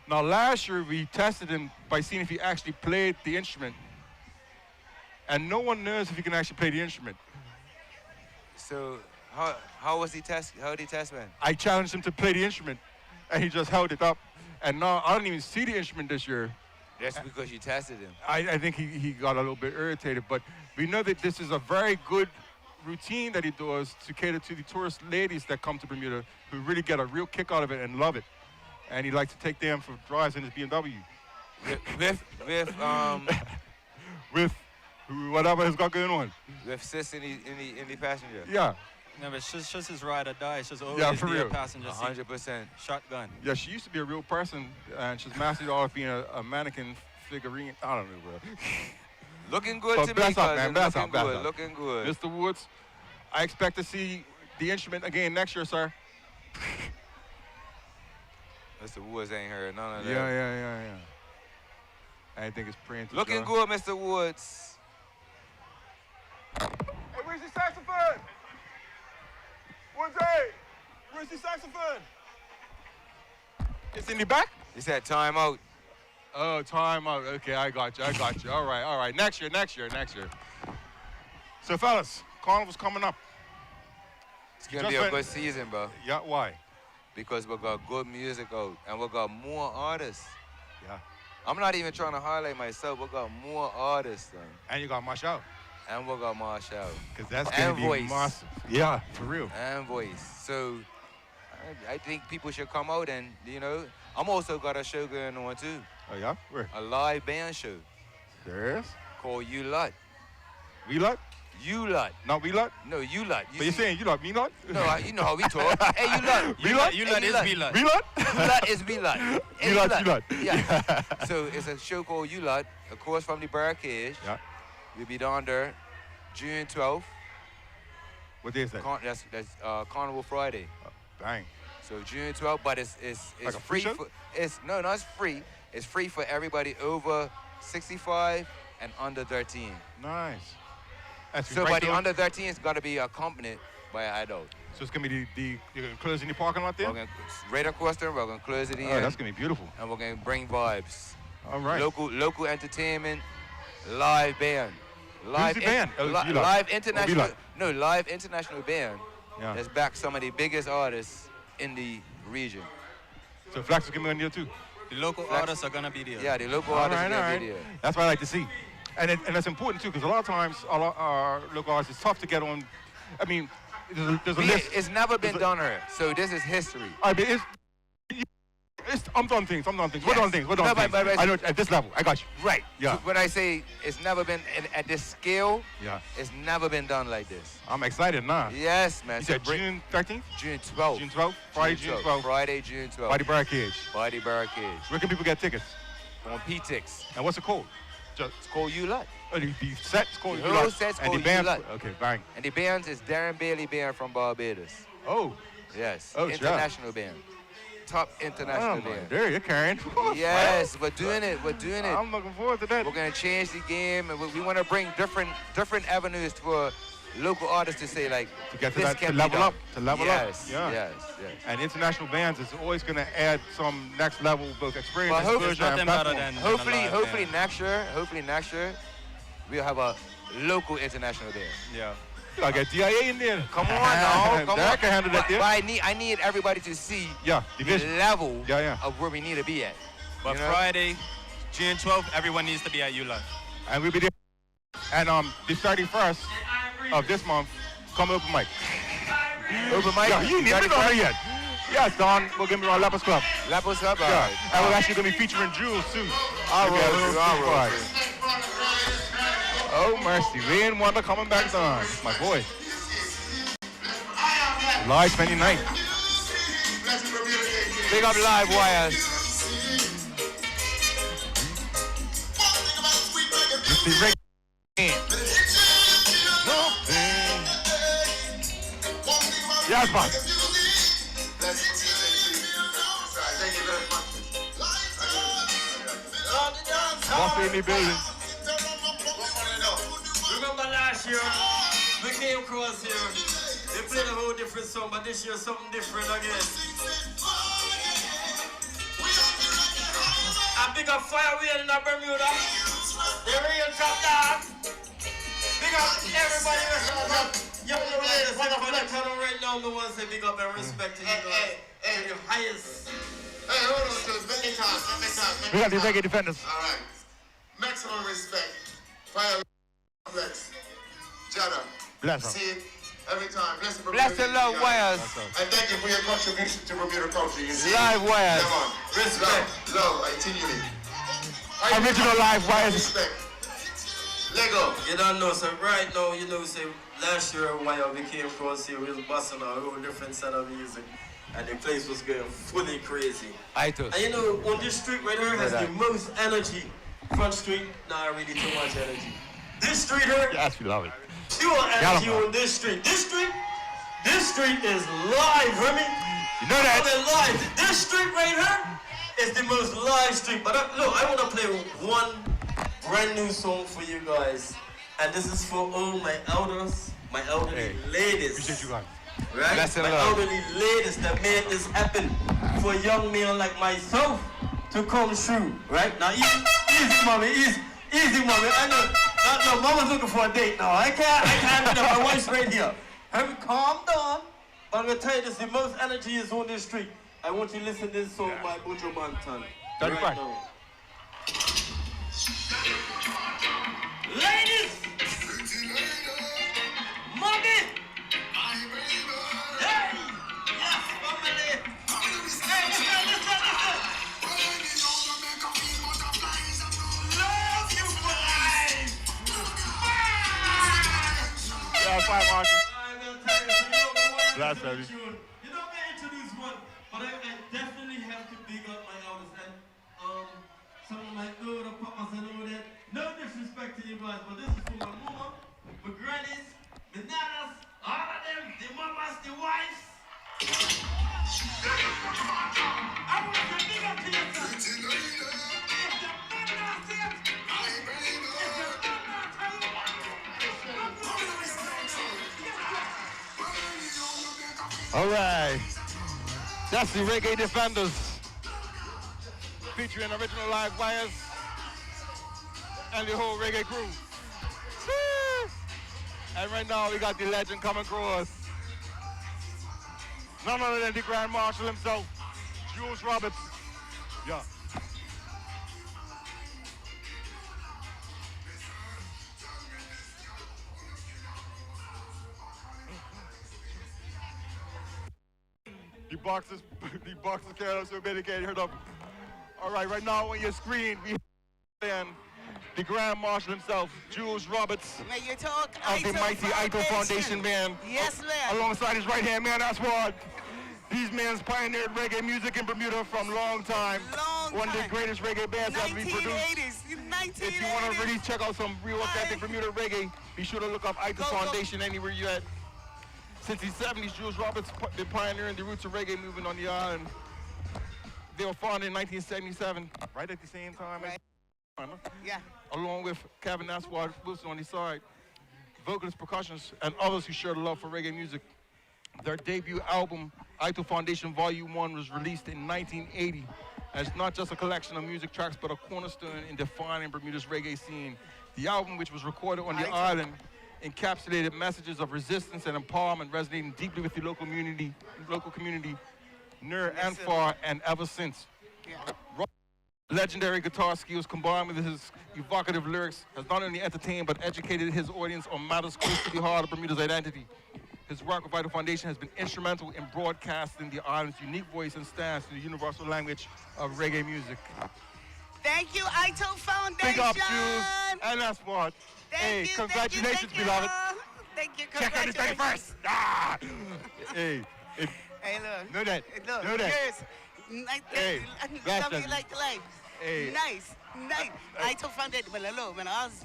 Now, last year, we tested him by seeing if he actually played the instrument. And no one knows if he can actually play the instrument. So, how was he test? How did he test, man? I challenged him to play the instrument, and he just held it up. And now, I don't even see the instrument this year. That's because you tested him. I think he got a little bit irritated. But we know that this is a very good routine that he does to cater to the tourist ladies that come to Bermuda who really get a real kick out of it and love it. And he likes to take them for drives in his BMW. With Whatever has got going on. With sis in the passenger. Yeah. No, but it's just his ride or die. It's just always Yeah, for the real. passenger seat. 100%. Shotgun. Yeah, she used to be a real person, and she's mastered off being a mannequin figurine. I don't know, bro. Looking good But to me, bless up, cousin. man. Bless Looking up, bless good. up. Looking good. Mr. Woods, I expect to see the instrument again next year, sir. Mr. Woods ain't heard none of that. Yeah. I think it's praying to Looking God. good, Mr. Woods. Hey, where's the saxophone? What's that? Where's the saxophone? It's in the back? He said time out. Oh, time out. Okay, I got you. All right. Next year. So, fellas, Carnival's coming up. It's going to be a good season, bro. Yeah, why? Because we got good music out, and we got more artists. Yeah. I'm not even trying to highlight myself. We got more artists, man. And you got Marshall. And we got Marshall. Because that's going to be massive. Yeah, for real. And voice. So I think people should come out and, I'm also got a show going on too. Oh, yeah? Where? A live band show. Serious? Called You Lot. We Lot? You Lot. Not We Lot? No, You Lot. But you're saying You Lot, me Lot? No, you know how we talk. Hey, You Lot. We Lot? You Lot is We Lot. We Lot? You Lot is We Lot. Hey, You Lot, You Lot. Yeah. So it's a show called You Lot, of course, from the barricade. Yeah. We'll be down there June 12th. What day is that? That's Carnival Friday. Dang. So June 12th, but it's Like a free free show? for it's free. It's free for everybody over 65 and under 13. Nice. That's So right by the there. under 13, it's got to be accompanied by an adult. So it's going to be you're going to close in the parking lot there? We're going right across there. We're going to close it in. Oh, that's going to be beautiful. And we're going to bring vibes. All right. Local entertainment, live band. Who's the band? Oh, you lot. Live Oh, international. we lot. No, live international band. Yeah. That's back some of the biggest artists in the region. So Flax is going to be on there too? The local artists are going to be there. Yeah, the local artists are all going right. to be there. That's what I like to see. And it's important too, because a lot of times our local artists, it's tough to get on. I mean, there's a list. It's never been done here, so this is history. I mean, I'm done things. We're done things. I know at this level. I got you. Right. Yeah. So when I say it's never been at this scale, Yeah. it's never been done like this. I'm excited now. Yes, man. You So said June 13th? June 12th. June 12th? Friday, June 12th. Friday, June 12th. By the barricade. By the barricade. Where can people get tickets? On P-Tix. And what's it called? It's called You Lot. Oh, the set's called The You whole Lot. set's And the called band. You Lot. Okay, bang. And the band is Darren Bailey Band from Barbados. Oh. Yes. Oh, sure. International band. Top international Oh, my band. there you're carrying. Yes, we're doing it. I'm looking forward to that. We're gonna change the game, and we want to bring different avenues for local artists to say like To get to this that, can to be level done. up. To level yes, up. Yeah. Yes. And international bands is always going to add some next level both experience But and exposure and platform. hopefully next year, we'll have a local international band. Yeah. You gotta get DIA in there. Come on now, come Derek on. can handle that there. But I need everybody to see the level Yeah. of where we need to be at. But You know? Friday, June 12th, everyone needs to be at ULA. And we'll be there. And the 31st of this month, come open mic. Open mic? Yeah, you ain't even on it yet. Yes, Don, we're going to be on Lepers Club. Lepers Club? Yeah. All right. And we're actually going to be featuring Jules soon. I'll roll. Oh, mercy. Rain Wonder coming back on. My boy. July 29th. Big up Live Wires. It's the reggae. Yes, man. Boss in the building. Remember last year, we came across here. They played a whole different song, but this year something different again. A big up fire wheel in Bermuda. The real top dog. Big up everybody. Young ladies, what up for the channel right now? We want to say big up and respect to you guys. To the highest. Hey, hold on, Jules. Let me talk. We got the Reggae Defenders. All right. Maximum respect. Fire complex. Jada. Bless them. See it every time. Bless the Bless the Love Wires. And thank you for your contribution to Bermuda culture. You see? Live Wires. Come on. Respect. Love. Continually. Original Live Wires. Respect. Lego. You don't know, so right now, you know, say last year when we came across here, we was busting a whole different set of music. And the place was going fully crazy. And you know, on this street right here has the most energy. Front street, not really too much energy. This street here, yes, we love it. Pure energy on this street. This street is live, hear me? You know that? Live. This street right here is the most live street. But look, I want to play one brand new song for you guys. And this is for all my elders, my elderly ladies. Appreciate you guys. Right? My elderly ladies that made this happen for a young man like myself to come through. Right? Now, easy, mommy, easy, mommy. I know, no, mama's looking for a date now. I can't do that. My wife's right here. Have calm down. But I'm going to tell you this, the most energy is on this street. I want you to listen to this song by Buju Banton. Right now. Ladies! Mommy! Hey! Yes, family! Hey, listen! Love you for life! Yeah, fine, Marshall. I'm gonna tell you, Bless, baby. You know, I introduced one, but I definitely have to big up my elders. And some of my older papas and all that. No disrespect to you guys, but this is for my mama, my grannies, my nanas, all of them, the mamas, the wives. I want to big up to yourself. If the man not see it, if the man not tell you, All right. That's the Reggae Defenders. Featuring original live wires and the whole reggae crew. And right now we got the legend coming across. None other than the Grand Marshal himself, Jules Roberts. Yeah. The boxers carried up so many can't hear them. All right now on your screen, we have the Grand Marshal himself, Jules Roberts. May you talk of the mighty Ito Foundation man. Yes, man. Alongside his right-hand man, that's what. These men pioneered reggae music in Bermuda from long time. One of the greatest reggae bands ever been produced. 1980s. If you want to really check out some real authentic Bermuda reggae, be sure to look up Ito Foundation anywhere you're at. Since the 70s, Jules Roberts been pioneering the roots of reggae movement on the island. They were founded in 1977, right at the same time. Yeah. Along with Kevin Aswad Wilson on the side, vocalists, percussionists, and others who share the love for reggae music. Their debut album, Ito Foundation Volume 1, was released in 1980. And it's not just a collection of music tracks, but a cornerstone in defining Bermuda's reggae scene. The album, which was recorded on the island, encapsulated messages of resistance and empowerment resonating deeply with the local community, near and far, and ever since. Yeah. Legendary guitar skills combined with his evocative lyrics has not only entertained but educated his audience on matters close to the heart of Bermuda's identity. His work with Ito Foundation has been instrumental in broadcasting the island's unique voice and stance to the universal language of reggae music. Thank you, Ito Foundation. Big up, Jules, and that's what. Hey, congratulations, beloved. Thank you, Check on the 31st. Ah! Hey, hey, look. Know that. Look, Know that. Cheers. Hey, love you like the life. Hey. Nice. Ito Foundation. But hello, man, I was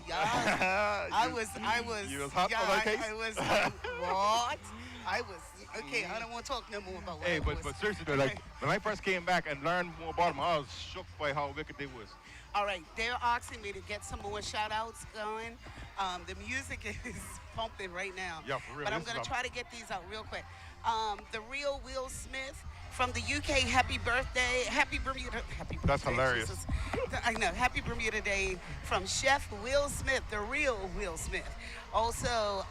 You was hot on that case? I was what? I was okay. I don't want to talk no more about what Hey, I but was. seriously though, like when I first came back and learned more about them, I was shocked by how wicked they was. All right, they're asking me to get some more shout-outs going. The music is pumping right now. Yeah, for real. But I'm This is going to up. try to get these out real quick. The real Will Smith from the UK, happy birthday. Happy Bermuda. Happy birthday. That's hilarious. Jesus. I know. Happy Bermuda Day from Chef Will Smith, the real Will Smith. Also,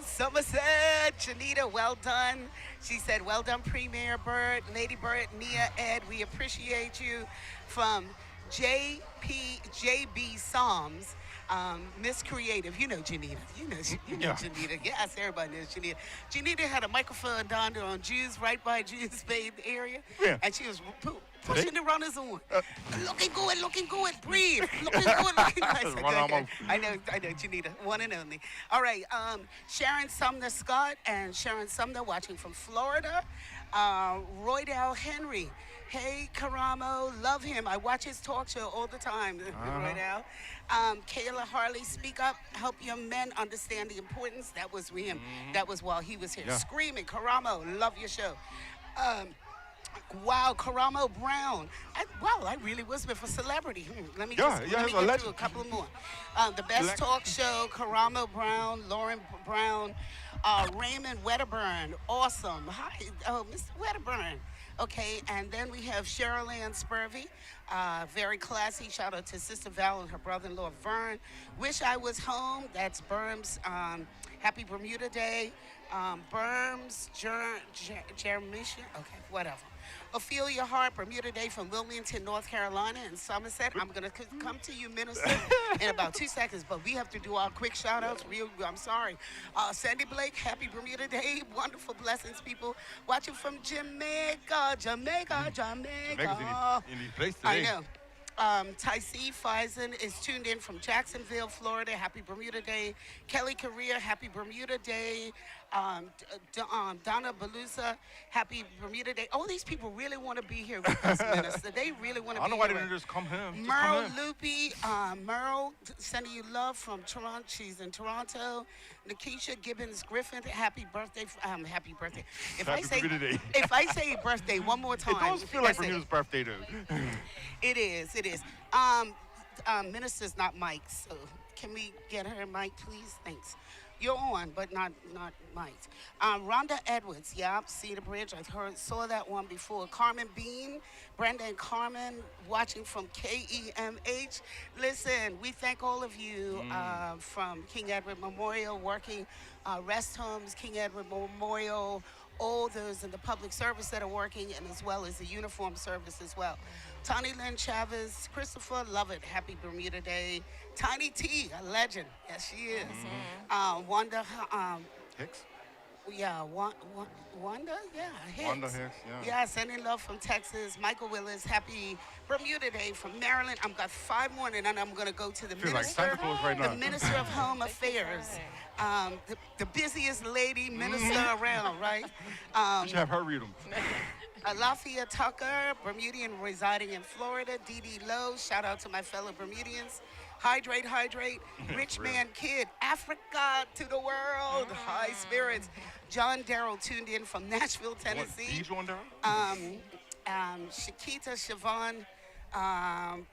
Somerset, Janita, well done. She said, well done, Premier Bird, Lady Bird, Nia, Ed, we appreciate you. From JB Psalms, Miss Creative, you know Janita. You know Yeah. Janita. Yes, everybody knows Janita. Janita had a microphone down there on Jules, right by Jules Bay area. Yeah. And she was pushing the runners on. Looking good, breathe. Looking good. I said, Run on good. I know, Janita, one and only. All right, Sharon Sumner Scott and Sharon Sumner watching from Florida. Roydell Henry. Hey, Karamo, love him. I watch his talk show all the time, Roydell. Kayla Harley, speak up, help young men understand the importance. That was with him. That was while he was here. Yeah. Screaming, Karamo, love your show. Wow, Karamo Brown. I really was with a celebrity. Let me Yeah, get he's a through a legend. couple more. The Best Talk Show, Karamo Brown, Lauren Brown, Raymond Wedderburn. Awesome. Hi, Mr. Wedderburn. Okay, and then we have Cheryl Ann Spurvey. Very classy. Shout out to Sister Val and her brother-in-law Vern. Wish I Was Home. That's Berm's. Happy Bermuda Day. Berm's Jermission. Okay, whatever. Ophelia Hart, Bermuda Day from Wilmington, North Carolina, and Somerset. I'm going to come to you, Minister, in about 2 seconds, but we have to do our quick shout-outs. I'm sorry. Sandy Blake, happy Bermuda Day. Wonderful blessings, people. Watching from Jamaica. Jamaica's in the place today. I know. Tycee Fison is tuned in from Jacksonville, Florida. Happy Bermuda Day. Kelly Correa, happy Bermuda Day. Donna Belusa, happy Bermuda Day. All these people really want to be here with us, Minister. They really want to be here. I don't know why they didn't just come here. Merle Loopy, Merle, sending you love from Toronto. She's in Toronto. Nikisha Gibbons Griffin, happy birthday. Happy birthday. Happy Bermuda Day. If I say birthday one more time. It does feel like Bermuda's birthday, though. It is. Minister's not Mike, so can we get her mic, please? Thanks. You're on, but not mic'd. Rhonda Edwards, Cedar Bridge. I saw that one before. Carmen Bean, Brenda and Carmen, watching from KEMH. Listen, we thank all of you from King Edward Memorial, working rest homes, King Edward Memorial, all those in the public service that are working, and as well as the uniform service as well. Tony Lynn Chavez, Christopher, love it. Happy Bermuda Day. Tiny T, a legend. Yes, she is. Wanda Hicks? Yeah, Wanda? Yeah, Hicks. Wanda Hicks, yeah. Yeah, sending love from Texas. Michael Willis, happy Bermuda Day from Maryland. I've got 5 more, and then I'm going to go to the Feel like Minister, Santa Claus right now. the Minister of Home Affairs. The busiest lady minister around, right? You should have her read them. Lafayette Tucker, Bermudian residing in Florida. Dee Lowe, shout out to my fellow Bermudians. Hydrate, hydrate. Rich Man Kid, Africa to the world. High spirits. John Darrell tuned in from Nashville, Tennessee. What, John Darrell? Shakita Siobhan,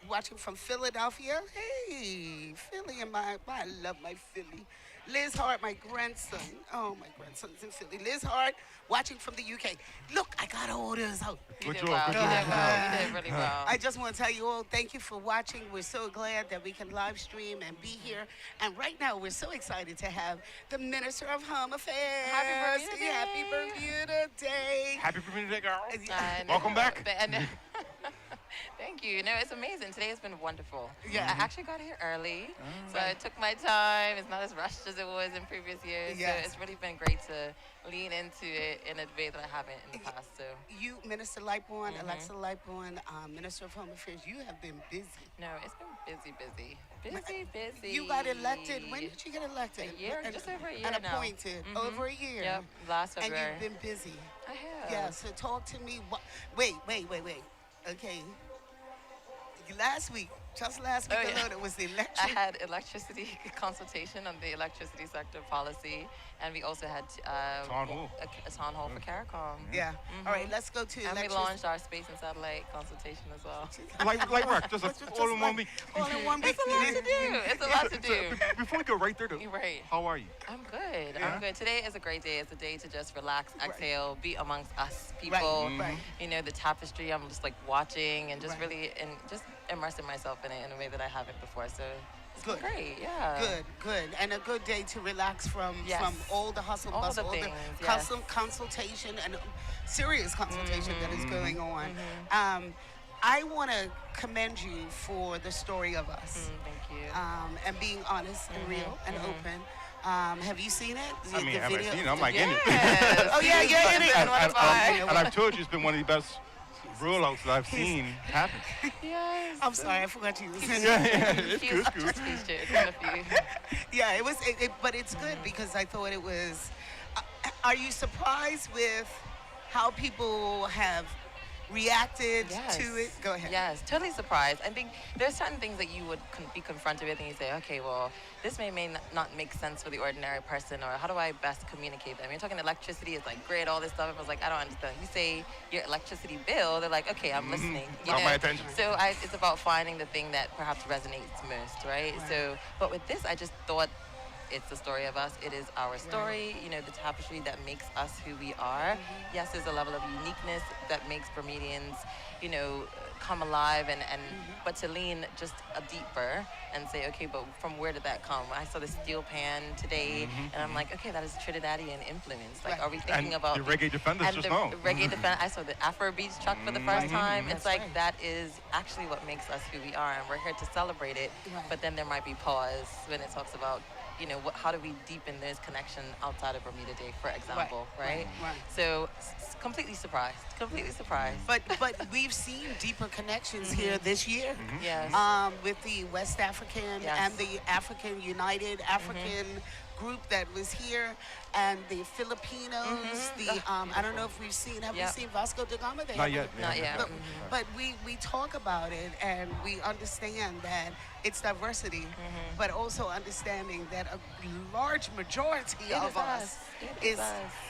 watching from Philadelphia. Hey, Philly, I love my Philly. Liz Hart, my grandson. Oh, my grandson's in Philly. Liz Hart, watching from the UK. Look, I got orders out. You did well. You did really well. I just want to tell you all, thank you for watching. We're so glad that we can live stream and be here. And right now, we're so excited to have the Minister of Home Affairs. Happy Bermuda Day. Happy Bermuda Day. Happy Bermuda Day, girl. I know. Welcome back. Thank you. No, it's amazing. Today has been wonderful. Yeah. I actually got here early, so I took my time. It's not as rushed as it was in previous years. Yes. So it's really been great to lean into it in a way that I haven't in the past. So You, Minister Lightbourne, Alexa Lightbourne, Minister of Home Affairs, you have been busy. no, it's been busy. You got elected. When did you get elected? A year, just over a year And now. appointed. Mhm. Over a year. Yep, last And February. you've been busy. I have. Yeah, so talk to me. Wait. Okay. Just last week alone, it was the election. I had electricity consultation on the electricity sector policy, and we also had Town hall. a town hall for CARICOM. Yeah. All right, let's go to And we electricity. launched our space and satellite consultation as well. Like work, just all in 1 week. All in 1 week. It's a lot to do. It's a lot to do. Before we go right there, though, You're right. how are you? I'm good. Yeah? I'm good. Today is a great day. It's a day to just relax, exhale, be amongst us people. Right. You know, the tapestry, I'm just like watching and just Right. really and just immersing myself in it in a way that I haven't before. So it's Good. great. Yeah. Good. And a good day to relax from Yes. all the hustle, All bustle, the all things, the yes. consultation and serious consultation that is going on. I want to commend you for the story of us. Thank you. And being honest and real and open. Have you seen it? I mean, have I video? seen it? I'm like in it. Oh yeah, you're in it. And I've told you it's been one of the best rollouts that I've seen happen. Yes. I'm sorry, I forgot you. Yeah, it's good. Yeah, it was, but it's good because I thought it was. Are you surprised with how people have reacted to it? Go ahead. Yes, totally surprised. I think there's certain things that you would be confronted with and you say, okay, well, this may not make sense for the ordinary person, or how do I best communicate that? I mean, you're talking electricity, it's like great, all this stuff. I was like, I don't understand. You say your electricity bill, they're like, okay, I'm listening. You Got know? my attention. So it's about finding the thing that perhaps resonates most, right? So, but with this, I just thought, it's the story of us. It is our story, you know, the tapestry that makes us who we are. Yes, there's a level of uniqueness that makes Bermudians, you know, come alive, but to lean just a deeper and say, okay, but from where did that come? I saw the steel pan today, and I'm like, okay, that is Trinidadian influence. Like, are we thinking about the Reggae Defenders and just the now? Reggae Defenders? I saw the Afro Beats truck for the first time. It's like that is actually what makes us who we are, and we're here to celebrate it. But then there might be pause when it talks about, you know, how do we deepen this connection outside of Bermuda Day, for example, right? So completely surprised. But we've seen deeper connections here this year. Yes. With the West African and the African United African group that was here, and the Filipinos. I don't know if we've seen. Have we seen Vasco da Gama there? Not yet. Not yet. But we talk about it, and we understand that it's diversity, but also understanding that a large majority of us is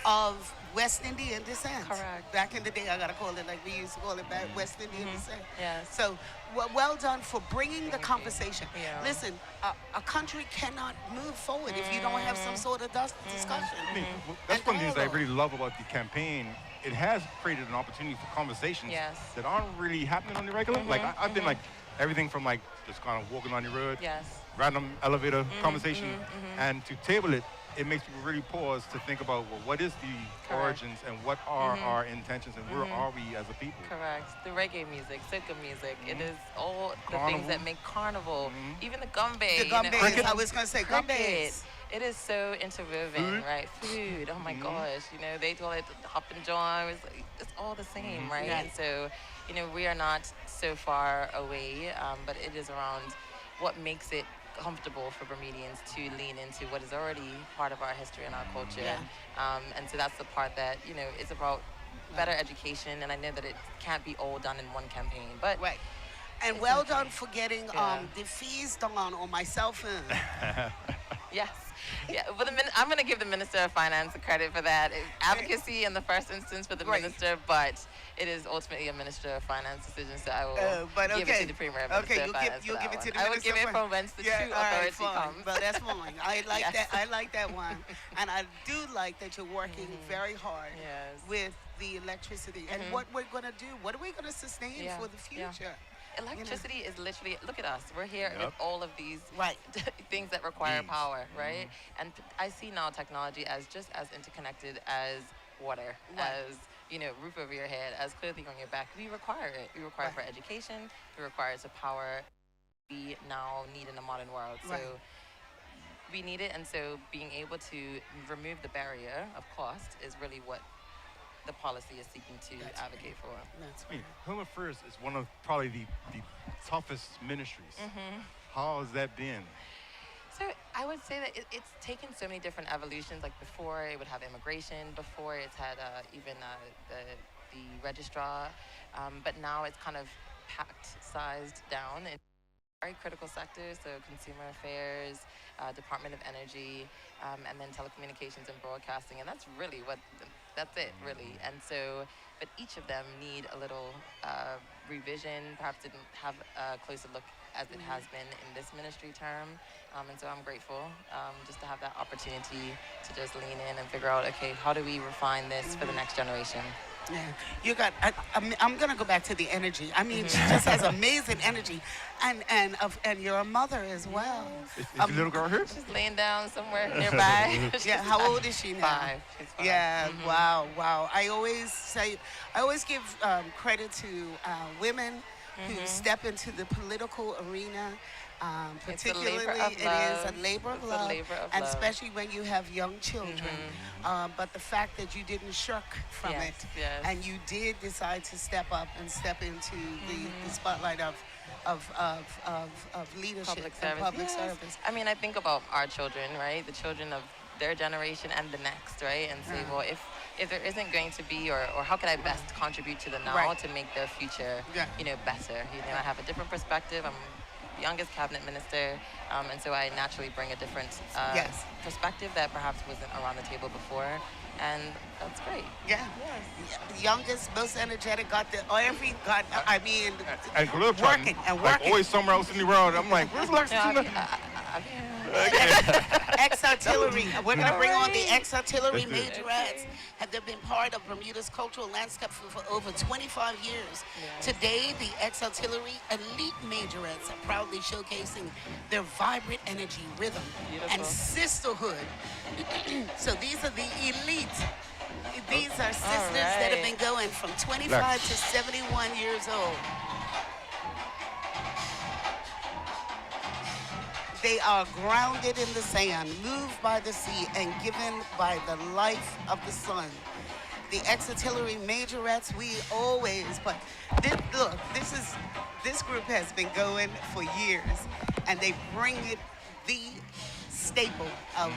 of West Indian descent. Correct. Back in the day, I gotta call it like we used to call it back, West Indian descent. Yes. So well done for bringing the conversation. Listen, a country cannot move forward if you don't have some sort of discussion. I mean, that's one of the things I really love about the campaign. It has created an opportunity for conversations that aren't really happening on the regular. Like I've been like everything from like just kind of walking on the road, random elevator conversation, and to table it, it makes people really pause to think about, well, what is the origins and what are our intentions and where are we as a people? Correct. The reggae music, soca music, it is all the things that make Carnival, even the Gombbe. The Gombes, I was going to say Gombes. It is so interwoven, right? Food, oh my gosh, you know, they call it hop and join, it's all the same, right? And so, you know, we are not so far away, but it is around what makes it comfortable for Bermudians to lean into what is already part of our history and our culture. And so that's the part that, you know, it's about better education, and I know that it can't be all done in one campaign, but and well done for getting the fees done on my cell phone. Yes. Yeah, but I'm going to give the Minister of Finance the credit for that. Advocacy in the first instance for the Minister, but it is ultimately a Minister of Finance decision, so I will give it to the Premier of Minister of Finance. You'll give it to the Minister. I will give it from whence the true authority comes. But that's fine. I like that. I like that one, and I do like that you're working very hard with the electricity and what we're going to do. What are we going to sustain for the future? Electricity is literally, look at us. We're here with all of these things that require power, right? And I see now technology as just as interconnected as water, as, you know, roof over your head, as clothing on your back. We require it. We require it for education. We require it to power we now need in a modern world. So we need it, and so being able to remove the barrier of cost is really what the policy is seeking to advocate for. I mean, Home Affairs is one of probably the toughest ministries. How has that been? So I would say that it's taken so many different evolutions. Like before, it would have immigration. Before, it's had even the registrar. But now it's kind of sized down in very critical sectors. So consumer affairs, Department of Energy, and then telecommunications and broadcasting. And that's really that's it, really. And so, but each of them need a little revision, perhaps didn't have a closer look as it has been in this ministry term. And so I'm grateful just to have that opportunity to just lean in and figure out, okay, how do we refine this for the next generation? Yeah, you got. I'm gonna go back to the energy. I mean, she just has amazing energy, and you're a mother as well. Is the little girl here? She's laying down somewhere nearby. Yeah, how old is she now? 5. She's 5. Yeah, wow. I always give credit to women who step into the political arena. It's a Particularly, labor of it is love. a labor of It's a love, labor of and love. especially when you have young children. But the fact that you didn't shirk from Yes, it, yes. and you did decide to step up and step into the spotlight of leadership Public and service. public Yes. service. I mean, I think about our children, right? The children of their generation and the next, right? And say, well, if there isn't going to be, or how can I best contribute to the now Right. to make their future, Yeah. better? I have a different perspective. I'm the youngest cabinet minister, and so I naturally bring a different Yes. perspective that perhaps wasn't around the table before, and that's great. Yeah. Youngest, most energetic, got I mean, And globetrotting, working and like working. always somewhere else in the world. I'm like, where's Lexington? Ex-artillery. We're going to bring on the ex-artillery Let's do it. majorettes. Have they been part of Bermuda's cultural landscape for over 25 years. Today, the ex-artillery elite majorettes are proudly showcasing their vibrant energy, rhythm, and sisterhood. So these are the elite. These are sisters that have been going from 25 to 71 years old. They are grounded in the sand, moved by the sea, and given by the life of the sun. The ex-artillery majorettes, we always, but this group has been going for years, and they bring it the staple of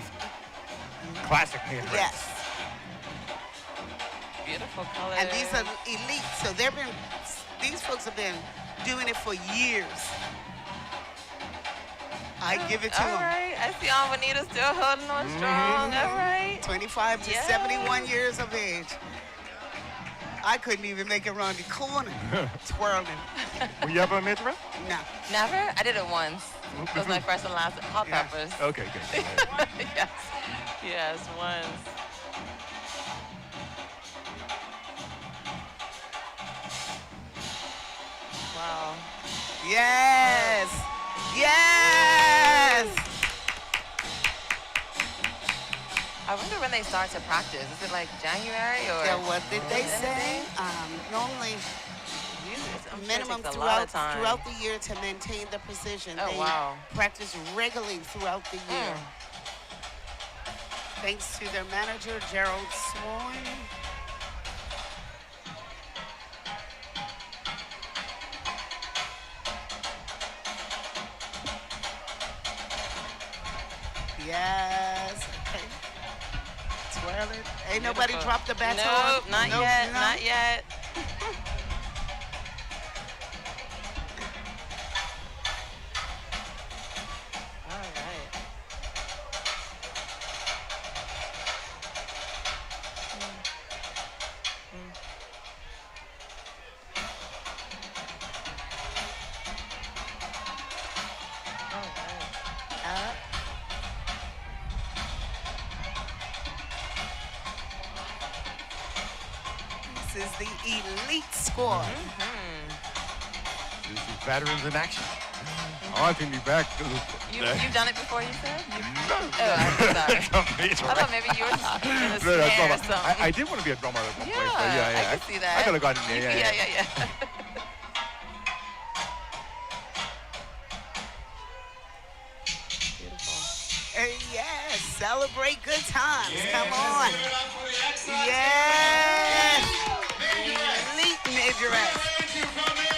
Classic majorettes. yes. Beautiful color. And these are elite, so these folks have been doing it for years. I give it to All them. right. I see Aunt Bonita still holding on strong. All right. 25 to 71 years of age. I couldn't even make it around the corner twirling. Were you ever a majorette? No. Never? I did it once. It was my first and last hot peppers. Okay, good. Yes. Yes, once. Wow. Yes. Yes. I wonder when they start to practice. Is it like January or? Yeah, what did they say? Normally, minimum takes a lot of time. throughout the year to maintain the precision. Oh, they wow. practice regularly throughout the year. Thanks to their manager, Gerald Swan. Yes. Okay. Twirl it. Ain't nobody Beautiful. dropped the baton? Nope, not yet, no. not yet. All right. Up. This is the elite squad. This is veterans in action. Oh, I think we back to You've done it before, you said? No. Oh, I'm sorry. I thought maybe you were in a snare or something. I did want to be a drummer at one point, but I can see that. I could have gotten in there. Yeah. Yes, celebrate good times. Come on. Yes. Elite majorette.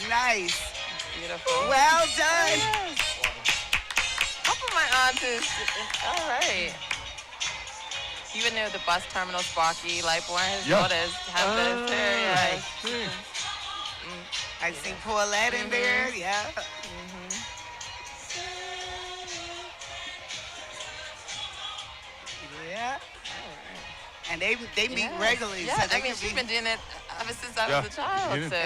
Nice. Beautiful. Well done. Yes. How about my aunt is, all right. You would know the bus terminal Sparky, like one of his daughters have this too. Yeah. I see Paulette in there. Yeah. Yeah. And they meet regularly. Yeah, So they I mean, can she's be- been doing it ever since I was a child. So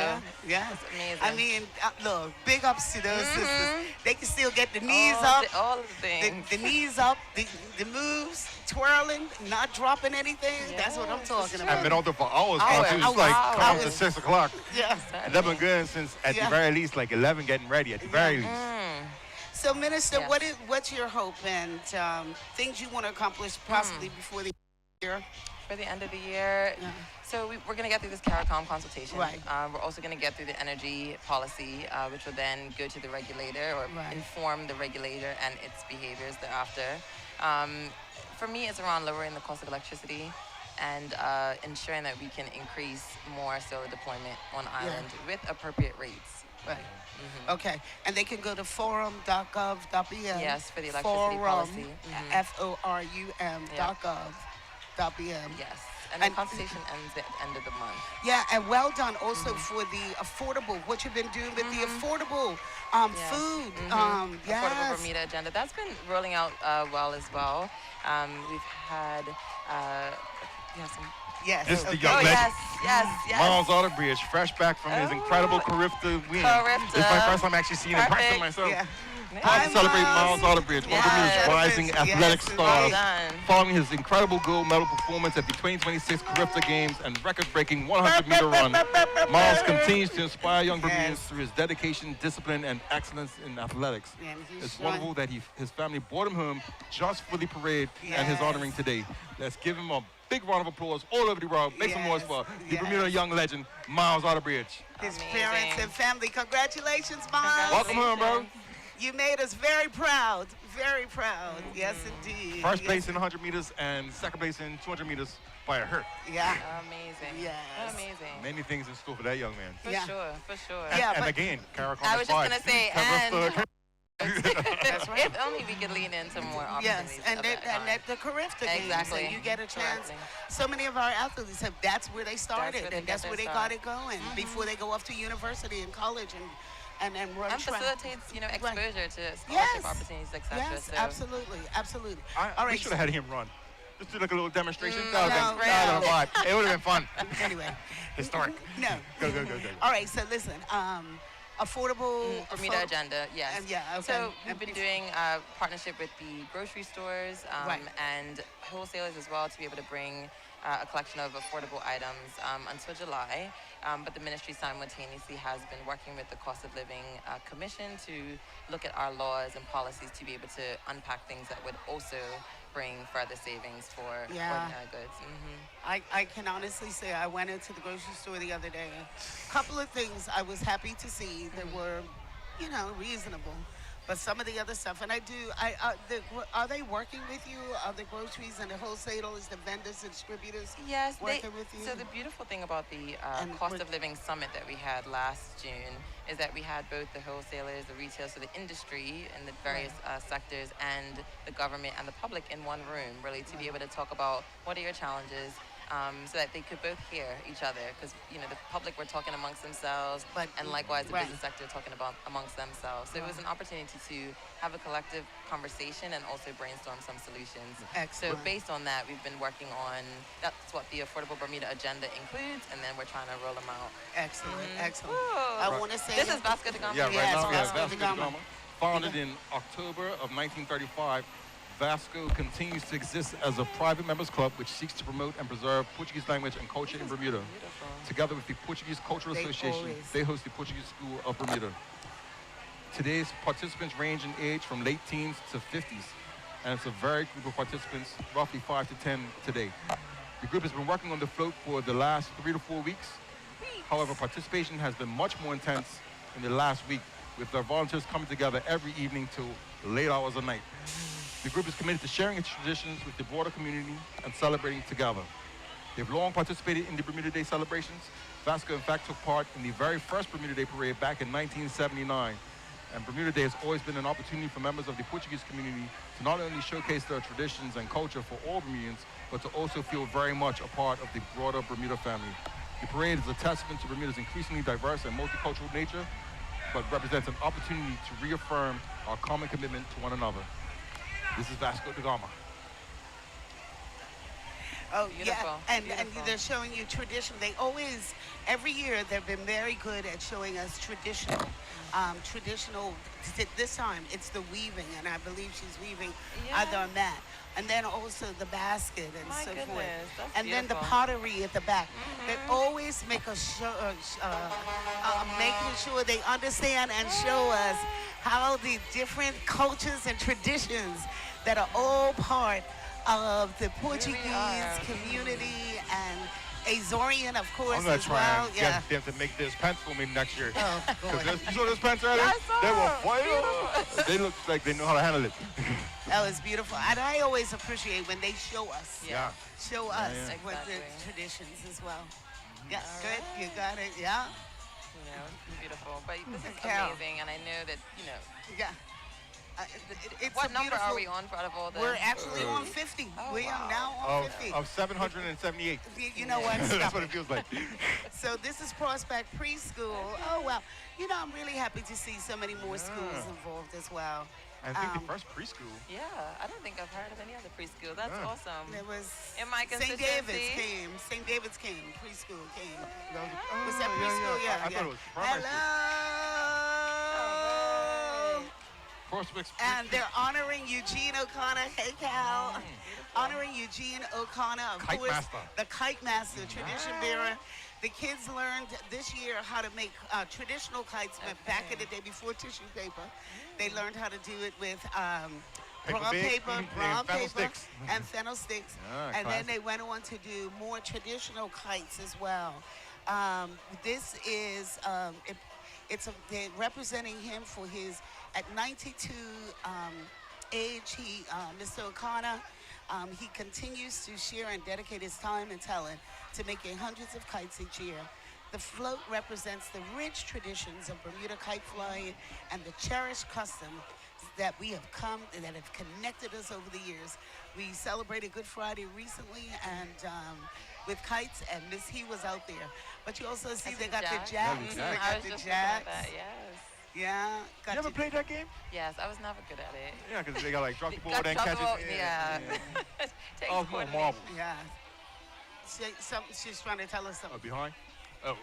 Yeah. it's amazing. I mean, look, big ups to those sisters. They can still get the knees up. All of the things. The knees up, the moves, twirling, not dropping anything. That's what I'm talking about. I've been out there for hours. Hours. It's like Hours. come up to 6 o'clock. Yeah. And they've been good since at the very least like 11 getting ready at the very least. So, Minister, Yes. what's your hope and things you want to accomplish possibly before the year? For the end of the year, so we're going to get through this CARICOM consultation. Right. We're also going to get through the energy policy, which will then go to the regulator or inform the regulator and its behaviors thereafter. For me, it's around lowering the cost of electricity and ensuring that we can increase more solar deployment on island with appropriate rates. Right. Okay. And they can go to forum.gov.bm. Yes, for the electricity policy. forum.gov.bm. Yes. And the consultation ends at the end of the month. Yeah, and well done also for the affordable, what you've been doing with the affordable food. Affordable Bermuda agenda. That's been rolling out well as well. We've had some. Yes. This is the young legend. Yes. Miles Otterbridge, fresh back from his incredible Carifta win. It's my first time actually seeing him practice myself. Time to celebrate Miles Otterbridge, one of Bermuda's rising athletic stars, following his incredible gold medal performance at the 2026 Carifta Games and record-breaking 100-meter run. Miles continues to inspire young Bermudians through his dedication, discipline, and excellence in athletics. It's wonderful that his family brought him home just for the parade and his honoring today. Let's give him a big round of applause all over the world. Make some noise for the Bermuda young legend, Miles Otterbridge. His parents and family. Congratulations, Miles. Welcome home, bro. You made us very proud. Very proud. Yes, indeed. First place in 100 meters and second place in 200 meters by a hurt. Yeah. Amazing. Yes. Amazing. Many things in store for that young man. For sure. And again, CARICOM I was just going to say, and That's right. if only we could lean into more opportunities. Yes, and at the Carifta Games, Exactly. and you get a chance. Exactly. So many of our athletes have. That's where they started, and that's where they got it start. going before they go off to university and college and run And track. facilitates, exposure to scholarship Yes. opportunities, etc. Yes, So. absolutely. All right, we should have had him run. Just do like a little demonstration. No. It would have been fun. Anyway. Historic. No. Go. All right, so listen. Affordable Bermuda agenda, yes. Okay. So we've been doing partnership with the grocery stores and wholesalers as well to be able to bring a collection of affordable items until July. But the ministry simultaneously has been working with the Cost of Living Commission to look at our laws and policies to be able to unpack things that would also bring further savings for ordinary goods. I can honestly say I went into the grocery store the other day. A couple of things I was happy to see that were, reasonable. But some of the other stuff, and are they working with you? Are the groceries and the wholesalers, the vendors and distributors Yes, working with you? So the beautiful thing about the Cost of Living Summit that we had last June is that we had both the wholesalers, the retail, so the industry and the various sectors and the government and the public in one room, really, to be able to talk about what are your challenges, so that they could both hear each other, because the public were talking amongst themselves, and likewise the business sector talking about amongst themselves. So it was an opportunity to have a collective conversation and also brainstorm some solutions. Excellent. So based on that, we've been working on, that's what the Affordable Bermuda Agenda includes, and then we're trying to roll them out. Excellent. Ooh. I want to say This is Vasco da Gama. Yeah, right now we have Vasco Vasco da da Gama. Gama. Founded in October of 1935, Vasco continues to exist as a private members club which seeks to promote and preserve Portuguese language and culture in Bermuda. Together with the Portuguese Cultural Association, they host the Portuguese School of Bermuda. Today's participants range in age from late teens to 50s, and it's a varied group of participants, roughly 5 to 10 today. The group has been working on the float for the last 3 to 4 weeks. However, participation has been much more intense in the last week, with their volunteers coming together every evening till late hours of night. The group is committed to sharing its traditions with the broader community and celebrating together. They've long participated in the Bermuda Day celebrations. Vasco, in fact, took part in the very first Bermuda Day Parade back in 1979. And Bermuda Day has always been an opportunity for members of the Portuguese community to not only showcase their traditions and culture for all Bermudians, but to also feel very much a part of the broader Bermuda family. The parade is a testament to Bermuda's increasingly diverse and multicultural nature, but represents an opportunity to reaffirm our common commitment to one another. This is Vasco da Gama. Oh, Beautiful. yeah, and Beautiful. they're showing you tradition. They always, every year, they've been very good at showing us traditional. This time, it's the weaving, and I believe she's weaving either a mat. And then also the basket and My so goodness, forth. that's And then the beautiful. pottery at the back. They always make us making sure they understand and show us how the different cultures and traditions that are all part of the Portuguese community and Azorian, of course, I'm gonna as try well. and Yeah. get them to make this pants for me next year. Oh, 'Cause God. you saw those pants earlier? I saw They were them. fire. They look like they know how to handle it. That was beautiful. And I always appreciate when they show us. Yeah. Show us yeah. what the Exactly. traditions as well. Yeah, All good. right. You got it. Yeah. You know, beautiful. But this is Carol. amazing, and I know that, you know. Yeah. It's what a number are beautiful- we on for out of all the? We're actually on 50. We are now on 50. Of 778. You know what? Stop That's what it. it feels like. So this is Prospect Preschool. Oh, wow. You know, I'm really happy to see so many more schools involved as well. I think the first preschool. Yeah, I don't think I've heard of any other preschool. That's Yeah. awesome. There was in my St. constituency. David's came. St. David's came. Preschool came. Was that yeah, preschool? yeah. Yeah. I thought it was primary school. Hello. Prospects. And they're honoring Eugene O'Connor. Hey, Cal. Honoring Eugene O'Connor, of Kite course, master. the kite master, tradition bearer. The kids learned this year how to make traditional kites. But back in the day, before tissue paper, they learned how to do it with brown paper, and brown fennel paper, sticks. and fennel sticks. Ah, And then classic. they went on to do more traditional kites as well. This is they're representing him for his at 92 age. Mr. O'Connor. He continues to share and dedicate his time and talent to making hundreds of kites each year. The float represents the rich traditions of Bermuda kite flying and the cherished custom that we have that have connected us over the years. We celebrated Good Friday recently and with kites, and Miss He was out there. But you also see they got the jacks. They I got was the just looking at jacks. that, yes. Yeah. You ever played that game? Yes, I was never good at it. Yeah, because they got like drop the ball, Got then drop catch the ball, it. yeah. Takes Oh, come on, marbles. Yeah. She's trying to tell us something. Behind? Oh.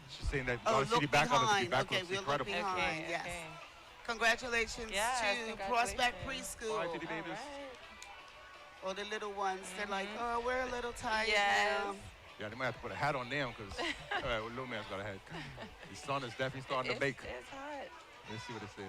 She's saying that Oh, Garden City look back on the behind. back Okay, looks we'll incredible. look behind. Yes. Congratulations Yes, to Prospect congratulations. Preschool. Bye, titty babies. Or the little ones. They're like, oh, we're a little tired Yes. now. Yeah, they might have to put a hat on them because little man's got a hat. The sun is definitely starting to bake. It's hot. Let's see what it says.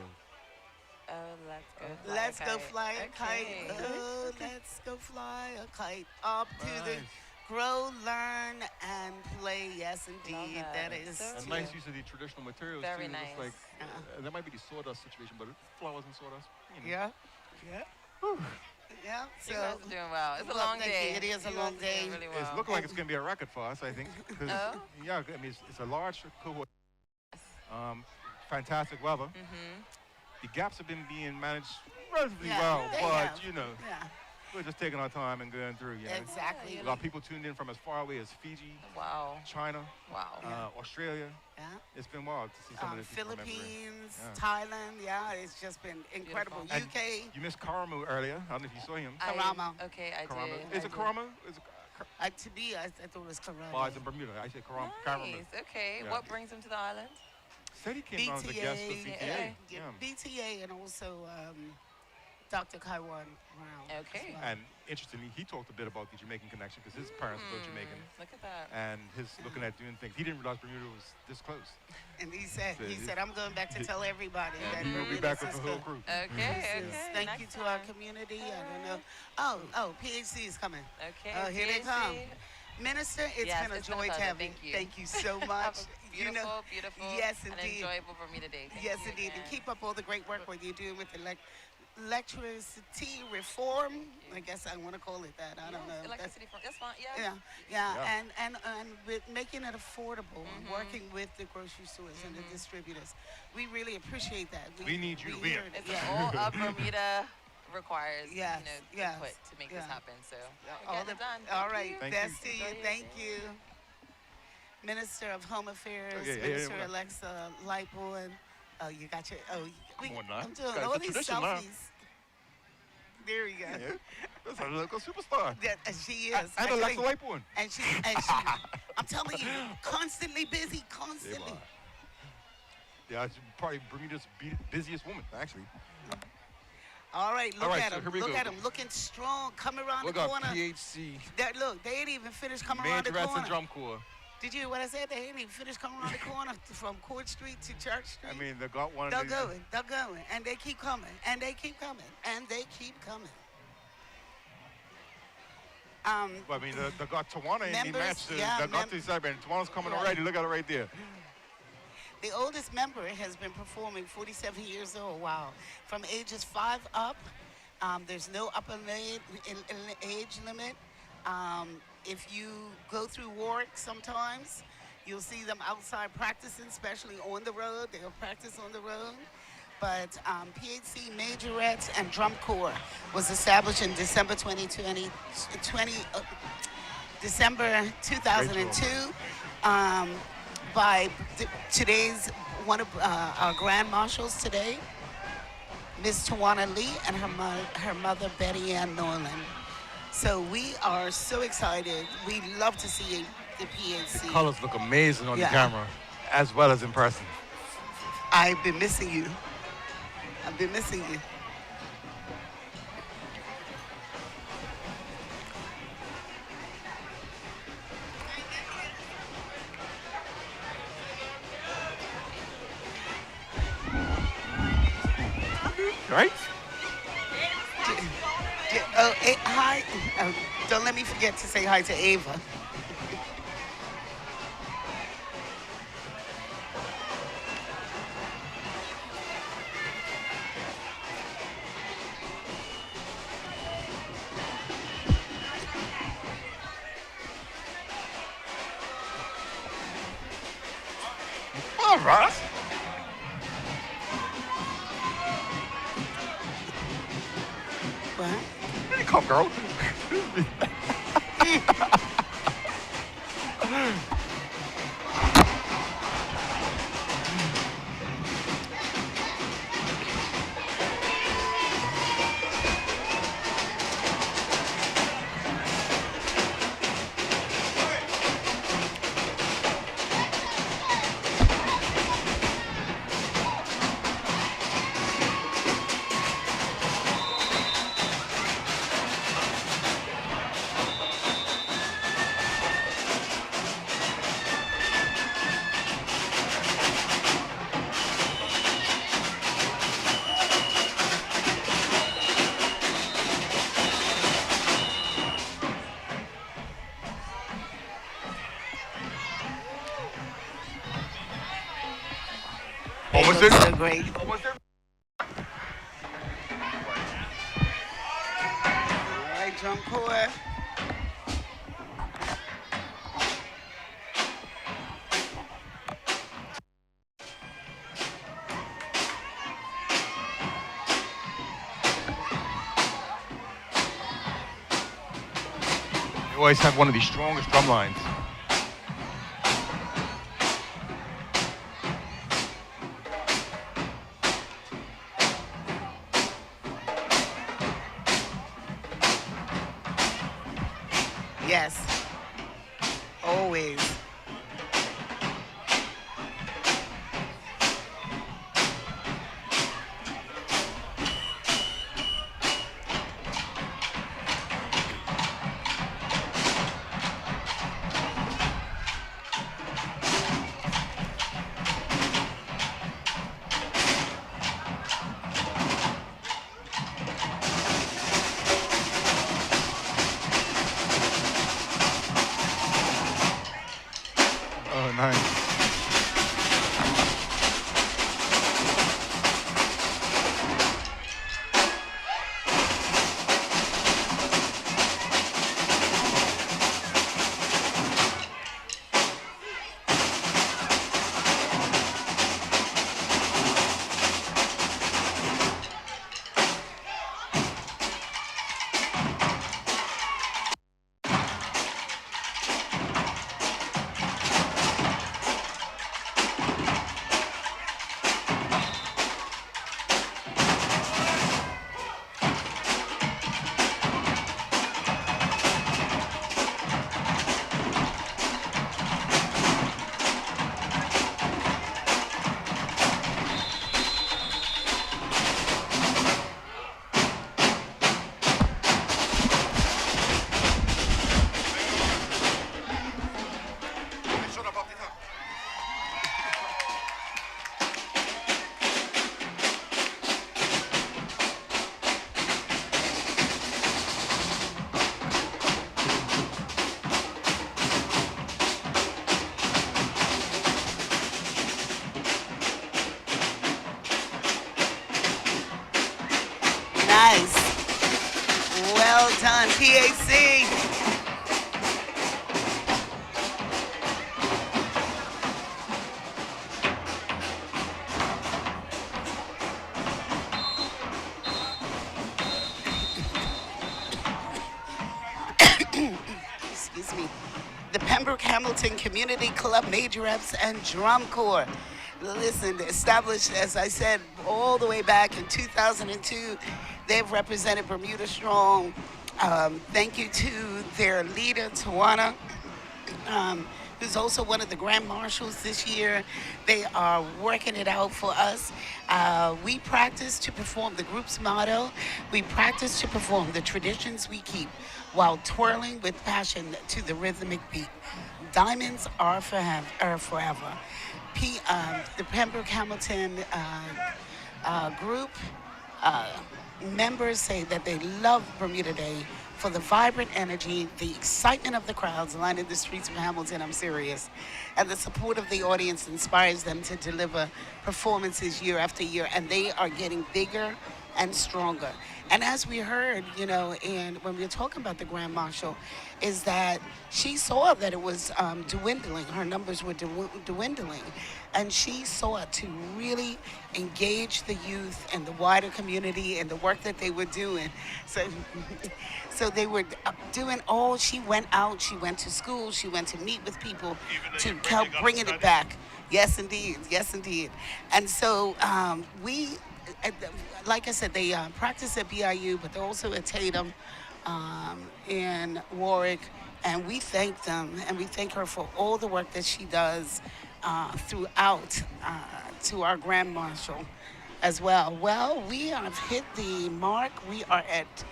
Oh, let's go fly Let's a go kite. fly a kite. Okay. Oh, let's go fly a kite up to the Nice. grow, learn, and play. Yes, indeed. Love That that. is So A nice use of the traditional materials Very too. nice. It's like that might be the sawdust situation, but it's flowers and sawdust. You know. Yeah. Yeah. Yeah. So You guys are doing well. It's a Well, long thank day. you. It is a You long guys are doing day. Really It's well. looking like it's going to be a record for us, I think. 'cause, Oh? Yeah, I mean, it's a large cohort. Fantastic weather. The gaps have been being managed relatively well, they but have. you know, Yeah. we're just taking our time and going through. You know, Exactly. a lot of people tuned in from as far away as Fiji, Wow. China, Wow. Australia. Yeah. It's been wild to see some of the people from everywhere. Philippines, Yeah. Thailand. Yeah, it's just been incredible. And UK. You missed Karamo earlier. I don't know if you saw him. Karamo. Okay, I Karamo. did. Is it Karamo? Is it To me, I thought it was Karamo. well, it's in Bermuda. I said Karamo. Nice. Okay. Yeah. What brings him to the island? Said he came on as a guest for BTA. Yeah, BTA, and also Dr. Kaiwan Brown. Okay. as well. And interestingly, he talked a bit about the Jamaican connection because his parents were both Jamaican. Look at that. And his looking at doing things. He didn't realize Bermuda was this close. And he said, So I'm going back to tell everybody And that he will be Bermuda back with the Cisco. whole crew. Okay, Yes, okay. Thank next you to our time. community. I don't know. Oh, PhD is coming. Okay. Oh, here they PhD. come. Minister, it's Yes, been a it's been a joy to pleasure. have you. Thank you. Thank you so Have much. a beautiful, beautiful, yes, and indeed. enjoyable Bermuda Day. Thank Yes, you indeed. again. And keep up all the great work what you're doing with electricity reform. I guess I want to call it that. I don't know. Electricity from, that's fine. Yeah, Yeah. yeah, and with making it affordable, and working with the grocery stores and the distributors, we really appreciate that. We need you to be here. hear it. It's all of Bermuda requires, Yes, yes, input to make this yeah. happen. So all we're getting the- it done. all Thank right, you. Thank best you. to you. Enjoy your Thank day. you. Minister of Home Affairs, Oh, yeah, Minister yeah. Alexa Lightbourne. Oh, you got your. Oh, Come on now. I'm doing Got all the these tradition now. selfies. There we go. Yeah. That's a local superstar. She is. And a Alexa White one. And she, I'm telling you, constantly busy, constantly. Yeah, she's probably Bermuda's busiest woman, actually. All right, look at so him. here we Look go. at him, looking strong, coming around Look the up corner. PHC. Look, they ain't even finished coming around the Majorettes corner. and Drum Corps. Did you hear what I said? They ain't even finished coming around the corner from Court Street to Church Street. I mean, they got one. They're going, and they keep coming, and they keep coming, and they keep coming. I mean, they got Tawana in the match. They got to celebrate. Tawana's coming already. Look at it right there. The oldest member has been performing 47 years old. Wow. From ages 5 up. There's no upper age limit. If you go through Warrick sometimes, you'll see them outside practicing, especially on the road. They'll practice on the road. But PHC Majorettes and Drum Corps was established in December 2002. By today's one of our grand marshals today, Miss Tawana Lee, and her mother Betty Ann Norland. So we are so excited. We love to see the PHC. The colors look amazing on the camera, as well as in person. I've been missing you. I've been missing you. Right? Hi. Don't let me forget to say hi to Ava. All right. What? Here you come, girl. Almost there. So great. Almost there. All right, Drum Corps. They always have one of the strongest drum lines. Yes. Always. Oh, nice. Well done, PAC. Excuse me. The Pembroke Hamilton Community Club Majorettes and Drum Corps. Listen, established, as I said, all the way back in 2002, they've represented Bermuda strong. Thank you to their leader, Tawana, who's also one of the Grand Marshals this year. They are working it out for us. We practice to perform the group's motto. We practice to perform the traditions we keep while twirling with passion to the rhythmic beat. Diamonds are forever. The Pembroke Hamilton group members say that they love Bermuda Day for the vibrant energy, the excitement of the crowds lining the streets of Hamilton, I'm serious, and the support of the audience inspires them to deliver performances year after year, and they are getting bigger and stronger. And as we heard, you know, and when we were talking about the Grand Marshal, is that she saw that it was dwindling. Her numbers were dwindling. And she sought to really engage the youth and the wider community and the work that they were doing. So they were doing all, she went out, she went to school, she went to meet with people to help bringing it back. Yes, indeed. Yes, indeed. And so like I said, they practice at BIU, but they're also at Tatum in Warrick, and we thank them, and we thank her for all the work that she does throughout to our Grand Marshal as well. Well, we have hit the mark. We are at,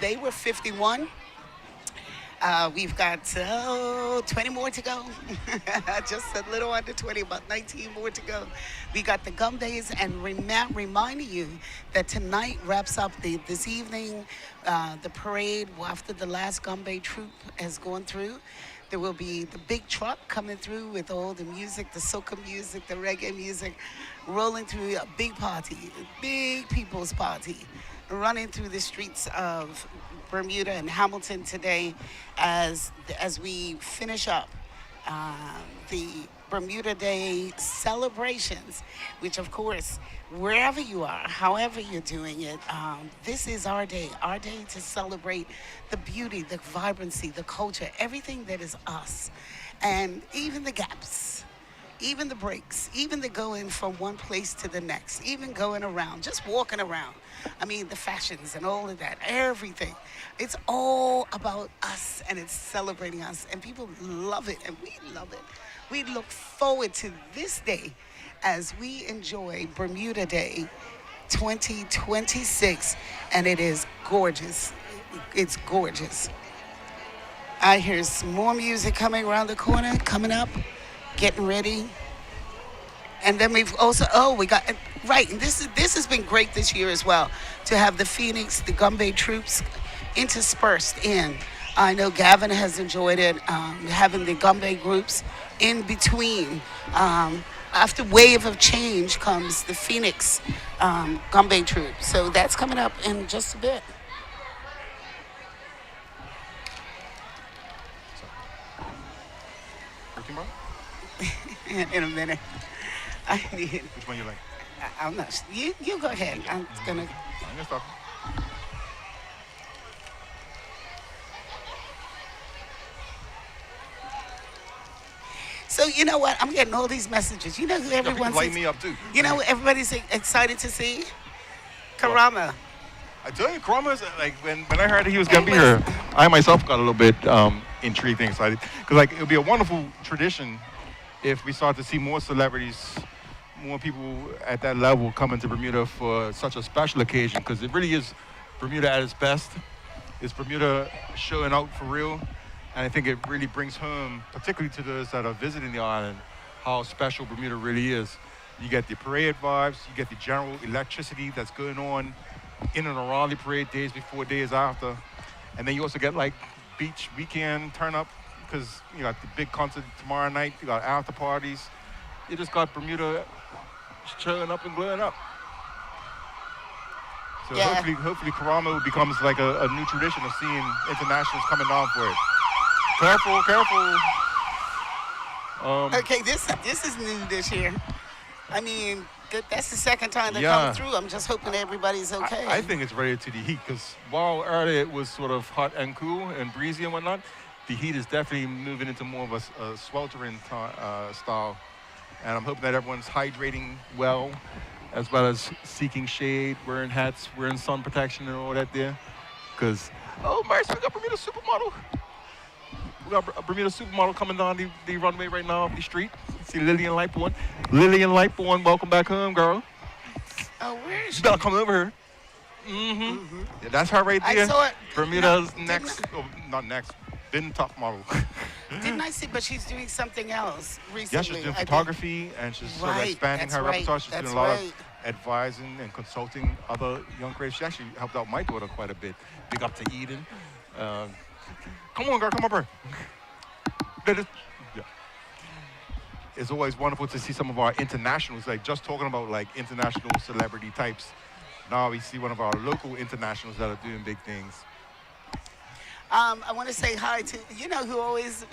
they were 51. We've got 20 more to go. Just a little under 20, about 19 more to go. We got the Gombes, and reminding you that tonight wraps up this evening, the parade after the last Gombbe troop has gone through. There will be the big truck coming through with all the music, the soca music, the reggae music, rolling through a big party, big people's party, running through the streets of Bermuda and Hamilton today as we finish up the Bermuda Day celebrations, which of course, wherever you are, however you're doing it, this is our day to celebrate the beauty, the vibrancy, the culture, everything that is us, and even the gaps, even the breaks, even the going from one place to the next, even going around, just walking around. I mean, the fashions and all of that, everything. It's all about us, and it's celebrating us, and people love it, and we love it. We look forward to this day as we enjoy Bermuda Day 2026, and it is gorgeous. It's gorgeous. I hear some more music coming around the corner, coming up, getting ready. And then we've also, right, and this has been great this year as well, to have the Phoenix, the Gombbe troops interspersed in. I know Gavin has enjoyed it, having the Gombbe groups in between. After Wave of Change comes the Phoenix Gombbe troop. So that's coming up in just a bit. In a minute. I need. Which one you like? I'm not. You go ahead. I'm gonna stop. So you know what? I'm getting all these messages. You know who everyone's light me up too. You know who everybody's excited to see? Karamo. I tell you, Karamo is like when I heard that he was gonna be here, I myself got a little bit intrigued and excited because like it would be a wonderful tradition if we start to see more celebrities, more people at that level coming to Bermuda for such a special occasion, because it really is Bermuda at its best. It's Bermuda showing out for real, and I think it really brings home, particularly to those that are visiting the island, how special Bermuda really is. You get the parade vibes, you get the general electricity that's going on in and around the parade, days before, days after, and then you also get like beach weekend turn up, because you got the big concert tomorrow night, you got after parties. You just got Bermuda showing up and glowing up. So Yeah. hopefully Karamo becomes like a new tradition of seeing internationals coming down for it. Careful, careful. Okay, this is new this year. I mean, that's the second time they Yeah. come through. I'm just hoping everybody's okay. I think it's ready to the heat because while earlier it was sort of hot and cool and breezy and whatnot, the heat is definitely moving into more of a sweltering style. And I'm hoping that everyone's hydrating well as seeking shade, wearing hats, wearing sun protection and all that there. Because, oh, Merce, we got Bermuda Supermodel. We got a Bermuda Supermodel coming down the runway right now off the street. See Lillian Lightborn. Lillian Lightborn, welcome back home, girl. Oh, where is she? You better come over here. Mm-hmm. Yeah, that's her right there. I saw it. Bermuda's not next, then top model. Didn't I see? But she's doing something else recently. Yeah, she's doing photography and she's sort of Right, expanding her that's right, repertoire. She's that's doing a lot right. of advising and consulting other young creators. She actually helped out my daughter quite a bit. Big up to Eden. Come on, girl, come over. Yeah. It's always wonderful to see some of our internationals, like just talking about like international celebrity types. Now we see one of our local internationals that are doing big things. I want to say hi to who always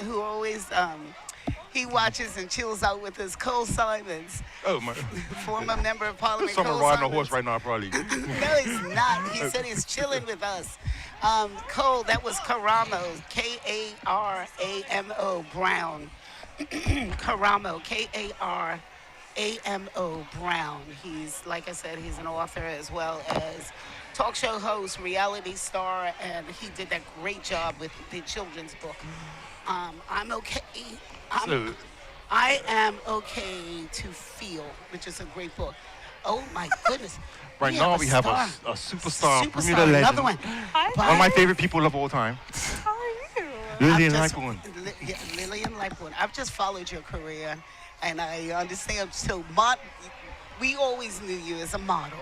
he watches and chills out with us, Cole Simons. Oh my! Former member of Parliament. Someone Cole riding Simons. a horse right now, probably. No, he's not. He said he's chilling with us. Cole, that was Karamo, Karamo Brown. Karamo, Karamo Brown. He's, like I said, he's an author as well as talk show host, reality star, and he did that great job with the children's book. I'm okay. I am okay to feel, which is a great book. Oh my goodness. Right now we have a superstar, Bermuda legend. Another one. One of my favorite people of all time. How are you? Lillian Lightborn. Lillian Lightborn. I've just followed your career, and I understand. So, we always knew you as a model,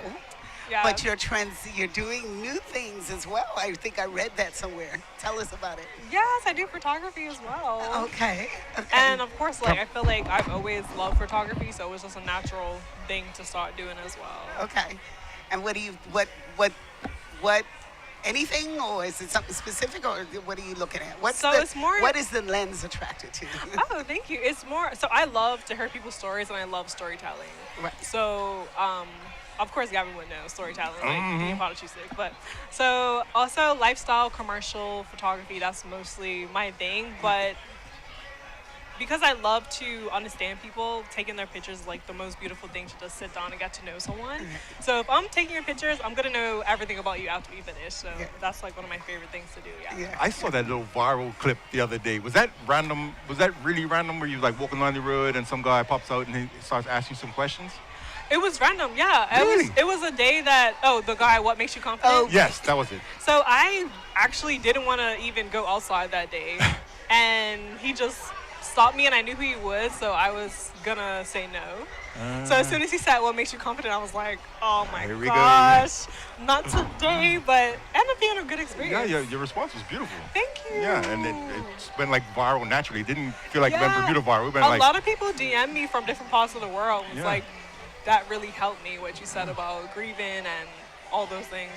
but you're doing new things as well. I think I read that somewhere. Tell us about it. Yes, I do photography as well. Okay. And of course, like I feel like I've always loved photography, so it was just a natural thing to start doing as well. Okay. And what anything, or is it something specific, or what are you looking at? What is the lens attracted to? Oh, thank you. It's more, so I love to hear people's stories and I love storytelling. Right. So, of course, Gavin would know storytelling, like being polychistic. But so also lifestyle, commercial photography, that's mostly my thing. But because I love to understand people, taking their pictures is like the most beautiful thing to just sit down and get to know someone. So if I'm taking your pictures, I'm gonna know everything about you after we finish. So that's like one of my favorite things to do. Yeah. I saw that little viral clip the other day. Was that random? Was that really random? Where you like walking along the road and some guy pops out and he starts asking some questions? It was random, yeah. Really? It was a day that, the guy, what makes you confident? Oh, yes, that was it. So I actually didn't want to even go outside that day. And he just stopped me and I knew who he was, so I was gonna say no. So as soon as he said, what makes you confident, I was like, oh my gosh, not today, but ended up being a good experience. Yeah, your response was beautiful. Thank you. Yeah, and it went like viral naturally. It didn't feel like it went Bermuda viral. It went a lot of people DM me from different parts of the world. It's like, that really helped me, what you said about grieving and all those things,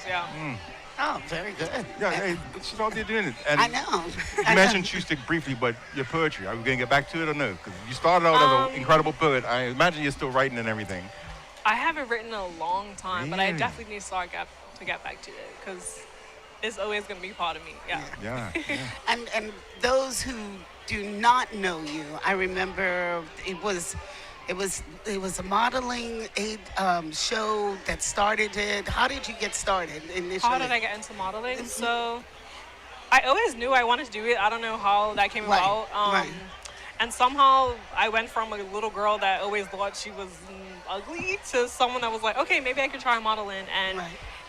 Oh, very good. Yeah, hey, she's out there doing it. And I know. You mentioned Shoestick briefly, but your poetry, are we going to get back to it or no? Because you started out as an incredible poet. I imagine you're still writing and everything. I haven't written in a long time, but I definitely need to get back to it because it's always going to be part of me. Yeah. And those who do not know you, I remember it was a modeling show that started it. How did you get started initially? How did I get into modeling? So I always knew I wanted to do it. I don't know how that came about. And somehow I went from a little girl that always thought she was ugly to someone that was like, okay, maybe I could try modeling. And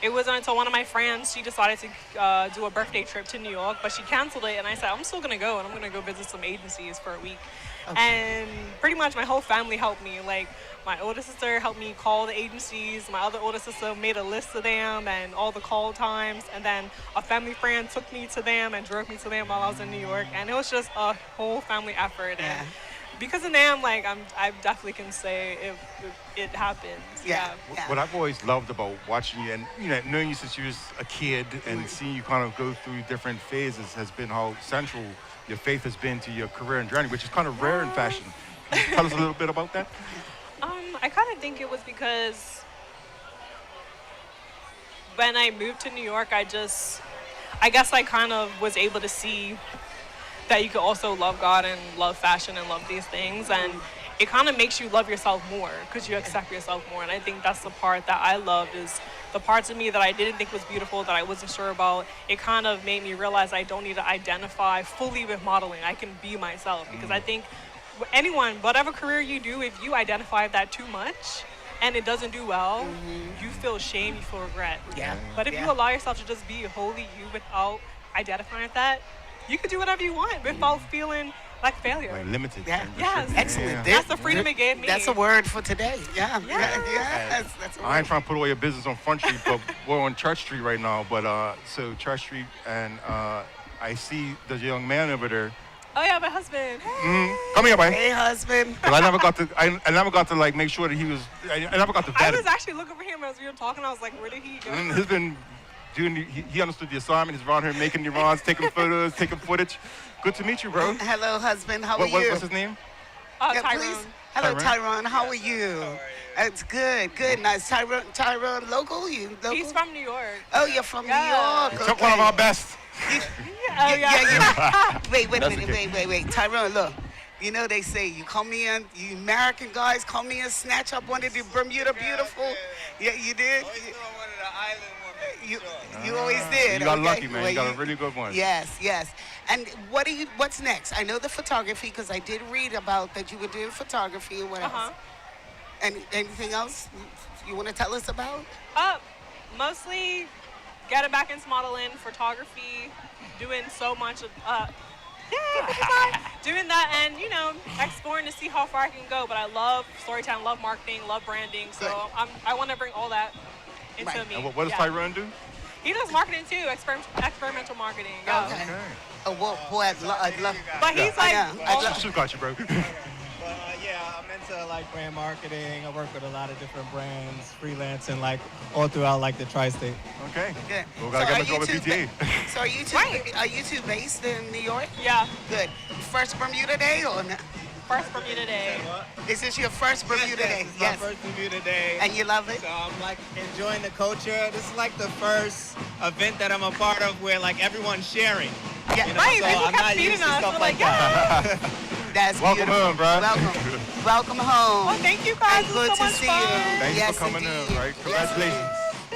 it wasn't until one of my friends, she decided to do a birthday trip to New York, but she canceled it. And I said, I'm still going to go, and I'm going to go visit some agencies for a week. Okay. And pretty much my whole family helped me. Like, my older sister helped me call the agencies. My other older sister made a list of them and all the call times. And then a family friend took me to them and drove me to them while I was in New York. And it was just a whole family effort. And because of them, like I definitely can say if it happens. Yeah. What I've always loved about watching you and knowing you since you was a kid and seeing you kind of go through different phases has been how central your faith has been to your career and journey, which is kind of rare in fashion. Can you tell us a little bit about that? I kind of think it was because when I moved to New York, I guess I kind of was able to see that you could also love God and love fashion and love these things, and it kind of makes you love yourself more because you accept yourself more. And I think that's the part that I loved, is the parts of me that I didn't think was beautiful, that I wasn't sure about. It kind of made me realize I don't need to identify fully with modeling. I can be myself, because I think anyone, whatever career you do, if you identify that too much and it doesn't do well, you feel shame, you feel regret. Yeah. But if you allow yourself to just be wholly you without identifying that, you can do whatever you want without feeling like failure. Like limited. Yeah. Yes. Excellent. That's the freedom it gave me. That's a word for today. Yeah. Yes. That's a word. I ain't trying to put all your business on Front Street, but we're on Church Street right now. But so Church Street, and I see the young man over there. Oh yeah, my husband. Come here, boy. Hey, husband. But I never got to like make sure that he was. I never got to vet I him. was actually looking for him as we were talking. I was like, where did he go? He's been doing. He understood the assignment. He's around here making the runs, taking photos, taking footage. Good to meet you, bro. Hello, husband. How are you? What's his name? Yeah, Tyrone. please. Hello, Tyrone. How are you? It's good. Good. Nice. Tyrone, local? You local? He's from New York. Oh, you're from New York. He took one of our best. Wait a minute. Wait. Tyrone, look. You know they say you come in, you American guys come in, snatch up one of the Bermuda Beautiful. Yeah, you did. You always did. You got okay? lucky, man. Well, you got a really good one. Yes. And what's next? I know the photography because I did read about that you were doing photography and what else. And anything else you want to tell us about? Mostly getting back into modeling, photography, doing so much of doing that, and exploring to see how far I can go. But I love storytelling, love marketing, love branding. So I want to bring all that into me. And what does Tyrone do? He does marketing too, experimental marketing. Yeah. Okay. Oh, well, boy, I'd love. But he's like, Shoot got you, bro. I'm into like brand marketing. I work with a lot of different brands, freelancing like all throughout like the tri-state. Okay. Good. Well, gotta get my PTA. So are you two based in New York? Yeah. Good. First Bermuda Day or not? First Bermuda Day. Is this your first Bermuda Day? Yes. My first Bermuda Day. And you love it? So I'm like enjoying the culture. This is like the first event that I'm a part of where like everyone's sharing. Yeah. Right. So People I'm kept not feeding used to us. stuff We're like that. That's Welcome beautiful. home, bro. Welcome home. Well, thank you guys. And good so to much see fun. you. Thanks Yes, for coming indeed. in, right? Congratulations.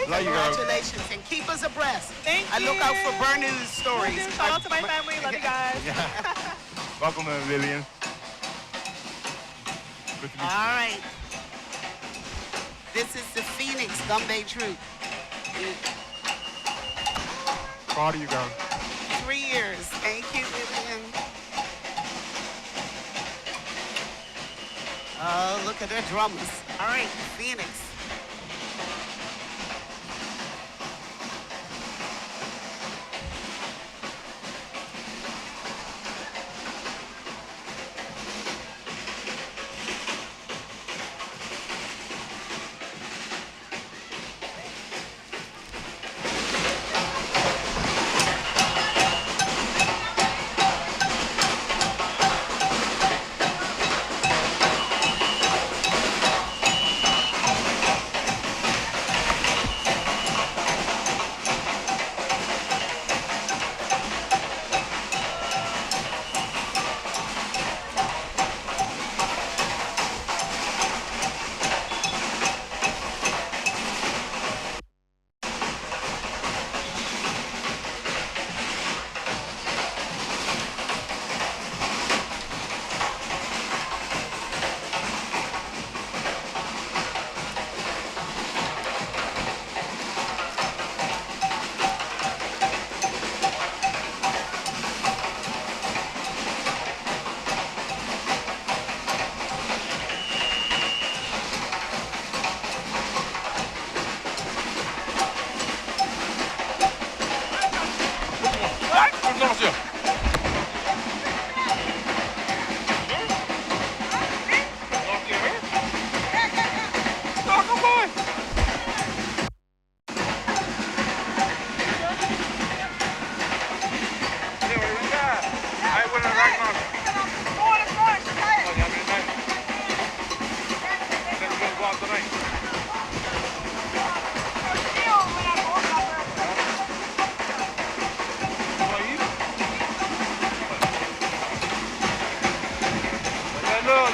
Love you, girl. Congratulations, and keep us abreast. Thank I look you. out for Bermuda's stories. Shout out to my family. Love you guys. Welcome home, Lillian. Good to meet you. All right. This is the Phoenix Gombbe Troop. Proud of you, girl. 3 years. Thank you, Lillian. Oh, look at their drummers. All right, Phoenix.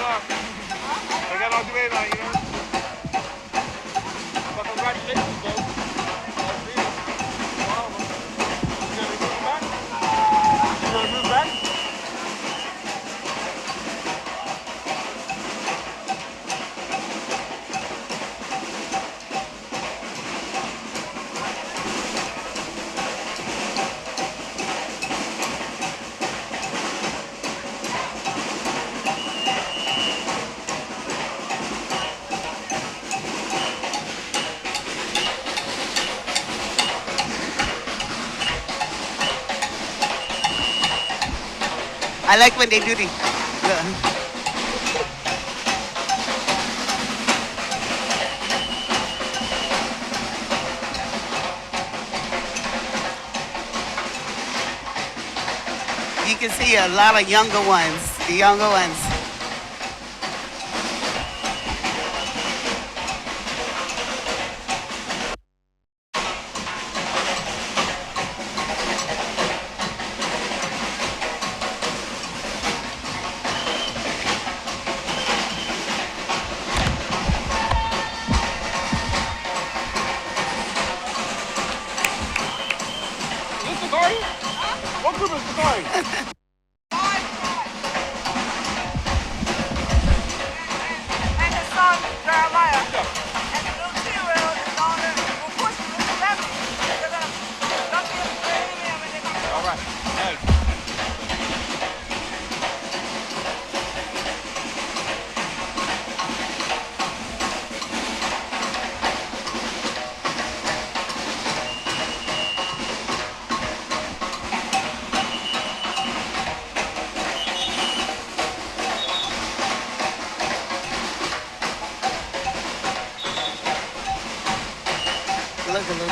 They got all the way now, you know. But congratulations, folks. Wow. You gonna move back? You gonna move back? I like when they do the you can see a lot of younger ones, the younger ones. What group is the guy? And his son, Jeremiah. And the little 2-year-old is down there. We'll push him into them. They're going to dump him straight in there when they come. All right. Look at this.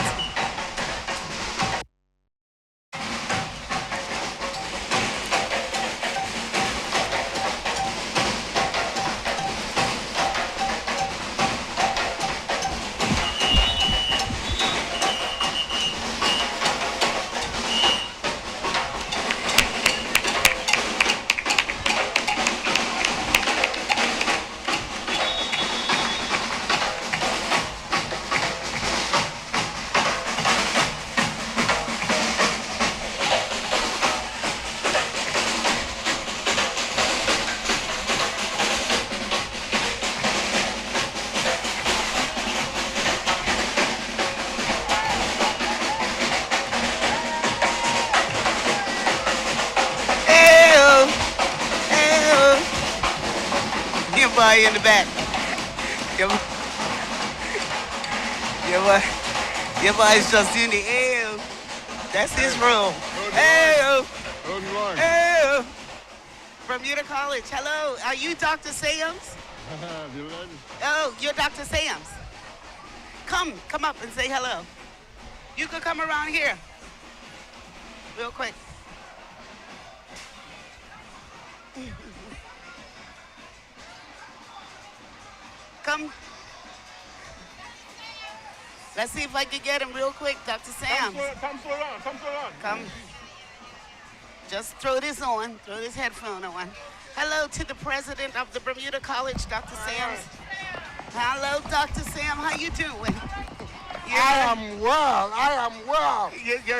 Boy in the back. Your boy is just in the air. That's his room. Hey, hey, Bermuda College. Hello. Are you Dr. Sams? Oh, you're Dr. Sams. Come up and say hello. You could come around here real quick. Come. Let's see if I can get him real quick, Dr. Sams. Come slow down. Come. Just throw this on. Throw this headphone on. Hello to the president of the Bermuda College, Dr. Sams. Hello, Dr. Sam. How you doing? I am well.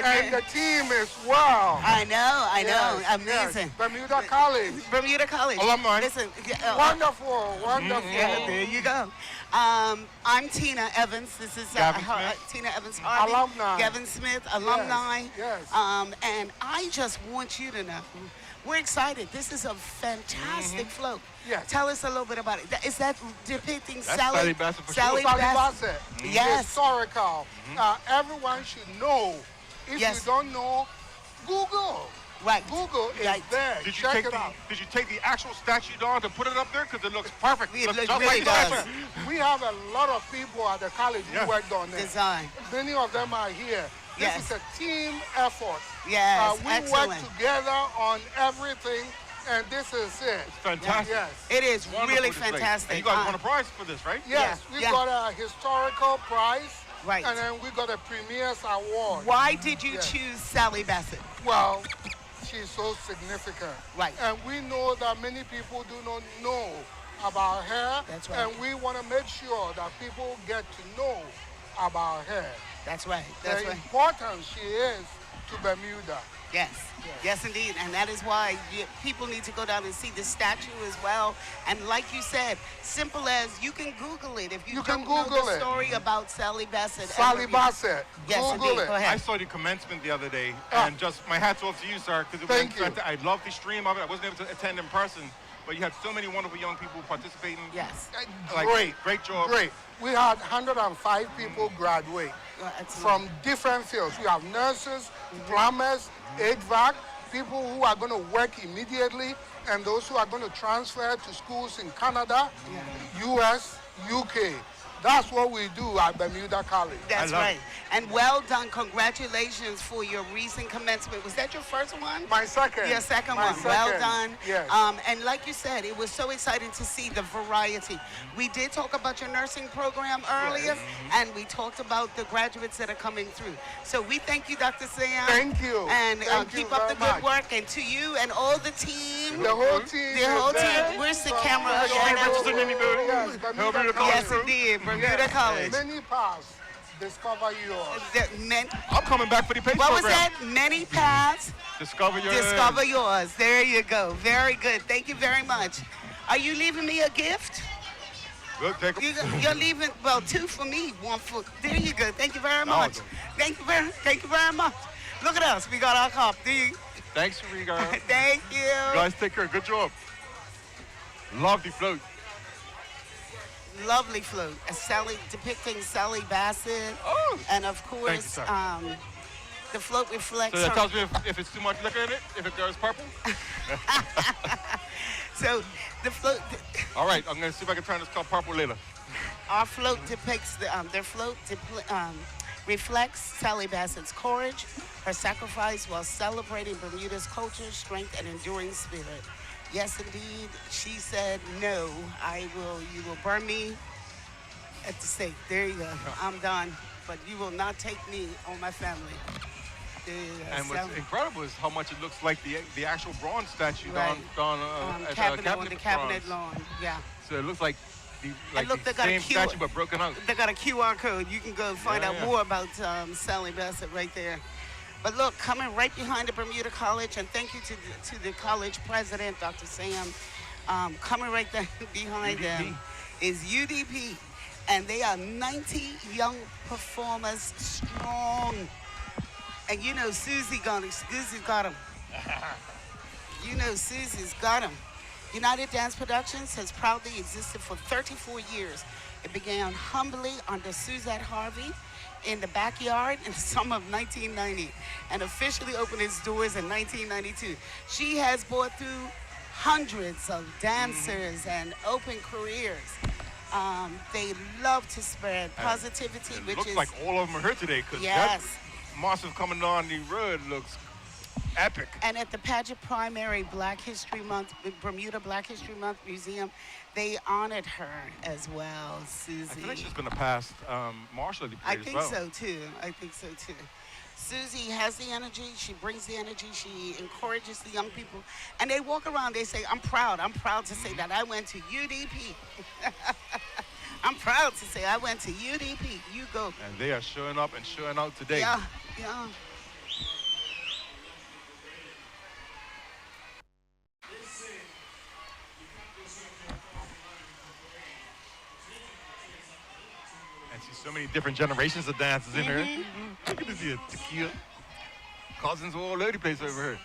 And the team is well. I know. Yes, Amazing. Yes. Bermuda College. Bermuda College. Alumni. Listen. Wonderful. Yeah, there you go. I'm Tina Evans. This is Tina Evans Harvey. Alumni. Gavin Smith, alumni. Yes. And I just want you to know, we're excited. This is a fantastic float. Yes. Tell us a little bit about it. Is that depicting That's Sally Bassett for Sally sure. Bassett? Yes. Historical. Everyone should know. If you don't know, Google. Right. Google is there. Check it out. Did you take the actual statue down to put it up there? Because it looks perfect. It looks just really like does. We have a lot of people at the college who worked on this. Design. Many of them are here. Yes. This is a team effort. Yes, we excellent. work together on everything, and this is it. It's fantastic. Yes. It is Wonderful really display. fantastic. And you guys won a prize for this, right? Yes, we got a historical prize. Right. And then we got a Premier's Award. Why did you choose Sally Bassett? Well, she's so significant. Right. And we know that many people do not know about hair. That's right. And we want to make sure that people get to know about hair. That's right. That's the right. importance she is to Bermuda. Yes, yes, indeed, and that is why people need to go down and see the statue as well. And like you said, simple as you can Google it if you don't know the story about Sally Bassett. Sally Bassett. Yes, Google indeed. it. Go ahead. I saw the commencement the other day, and just my hat's off to you, sir, because Thank you. I love the stream of it. I wasn't able to attend in person, but you had so many wonderful young people participating. Yes. Great job. Great. We had 105 people graduate from different fields. We have nurses, plumbers, HVAC, people who are going to work immediately, and those who are going to transfer to schools in Canada, US, UK. That's what we do at Bermuda College. That's right. And well done. Congratulations for your recent commencement. Was that your first one? My second. Your second My one. second. Well done. Yes. And like you said, it was so exciting to see the variety. We did talk about your nursing program earlier, and we talked about the graduates that are coming through. So we thank you, Dr. Sam. Thank you. And Thank keep you up the very good much. work. And to you and all the team. The whole team. The whole is there. team. Where's the camera? Yes, Bermuda College. Yes, indeed. Bermuda College. Many paths. Discover yours. I'm coming back for the PACE What program. was that? Many paths. Discover yours. Discover yours. There you go. Very good. Thank you very much. Are you leaving me a gift? Good, take 'em. You're leaving, well, 2 for me, 1 for, there you go. Thank you very much. Thank you very much. Look at us. We got our copy. Thanks, Riga. Thank you. Guys, take care. Good job. Love the float. Lovely float. Sally, depicting Sally Bassett. Oh. And of Thank you, course, sir. the float reflects So that her. tells me if it's too much liquor in it, if it goes purple. So the float, All right, I'm going to see if I can turn this color purple later. our float depicts, their float reflects Sally Bassett's courage, her sacrifice while celebrating Bermuda's culture, strength, and enduring spirit. Yes, indeed, she said, no, you will burn me at the stake. There you go. I'm done. But you will not take me or my family. There you go. And what's incredible is how much it looks like the actual bronze statue Right. on at cabinet, on cabinet the cabinet bronze. lawn. Yeah. So it looks like And look, they got same a statue but broken out. They got a QR code. You can go find out more about Sally Bassett right there. But look, coming right behind the Bermuda College, and thank you to the college president, Dr. Sam. Coming right there behind them is UDP, and they are 90 young performers strong. And you know Susie's got them. You know Susie's got them. United Dance Productions has proudly existed for 34 years. It began humbly under Suzette Harvey in the backyard in the summer of 1990 and officially opened its doors in 1992. She has brought through hundreds of dancers and open careers. They love to spread positivity, It which looks is like all of them are here today because yes. that massive coming on the road looks epic. And at the Paget Primary Black History Month, Bermuda Black History Month Museum, they honored her as well, Susie. I feel like she's going to pass Marshall the parade I think as well. so too. I think so too. Susie has the energy. She brings the energy. She encourages the young people. And they walk around, they say, I'm proud. I'm proud to say that I went to UDP. I'm proud to say I went to UDP. You go. And they are showing up and showing out today. Yeah, yeah. And see so many different generations of dancers in here. Look at this here, tequila. Cousins all over the place over here.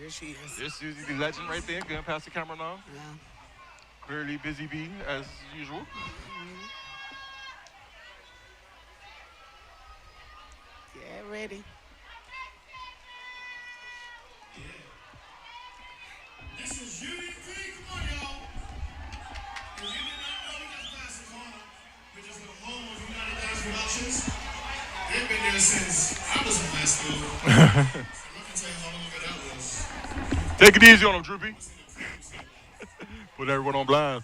There she is. There's Susie, the legend right there. Going past the camera now. Yeah. Clearly busy bee, as usual. Get ready. This is UDP. Come on, y'all. If you did not know, we got classes on, which is the home of United Dance Productions. They've been there since I was in high school. I'm not going to tell you how long ago that was. Take it easy on them, Droopy. Put everyone on blind.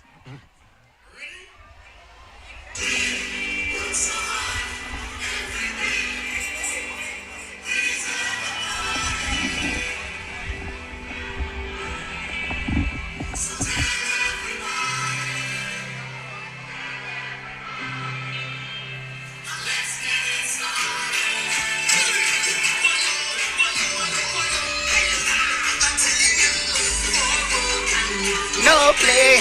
no playing.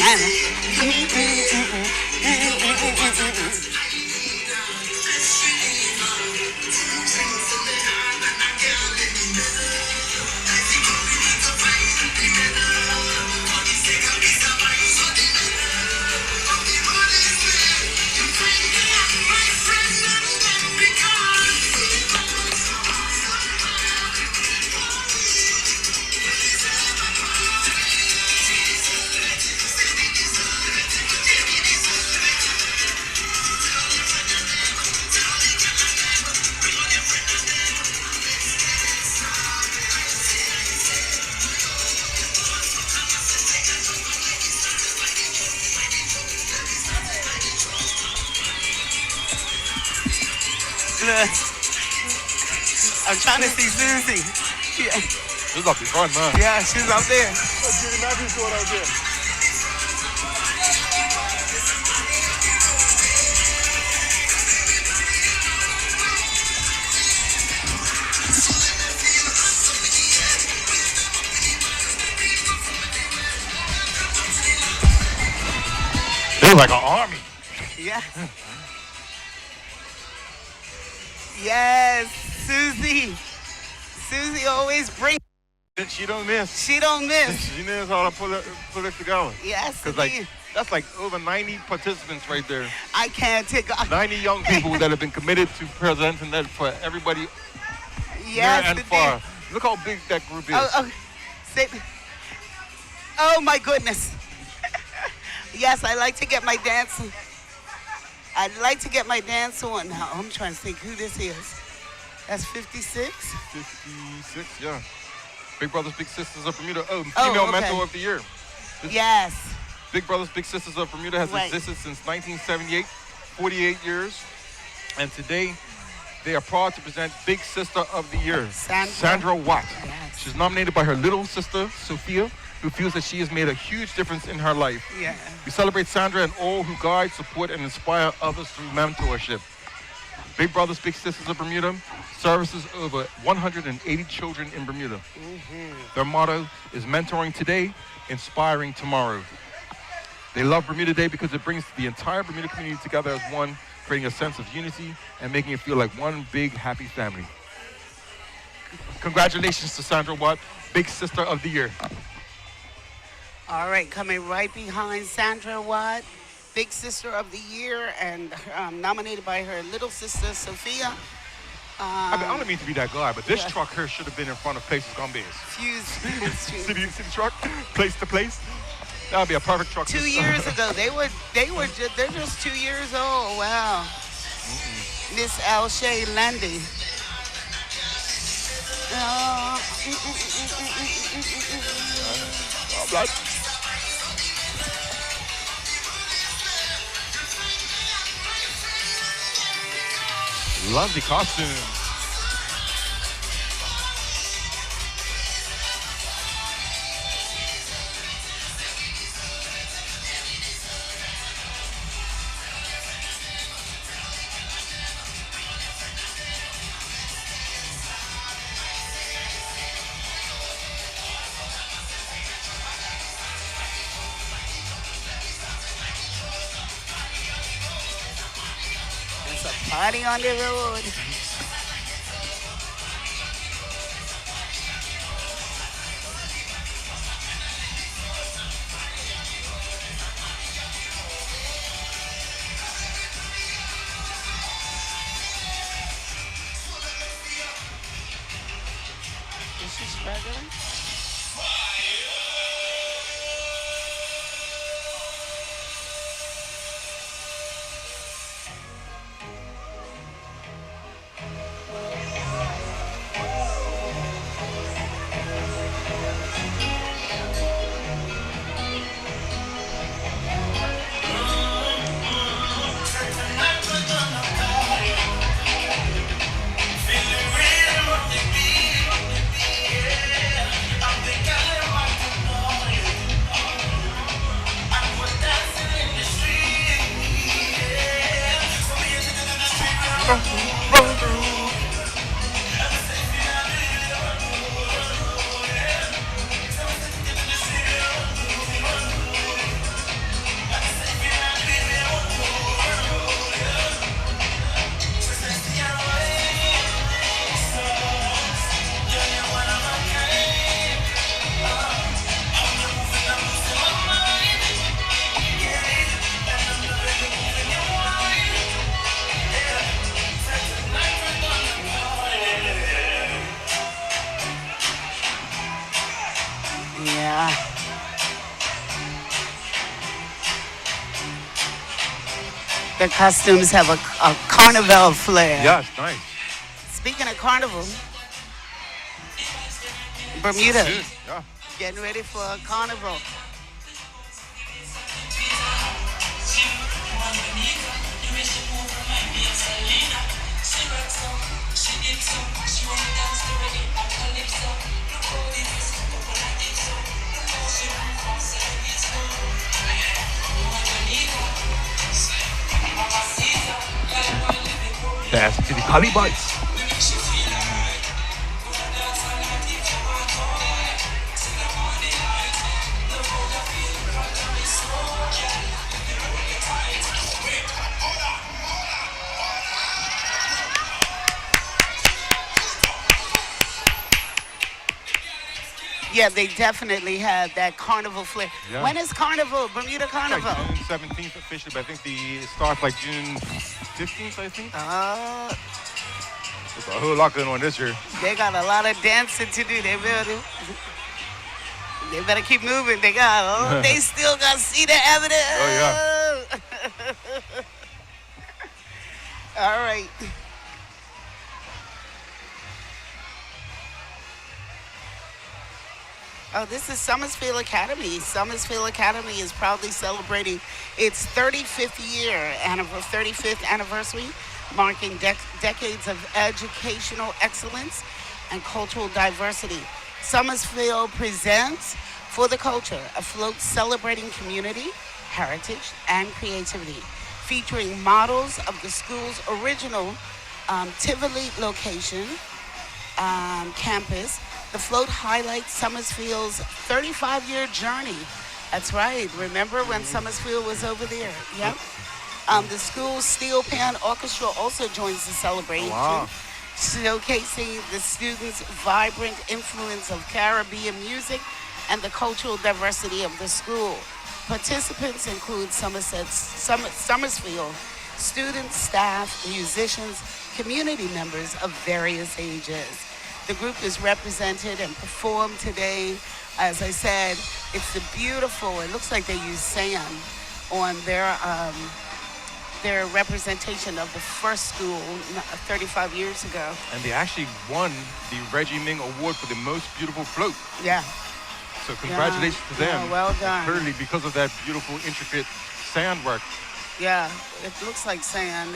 I'm trying to see Susie. Yeah. This is about to be fun, man. Yeah, she's up there. They're like an army. Yeah. Yes, Susie. Susie always brings. She don't miss. She don't miss. She knows how to pull it together. Yes, because like that's like over 90 participants right there. I can't take off. 90 young people that have been committed to presenting that for everybody. Yes, near and far. Look how big that group is. Oh my goodness. Yes, I like to get my dance. I'd like to get my dance on now. I'm trying to think who this is. That's 56? 56, yeah. Big Brothers, Big Sisters of Bermuda. Oh, Female Mentor of the Year. Yes. Big Brothers, Big Sisters of Bermuda has existed since 1978, 48 years. And today, they are proud to present Big Sister of the Year, Sandra Watt. Yes. She's nominated by her little sister, Sophia, who feels that she has made a huge difference in her life. Yeah. We celebrate Sandra and all who guide, support, and inspire others through mentorship. Big Brothers, Big Sisters of Bermuda services over 180 children in Bermuda. Mm-hmm. Their motto is mentoring today, inspiring tomorrow. They love Bermuda Day because it brings the entire Bermuda community together as one, creating a sense of unity and making it feel like one big happy family. Congratulations to Sandra Watt, Big Sister of the Year. All right, coming right behind Sandra Watt, Big Sister of the Year, and nominated by her little sister, Sophia. I don't mean to be that guy, but this truck here should have been in front of Places Gombes. City truck, place to place. That would be a perfect truck. 2 years ago, they're just 2 years old. Wow. Miss Alshay Landy. Lovely costume. It's a party on the road. Is she struggling? The costumes have a carnival flair. Yes, nice. Speaking of carnival, Bermuda, Yeah. getting ready for a carnival. That's to the Kali Bites. Yeah, they definitely have that carnival flair. Yeah. When is Carnival? Bermuda Carnival? Like June 17th officially, but I think it starts like June 15th, I think. There's a whole lot going on this year. They got a lot of dancing to do. They better keep moving. They still got to see the evidence. Oh, yeah. All right. Oh, this is Summersfield Academy. Summersfield Academy is proudly celebrating its 35th anniversary, marking decades of educational excellence and cultural diversity. Summersfield presents For the Culture, a float celebrating community, heritage, and creativity, featuring models of the school's original Tivoli location campus. The float highlights Summersfield's 35-year journey. That's right. Remember when Summersfield was over there? Yep. The school's steel pan orchestra also joins the celebration, showcasing the students' vibrant influence of Caribbean music and the cultural diversity of the school. Participants include Summersfield students, staff, musicians, community members of various ages. The group is represented and performed today. As I said, it's beautiful. It looks like they use sand on their representation of the first school 35 years ago. And they actually won the Regiment Award for the most beautiful float. Yeah. So congratulations to them. Yeah, well done. Clearly because of that beautiful, intricate sand work. Yeah, it looks like sand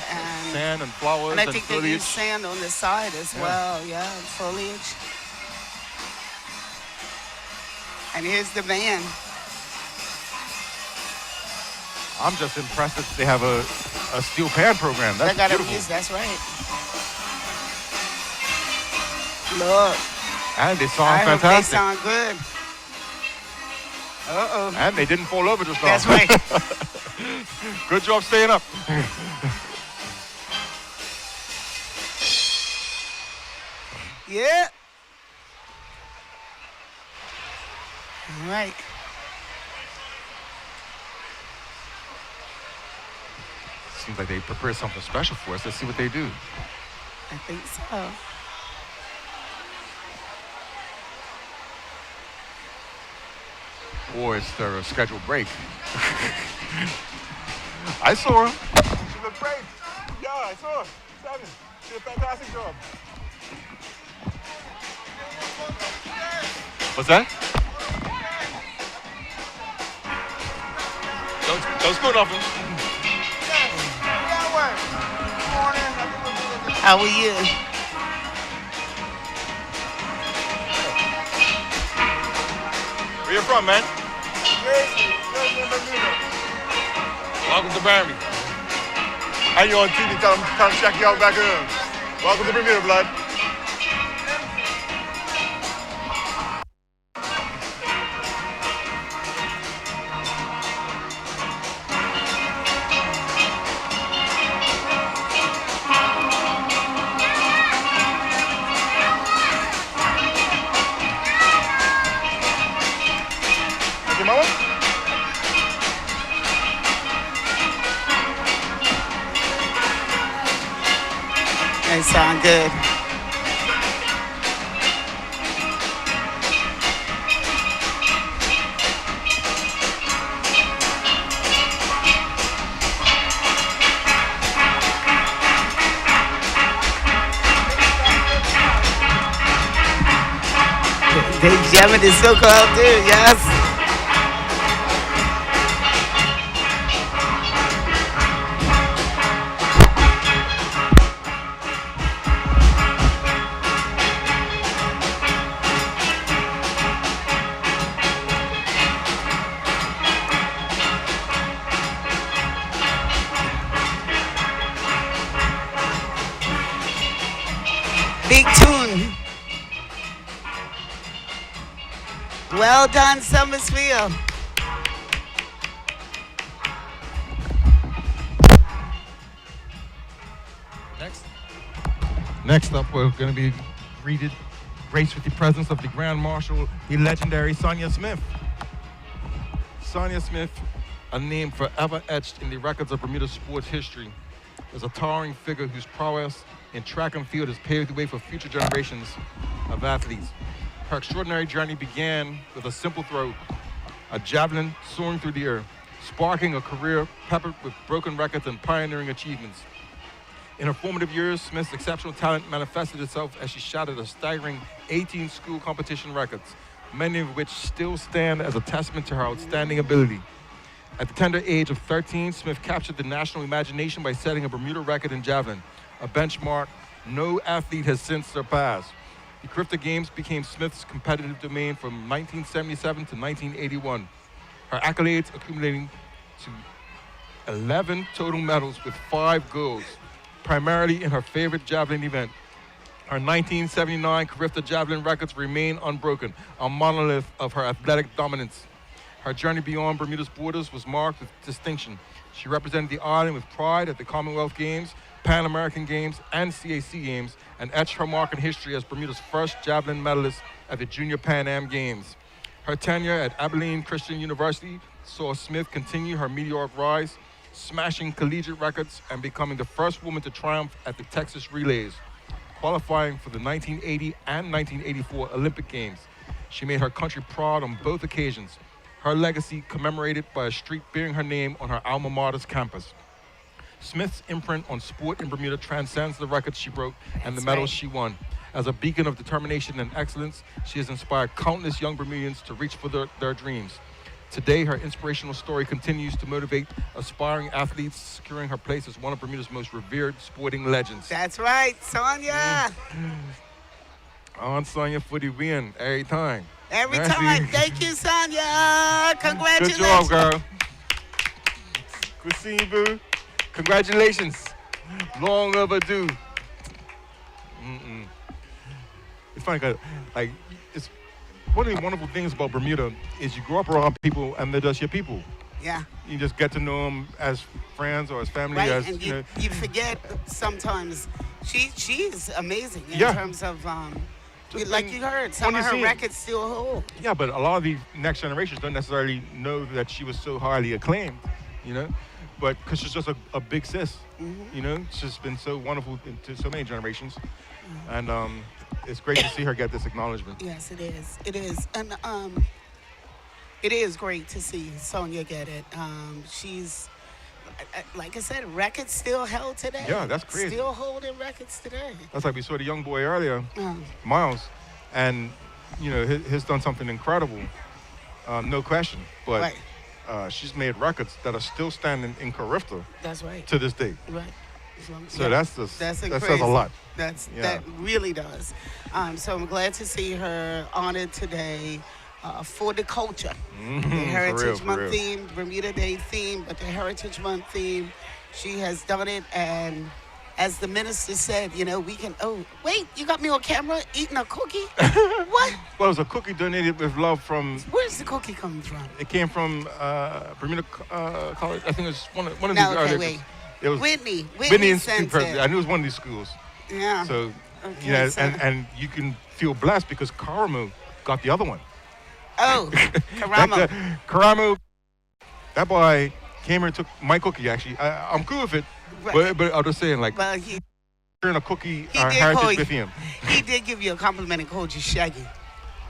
and flowers and I think foliage. they use sand on the side as well. Yeah, and foliage. And here's the band. I'm just impressed that they have a steel pan program. That's They got beautiful. music. That's right. Look. And they sound I hope fantastic. they sound good. Uh-oh. And they didn't fall over just now. That's right. Good job staying up. Yeah. All right. Seems like they prepared something special for us. Let's see what they do. I think so. Or it's their scheduled break. I saw her. She looked great. Yeah, I saw her. 7. She did a fantastic job. What's that? Don't spoon off him. How are you? Where you from, man? Welcome to Bermuda. And you're on TV, tell them check you out back home. Welcome to Bermuda, blood. Okay, mama? They sound good. Jamming is so cool too, yes. Big tune. Well done, Summersfield. Next up, we're going to be graced with the presence of the Grand Marshal, the legendary Sonia Smith. Sonia Smith, a name forever etched in the records of Bermuda sports history, is a towering figure whose prowess in track and field has paved the way for future generations of athletes. Her extraordinary journey began with a simple throw, a javelin soaring through the air, sparking a career peppered with broken records and pioneering achievements. In her formative years, Smith's exceptional talent manifested itself as she shattered a staggering 18 school competition records, many of which still stand as a testament to her outstanding ability. At the tender age of 13, Smith captured the national imagination by setting a Bermuda record in javelin, a benchmark no athlete has since surpassed. The Crifter Games became Smith's competitive domain from 1977 to 1981. Her accolades accumulating to 11 total medals with 5 golds, primarily in her favorite javelin event. Her 1979 Crifter javelin records remain unbroken, a monolith of her athletic dominance. Her journey beyond Bermuda's borders was marked with distinction. She represented the island with pride at the Commonwealth Games, Pan American Games, and CAC Games, and etched her mark in history as Bermuda's first javelin medalist at the Junior Pan Am Games. Her tenure at Abilene Christian University saw Smith continue her meteoric rise, smashing collegiate records and becoming the first woman to triumph at the Texas Relays, qualifying for the 1980 and 1984 Olympic Games. She made her country proud on both occasions. Her legacy commemorated by a street bearing her name on her alma mater's campus. Smith's imprint on sport in Bermuda transcends the records she broke and the medals she won. As a beacon of determination and excellence, she has inspired countless young Bermudians to reach for their dreams. Today, her inspirational story continues to motivate aspiring athletes, securing her place as one of Bermuda's most revered sporting legends. That's right, Sonia. On Sonia for the win every time. Every time. Thank you, Sonia. Congratulations. Good job, girl. Good seeing you, boo. Congratulations. Long overdue. It's funny because, like, it's one of the wonderful things about Bermuda is you grow up around people and they're just your people. Yeah. You just get to know them as friends or as family. Right, as, and you forget sometimes she's amazing in terms of, like you heard, some of her records still hold. Yeah, but a lot of the next generations don't necessarily know that she was so highly acclaimed, you know? But because she's just a big sis, you know? She's been so wonderful to so many generations. And it's great to see her get this acknowledgement. Yes, it is. It is. And it is great to see Sonia get it. She's, like I said, records still held today. Yeah, that's crazy. Still holding records today. That's like we saw the young boy earlier, Miles, and you know he's done something incredible, no question. But she's made records that are still standing in Carifta. That's right. To this day. Right. So that's just that crazy. says a lot. That really does. So I'm glad to see her honored today. For the culture, the Heritage Month theme, Bermuda Day theme, but the Heritage Month theme, she has done it. And as the minister said, you know, we can, oh, wait, you got me on camera eating a cookie? What? Well, it was a cookie donated with love from... Where's the cookie coming from? It came from Bermuda College. I think it was one of these okay, wait. It was Whitney sent it. I knew it was one of these schools. Yeah. So, okay, and you can feel blessed because Karamo got the other one. Oh, Karamo. Karamo, that boy came here and took my cookie, actually. I'm cool with it, but I'm just saying, like, sharing a cookie, our heritage with him. He did give you a compliment and called you Shaggy.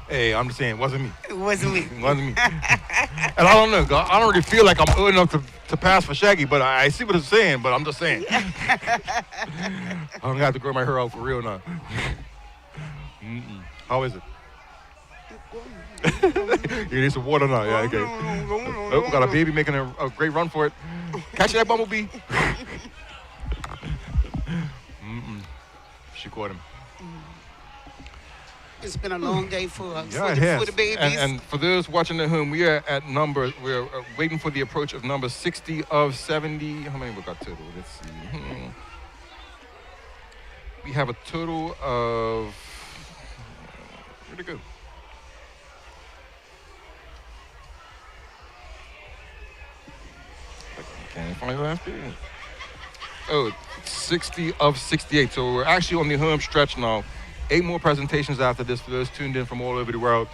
Hey, I'm just saying, it wasn't me. It wasn't me. It wasn't me. And I don't know, I don't really feel like I'm old enough to pass for Shaggy, but I see what it's saying, but I'm just saying. I don't have to grow my hair out for real now. How is it? You need some water now. Yeah, okay. Oh, we got a baby making a great run for it. Catch that bumblebee. She caught him. It's been a long day for us. Yeah, For the babies. And for those watching at home, we are at we're waiting for the approach of number 60 of 70. How many we got total? Let's see. We have a total of, where'd it go? Can't find the last thing. Oh, 60 of 68. So we're actually on the home stretch now. 8 more presentations after this for those tuned in from all over the world.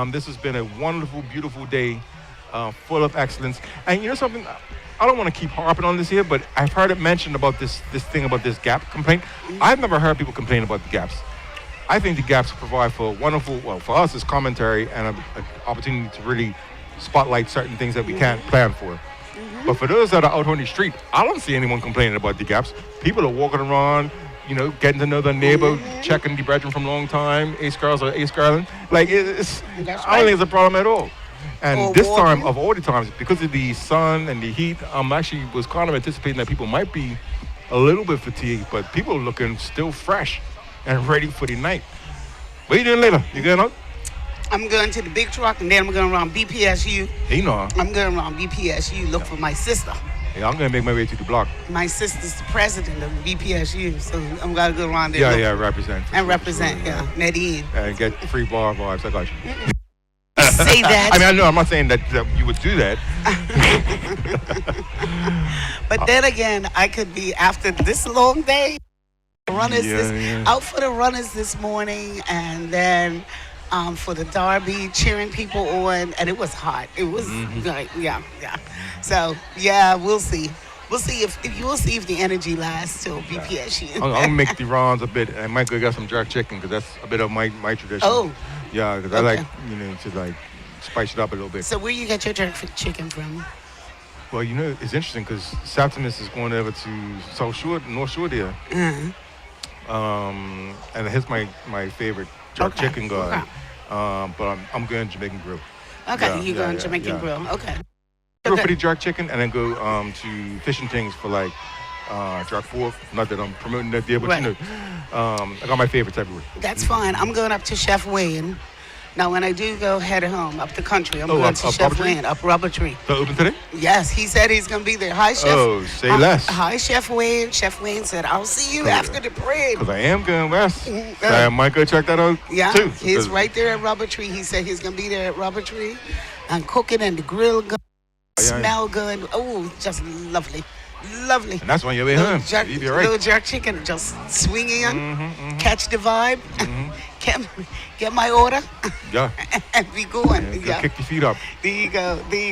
This has been a wonderful, beautiful day, full of excellence. And you know something? I don't want to keep harping on this here, but I've heard it mentioned about this thing about this gap complaint. I've never heard people complain about the gaps. I think the gaps provide for wonderful, well, for us as commentary and an opportunity to really spotlight certain things that we can't plan for. But for those that are out on the street, I don't see anyone complaining about the gaps. People are walking around, you know, getting to know their neighbor, checking the bedroom from a long time, ace girls or ace girling. Like, I don't think it's a problem at all. And this time, of all the times, because of the sun and the heat, actually was kind of anticipating that people might be a little bit fatigued, but people are looking still fresh and ready for the night. What are you doing later? You going out? I'm going to the big truck, and then I'm going around BPSU. Hey, no. I'm going around BPSU, look for my sister. Yeah, I'm going to make my way to the block. My sister's the president of BPSU, so I'm going to go around there. Yeah, represent. And represent, yeah, Nadine. And get free bar vibes. I got you. Say that. I mean, I know, I'm not saying that you would do that. But then again, I could be, after this long day, runners out for the runners this morning, and then for the derby, cheering people on, and it was hot. It was like, yeah. So yeah, we'll see. We'll see if the energy lasts till BPSU. I'm gonna make the rounds a bit. I might go get some jerk chicken because that's a bit of my tradition. Oh. Yeah, because I like to like spice it up a little bit. So where you get your jerk chicken from? Well, you know, it's interesting because Septimus is going over to South Shore, North Shore there. And here's my favorite jerk chicken guy. Okay. But I'm going Jamaican Grill. Okay, you go on Jamaican Grill. Okay. Go for the jerk chicken and then go to Fish and Things for like jerk pork. Not that I'm promoting that there, but you know, I got my favorites everywhere. That's fine. I'm going up to Chef Wayne. Now, when I do go head home up the country, I'm going to Chef Wayne, up Rubber Tree. So open today? Yes, he said he's going to be there. Hi, Chef. Oh, say less. Hi, Chef Wayne. Chef Wayne said, I'll see you after the parade. Because I am going west. So I might go check that out too. He's right there at Rubber Tree. He said he's going to be there at Rubber Tree and cooking and the grill good, smell good. Oh, just lovely. Lovely. And that's on your way home. Little jerk chicken, just swing in, catch the vibe, get my order, and be going. Kick your feet up. There you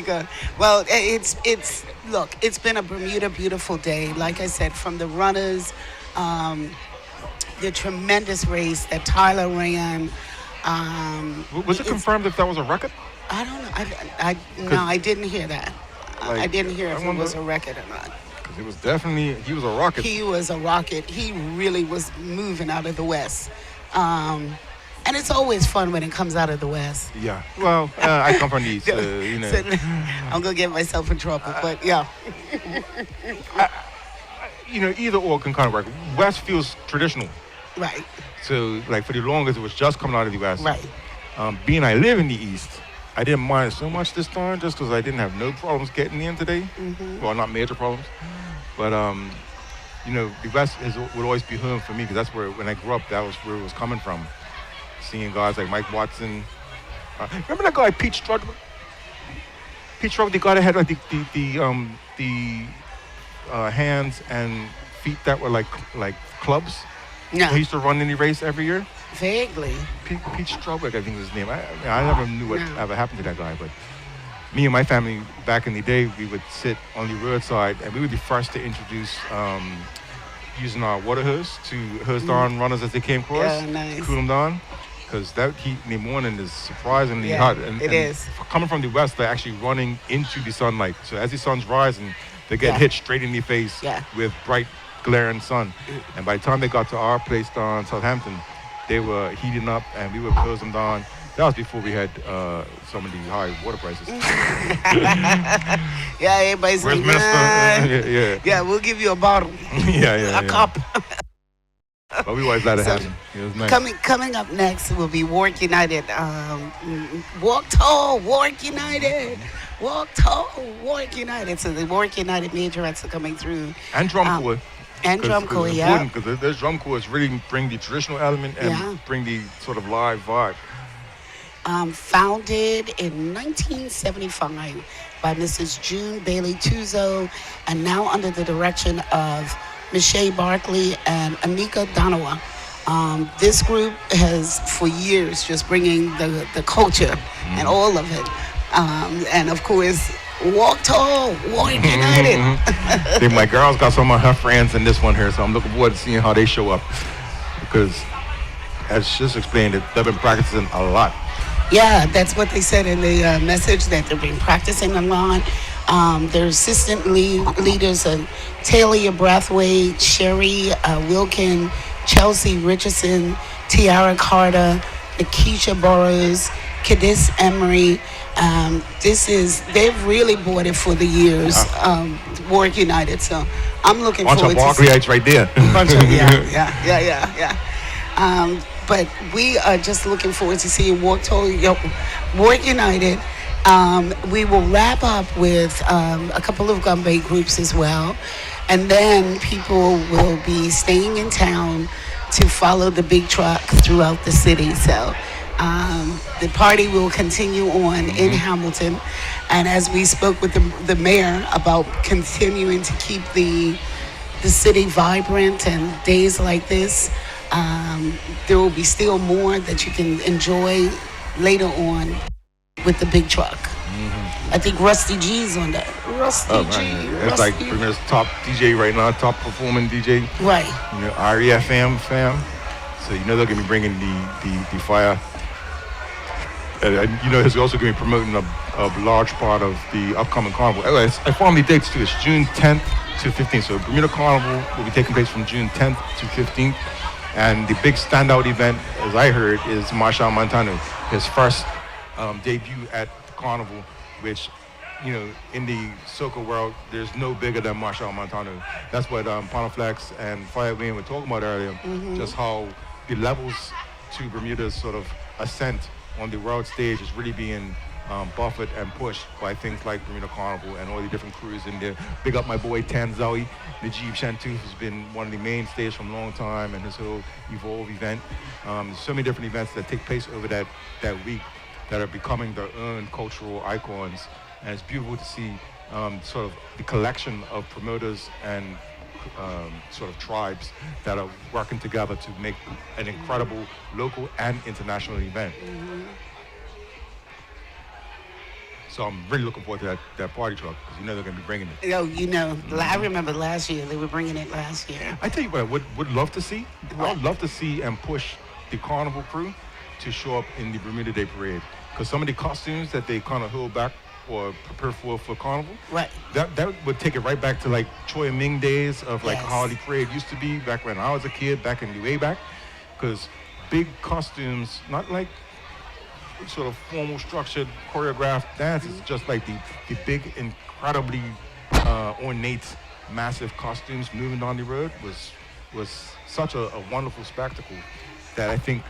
go. Well, it's been a Bermuda beautiful day. Like I said, from the runners, the tremendous race that Tyler ran. Was it confirmed if that was a record? I don't know. I didn't hear that. I didn't hear if it was a record or not. It was definitely, he was a rocket. He was a rocket. He really was moving out of the West. And it's always fun when it comes out of the West. Yeah. Well, I come from the East, you know. So, I'm going to get myself in trouble, but yeah. Either or can kind of work. West feels traditional. Right. So, like, for the longest, it was just coming out of the West. Right. Being I live in the East, I didn't mind so much this time just because I didn't have no problems getting in today. Well, not major problems. But, the West would always be home for me because that's where, when I grew up, that was where it was coming from. Seeing guys like Mike Watson. Remember that guy, Pete Struggle? Pete Struggle, the guy that had like the hands and feet that were like clubs? No. He used to run in the race every year? Vaguely. Pete Strobek, I think was his name. I never knew what ever happened to that guy, but me and my family back in the day, we would sit on the roadside and we would be first to introduce using our water hose to hose down runners as they came across. Yeah, nice. Cool them down. Because that heat in the morning is surprisingly hot. And it is. Coming from the West, they're actually running into the sunlight. So as the sun's rising, they get hit straight in the face with bright, glaring sun. And by the time they got to our place down in Southampton, they were heating up and we would hose them down. That was before we had some of the high water prices. Yeah, everybody's Where's like, Minister? Yeah. Yeah, we'll give you a bottle. Yeah. A cup. But we always let it So, happen. It was nice. Coming up next will be Warrick United. Walk Tall, Warrick United. Walk Tall, Warrick United. So the Warrick United majorettes are coming through. And drum corps. And drum corps, yeah. Because those drum corps really bring the traditional element and bring the sort of live vibe. Founded in 1975 by Mrs. June Bailey Tuzo, and now under the direction of Michelle Barkley and Anika Donowa. This group has for years just bringing the culture and all of it. And of course, Walk Tall, Warrick United. I think my girl's got some of her friends in this one here, so I'm looking forward to seeing how they show up. Because, as just explained, they've been practicing a lot. Yeah, that's what they said in the message, that they've been practicing a lot. Their assistant leaders are Talia Brathwaite, Sherry Wilkin, Chelsea Richardson, Tiara Carter, Nikisha Burrows, Kadis Emery. They've really bought it for the years, Warrick United. So I'm looking forward to bunch of Barclayites right there. Yeah. But we are just looking forward to seeing Warrick United. We will wrap up with a couple of Gombbe groups as well. And then people will be staying in town to follow the big truck throughout the city. So the party will continue on in Hamilton. And as we spoke with the mayor about continuing to keep the city vibrant and days like this, there will be still more that you can enjoy later on with the big truck. I think Rusty G's on that. Rusty G. It's like Premier's top DJ right now, top performing DJ. Right. You know, REFM fam. So you know they're gonna be bringing the fire. You know he's also gonna be promoting a large part of the upcoming carnival. Anyway, I found the dates too. It's June 10th to 15th. So Bermuda Carnival will be taking place from June 10th to 15th. And the big standout event, as I heard, is Marshal Montano, his first debut at the carnival, which, you know, in the soca world, there's no bigger than Marshal Montano. That's what Pontiflex and Firebeam were talking about earlier, just how the levels to Bermuda's sort of ascent on the world stage is really being buffeted and pushed by things like Bermuda Carnival and all the different crews in there. Big up my boy Tanzawi, Najib Shantou, who's been one of the mainstays from a long time, and his whole Evolve event. So many different events that take place over that week that are becoming their own cultural icons. And it's beautiful to see sort of the collection of promoters and sort of tribes that are working together to make an incredible local and international event. So I'm really looking forward to that party truck, because you know they're going to be bringing it. I remember last year, they were bringing it last year. I tell you what I would love to see. I would love to see and push the carnival crew to show up in the Bermuda Day Parade. Because some of the costumes that they kind of hold back or prepare for carnival, that would take it right back to like Choi Ming days of like how the parade used to be back when I was a kid, back in the way back. Because big costumes, not like sort of formal, structured, choreographed dances, just like the big, incredibly ornate, massive costumes moving down the road was such a wonderful spectacle that I think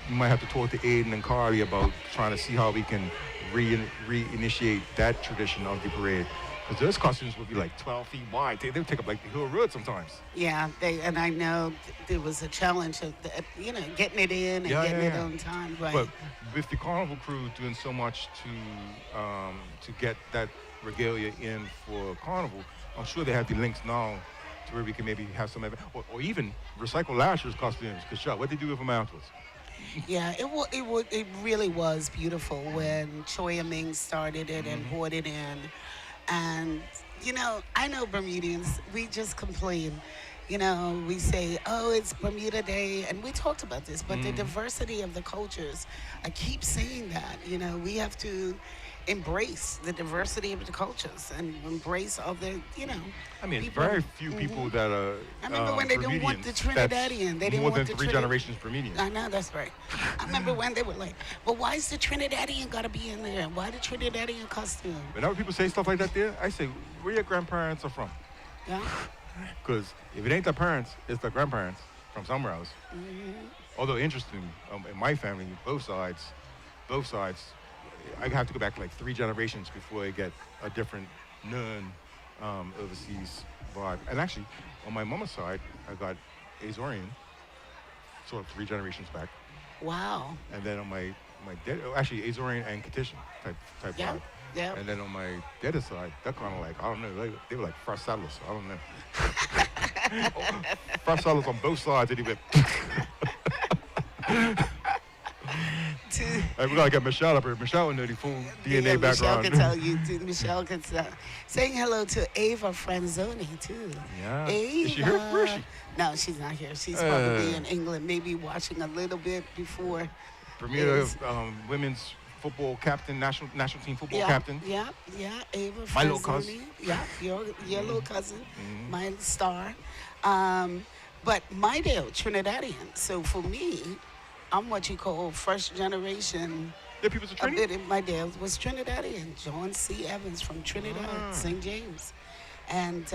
you might have to talk to Aiden and Carly about trying to see how we can reinitiate that tradition of the parade. Because those costumes would be like 12 feet wide. They would take up like the Hill Road sometimes. Yeah, and I know there was a challenge of, getting it in and getting it on time. Right. But with the carnival crew doing so much to get that regalia in for carnival, I'm sure they have the links now to where we can maybe have some, or even recycle last year's costumes. Because what did they do with them afterwards? Yeah, it really was beautiful when Choi Ming started it and brought it in. And, I know Bermudians, we just complain. We say, oh, it's Bermuda Day. And we talked about this, but the diversity of the cultures, I keep saying that, we have to embrace the diversity of the cultures and embrace other, I mean, it's people. very few people that are. I remember when they didn't want the Trinidadian. They didn't more want than the 3 generations Bermudian. I know, that's right. I remember when they were like, but why is the Trinidadian got to be in there? Why the Trinidadian costume? Whenever people say stuff like that there, I say, where your grandparents are from? Yeah. Because if it ain't the parents, it's the grandparents from somewhere else. Mm-hmm. Although interesting, in my family, both sides, I have to go back like 3 generations before I get a different non-overseas vibe. And actually, on my mama's side, I got Azorian, sort of 3 generations back. Wow. And then on my dad, actually Azorian and Katishan type vibe. Yeah. And then on my dad's side, they're kind of like, I don't know, they were like first settlers. I don't know. First settlers on both sides, and he went. Hey, we gotta get Michelle up here. Michelle knows the full DNA background. Michelle can tell you. Michelle can tell. Saying hello to Ava Franzoni too. Yeah. Ava. Is she here? Where is she? No, she's not here. She's probably in England, maybe watching a little bit before. Bermuda women's football captain, national team football captain. Yeah, Ava Franzoni. My little cousin. Yeah, your little cousin, my star. But my dad, Trinidadian. So for me, I'm what you call first generation. Yeah, people are Trinidadian. My dad was Trinidadian. John C. Evans from Trinidad, St. James. And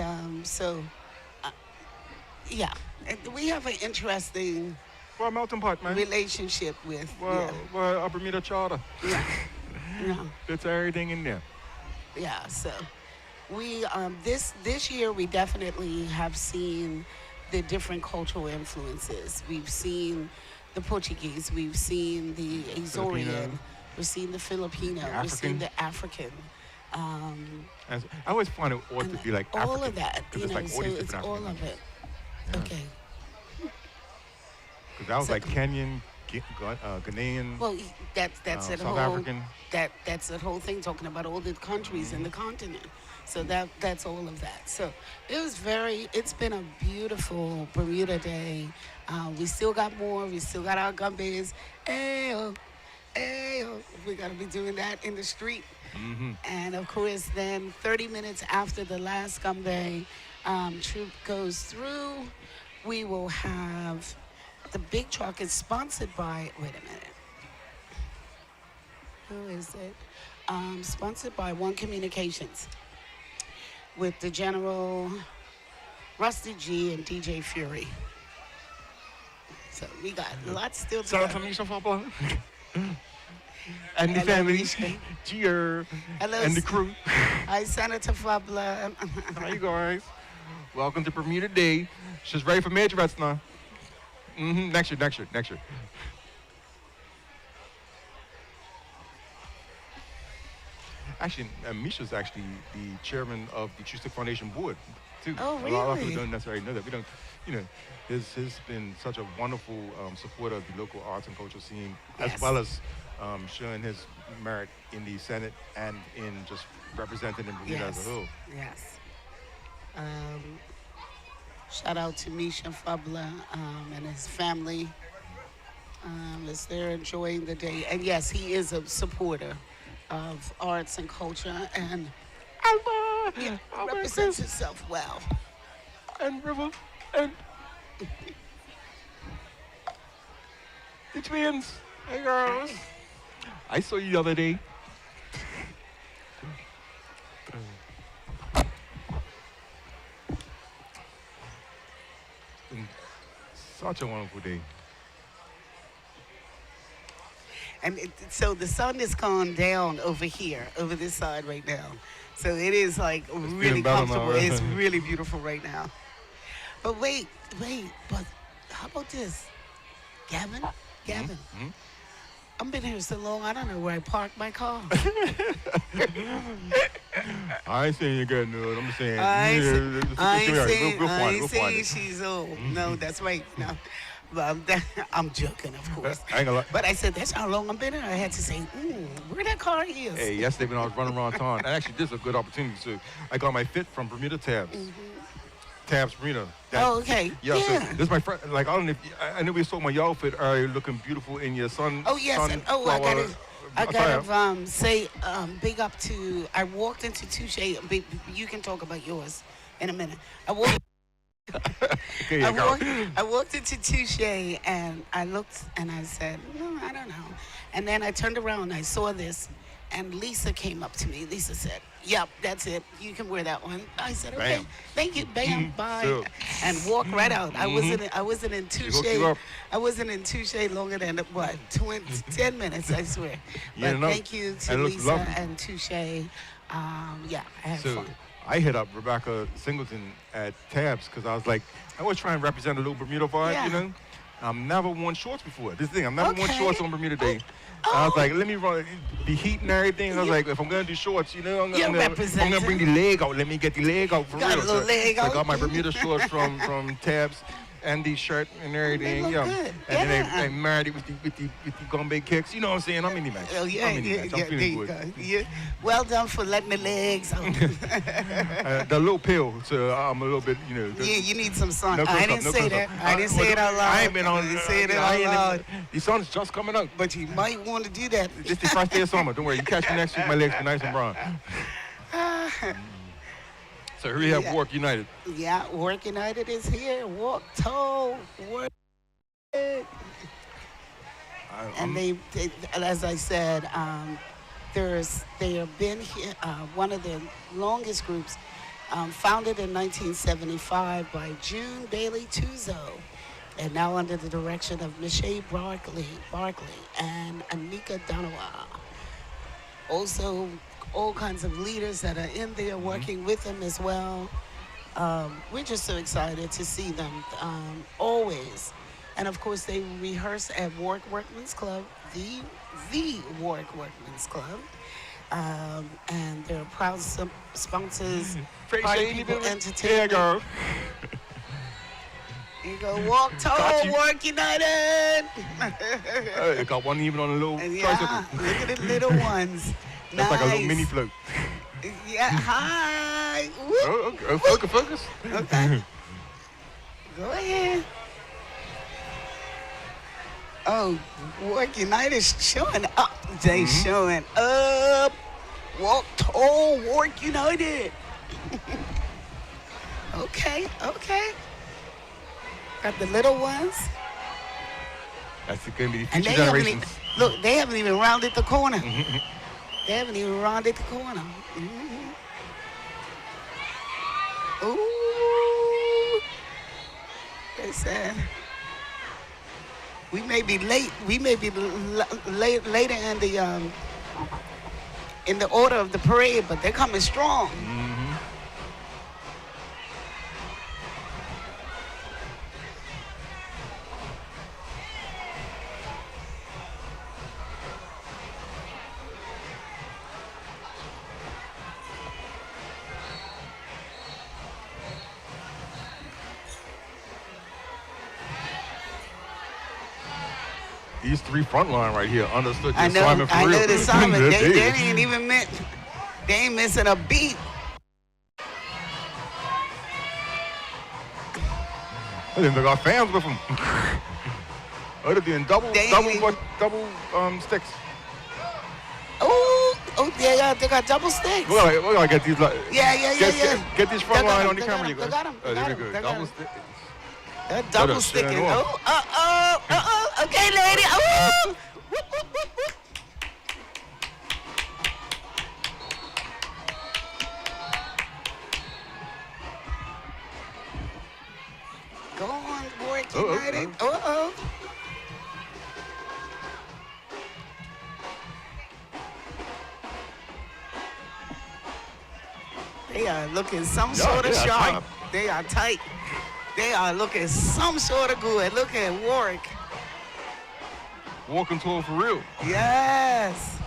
yeah, and we have an interesting melting pot, man. relationship with. Well, Bermuda Charter. Yeah. It's everything in there. Yeah, so we this year we definitely have seen the different cultural influences. We've seen the Portuguese, we've seen the Azorian, we've seen the Filipino, we've seen the African. And I always find it odd to be like all African, of that, it's like all these it's different all African of it. Okay. Because that was like Kenyan, Ghanaian. Well, that's South a whole African. That's the whole thing, talking about all the countries in the continent. So that's all of that. So it's been a beautiful Bermuda Day. We still got more. We still got our Gombes. Ayo, ayo. We got to be doing that in the street. Mm-hmm. And of course, then 30 minutes after the last Gombbe troop goes through, we will have the big truck is sponsored by, wait a minute. Who is it? Sponsored by One Communications with the General Rusty G and DJ Fury. So we got lots still to go. And the family, Gier, and the crew. Hi, Senator Fabla. Hi, you guys. Welcome to Bermuda Day. She's ready for majorettes now. Next year. Actually, Misha's actually the chairman of the True Stick Foundation board, too. Oh, really? A lot of people don't necessarily know that. We don't, has been such a wonderful supporter of the local arts and cultural scene, as well as showing his merit in the Senate and in just representing Bermuda as a whole. Yes. Shout out to Misha Fabla and his family as they're enjoying the day. And yes, he is a supporter of arts and culture, and represents himself well. And River, and the twins. Hey, girls. I saw you the other day. Such a wonderful day. And so the sun has gone down over here, over this side right now. So it is like really comfortable. It's really beautiful right now. But wait, but how about this? Gavin? Mm-hmm. I've been here so long, I don't know where I parked my car. I ain't saying you're good, no. I'm saying I ain't saying she's old. No, that's right. No. I'm joking, of course. I ain't gonna lie. But I said, that's how long I've been here. I had to say, where that car is. Hey, yesterday when I was running around town, and actually this is a good opportunity. So I got my fit from Bermuda Tabs. Tabs Bermuda. Okay. Yeah. So this is my friend. Like, I don't know if I know we saw my y'all fit earlier, looking beautiful in your sun. Oh yes. I got it. I gotta say big up to. I walked into Touche. You can talk about yours in a minute. I walked into Touche and I looked and I said, no, I don't know. And then I turned around and I saw this, and Lisa came up to me. Lisa said, "Yep, that's it. You can wear that one." I said, "Okay, Bam. thank you, bam, bye," So- and walked right out. I wasn't in She Touche. hooked you up. I wasn't in Touche longer than what 10 minutes, I swear. Yeah, But no. thank you to And it looks Lisa lovely. and Touche. Yeah, I had So fun. I hit up Rebecca Singleton at Tabs because I was like, I always try and represent a little Bermuda vibe, Yeah. you know? I've never worn shorts before. This thing, I've never worn Okay. shorts on Bermuda Day. I was like, let me run the heat and everything. I was like, if I'm gonna do shorts, you know, I'm gonna bring the leg out. Let me get the leg out for Got a real. little leg so I out. got my Bermuda shorts from Tabs and the shirt and everything. look Yeah. good. And then Yeah. they married it with the Gombbe kicks. You know what I'm saying? I'm in the match. Oh, yeah, I'm in the yeah, match. yeah, I'm there feeling you good. go. Yeah. Well done for letting the legs out. The little pill, so I'm a little bit, you know. Yeah, you need some sun. No I close didn't up, say no close that. up. I didn't say it out loud. I ain't been on. I didn't say it out loud. The sun's just coming out. But you might want to do that. It's the first day of summer. Don't worry. You catch me next week. My legs be nice and brown. So here we have Yeah. Warrick United. Yeah, Warrick United is here. Walk tall, work. And they, as I said, they have been here, one of the longest groups, founded in 1975 by June Bailey Tuzo, and now under the direction of Michelle Barkley and Anika Danawa. Also, all kinds of leaders that are in there working with them as well. We're just so excited to see them always. And of course, they rehearse at Warrick Workmen's Club, the Warrick Workmen's Club. And they're proud sponsors, Party People Entertainment. There You go walk tall, Got you. Warrick United. They got one even on a little tricycle. Yeah, look at the little ones. That's like a little Nice. mini float. Yeah, hi. Woo. Oh, okay. Focus. Okay. Go ahead. Oh, Warrick United's showing up. They showing up. Walk tall, Warrick United. Okay. Got the little ones. That's going to be the And future they haven't generations. even, look, they haven't even rounded the corner. They haven't even rounded the corner. Ooh. They said, we may be late. We may be later in the order of the parade, but they're coming strong. These three front line right here understood the I know. assignment for I real. know the assignment. They They did. ain't even meant. They ain't missing a beat. They got fans with them. Oh, they're doing double sticks. Oh, yeah, they got double sticks. We're gonna get these. Yeah. Get these front They got line 'em, on the they camera, got you 'em, guys. they got 'em, Oh, they there we got 'em, go. they got Double 'em. stick. They're double Shut sticking. it off. Oh. Okay, lady. Oh. Go on, Warrick United. Uh-oh. They are looking some sort of they are sharp. tight. They are tight. They are looking some sort of good. Look at Warrick. Walking tall for real. Yes.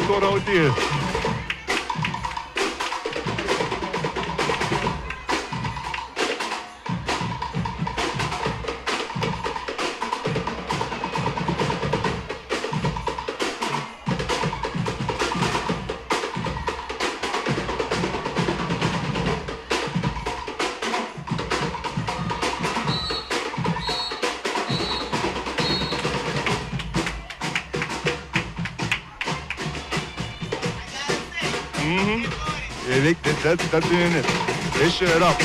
todo out there. Yeah, that's doing it. They shut up.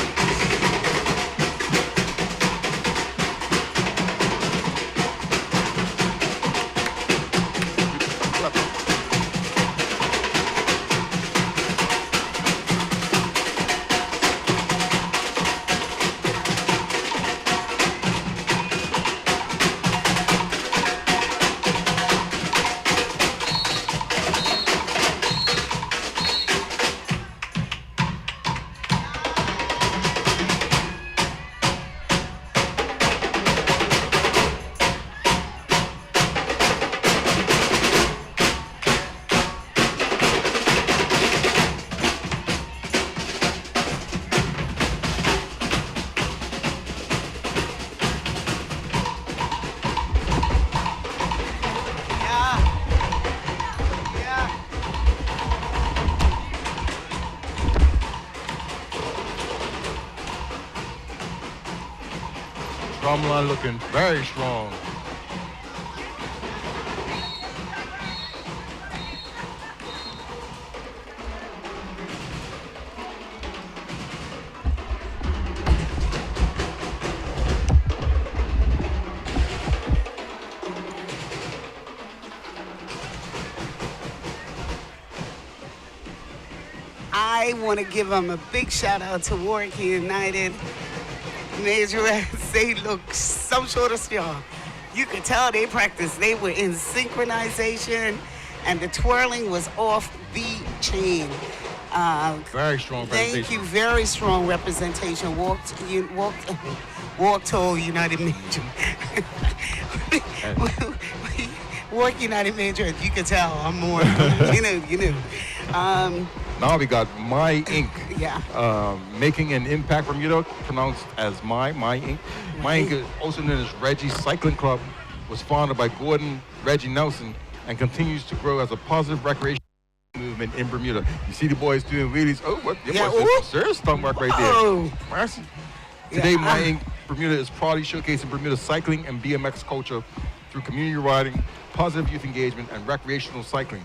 Drumline looking very strong. I want to give them a big shout out to Warrick United. Majorettes, they look some sort of strong. You could tell they practiced. They were in synchronization, and the twirling was off the chain. Very strong presentation. Thank you. Very strong representation. Walked tall United Major. Warrick United Major. You could tell I'm more. you knew. Now we got My Inc. Yeah. Making an Impact Bermuda, pronounced as My Inc. My Inc. is also known as Reggie Cycling Club, was founded by Gordon Reggie Nelson and continues to grow as a positive recreation movement in Bermuda. You see the boys doing wheelies. Oh, what? Your boys doing some serious stunt work right there. Mercy. Today, My Inc. Bermuda is proudly showcasing Bermuda's cycling and BMX culture through community riding, positive youth engagement, and recreational cycling.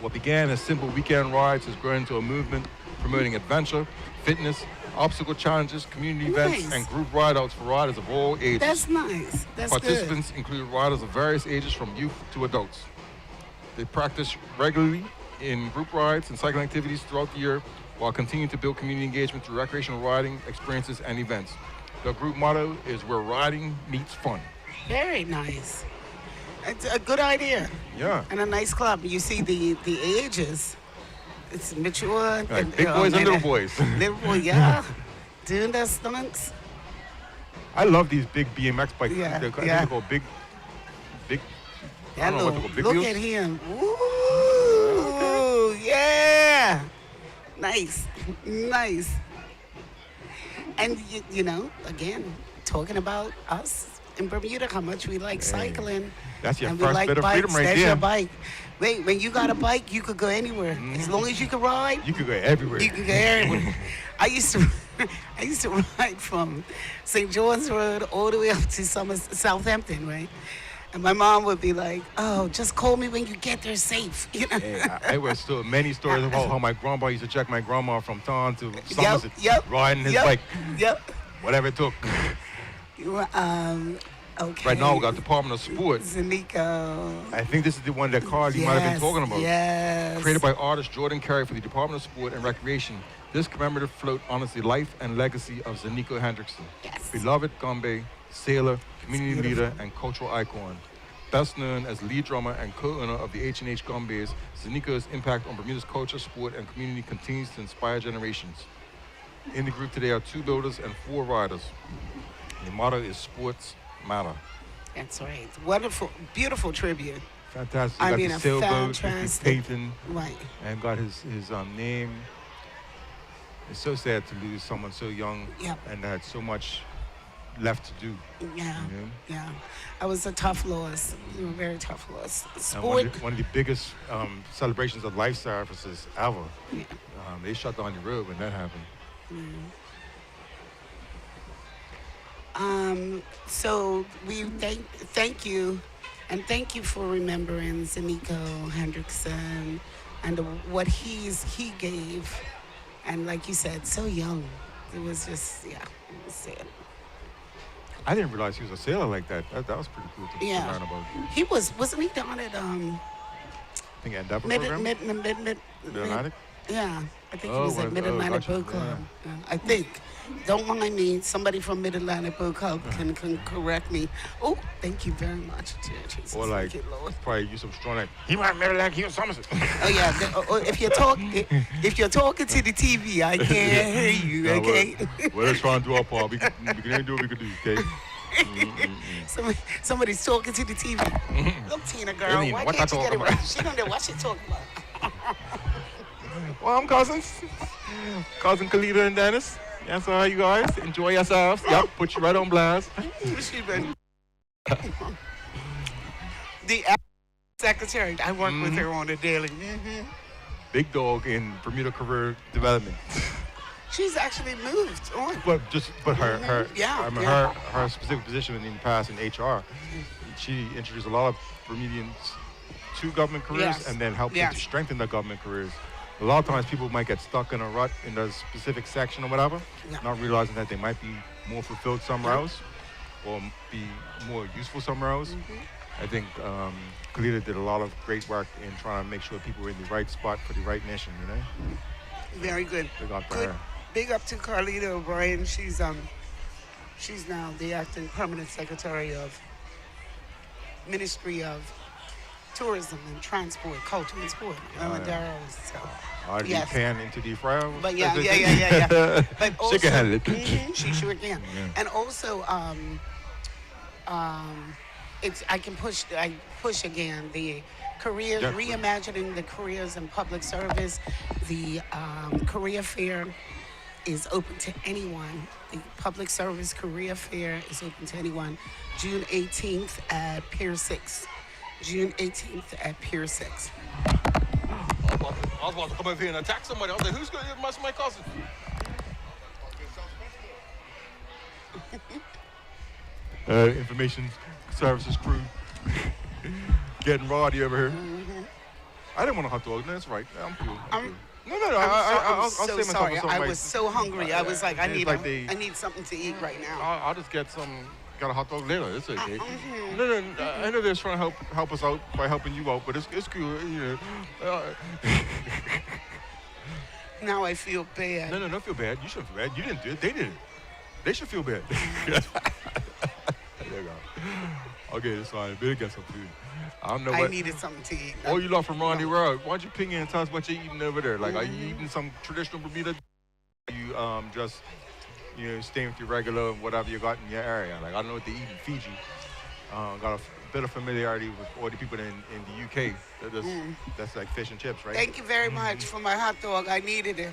What began as simple weekend rides has grown into a movement promoting adventure, fitness, obstacle challenges, community events, and group ride-outs for riders of all ages. That's nice. That's Participants include riders of various ages from youth to adults. They practice regularly in group rides and cycling activities throughout the year while continuing to build community engagement through recreational riding experiences and events. The group motto is where riding meets fun. Very nice. It's a good idea. Yeah. And a nice club. You see the ages. It's mature. Like big boys and little boys. Little boy, yeah. Doing their stunts. I love these big BMX bikes. Yeah, They're called big. I don't know what they're called. Big look wheels? at him. Ooh, yeah. Nice. Nice. And, you know, again, talking about us in Bermuda, how much we like cycling. That's your and first we like bit of bikes. freedom right That's there. your bike. Wait, when you got a bike, you could go anywhere. As long as you could ride. You could go everywhere. You could go everywhere. I used to ride from St. John's Road all the way up to Southampton, right? And my mom would be like, "Oh, just call me when you get there safe." You know? Yeah, I was still many stories about how my grandpa used to check my grandma from town to Somerset, riding his bike. Yep. Whatever it took. Okay. Right now we got Department of Sport. Zanico. I think this is the one that Carly might have been talking about. Yes. Created by artist Jordan Carey for the Department of Sport and Recreation, this commemorative float honors the life and legacy of Zanico Hendrickson, beloved Gombbe, sailor, community leader, and cultural icon. Best known as lead drummer and co-owner of the H&H Gombes, Zanico's impact on Bermuda's culture, sport, and community continues to inspire generations. In the group today are 2 builders and 4 riders. The motto is Sports Matter. That's right. Wonderful, beautiful tribute. Fantastic. I Got mean, the a sailboat, with the fantastic- painting, Right. and got his name. It's so sad to lose someone so young Yep. and that had so much left to do. Yeah, you know? yeah. It was a tough loss, a very tough loss. And Sport, one of the biggest celebrations of life services ever. They shut down the road when that happened. so we thank you, and thank you for remembering Zenico Hendrickson and what he gave, and like you said, so young. It was just, yeah, it was sad. I didn't realize he was a sailor like that. That was pretty cool to Yeah. learn about. He wasn't he down at I think Endeavor Mid program? Mid-Atlantic? Yeah, I think he Oh, was at Mid-Atlantic gotcha. Boat Club. Yeah, I think. Don't mind me. Somebody from Mid-Atlantic Boat Club can correct me. Oh, thank you very much. Jesus, Or like, thank you, Lord. probably use some strong like, he might Mid-Atlantic, he was Somerset. Oh yeah. If you're talking to the TV, I can't hear you. No, Okay. We're trying to do our part. We can only do what we can do, okay? Somebody's talking to the TV. Look, Tina, girl, Eileen, why what can't I you get it talking right? about? She don't know what she talking about. Well, I'm cousins. Cousin Khalida and Dennis. That's all you guys. Enjoy yourselves. Yep, put you right on blast. She been the secretary. I work with her on a daily. Big dog in Bermuda career development. She's actually moved on. But her Yeah, her specific position in the past in HR, she introduced a lot of Bermudians to government careers Yes. and then helped them to Yes. strengthen their government careers. A lot of times people might get stuck in a rut in a specific section or whatever, not realizing that they might be more fulfilled somewhere else or be more useful somewhere else. I think Khalida did a lot of great work in trying to make sure people were in the right spot for the right mission, you know? Very good. Big up to Good. her. Big up to Carlita O'Brien. She's now the acting permanent secretary of Ministry of Tourism and Transport, Culture and Sport. You can into the fire. But yeah. But also, she can handle it. She sure can. Yeah. And also, I push again the careers, Definitely. reimagining the careers in public service. The career fair is open to anyone. The public service career fair is open to anyone. June 18th at Pier 6. June 18th at Pier 6. I was about to come over here and attack somebody. I was like, who's going to mess with my cousin? Information services crew. Getting rowdy over here. I didn't want a hot dog. No, that's right. I'm cool. I'll so save myself sorry. for something I like- was so hungry. I was like, I It's need like they- I need something to eat right now. I'll just got a hot dog later. It's okay. No, I know they're trying to help us out by helping you out, but it's cool, you know. Now I feel bad. No, don't feel bad. You shouldn't feel bad. You didn't do it. They did it. They should feel bad. There you go. Okay, that's fine. Better get some food. I don't know I what. needed something to eat. Oh, you love from Ronnie Road. Why don't you ping in and tell us what you're eating over there? Like, are you eating some traditional Bermuda? You just, staying with your regular whatever you got in your area. Like, I don't know what they eat in Fiji. Got a bit of familiarity with all the people in the UK. That's like fish and chips, right? Thank you very much for my hot dog. I needed it.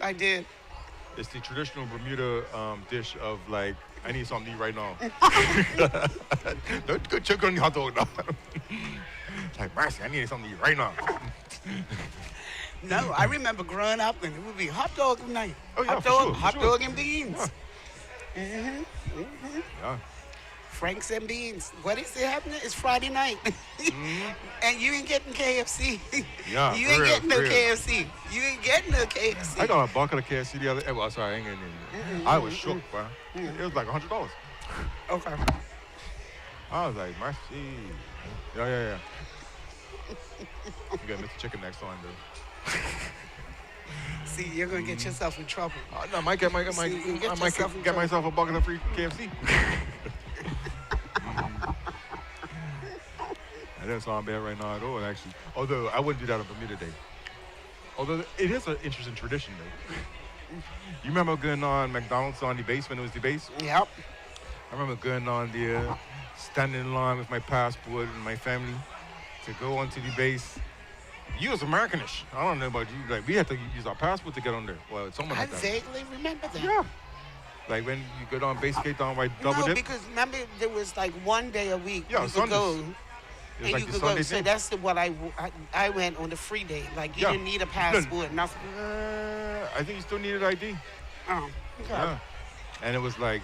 I did. It's the traditional Bermuda dish of like, I need something to eat right now. Don't go check on the hot dog now. Like, mercy, I need something to eat right now. No, I remember growing up and it would be hot dog night. Oh, yeah, hot for dog sure. and beans. Yeah. Franks and beans. What is it happening? It's Friday night. And you ain't getting KFC. Yeah, You for ain't real, getting no for real. KFC. You ain't getting no KFC. I got a bucket of KFC the other day. Well, sorry, I ain't getting it. I was shook, bro. It was like $100. Okay. I was like, mercy. Yeah. You gotta miss the chicken next time, though. See, you're gonna get yourself in trouble. No, I might get myself a bucket of free KFC. I don't sound bad right now at all, actually. Although I wouldn't do that on Bermuda Day. Although it is an interesting tradition, though. You remember going on McDonald's on the base when it was the base? Yep. I remember going on there, standing in line with my passport and my family to go onto the base. You was Americanish. I don't know about you. Like, we had to use our passport to get on there. Well, someone I had that. vaguely remember that. Yeah. Like when you go down base skate down by double No, dip. because remember there was like one day a week Yeah, you could go. Sundays. It was And like you the could go. Sunday So thing. that's what I went on the free day. Like you Yeah. didn't need a passport, nothing. I think you still needed ID. Oh, okay. Yeah. And it was like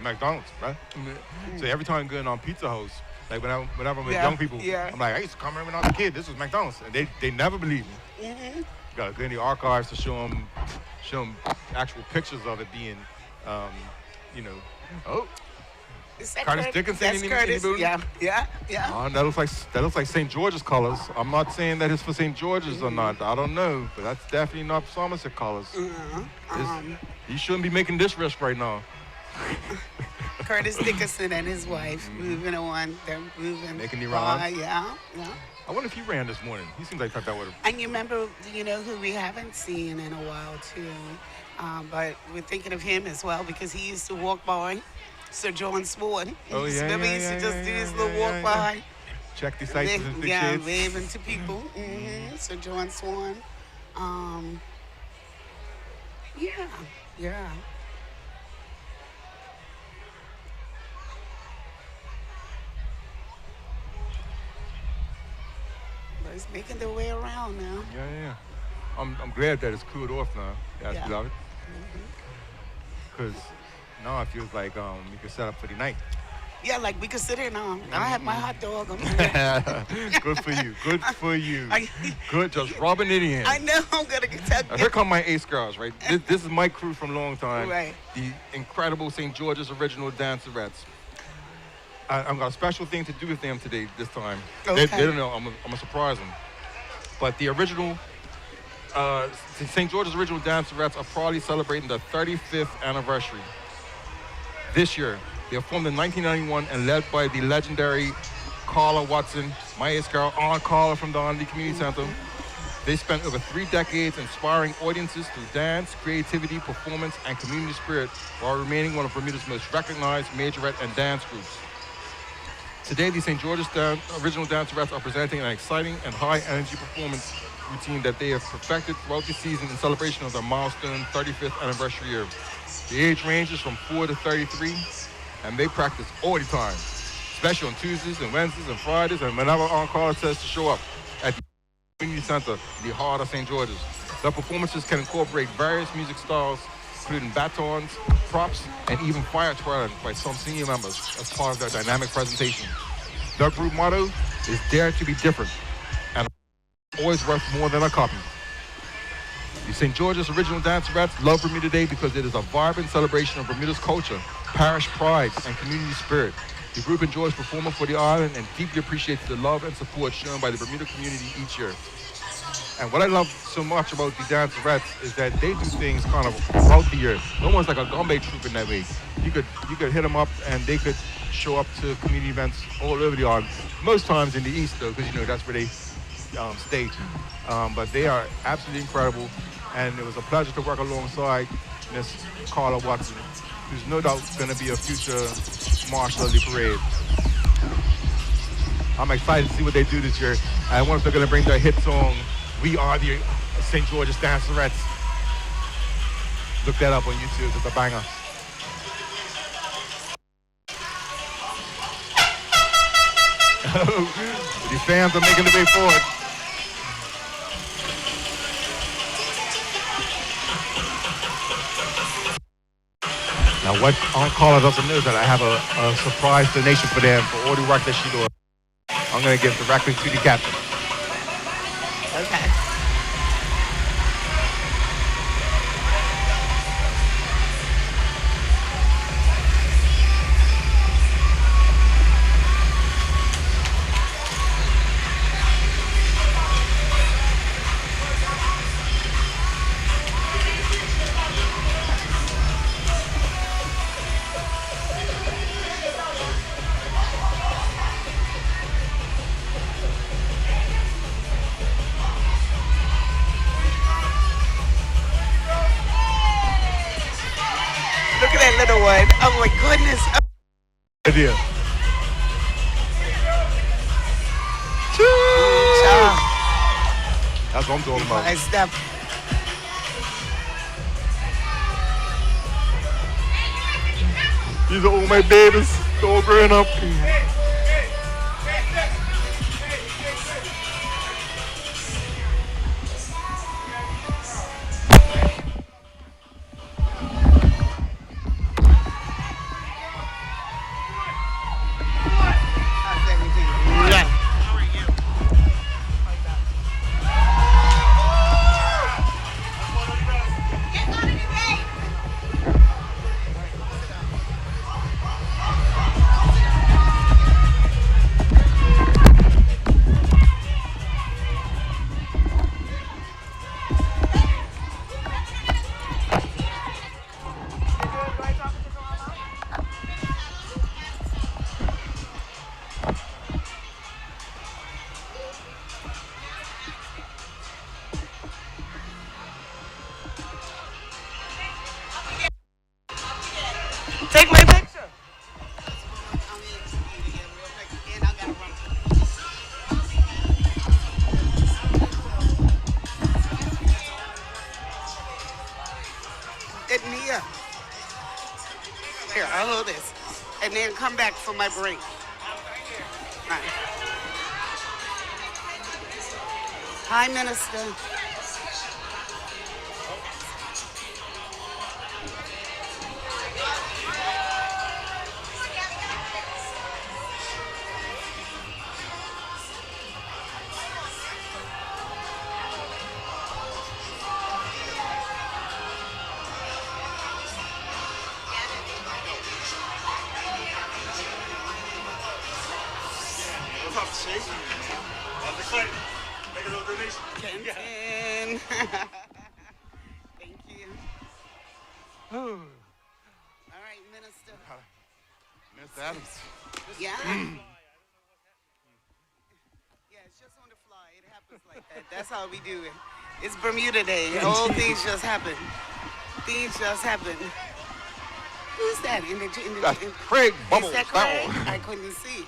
McDonald's, right? So every time going on Pizza House, like whenever I'm with young people, I'm like, I used to come here when I was a kid. This was McDonald's, and they never believe me. Mm-hmm. Got to go in the archives to show them actual pictures of it being, you know. Oh, Curtis Dickinson That's in Curtis. the building? Yeah. That looks like St. George's colors. I'm not saying that it's for St. George's or not. I don't know, but that's definitely not Somerset colors. You shouldn't be making this risk right now. Curtis Dickinson and his wife moving on. They're moving. Making the by, rounds. Yeah. I wonder if he ran this morning. He seems like the type that would have. And you remember, who we haven't seen in a while too, but we're thinking of him as well because he used to walk by Sir John Swan. Oh, yeah, Remember, he used to just do his little walk by. Check the sights and the Yeah, shades. waving to people. Sir John Swan. Yeah. But it's making their way around now. Yeah. I'm glad that it's cooled off now. Yes, Yeah. beloved. Because now it feels like we can set up for the night. Yeah, like we could sit here now. I have my hot dog. Good for you. Good for you. Good, just rubbing it in. I know I'm gonna get that. Now, here come my ace girls, right? This is my crew from long time. Right. The incredible St. George's original dancerettes. I've got a special thing to do with them today, this time. Okay. They don't know, I'm gonna surprise them. But the original, St. George's original dancerettes are proudly celebrating the 35th anniversary this year. They were formed in 1991 and led by the legendary Carla Watson, my ace girl, Aunt Carla from the Donnelly Community Center. They spent over 3 decades inspiring audiences through dance, creativity, performance, and community spirit while remaining one of Bermuda's most recognized majorette and dance groups. Today, the St. George's original dancerettes are presenting an exciting and high-energy performance routine that they have perfected throughout the season in celebration of their milestone 35th anniversary year. The age ranges from 4 to 33, and they practice all the time, especially on Tuesdays and Wednesdays and Fridays, and whenever Aunt Carla says to show up at the Community Center, the heart of St. George's. Their performances can incorporate various music styles, including batons, props, and even fire twirling by some senior members as part of their dynamic presentation. Their group motto is Dare to be Different, and always worth more than a copy. The St. George's original dancerettes love Bermuda Day because it is a vibrant celebration of Bermuda's culture, parish pride, and community spirit. The group enjoys performing for the island and deeply appreciates the love and support shown by the Bermuda community each year. And what I love so much about the dancerettes is that they do things kind of throughout the year, almost like a Gombbe troupe in that way. You could hit them up and they could show up to community events all over the island. Most times in the east though, because that's where they stay. But they are absolutely incredible, and it was a pleasure to work alongside Miss Carla Watson, who's no doubt going to be a future marshal of the parade. I'm excited to see what they do this year. I wonder if they're going to bring their hit song, We Are the St. George's Dancerettes. Look that up on YouTube, it's a banger. The fans are making their way forward. Now what Aunt Carla doesn't know is that I have a surprise donation for them for all the work that she does. I'm going to give directly to the captain. Okay. Look at that little one. Oh my goodness. Idea. That's what I'm talking about. Nice step. These are all my babies. They're all growing up. Take my picture. Nia. Here, I'll hold this. And then come back for my break. Right. Hi, Minister. Make a little donation. Kenton. Thank you. All right, Minister. Minister Adams. Yeah. Yeah, it's just on the fly. It happens like that. That's how we do it. It's Bermuda Day. All things just happen. Things just happen. Who's that? That's Craig Bubbles. Is that Craig? I couldn't see.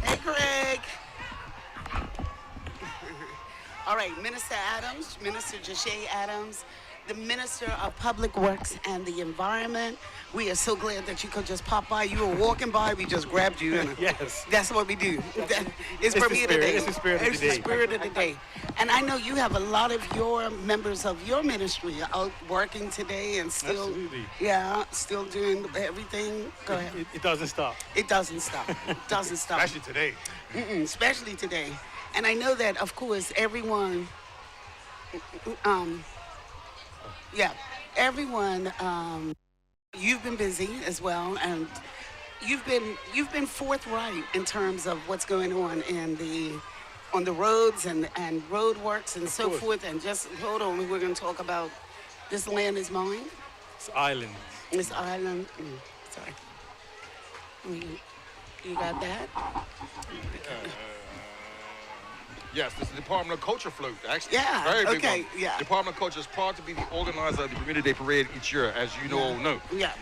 Hey, Craig. All right, Minister Adams, Minister Jashay Adams, the Minister of Public Works and the Environment. We are so glad that you could just pop by. You were walking by, we just grabbed you. And Yes. That's what we do. It's Bermuda Day. It's the spirit of the day. It's the spirit of the day. And I know you have a lot of your members of your ministry out working today and still, Absolutely. yeah, still doing everything. Go ahead. It doesn't stop. It doesn't stop. It doesn't stop. Especially today. Especially today. And I know that, of course, everyone, you've been busy as well, and you've been forthright in terms of what's going on on the roads and road works and so forth. And just hold on, we're going to talk about this land is mine. It's island. This island. Sorry. You got that? Yes, this is the Department of Culture float, actually. Yeah, Very big okay, one. yeah. Department of Culture is proud to be the organizer of the Bermuda Day Parade each year, as you all know. Yeah.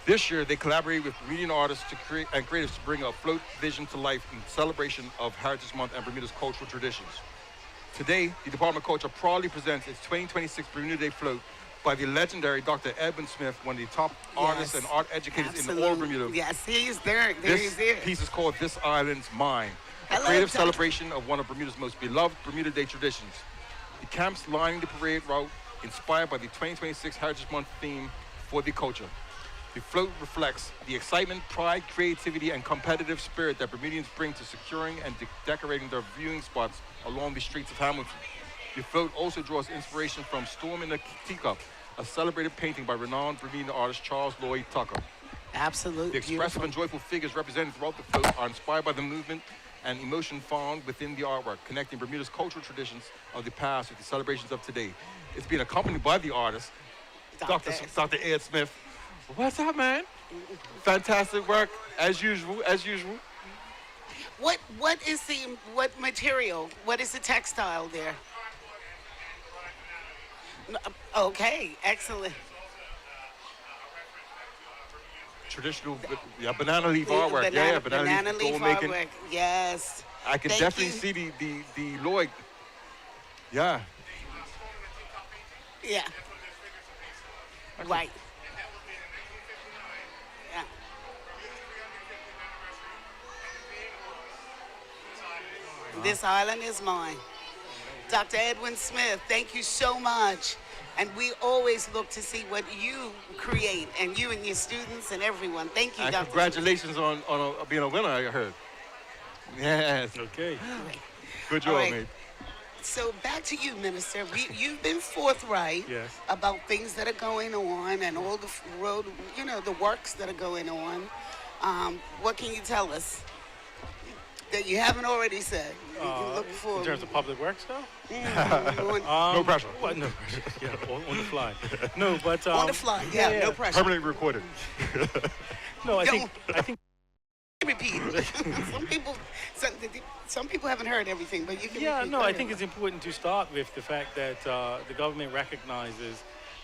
This year, they collaborate with Bermudian artists and creatives to bring a float vision to life in celebration of Heritage Month and Bermuda's cultural traditions. Today, the Department of Culture proudly presents its 2026 Bermuda Day float by the legendary Dr. Edwin Smith, one of the top artists and art educators in all of Bermuda. Yes, he's there. This piece is called This Island's Mine, a creative celebration of one of Bermuda's most beloved Bermuda Day traditions. The camps lining the parade route, inspired by the 2026 Heritage Month theme for the culture. The float reflects the excitement, pride, creativity, and competitive spirit that Bermudians bring to securing and decorating their viewing spots along the streets of Hamilton. The float also draws inspiration from Storm in a Teacup, a celebrated painting by renowned Bermudian artist Charles Lloyd Tucker. Absolutely. The expressive and joyful figures represented throughout the float are inspired by the movement and emotion found within the artwork, connecting Bermuda's cultural traditions of the past with the celebrations of today. It's being accompanied by the artist, Dr. Ed Smith. What's up, man? Fantastic work, as usual, as usual. What material? What is the textile there? Okay, excellent. traditional, banana leaf artwork. Banana leaf making. artwork. Yes. I can definitely see the Lloyd. Yeah. Yeah. Right. Yeah. This island is mine. Dr. Edwin Smith, thank you so much. And we always look to see what you create, and you and your students and everyone. Thank you, And Dr. congratulations on being a winner, I heard. Yes. Okay. Good job, All right. mate. So back to you, Minister. You've been forthright about things that are going on and all the road, the works that are going on. What can you tell us that you haven't already said? You can look forward. In terms of public works, though? No pressure. What? No pressure. Yeah, on the fly. No, but on the fly. Yeah, no pressure. Permanently recorded. No, I think. Repeat. Some people haven't heard everything, but you can. Yeah, no, I think it's important to start with the fact that the government recognizes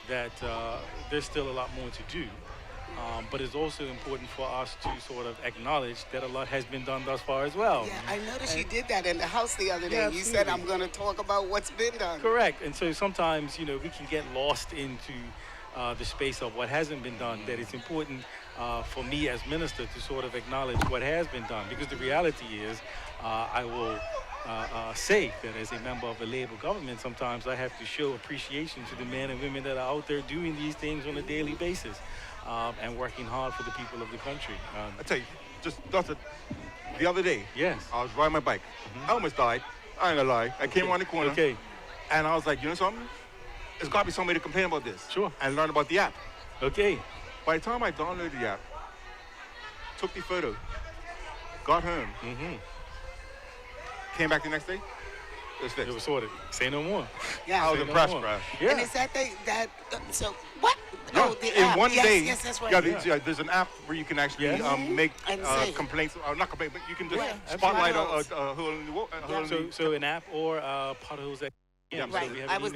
that there's still a lot more to do. But it's also important for us to sort of acknowledge that a lot has been done thus far as well. Yeah, I noticed you did that in the house the other day. Yeah, you said, I'm going to talk about what's been done. Correct. And so sometimes, we can get lost into the space of what hasn't been done, that it's important for me as minister to sort of acknowledge what has been done. Because the reality is, I will say that as a member of a Labour government, sometimes I have to show appreciation to the men and women that are out there doing these things on a daily basis. And working hard for the people of the country. I tell you, Doctor, the other day, I was riding my bike. I almost died. I ain't gonna lie. I came around the corner. And I was like, you know something? There's gotta be somebody to complain about this. Sure. And learn about the app. Okay. By the time I downloaded the app, took the photo, got home, came back the next day, it was fixed. It was sorted. Say no more. Yeah. I was impressed, bro. Yeah. And is that so what? Yeah. Oh, the in app. one day, yes, that's right. there's an app where you can actually make complaints, not complaints, but you can just spotlight a hole in the wall. So an app or potholes that. Yeah, right.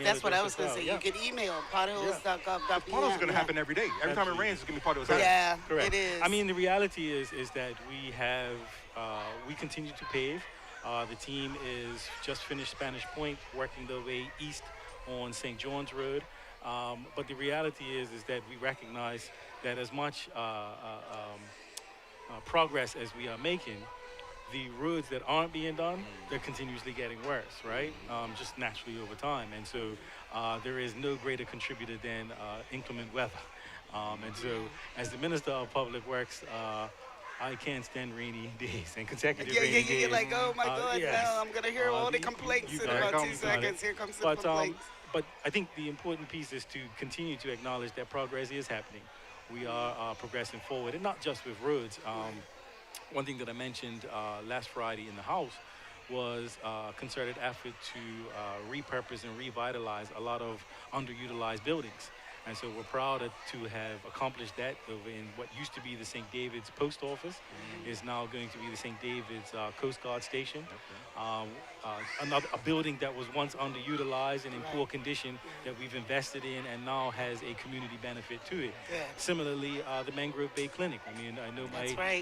That's what I was going to say. You can email potholes.gov.pm. Potholes are going to happen every day. Every time it rains, it's going to be potholes. Yeah, correct. It is. I mean, the reality is that we continue to pave. The team is just finished Spanish Point, working their way east on St. John's Road. But the reality is that we recognize that as much progress as we are making, the roads that aren't being done, they're continuously getting worse, right? Just naturally over time. And so there is no greater contributor than inclement weather. And so as the Minister of Public Works, I can't stand rainy days and consecutive rainy days. You're like, oh my God, now I'm going to hear all the complaints in about 2 seconds. Here comes the complaints. But I think the important piece is to continue to acknowledge that progress is happening. We are progressing forward, and not just with roads. One thing that I mentioned last Friday in the House was a concerted effort to repurpose and revitalize a lot of underutilized buildings. And so we're proud to have accomplished that over in what used to be the St. David's Post Office is now going to be the St. David's Coast Guard Station. A building that was once underutilized and in poor condition that we've invested in and now has a community benefit to it. Good. Similarly, the Mangrove Bay Clinic. I mean, I know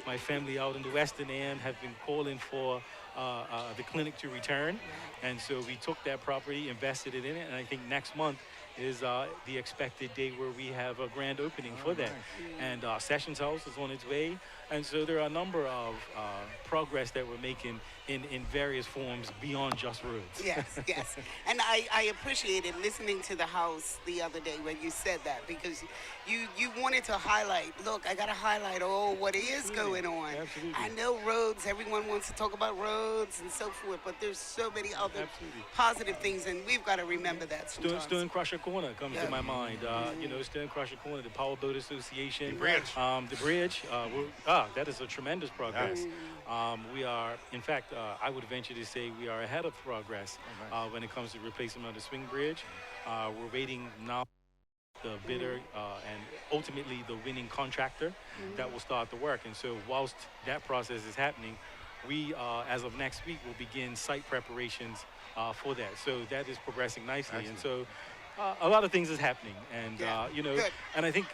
my family out in the Western End have been calling for the clinic to return. And so we took that property, invested it in it, and I think next month is the expected day where we have a grand opening for that. And Sessions House is on its way. And so there are a number of progress that we're making in various forms beyond just roads. Yes, yes. And I appreciated listening to the House the other day when you said that, because you wanted to highlight, look, I got to highlight what is going on. Absolutely. I know roads, everyone wants to talk about roads and so forth, but there's so many other positive things, and we've got to remember that sometimes. Stone Crusher Corner comes to my mind. Stone Crusher Corner, the Power Boat Association. The bridge. That is a tremendous progress. We are, in fact, I would venture to say we are ahead of progress when it comes to replacement of the swing bridge. We're waiting now the bidder and ultimately the winning contractor that will start the work. And so whilst that process is happening, we, as of next week, will begin site preparations for that. So that is progressing nicely. Excellent. And so A lot of things is happening, and you know, and I think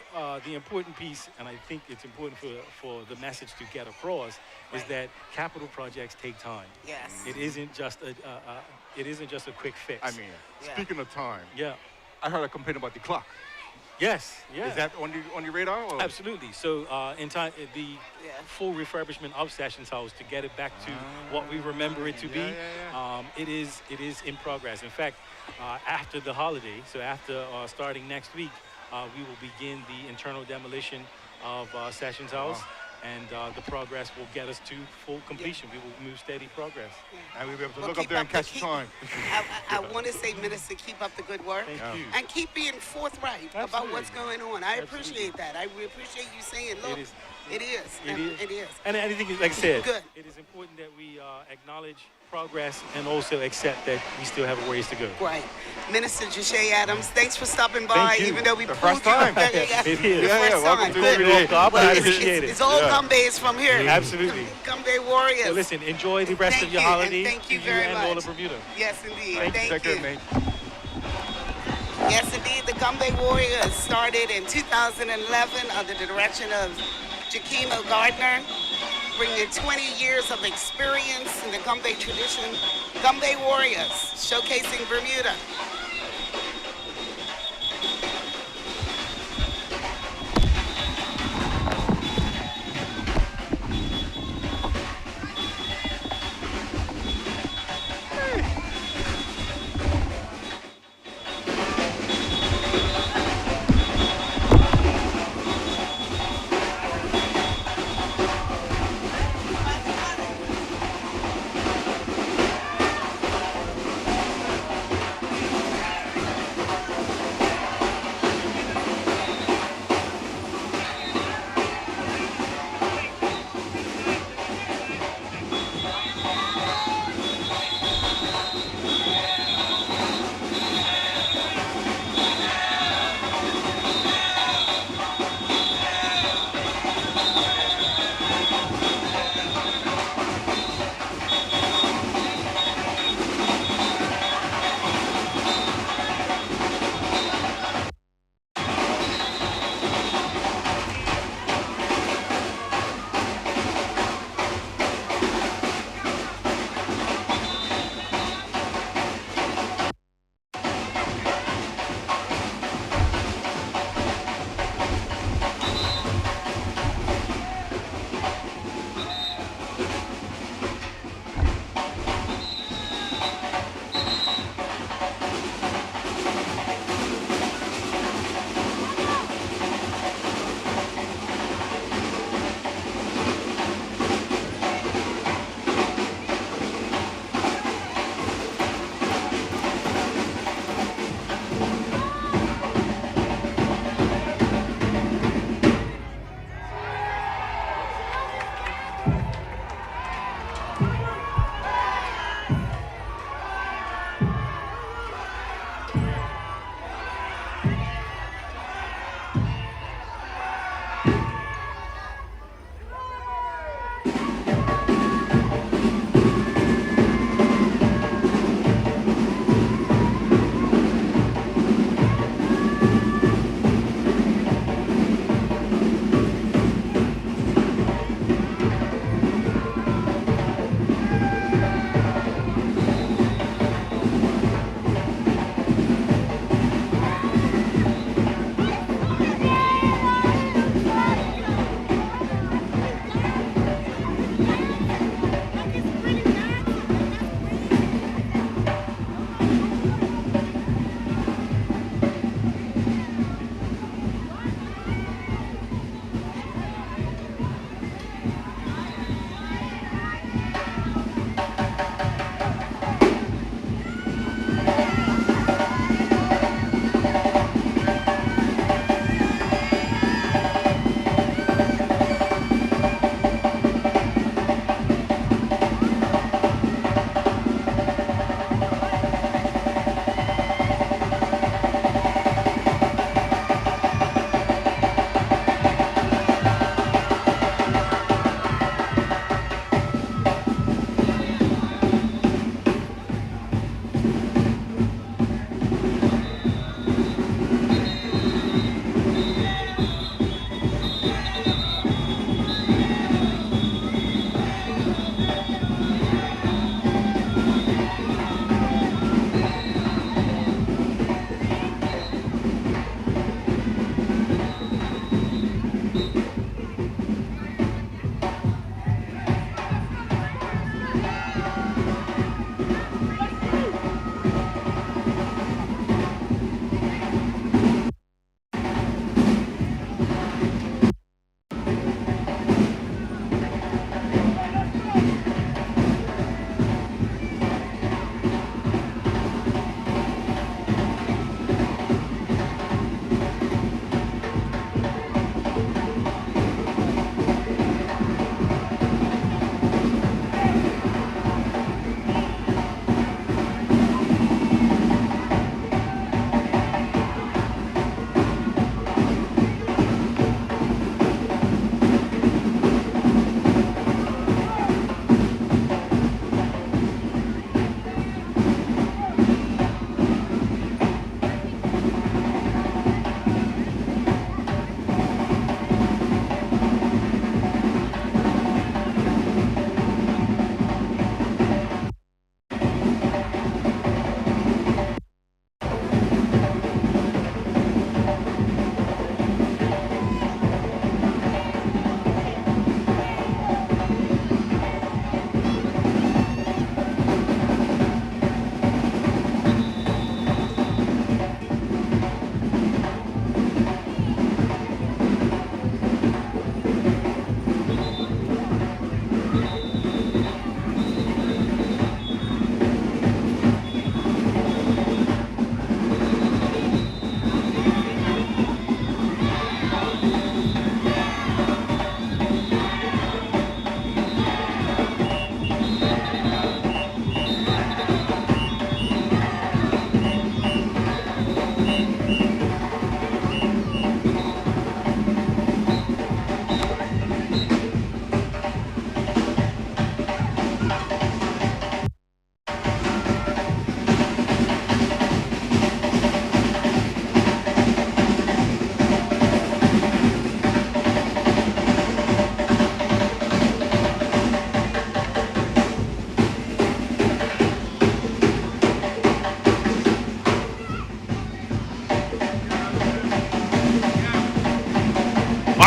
the important piece, and I think it's important for the message to get across, is that capital projects take time. Yes. It isn't just a quick fix. I mean, speaking of time, yeah, I heard a complaint about the clock. Yes, yeah. Is that on your radar? Or? Absolutely. So in time, the full refurbishment of Sessions House to get it back to what we remember it to be, it is in progress. In fact, after the holiday, so after starting next week, we will begin the internal demolition of Sessions House. And the progress will get us to full completion. We will move steady progress. And we'll be able to look up there and catch the time. I want to say, Minister, keep up the good work. Thank you. And keep being forthright about what's going on. I appreciate that. I appreciate you saying, look, it is. And I think, like I said, good. It is important that we acknowledge progress and also accept that we still have a ways to go. Right. Minister Jamaa Adams, thanks for stopping by, Thank you. even though we The pulled first you time. up there. It is. Welcome to Good. I appreciate it. It's all Gombes from here. Absolutely. Gombbe Warriors. So listen, enjoy the rest of your holiday. And thank you to very and much. all of Bermuda. Yes, indeed. Thank you. Thank Take you. care, mate. Yes, indeed. The Gombbe Warriors started in 2011 under the direction of Jakimo Gardner, bringing 20 years of experience in the Gombbe tradition. Gombbe Warriors, showcasing Bermuda.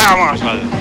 Fire Marshal.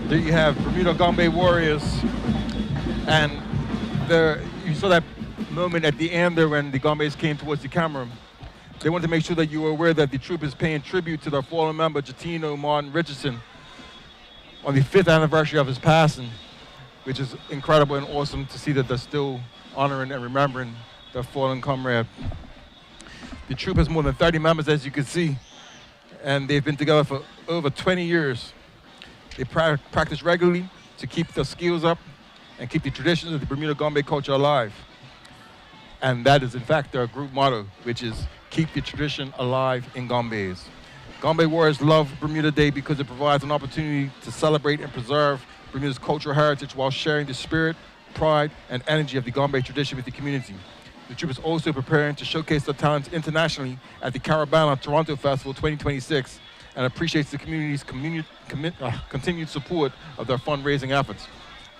There you have Bermuda Gombbe Warriors, and you saw that moment at the end there when the Gombes came towards the camera. They wanted to make sure that you were aware that the troop is paying tribute to their fallen member, Jatino Martin Richardson, on the 5th anniversary of his passing, which is incredible and awesome to see that they're still honoring and remembering their fallen comrade. The troop has more than 30 members, as you can see, and they've been together for over 20 years. They practice regularly to keep their skills up and keep the traditions of the Bermuda Gombbe culture alive. And that is, in fact, their group motto, which is keep the tradition alive in Gombes. Gombbe Warriors love Bermuda Day because it provides an opportunity to celebrate and preserve Bermuda's cultural heritage while sharing the spirit, pride, and energy of the Gombbe tradition with the community. The troop is also preparing to showcase their talents internationally at the Carnival Toronto Festival 2026 and appreciates the community's continued support of their fundraising efforts.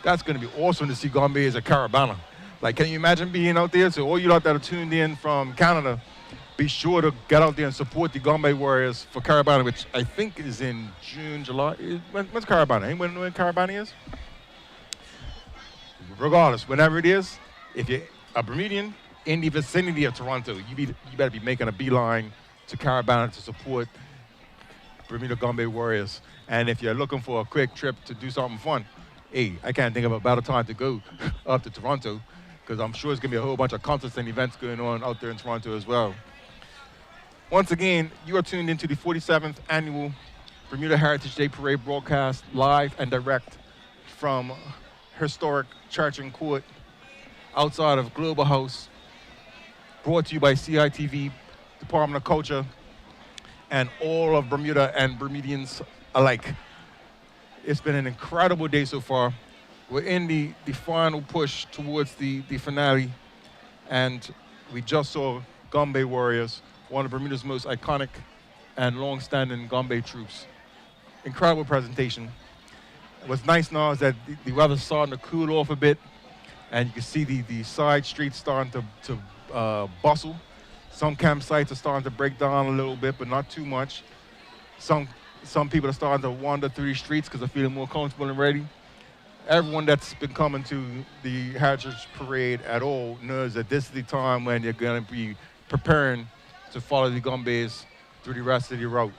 That's going to be awesome to see Gombes at Carabana. Like, can you imagine being out there? So all you lot that are tuned in from Canada, be sure to get out there and support the Gombbe Warriors for Carabana, which I think is in June, July. When's Carabana? Anyone know when Carabana is? Regardless, whenever it is, if you're a Bermudian in the vicinity of Toronto, you better be making a beeline to Carabana to support Bermuda Gombbe Warriors. And if you're looking for a quick trip to do something fun, hey, I can't think of a better time to go up to Toronto, because I'm sure there's going to be a whole bunch of concerts and events going on out there in Toronto as well. Once again, you are tuned into the 47th Annual Bermuda Heritage Day Parade broadcast live and direct from historic Church and Court outside of Global House, brought to you by CITV, Department of Culture, and all of Bermuda and Bermudians alike. It's been an incredible day so far. We're in the final push towards the finale, and we just saw Gombbe Warriors, one of Bermuda's most iconic and long-standing Gombbe troops. Incredible presentation. What's nice now is that the weather's starting to cool off a bit, and you can see the side streets starting to bustle. Some campsites are starting to break down a little bit, but not too much. Some people are starting to wander through the streets because they're feeling more comfortable and ready. Everyone that's been coming to the H&H Parade at all knows that this is the time when you're going to be preparing to follow the Gombes through the rest of the route.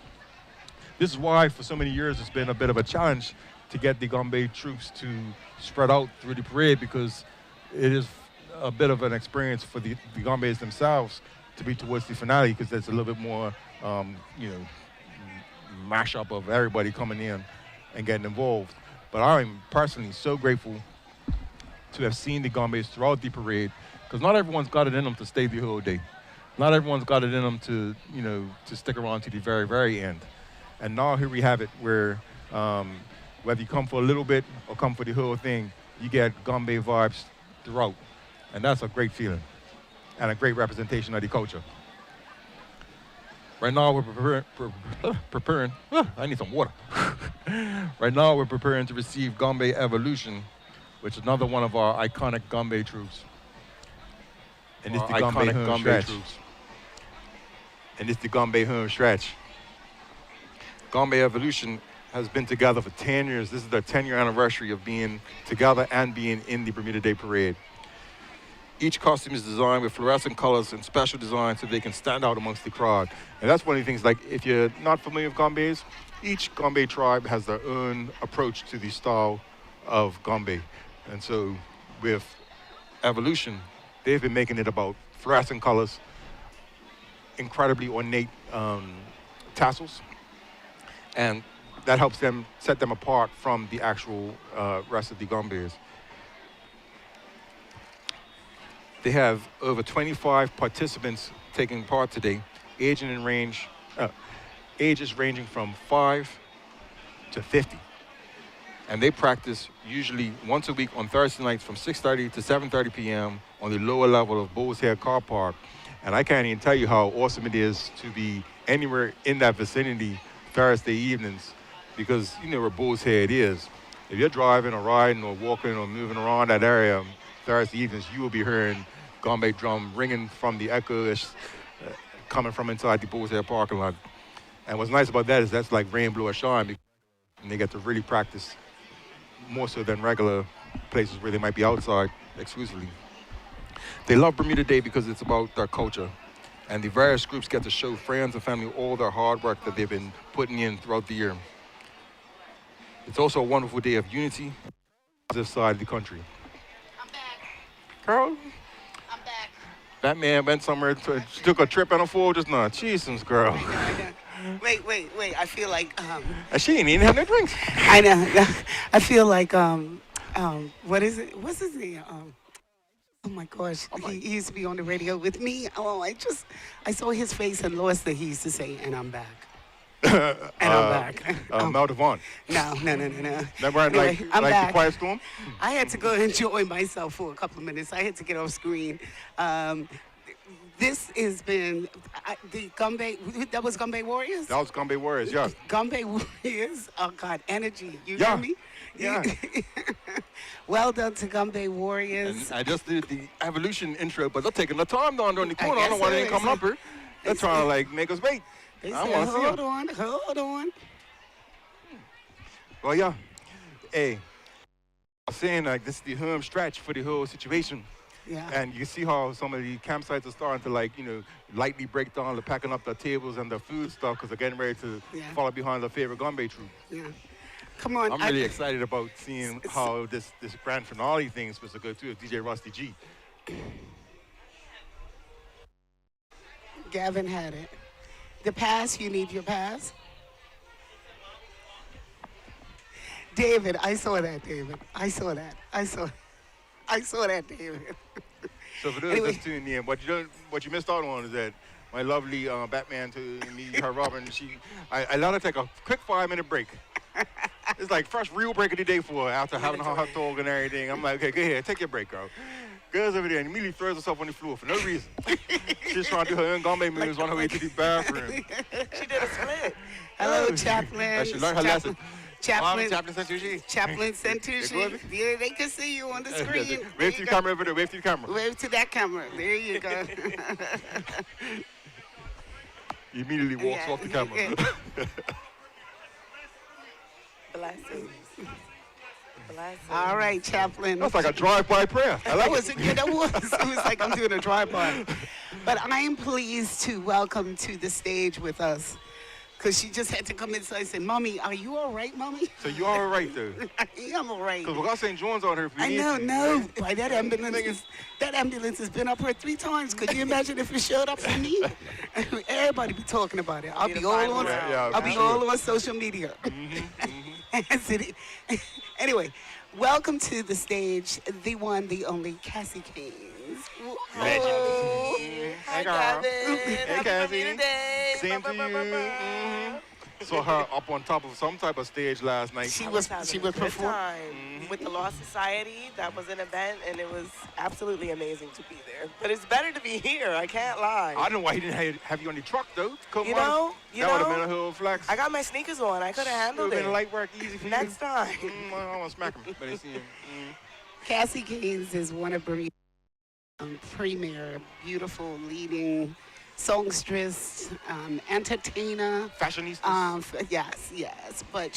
This is why, for so many years, it's been a bit of a challenge to get the Gombbe troops to spread out through the parade, because it is a bit of an experience for the Gombes themselves to be towards the finale, because there's a little bit more, mashup of everybody coming in and getting involved. But I'm personally so grateful to have seen the Gombes throughout the parade, because not everyone's got it in them to stay the whole day. Not everyone's got it in them to, to stick around to the very, very end. And now here we have it, where whether you come for a little bit or come for the whole thing, you get Gombbe vibes throughout. And that's a great feeling and a great representation of the culture. Right now we're preparing, I need some water. Right now we're preparing to receive Gombbe Evolution, which is another one of our iconic Gombbe troops. And it's the Gombbe troops. And it's the Gombbe home stretch. Gombbe Evolution has been together for 10 years. This is their 10-year anniversary of being together and being in the Bermuda Day Parade. Each costume is designed with fluorescent colors and special designs so they can stand out amongst the crowd. And that's one of the things, like, if you're not familiar with Gombes, each Gombbe tribe has their own approach to the style of Gombbe. And so with Evolution, they've been making it about fluorescent colors, incredibly ornate tassels, and that helps them set them apart from the actual rest of the Gombes. They have over 25 participants taking part today, ages ranging from 5 to 50. And they practice usually once a week on Thursday nights from 6:30 to 7:30 p.m. on the lower level of Bulls Head Car Park. And I can't even tell you how awesome it is to be anywhere in that vicinity Thursday evenings, because you know where Bulls Head is. If you're driving or riding or walking or moving around that area Thursday evenings, you will be hearing Gombbe drum ringing from the echoish coming from inside the Bulls Head parking lot. And what's nice about that is that's like rain, blow, or shine, and they get to really practice more so than regular places where they might be outside exclusively. They love Bermuda Day because it's about their culture, and the various groups get to show friends and family all their hard work that they've been putting in throughout the year. It's also a wonderful day of unity on this side of the country. I'm back. Carl? I'm back. That man went somewhere, took a trip on a fool just now. Jesus, girl. I know. Wait. I feel like She ain't even have no drinks. I know. I feel like what is it? What's his name? Oh my gosh, he used to be on the radio with me. Oh, I saw his face and lost that he used to say, "And I'm back." And I'm back. Mel Devon. No. Remember, Anyway, I'm like back. the Quiet Storm? I had to go enjoy myself for a couple of minutes. I had to get off screen. This has been the Gombbe. That was Gombbe Warriors. That was Gombbe Warriors, yeah. Gombbe Warriors. Oh God, energy. You Yeah. hear me? Yeah. Well done to Gombbe Warriors. And I just did the evolution intro, but they're taking the time down during the corner. I don't know why they ain't coming up here. They're trying to like make us wait. They I said, want to see hold them. on. Well, yeah. Hey, I'm saying like this is the home stretch for the whole situation. Yeah. And you see how some of the campsites are starting to like, lightly break down. They're packing up their tables and their food stuff because they're getting ready to follow behind their favorite Gombbe troop. Yeah. Come on. I'm really excited about seeing how this grand finale thing is supposed to go too with DJ Rusty G. Gavin had it. The pass, you need your pass. David, I saw that, David. I saw that, David. So for those that's tuning in, what you missed out on is that my lovely Batman to me, her Robin. I let her take a quick 5-minute break. It's like first real break of the day for her after having her hot dog and everything. I'm like, okay, go ahead, take your break, girl. Girls over there and immediately throws herself on the floor for no reason. She's trying to do her own Gombbe moves on her way to the bathroom. She did a split. Hello, Chaplain. She learned her lesson. Chaplain Santucci. Chaplain Santucci. Yeah, they can see you on the screen. Wave to the camera over there. Wave to the camera. Wave to that camera. There you go. He immediately walks off the camera. Blessings. All right, Chaplain. That's like a drive-by prayer. I like it. Yeah, that was. It was like I'm doing a drive-by. But I am pleased to welcome to the stage with us, because she just had to come inside and say, Mommy, are you all right, Mommy? So you all right, though? I am all right. Because we got St. John's out here if you I need know, to. no. Why, that ambulance has been up here 3 times. Could you imagine if it showed up for me? Everybody be talking about it. I'll be all on social media. Anyway, welcome to the stage, the one, the only Cassie Keynes. Legend. Hi, Gavin. Hey, Cassie. Same to you. Saw her up on top of some type of stage last night. She was performing with the Law Society. That was an event, and it was absolutely amazing to be there. But it's better to be here. I can't lie. I don't know why he didn't have you on the truck though. You know, that would have been a whole flex. I got my sneakers on. I could have handled it. Been light work, easy for next time. I want to smack him, but I see him. Cassie Keynes is one of Bermuda's premier, beautiful, leading songstress, entertainer, fashionista. Yes. But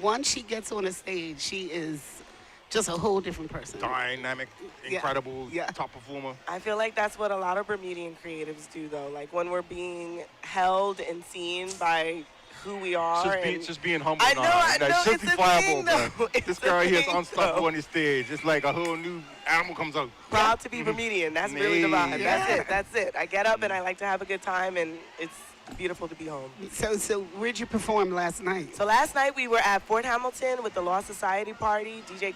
once she gets on a stage, she is just a whole different person. Dynamic, incredible, top performer. I feel like that's what a lot of Bermudian creatives do, though. Like when we're being held and seen by who we are. Just being humble. I know, it's it's justifiable, the thing, man. This girl here is unstoppable on the stage. It's like a whole new animal comes out. Proud to be Bermudian. That's really the vibe. That's it. I get up and I like to have a good time, and it's beautiful to be home. So where'd you perform last night? So last night we were at Fort Hamilton with the Law Society party. DJ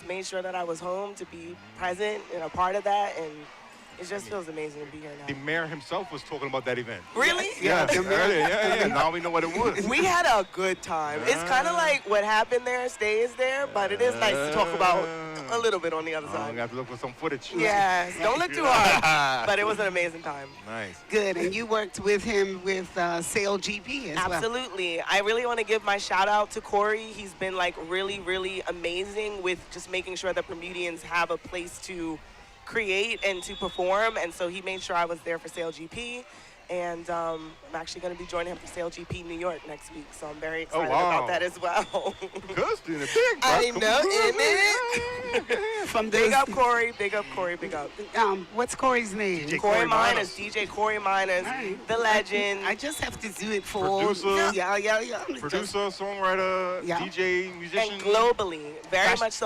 made sure that I was home to be present and a part of that, and it just feels amazing to be here now. The mayor himself was talking about that event. Really? Yeah, earlier. Now we know what it was. We had a good time. It's kind of like what happened there stays there, but it is nice to talk about a little bit on the other side. We have to look for some footage. Yes, don't look too hard. But it was an amazing time. Nice. Good, and you worked with him with Sail GP as well. Absolutely. I really want to give my shout out to Corey. He's been like really, really amazing with just making sure that Bermudians have a place to create and to perform, and so he made sure I was there for Sail GP, and I'm actually going to be joining him for Sail GP New York next week, so I'm very excited about that as well. Good, doing it big, bro. I know, isn't it? Big up Corey, big up Corey, big up. What's Corey's name? Corey Miners, DJ Corey Miners, the legend. I just have to do it for producer, Producer, songwriter, DJ, musician, and globally, very much so,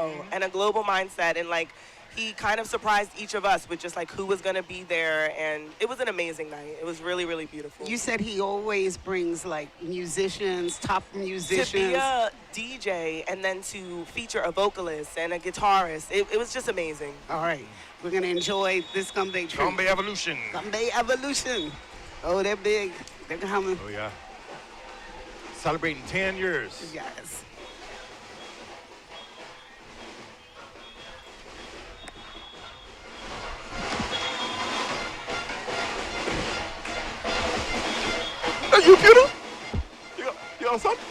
Mm-hmm. and a global mindset, and like he kind of surprised each of us with just like who was going to be there, and it was an amazing night. It was really, really beautiful. You said he always brings like musicians, top musicians. To be a DJ and then to feature a vocalist and a guitarist, it was just amazing. All right, we're going to enjoy this Gombbe trip. Gombbe Evolution. Gombbe Evolution. Oh, they're big. They're coming. Oh, yeah. Celebrating 10 years. Yes. Are you kidding? You got something?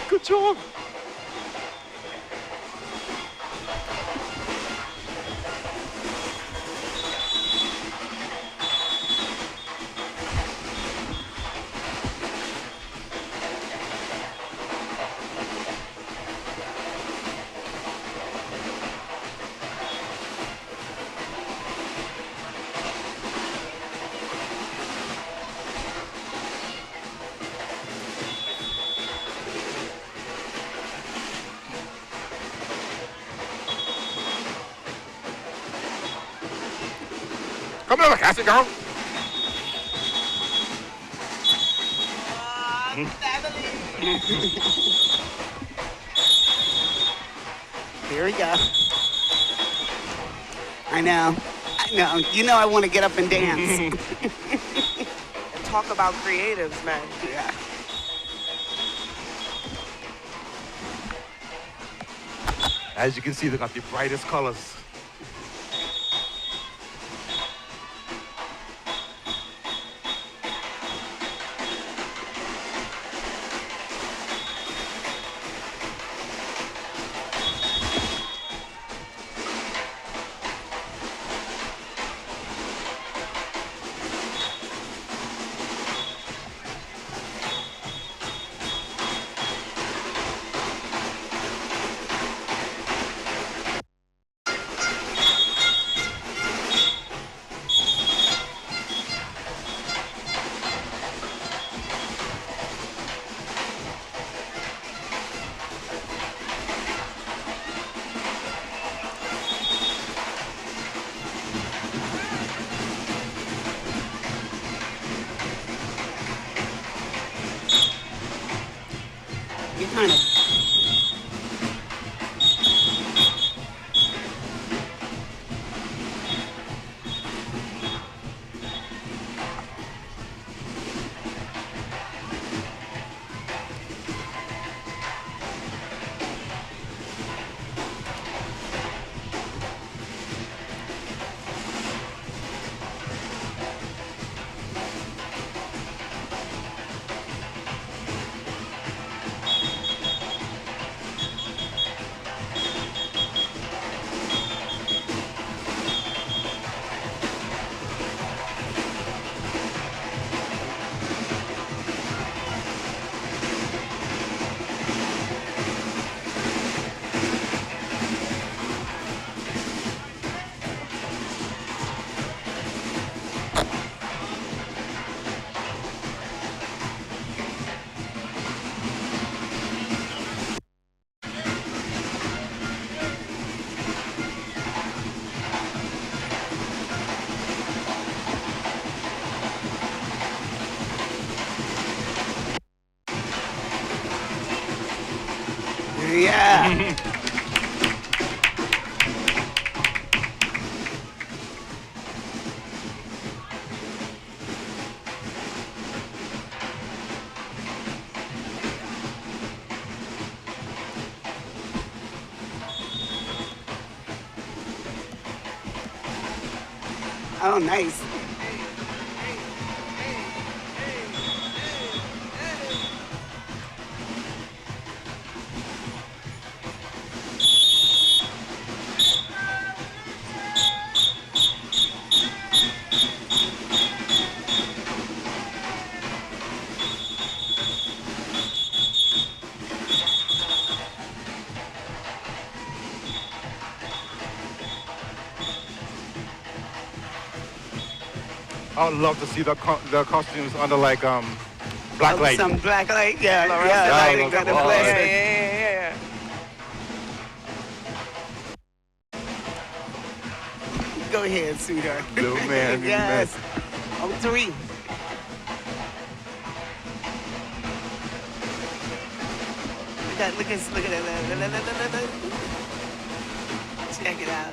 Good job. Come over, Cassie, girl. Here we go. I know. You know I want to get up and dance. And talk about creatives, man. Yeah. As you can see, they got the brightest colors. You kind of. Yeah. Oh, nice. I would love to see the costumes under like black light. Some black light, yeah, yeah, got the oh, flashlight. Yeah. Go ahead, sweetheart. Little man. Yes. Oh, 3. Look at that. Check it out.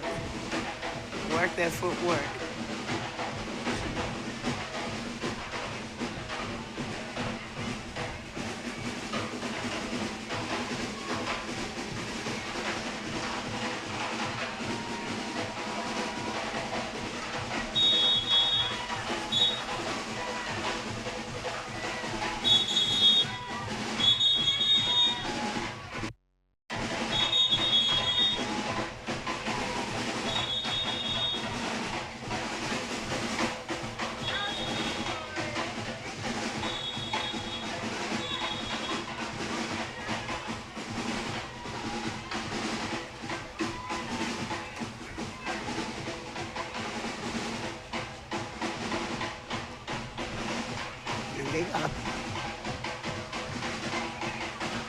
Work that footwork.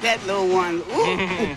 That little one. Ooh.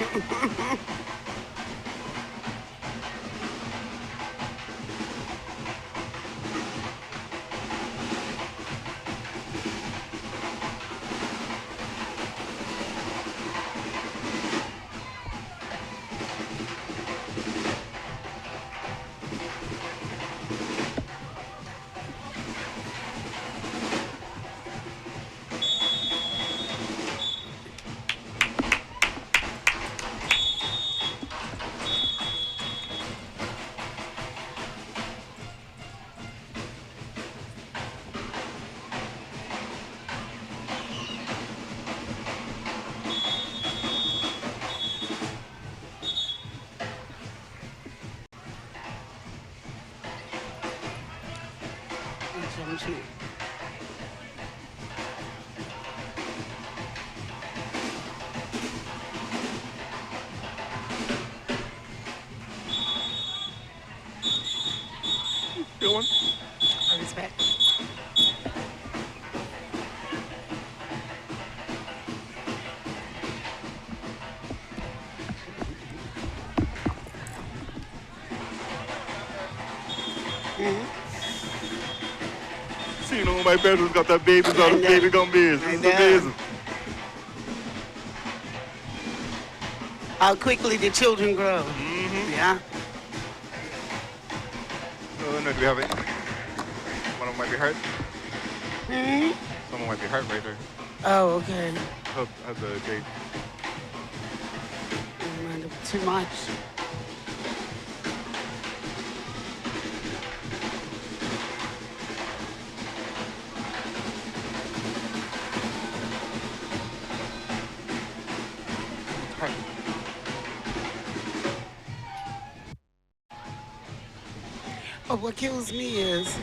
Commissioner. Good one. Respect. See, you know, my bedroom's got that babies out of baby Gombes. This is amazing. How quickly the children grow. Yeah. Oh, no, do we have it? One of them might be hurt. Someone might be hurt right there. Oh, okay. How's the gate? Too much. But what kills me is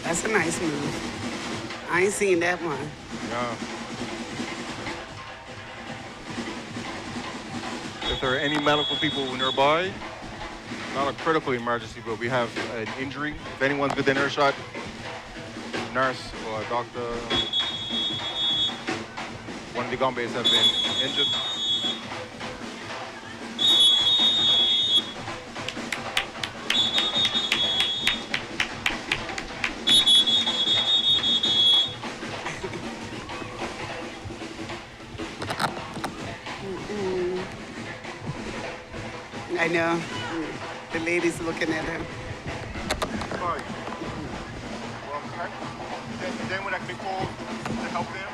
that's a nice move. I ain't seen that one. Yeah. If there are any medical people nearby, not a critical emergency, but we have an injury. If anyone's within earshot, nurse or a doctor, one of the Gombes have been injured. I know. The lady's looking at him. Sorry. Is anyone that can be called to help them?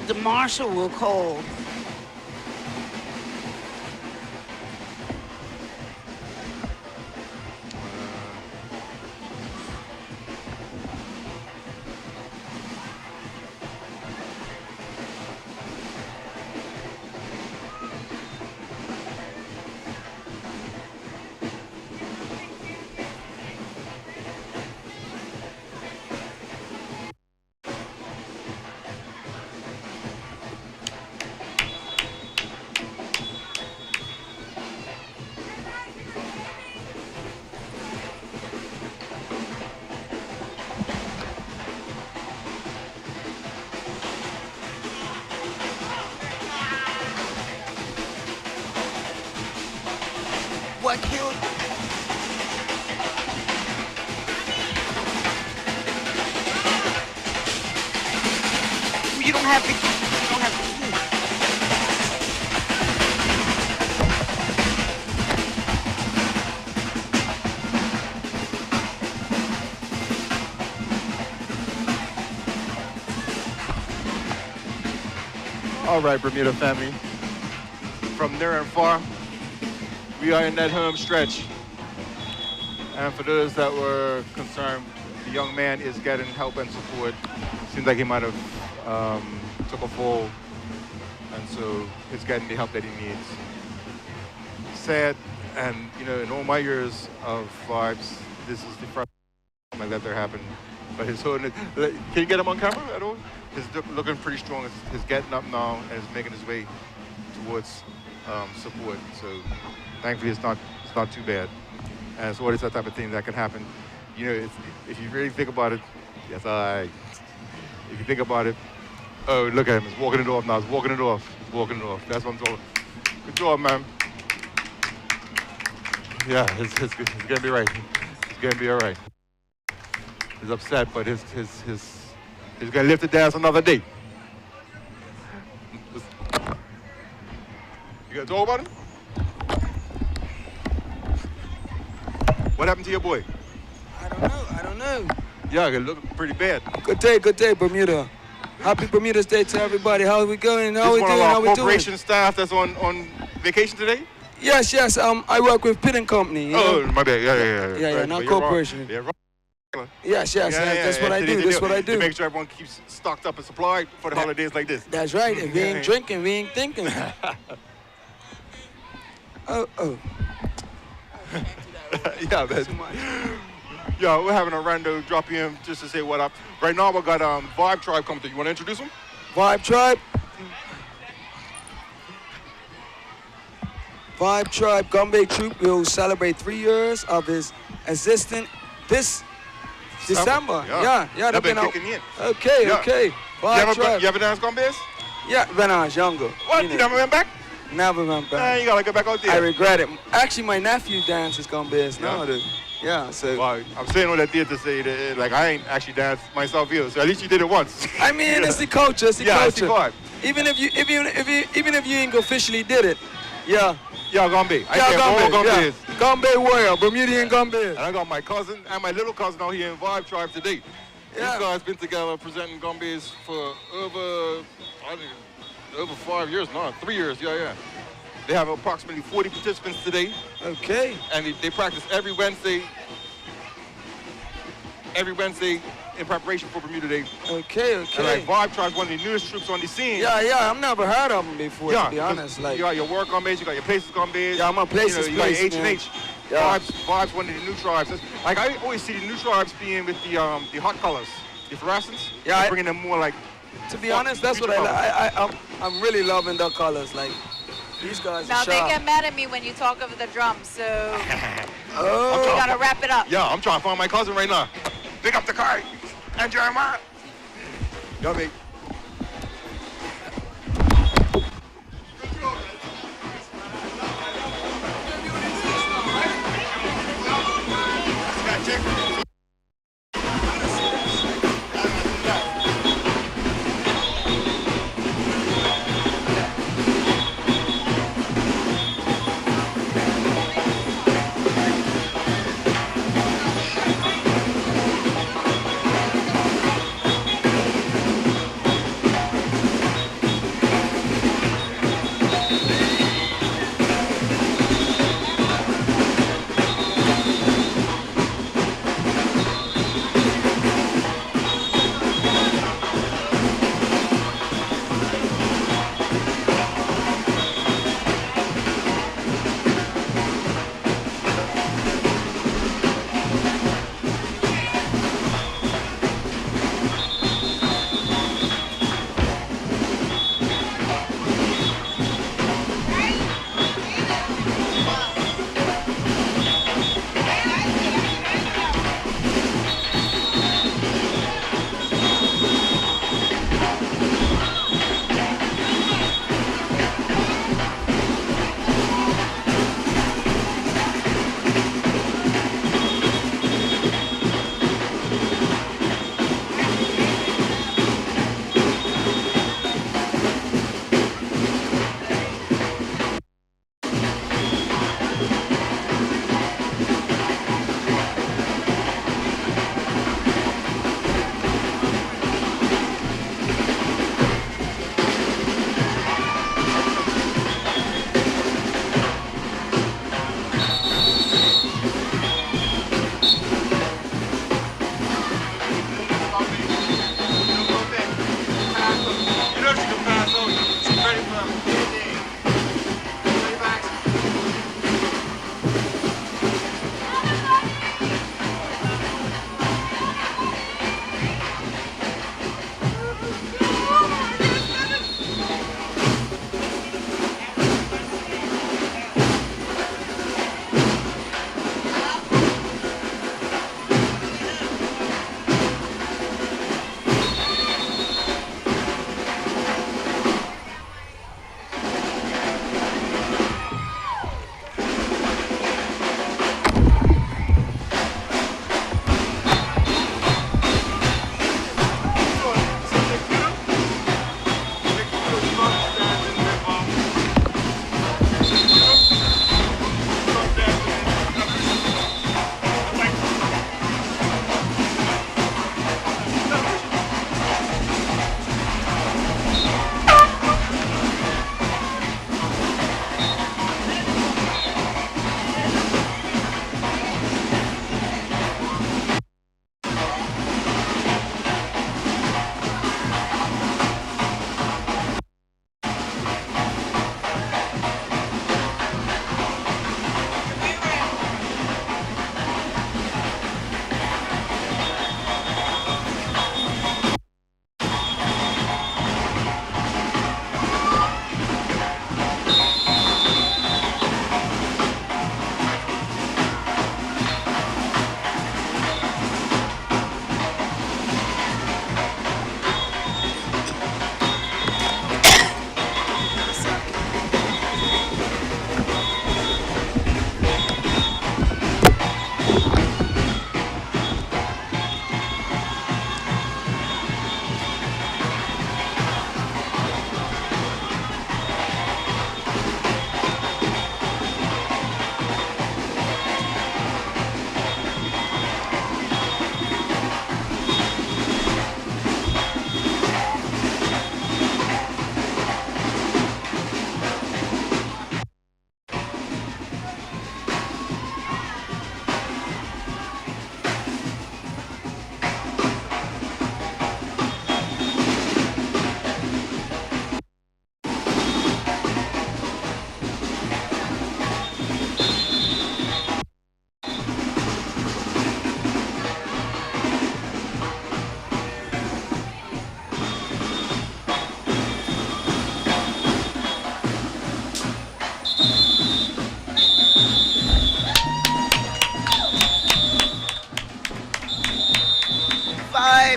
The marshal will call. What killed? You don't have to. You don't have to. All right, Bermuda family. From near and far, we are in that home stretch. And for those that were concerned, the young man is getting help and support. Seems like he might have took a fall, and so he's getting the help that he needs. Sad, and you know, in all my years of vibes, this is the first time like that there happened. But he's holding it. Can you get him on camera at all? He's looking pretty strong. He's getting up now and is making his way towards support. So thankfully, it's not too bad. And so what is that type of thing that can happen? You know, if you really think about it, yes, if you think about it, oh, look at him. He's walking it off now. He's walking it off. He's walking it off. That's what I'm talking about. Good job, man. Yeah, it's going to be right. It's going to be all right. He's upset, but he's going to live to dance another day. You got to talk about him? What happened to your boy? I don't know. Yeah, it looked pretty bad. Good day, Bermuda. Happy Bermuda Day to everybody. How are we going? How are we doing? This is one of How our we doing? corporation staff that's on vacation today. Yes, yes. I work with Pitting Company. You know? my bad. Yeah. Yeah, not corporation. Yes, that's what I do. That's what I do. To make sure everyone keeps stocked up and supplied for the holidays like this. That's right. If we ain't drinking, we ain't thinking. Oh. Yeah, man. Yo, we're having a rando drop in just to say what up. Right now we got Vibe Tribe coming through. You want to introduce them? Vibe Tribe. Vibe Tribe Gombbe Troop will celebrate 3 years of his existence this December. Yeah, they've been kicking in. Okay. Vibe Tribe. You ever dance Gombes? Yeah, when I was younger. What? You never went back? Never went back. You gotta go back out there. I regret it. Actually, my nephew dances Gombes now. Yeah, so. Well, I'm saying all that there to say that, like, I ain't actually danced myself either, so at least you did it once. I mean, it's the culture. It's the culture. It's the vibe. Even if you ain't officially did it, yeah. Yeah, Gombbe. Gombbe. Gombbe Warrior, Bermudian Gombes. And I got my cousin and my little cousin out here in Vibe Tribe today. Yeah. These guys been together presenting Gombes for over 5 years now, 3 years, yeah. They have approximately 40 participants today. Okay. And they practice every Wednesday in preparation for Bermuda Day. Okay. And like Vibe Tribe is one of the newest troops on the scene. Yeah, I've never heard of them before, to be honest. Like, you got your work Gombes, you got your places Gombes. Yeah, I'm a places you got your H&H. Yeah. Vibe's one of the new tribes. Like, I always see the new tribes being with the hot colors, the fluorescents. Yeah, bringing them more like. To be honest, that's what I'm really loving the colors. Like, these guys now are they sharp. get mad at me when you talk of the drums, so Oh. we gotta wrap it up. Yeah, I'm trying to find my cousin right now. Pick up the car and Jeremiah. Yo, mate.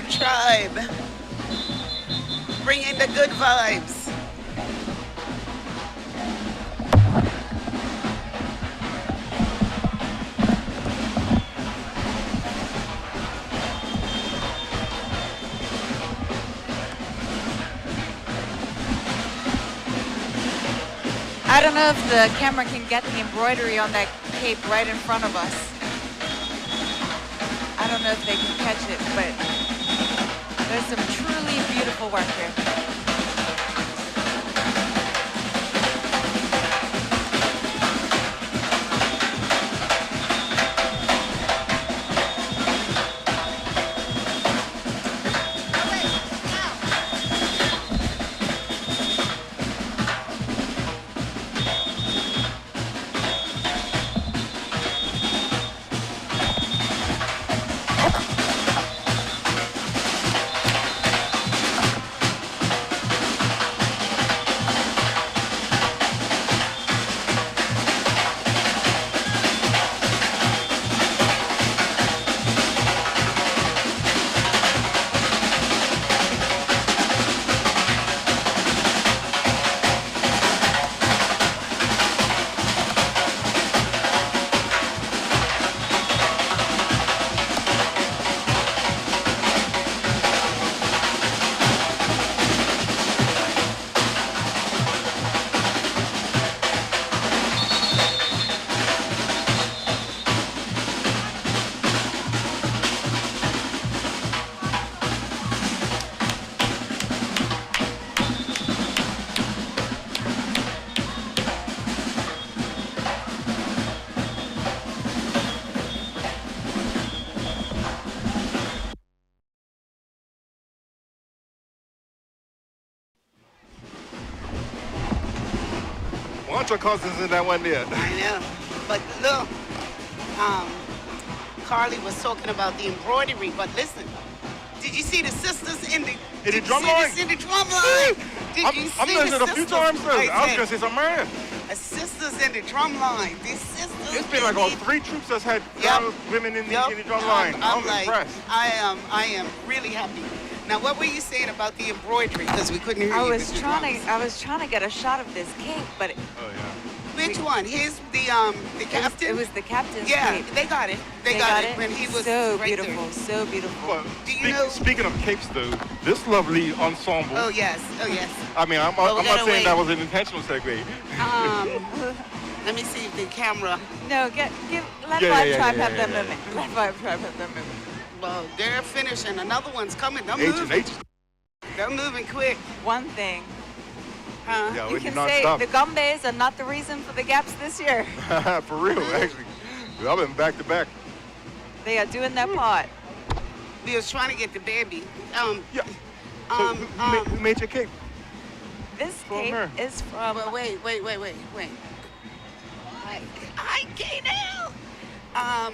tribe. Bring in the good vibes. I don't know if the camera can get the embroidery on that cape right in front of us. I don't know if they can catch it, but there's some truly beautiful work here. Bunch of cousins in that one there. I know. But look, Carly was talking about the embroidery, but listen, did you see the sisters in the drum line? In the drum line? Did you see I'm listening a few times, sir. I was gonna say something, man. Sisters in the drum line. These sisters. It's been like all 3 troops that's had girls, women in the drum line. I'm like, impressed. I am really happy. Now, what were you saying about the embroidery? Because we couldn't hear you. I was trying to get a shot of this cape, but which one? The captain. It was the captain's Yeah, cape. they got it. They got it when he was so right beautiful, there. so beautiful. Well, Do you know? Speaking of capes, though, this lovely ensemble. Oh yes, oh yes. I mean, I'm not saying that was an intentional segue. Let me see if the camera. No, let Vibe Tribe have their moment. Let Vibe Tribe have their moment. Well, they're finishing. Another one's coming. They're moving. H&H. They're moving quick. One thing. Yeah, you can say the Gombes are not the reason for the gaps this year. For real, actually. I've been back to back. They are doing their part. We was trying to get the baby. Who made your cape? This cape is from. Well, wait. I can't now.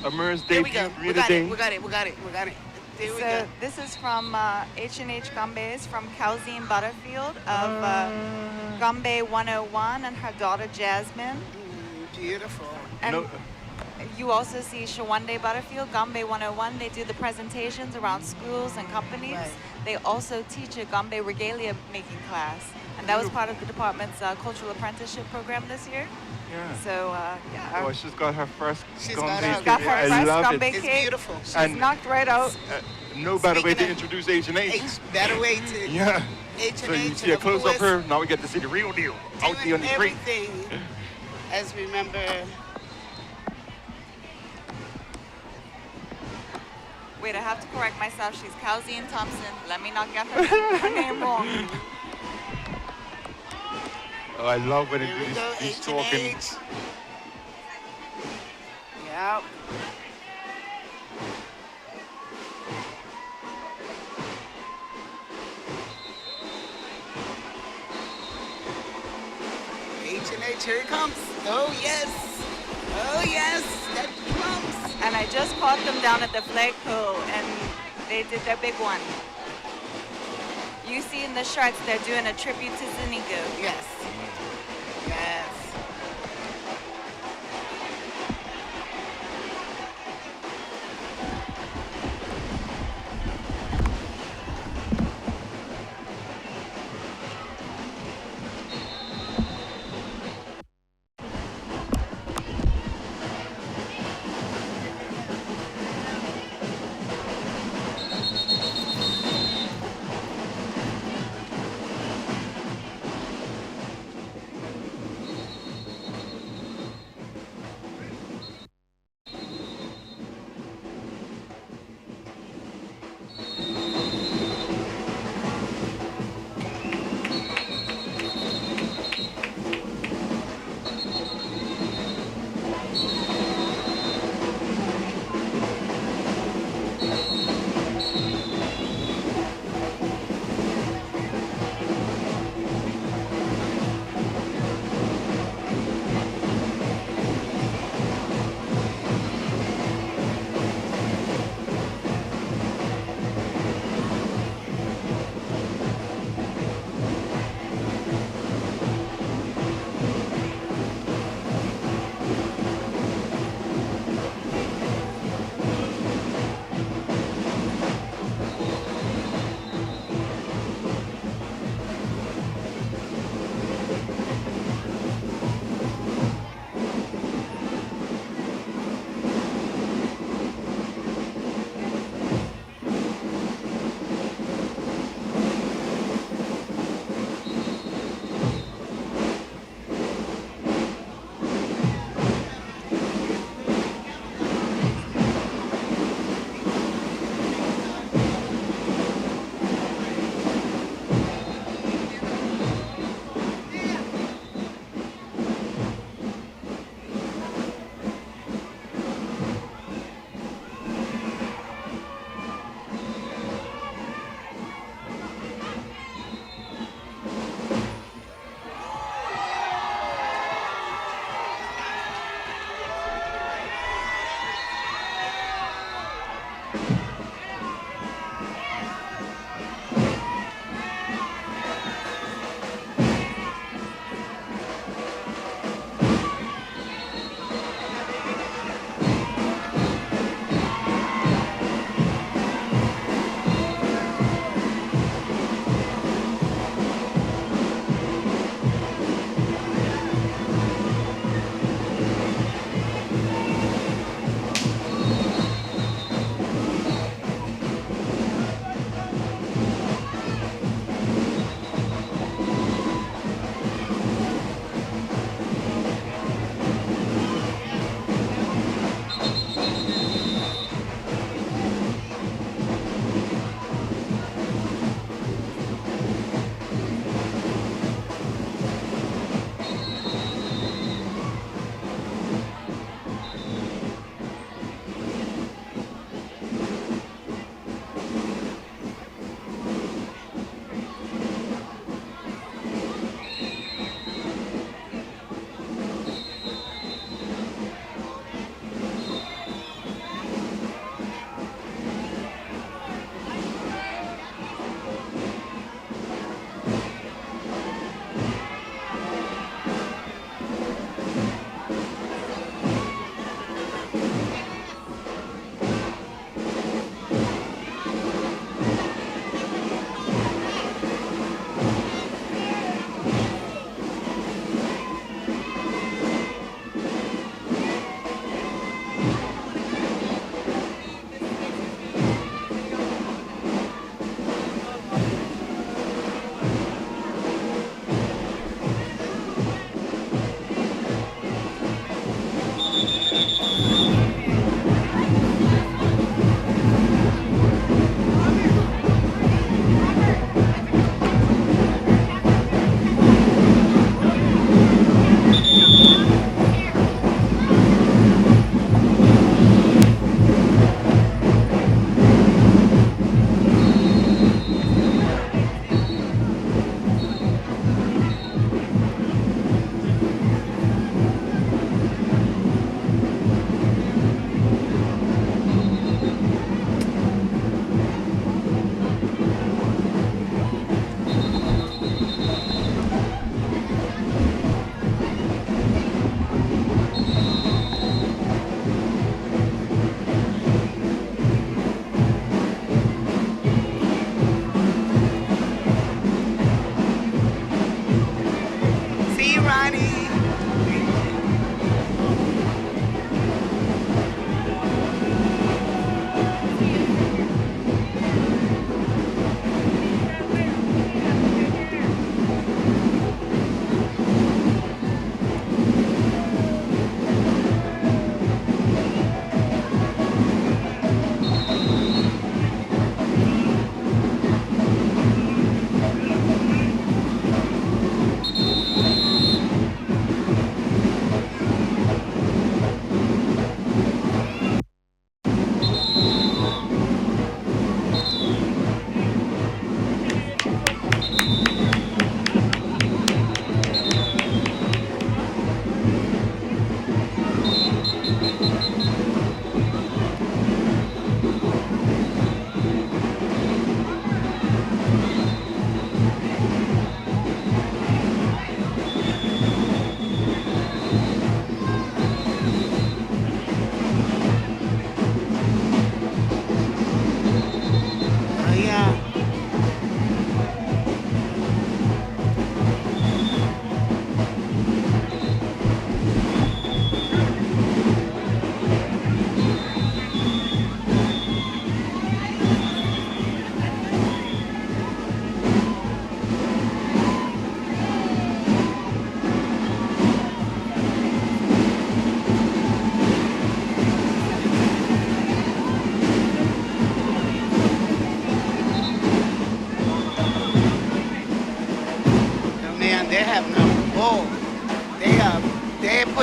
Amir's There we debut. go. We got it. There we go. This is from H&H Gombes from Calzine Butterfield of Gombbe 101 and her daughter Jasmine. Beautiful. And you also see Shawande Butterfield, Gombbe 101. They do the presentations around schools and companies. Right. They also teach a Gombbe regalia making class. And that was part of the department's cultural apprenticeship program this year. Yeah. So, Oh, she's got her first She's Gombbe got cape. her I first love Gombbe it. cape. It's beautiful. She's knocked right out. No better way to introduce H&H. Better way to. Yeah. H&H. So you see a close up here. Now we get to see the real deal out there on the street. Everything. As remember. Wait, I have to correct myself. She's Calzine Thompson. Let me not get her name wrong. Oh, I love when Here we go, he's H&H. talking. Yep. H&H, here it comes. Oh yes. Oh yes. That drums. And I just caught them down at the flagpole, and they did their big one. You see in the shirts, they're doing a tribute to Zuniga. Yes. Yes.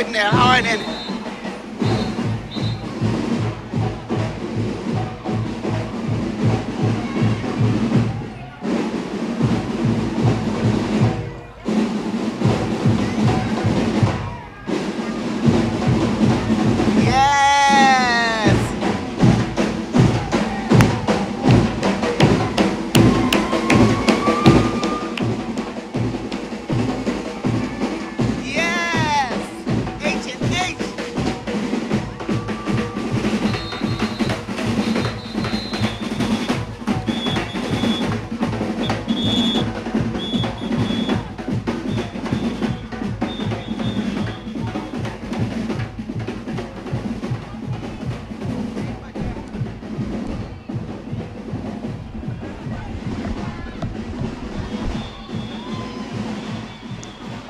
putting their heart in it.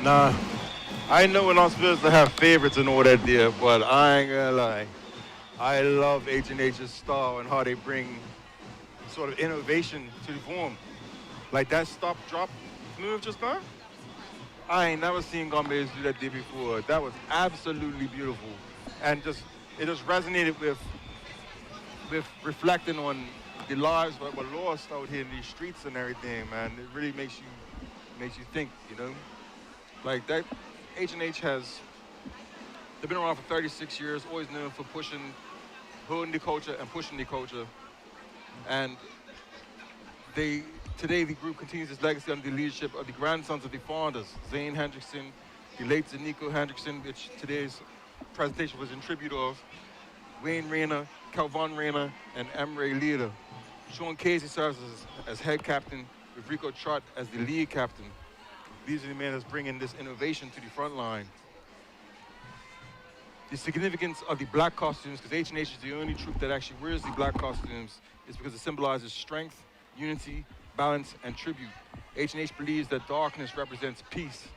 Nah, I know we're not supposed to have favorites and all that there, but I ain't gonna lie. I love H&H's style and how they bring sort of innovation to the form. Like that stop drop move just now. I ain't never seen Gombes do that day before. That was absolutely beautiful. And it just resonated with reflecting on the lives that were lost out here in these streets and everything, man. It really makes you think, you know? Like that, H&H they've been around for 36 years, always known for holding the culture and pushing the culture. And today the group continues its legacy under the leadership of the grandsons of the founders, Zane Hendrickson, the late Zenico Hendrickson, which today's presentation was in tribute of, Wayne Rayner, Calvin Rayner, and Emre Leader. Sean Casey serves as head captain, with Rico Trott as the lead captain. These are the men that's bringing this innovation to the front line. The significance of the black costumes, because H&H is the only troop that actually wears the black costumes, is because it symbolizes strength, unity, balance, and tribute. H&H believes that darkness represents peace,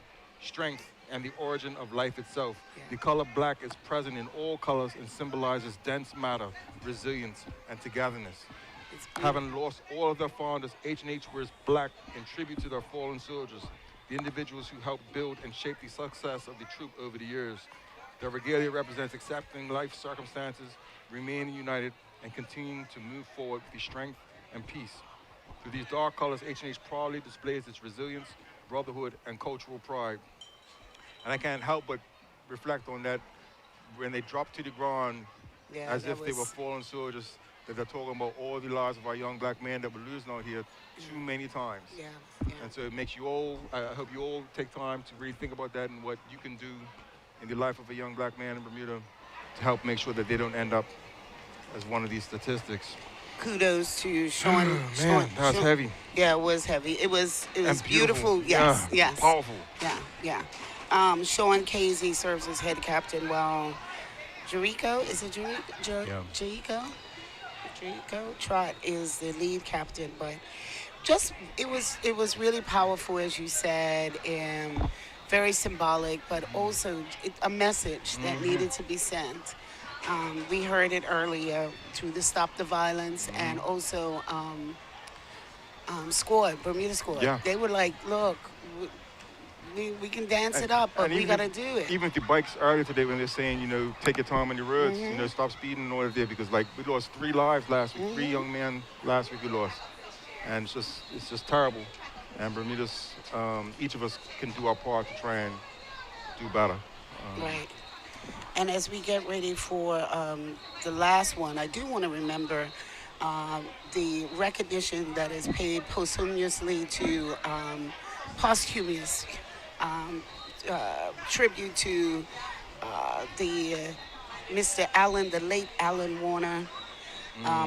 strength, and the origin of life itself. Yeah. The color black is present in all colors and symbolizes dense matter, resilience, and togetherness. Having lost all of their founders, H&H wears black in tribute to their fallen soldiers, the individuals who helped build and shape the success of the troop over the years. Their regalia represents accepting life circumstances, remaining united, and continuing to move forward with the strength and peace. Through these dark colors, H&H proudly displays its resilience, brotherhood, and cultural pride. And I can't help but reflect on that when they drop to the ground as if they were fallen soldiers, that they're talking about all the lives of our young black men that we're losing out here too many times. Yeah. And so it makes you all, I hope you all take time to really think about that and what you can do in the life of a young black man in Bermuda to help make sure that they don't end up as one of these statistics. Kudos to Sean. Man, that was heavy. Yeah, it was heavy. It was beautiful. Yes, yeah, yes. Powerful. Yeah. Sean Casey serves as head captain, while Jericho Trott is the lead captain. But it was really powerful, as you said, and very symbolic, but also a message that needed to be sent. We heard it earlier through the Stop the Violence and also Bermuda Squad. Yeah. They were like, look, we can dance it up, but we got to do it. Even with the bikes earlier today when they're saying, you know, take your time on your roads, you know, stop speeding and all of that, because like we lost 3 lives last week, 3 young men last week we lost. And it's just terrible. And Bermuda's, each of us can do our part to try and do better. Right. And as we get ready for the last one, I do want to remember the recognition that is paid posthumously to posthumous tribute to the late Alan Warner,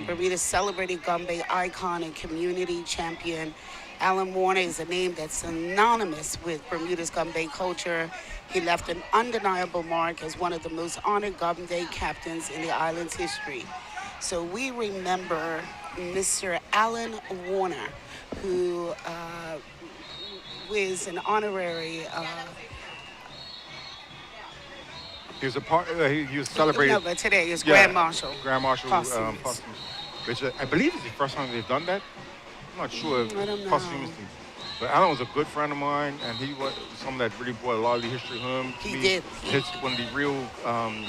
Bermuda's celebrated Gombbe icon and community champion. Alan Warner is a name that's synonymous with Bermuda's Gombbe culture. He left an undeniable mark as one of the most honored Gombbe captains in the island's history. So we remember Mr. Alan Warner, who is an honorary. He was he was celebrated. No, but today is Grand Marshal. Grand Marshal posthumous, which I believe is the first time they've done that. I'm not sure. I don't know. Posthumously. But Alan was a good friend of mine, and he was someone that really brought a lot of the history home. He did. He's one of the real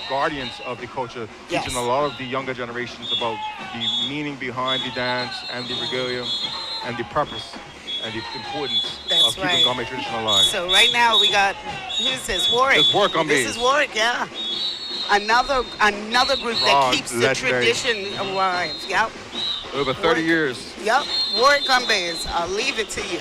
guardians of the culture, Yes. teaching a lot of the younger generations about the meaning behind the dance and the regalia and the purpose and the importance of keeping Gombbe tradition alive. So right now we got, who's this? Warrick. It's Warrick Gombes. This is Warrick, yeah. Another group that Raw, keeps the legendary. tradition alive. Yep. Over 30 years. Yep. Warrick Gombes. I'll leave it to you.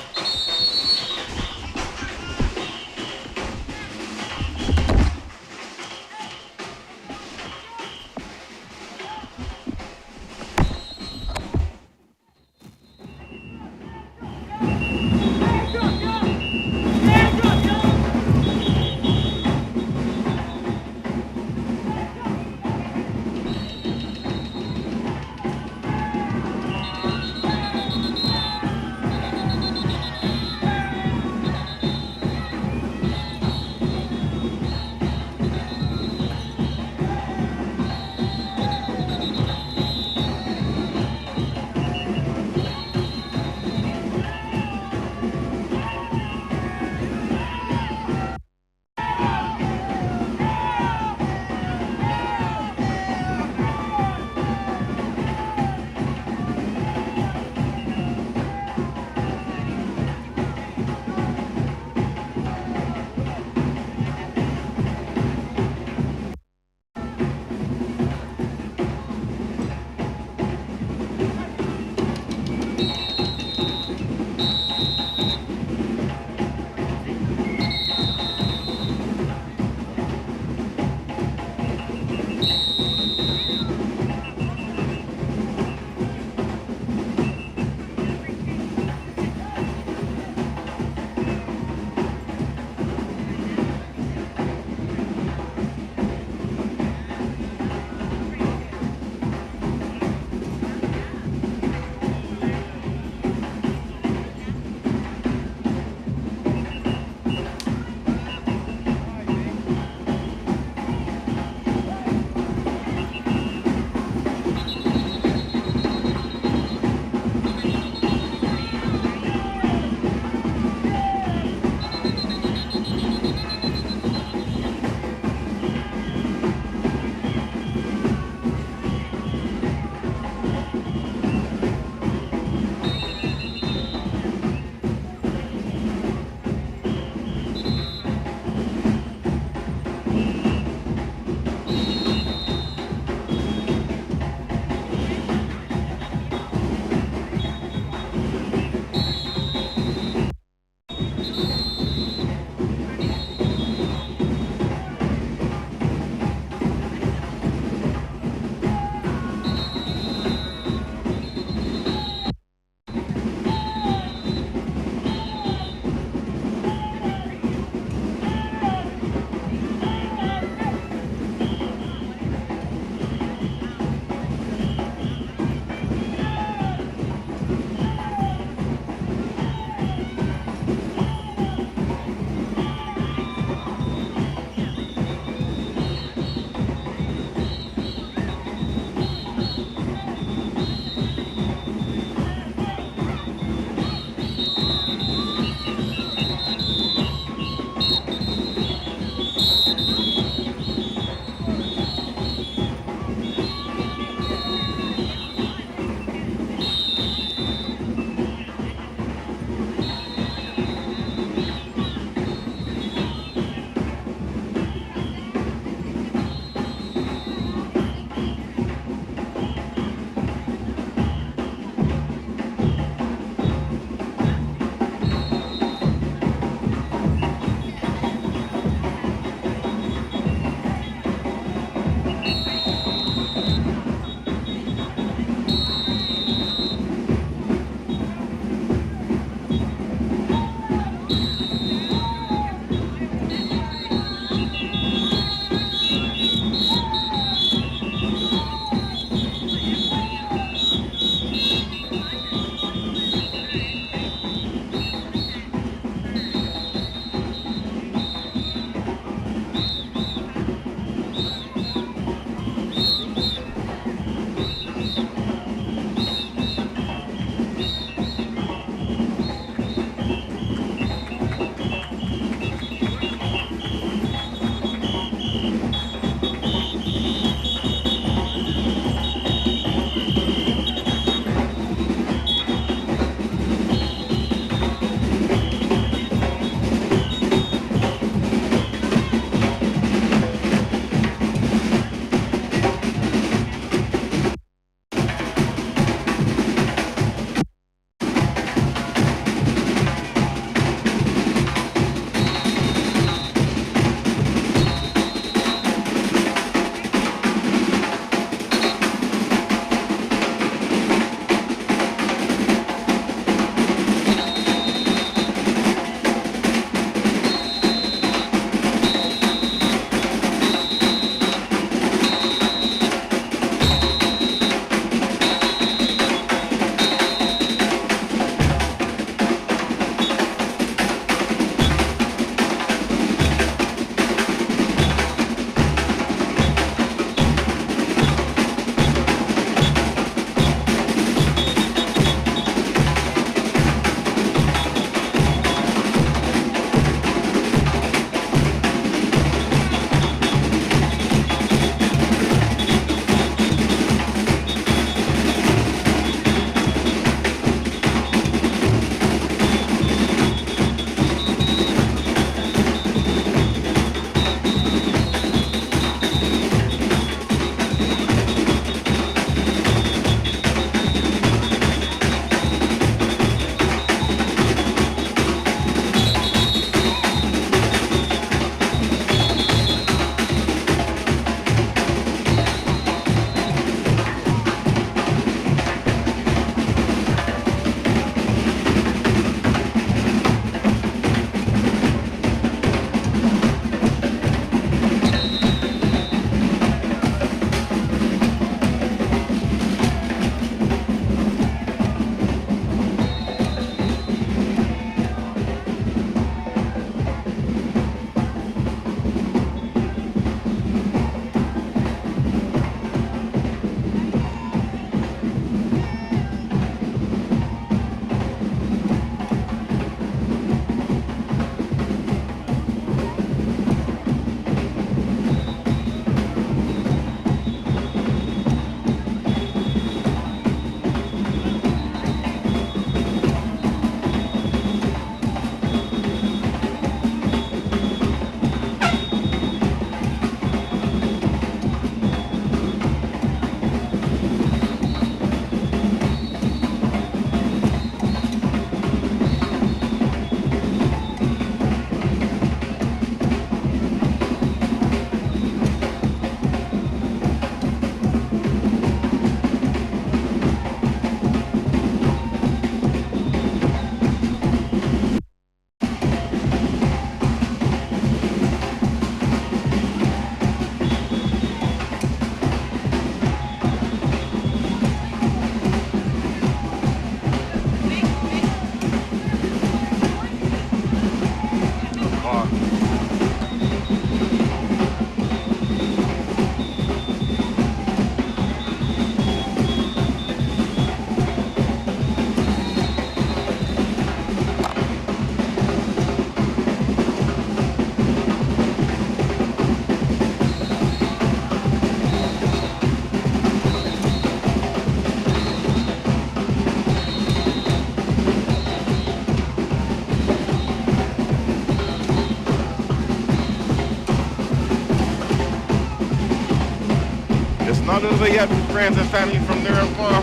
all over yet, friends and family from near and far.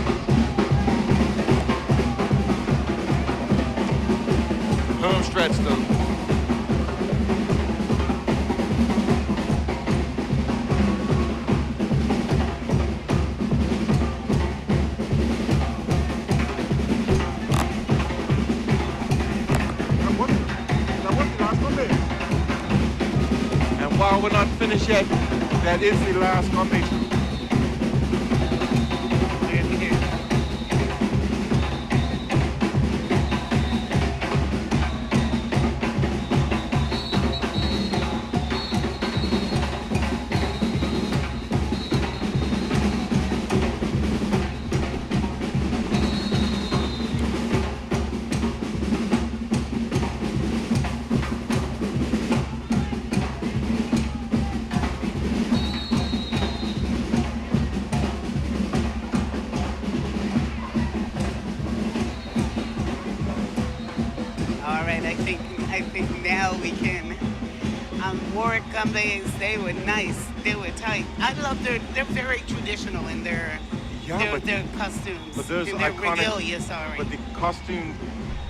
Home stretch though. And while we're not finished yet, that is the last Gombbe troop. I think now we can. Warrick United, they were nice. They were tight. I love they're very traditional in their costumes. But those in their iconic, regalia, sorry. But the costume,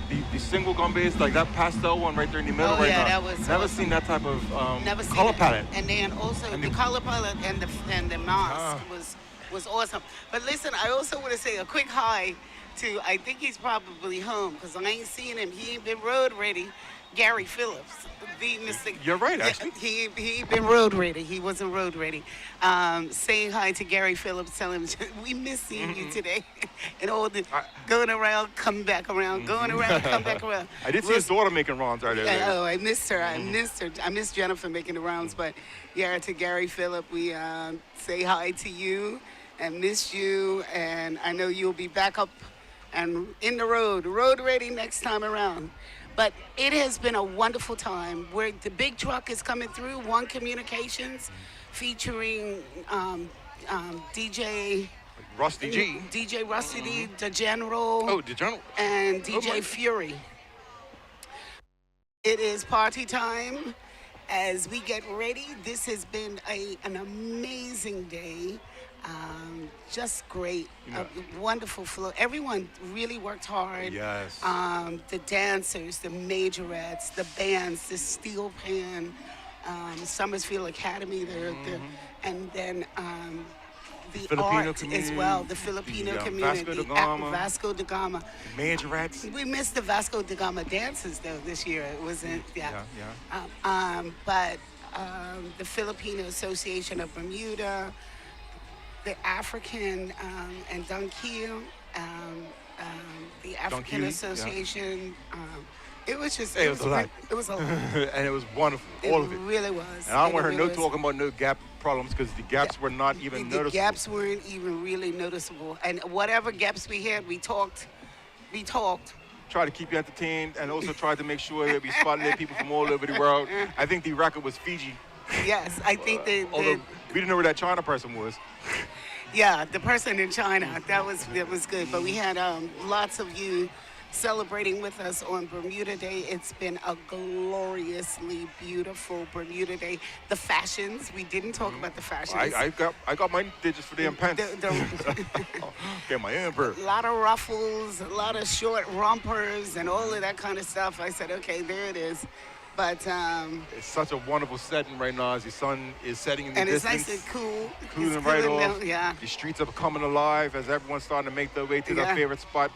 the single Gombes, like that pastel one right there in the middle right now. That was never awesome. seen that type of Never seen color it. palette. And then also the color palette and the mask was awesome. But listen, I also want to say a quick hi to, I think he's probably home because I ain't seen him. He ain't been road ready. Gary Phillips, the Mr. You're right, actually. He been road ready. He wasn't road ready. Saying hi to Gary Phillips, telling him we miss seeing you today, and all the going around, come back around, going around, come back around. I did see his daughter making rounds right there. Oh, I missed her. I missed her. I missed Jennifer making the rounds, but yeah, to Gary Phillips, we say hi to you and miss you, and I know you'll be back up and in the road ready next time around. But it has been a wonderful time. Where the big truck is coming through, One Communications, featuring DJ Rusty G. DJ Rusty D, the General. Oh, the General. And DJ Fury. It is party time as we get ready. This has been an amazing day. Just great, a wonderful flow. Everyone really worked hard. Yes. The dancers, the majorettes, the bands, the steel pan, Summersfield Academy, and then the Filipino art as well, the Filipino community, Vasco da Gama. Majorettes. We missed the Vasco da Gama dances though this year. It wasn't, but the Filipino Association of Bermuda, the African and Dunkeel, the African Association. It was just, it was a lot. It was a lot. And it was wonderful, all of it. It really was. And I don't want her talking about no gap problems because the gaps were not even noticeable. The gaps weren't even really noticeable. And whatever gaps we had, we talked. Try to keep you entertained and also try to make sure that we spotlight people from all over the world. I think the record was Fiji. Yes, I think although we didn't know where that China person was. Yeah, the person in China, that was good. But we had lots of you celebrating with us on Bermuda Day. It's been a gloriously beautiful Bermuda Day. The fashions, we didn't talk about the fashions. I got my digits for them pants. Get my emperor. A lot of ruffles, a lot of short rompers, and all of that kind of stuff. I said, okay, there it is. But it's such a wonderful setting right now as the sun is setting in the distance. And it's nice and cool. Cooling right off. Yeah. The streets are coming alive as everyone's starting to make their way to their favorite spot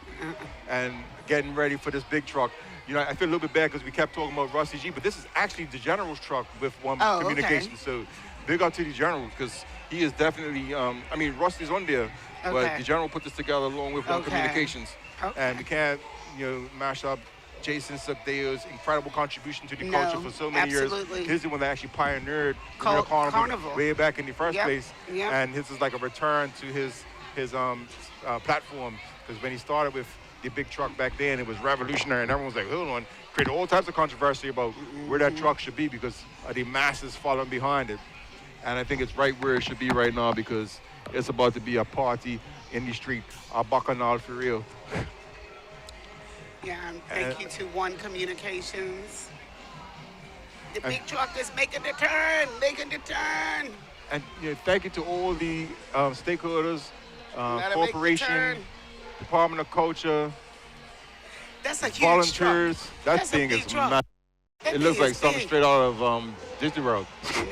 and getting ready for this big truck. You know, I feel a little bit bad because we kept talking about Rusty G, but this is actually the General's truck with One Communication. So big up to the General because he is definitely, I mean, Rusty's on there, but the General put this together along with One Communications. And we can't, mash up Jason Sugdeo's incredible contribution to the culture for so many years. He's the one that actually pioneered Carnival way back in the first place. And this is like a return to his platform because when he started with the big truck back then, it was revolutionary and everyone was like, hold on, created all types of controversy about where that truck should be because of the masses following behind it. And I think it's right where it should be right now because it's about to be a party in the street, a bacchanal for real. Yeah, thank you to One Communications. The big truck is making the turn, And thank you to all the stakeholders, corporation, Department of Culture, that's a huge volunteers. Truck. That thing is truck. massive. It looks like something straight out of Disney World. He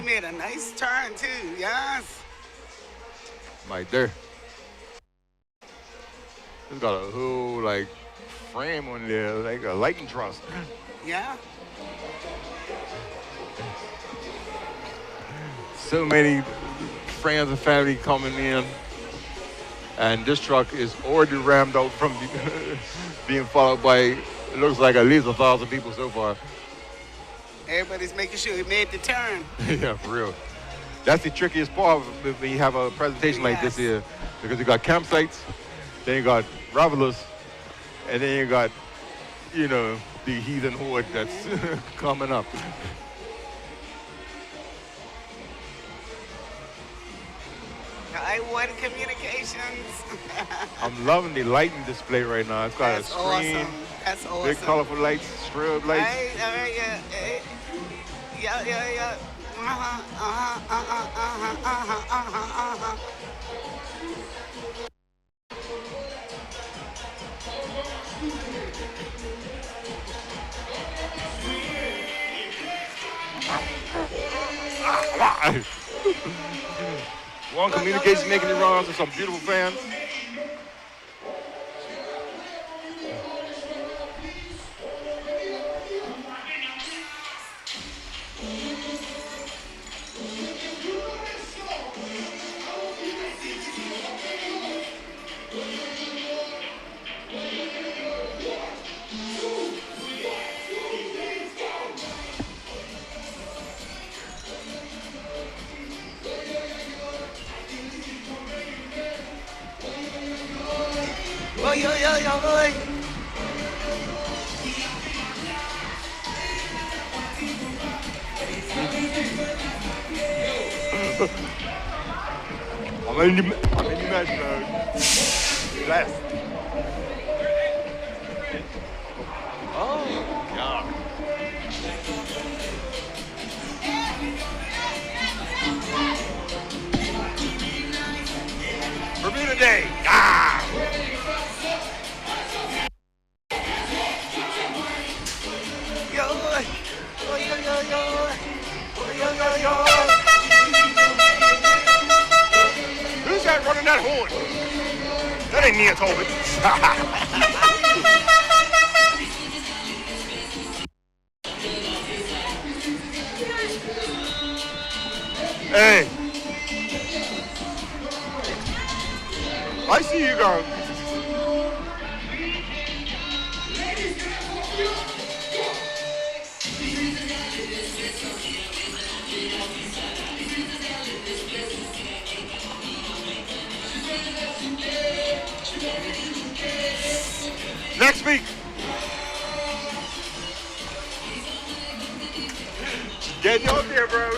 made a nice turn too, yes. Right there. It's got a whole like frame on there, like a lighting truss. Yeah. So many friends and family coming in, and this truck is already rammed out from being followed by, it looks like at least 1,000 people so far. Everybody's making sure he made the turn. Yeah, for real. That's the trickiest part when you have a presentation like this here, because you got campsites, then you got revelers, and then you got, the heathen horde that's coming up. I-1 Communications. I'm loving the lighting display right now. It's got a screen, awesome. That's awesome. Big colorful lights, strobe lights. Yeah. One Communications making the rounds with some beautiful fans. Yo. I'm in the match now. Blast. Oh, yeah. Bermuda Day. Ah! Who's that running that horn? That ain't Nia Tobin. Hey. I see you guys. Next week. Get you up there, bro.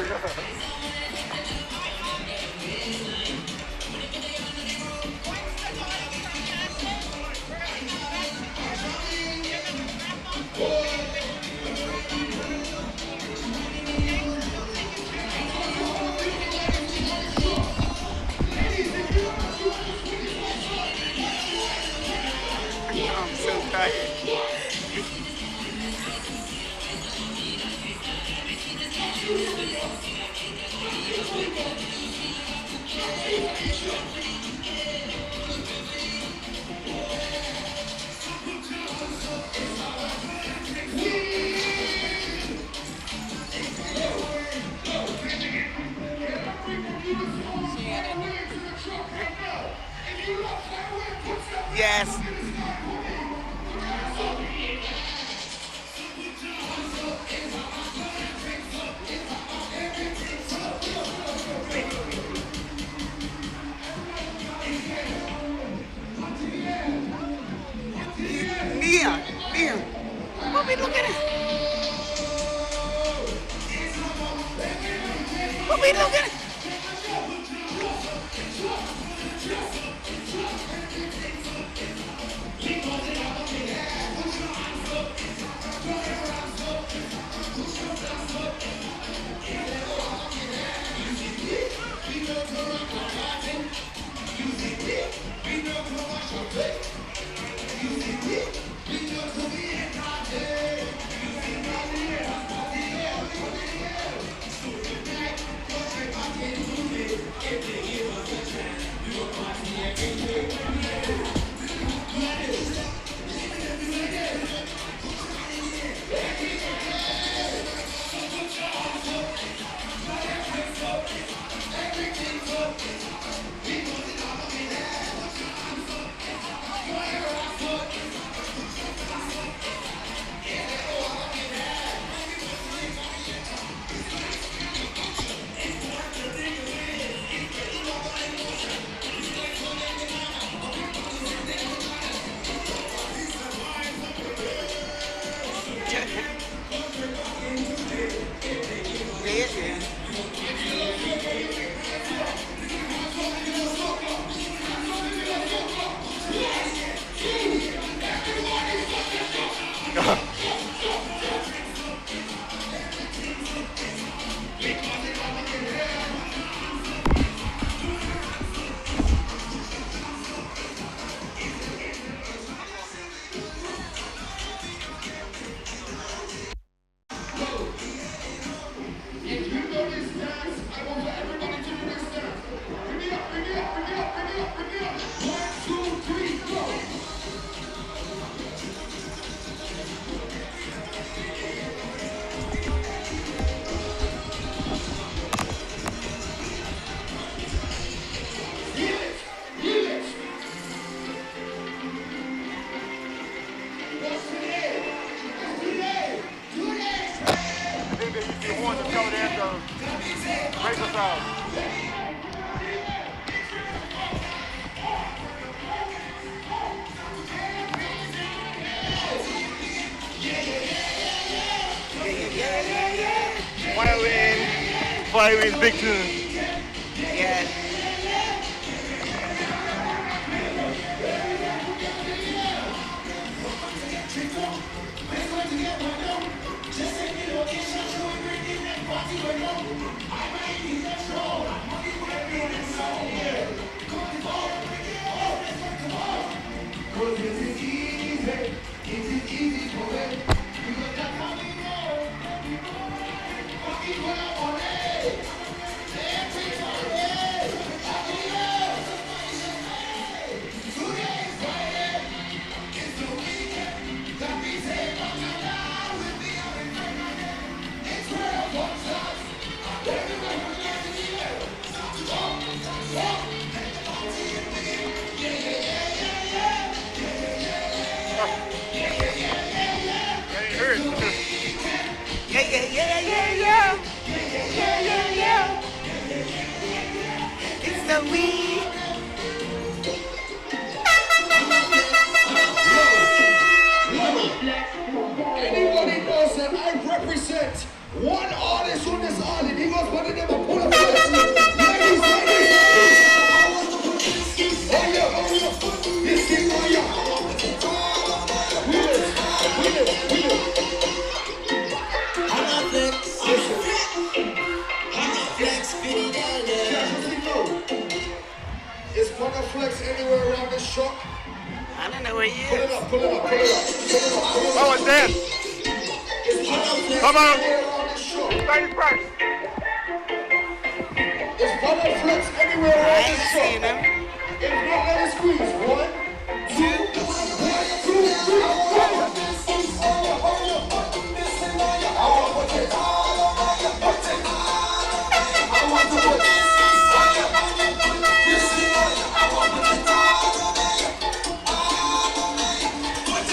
I'm so tired. Yes. Nia, what we looking at? What we looking at? why it means big tune. Yeah. It's the week. Anybody knows that I represent one artist on this island. He goes by the name of Pull Up Ladies, I want to put this this thing on ya. We live. I'm a flex, Is Bugger Flex anywhere around this shop? I don't know where he is. Pull it up. Come on, dance. Come on. Ladies first. Is Bugger Flex anywhere around this shop? Seen him. If not, let us squeeze. 1, 2, 3.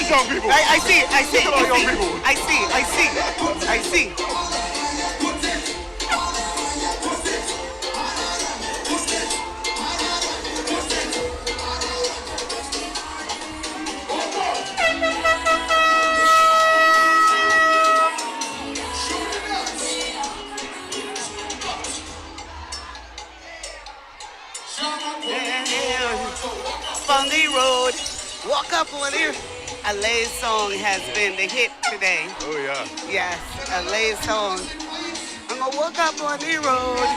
Young people. I see. Look at all young people. I see. Funny road, walk up on here. Alay's song has been the hit today. Oh yeah. Yes, Alay's song. I'm gonna walk up on the road.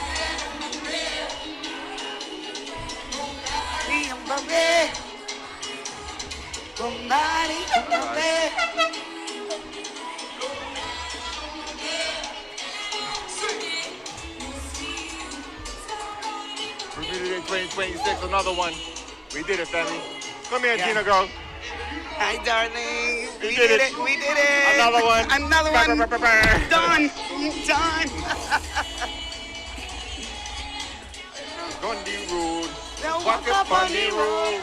Bermuda Day 2026, another one. We did it, family. Come here, Gina, girl. Hi, darling. We did it. We did it. Another one. Done. Gombbe Road. Now walk up on the road.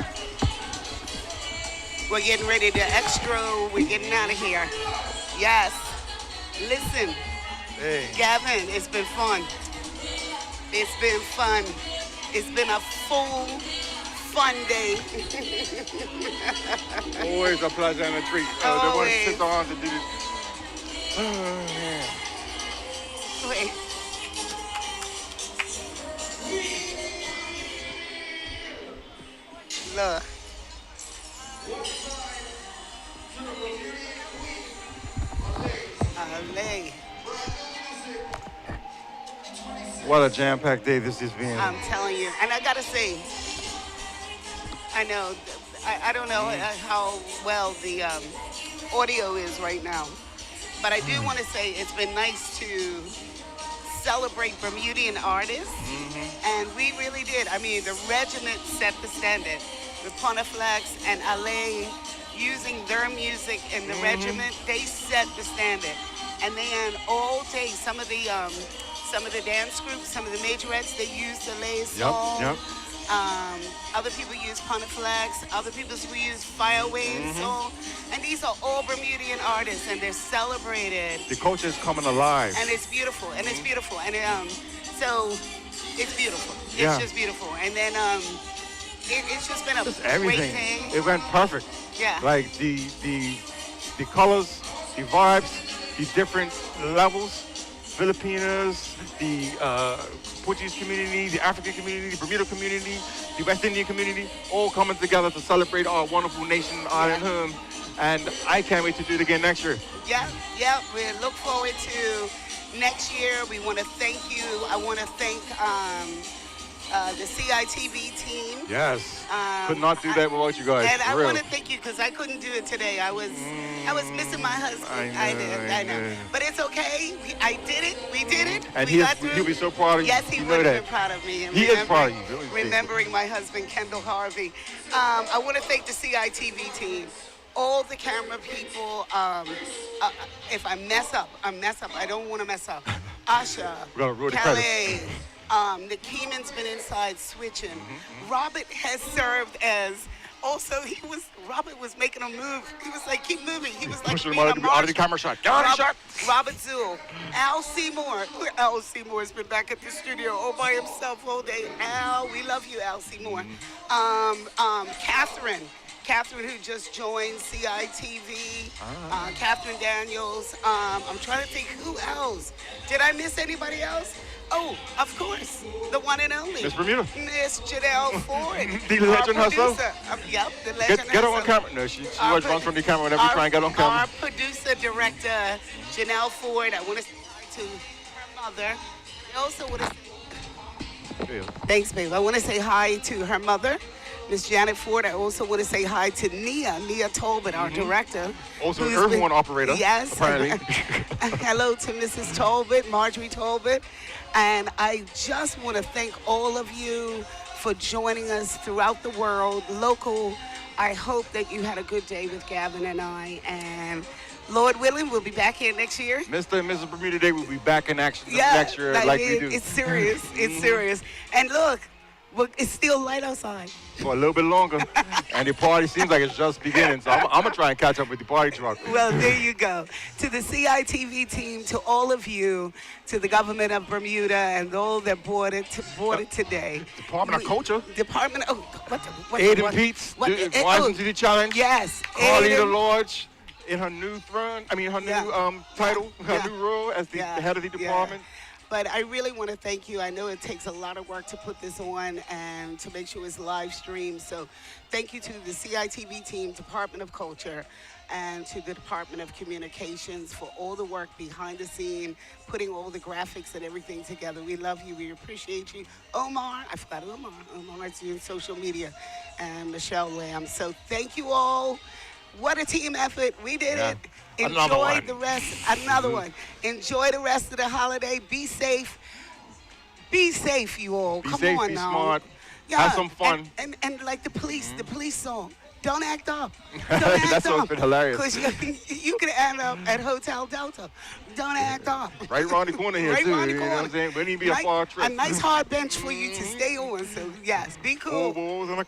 We're getting ready to extra. We're getting out of here. Yes. Listen. Hey. Gavin, it's been fun. It's been fun. It's been a full fun day. Always a pleasure and a treat. They want to sit on to do this. Oh, man. Wait. Look. Alay. What a jam-packed day this has been. I'm telling you. And I gotta say, I know, I don't know how well the audio is right now, but I do want to say it's been nice to celebrate Bermudian artists, and we really did. I mean, the regiment set the standard with Pontiflex and Alay using their music in the regiment. They set the standard, and then all day some of the dance groups, some of the majorettes, they used Alay's song. Yep. Other people use Pontiflex, other people use Firewave song, and these are all Bermudian artists, and they're celebrated. The culture is coming alive. And it's beautiful, and it's beautiful, and so it's beautiful. It's just beautiful, and then it's just been a great day. It went perfect. Yeah. Like the colors, the vibes, the different levels Filipinos, the Portuguese community, the African community, the Bermuda community, the West Indian community, all coming together to celebrate our wonderful nation, island home. And I can't wait to do it again next year. Yeah, we look forward to next year. We want to thank you. I want to thank the CITV team. Yes, could not do that without you guys. And I real. want to thank you because I couldn't do it today. I was missing my husband. I know. But it's okay. I did it. We did it. And he'll be so proud of you. Yes, he you would know have that. been proud of me. And He is proud of you. Remembering my husband, Kendall Harvey. I want to thank the CITV team. All the camera people. If I mess up. I don't want to mess up. Asha, Calais, Nakeeman's been inside switching. Robert has served as. Also, Robert was making a move. He was like, keep moving. He was like, Push him out of the camera shot. Get out of the shot. Robert Zool. Al Seymour. Al Seymour's been back at the studio all by himself all day. Al, we love you, Al Seymour. Catherine, who just joined CITV. Catherine Daniels. I'm trying to think who else. Did I miss anybody else? Oh, of course, the one and only. Miss Bermuda. Miss Janelle Ford. The legend herself. Yep, the legend Get her on camera. No, she always runs from the camera whenever you try and get on camera. Our producer, director, Janelle Ford. I want to say hi to her mother. I also want to say... Thanks, babe. I want to say hi to her mother, Miss Janet Ford. I also want to say hi to Nia Tolbert, our director. Also an Earth One operator. Yes. Apparently. Hello to Mrs. Tolbert, Marjorie Tolbert. And I just want to thank all of you for joining us throughout the world, local. I hope that you had a good day with Gavin and I. And Lord willing, we'll be back here next year. Mr. and Mrs. Bermuda Day will be back in action next year like we do. It's serious. It's serious. And look, it's still light outside. For a little bit longer. And the party seems like it's just beginning. So I'm going to try and catch up with the party truck. Well, there you go. To the CITV team, to all of you, to the government of Bermuda and all that bought it today. Department of Culture. Aiden Peets, rising to the challenge. Yes. Carlita Lodge in her new throne, her new title, her new role as the head of the department. But I really want to thank you. I know it takes a lot of work to put this on and to make sure it's live streamed. So thank you to the CITV team, Department of Culture, and to the Department of Communications for all the work behind the scene, putting all the graphics and everything together. We love you. We appreciate you. Omar, I forgot Omar. Omar's doing social media, and Michelle Lamb. So thank you all. What a team effort. We did it. Enjoy the rest. Another one. Enjoy the rest of the holiday. Be safe. Be safe, you all. Come on be now. Smart. Yeah. Have some fun. And like the police song. Don't act up. Don't act That's up. been hilarious. Because you could end up at Hotel Delta. Don't act up. Right around the corner here, right too. Around the You corner. know what I'm saying? Wouldn't even be a far trip. A nice hard bench for you to stay on. So, yes, be cool.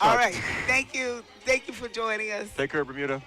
All right. Thank you. Thank you for joining us. Take care, Bermuda.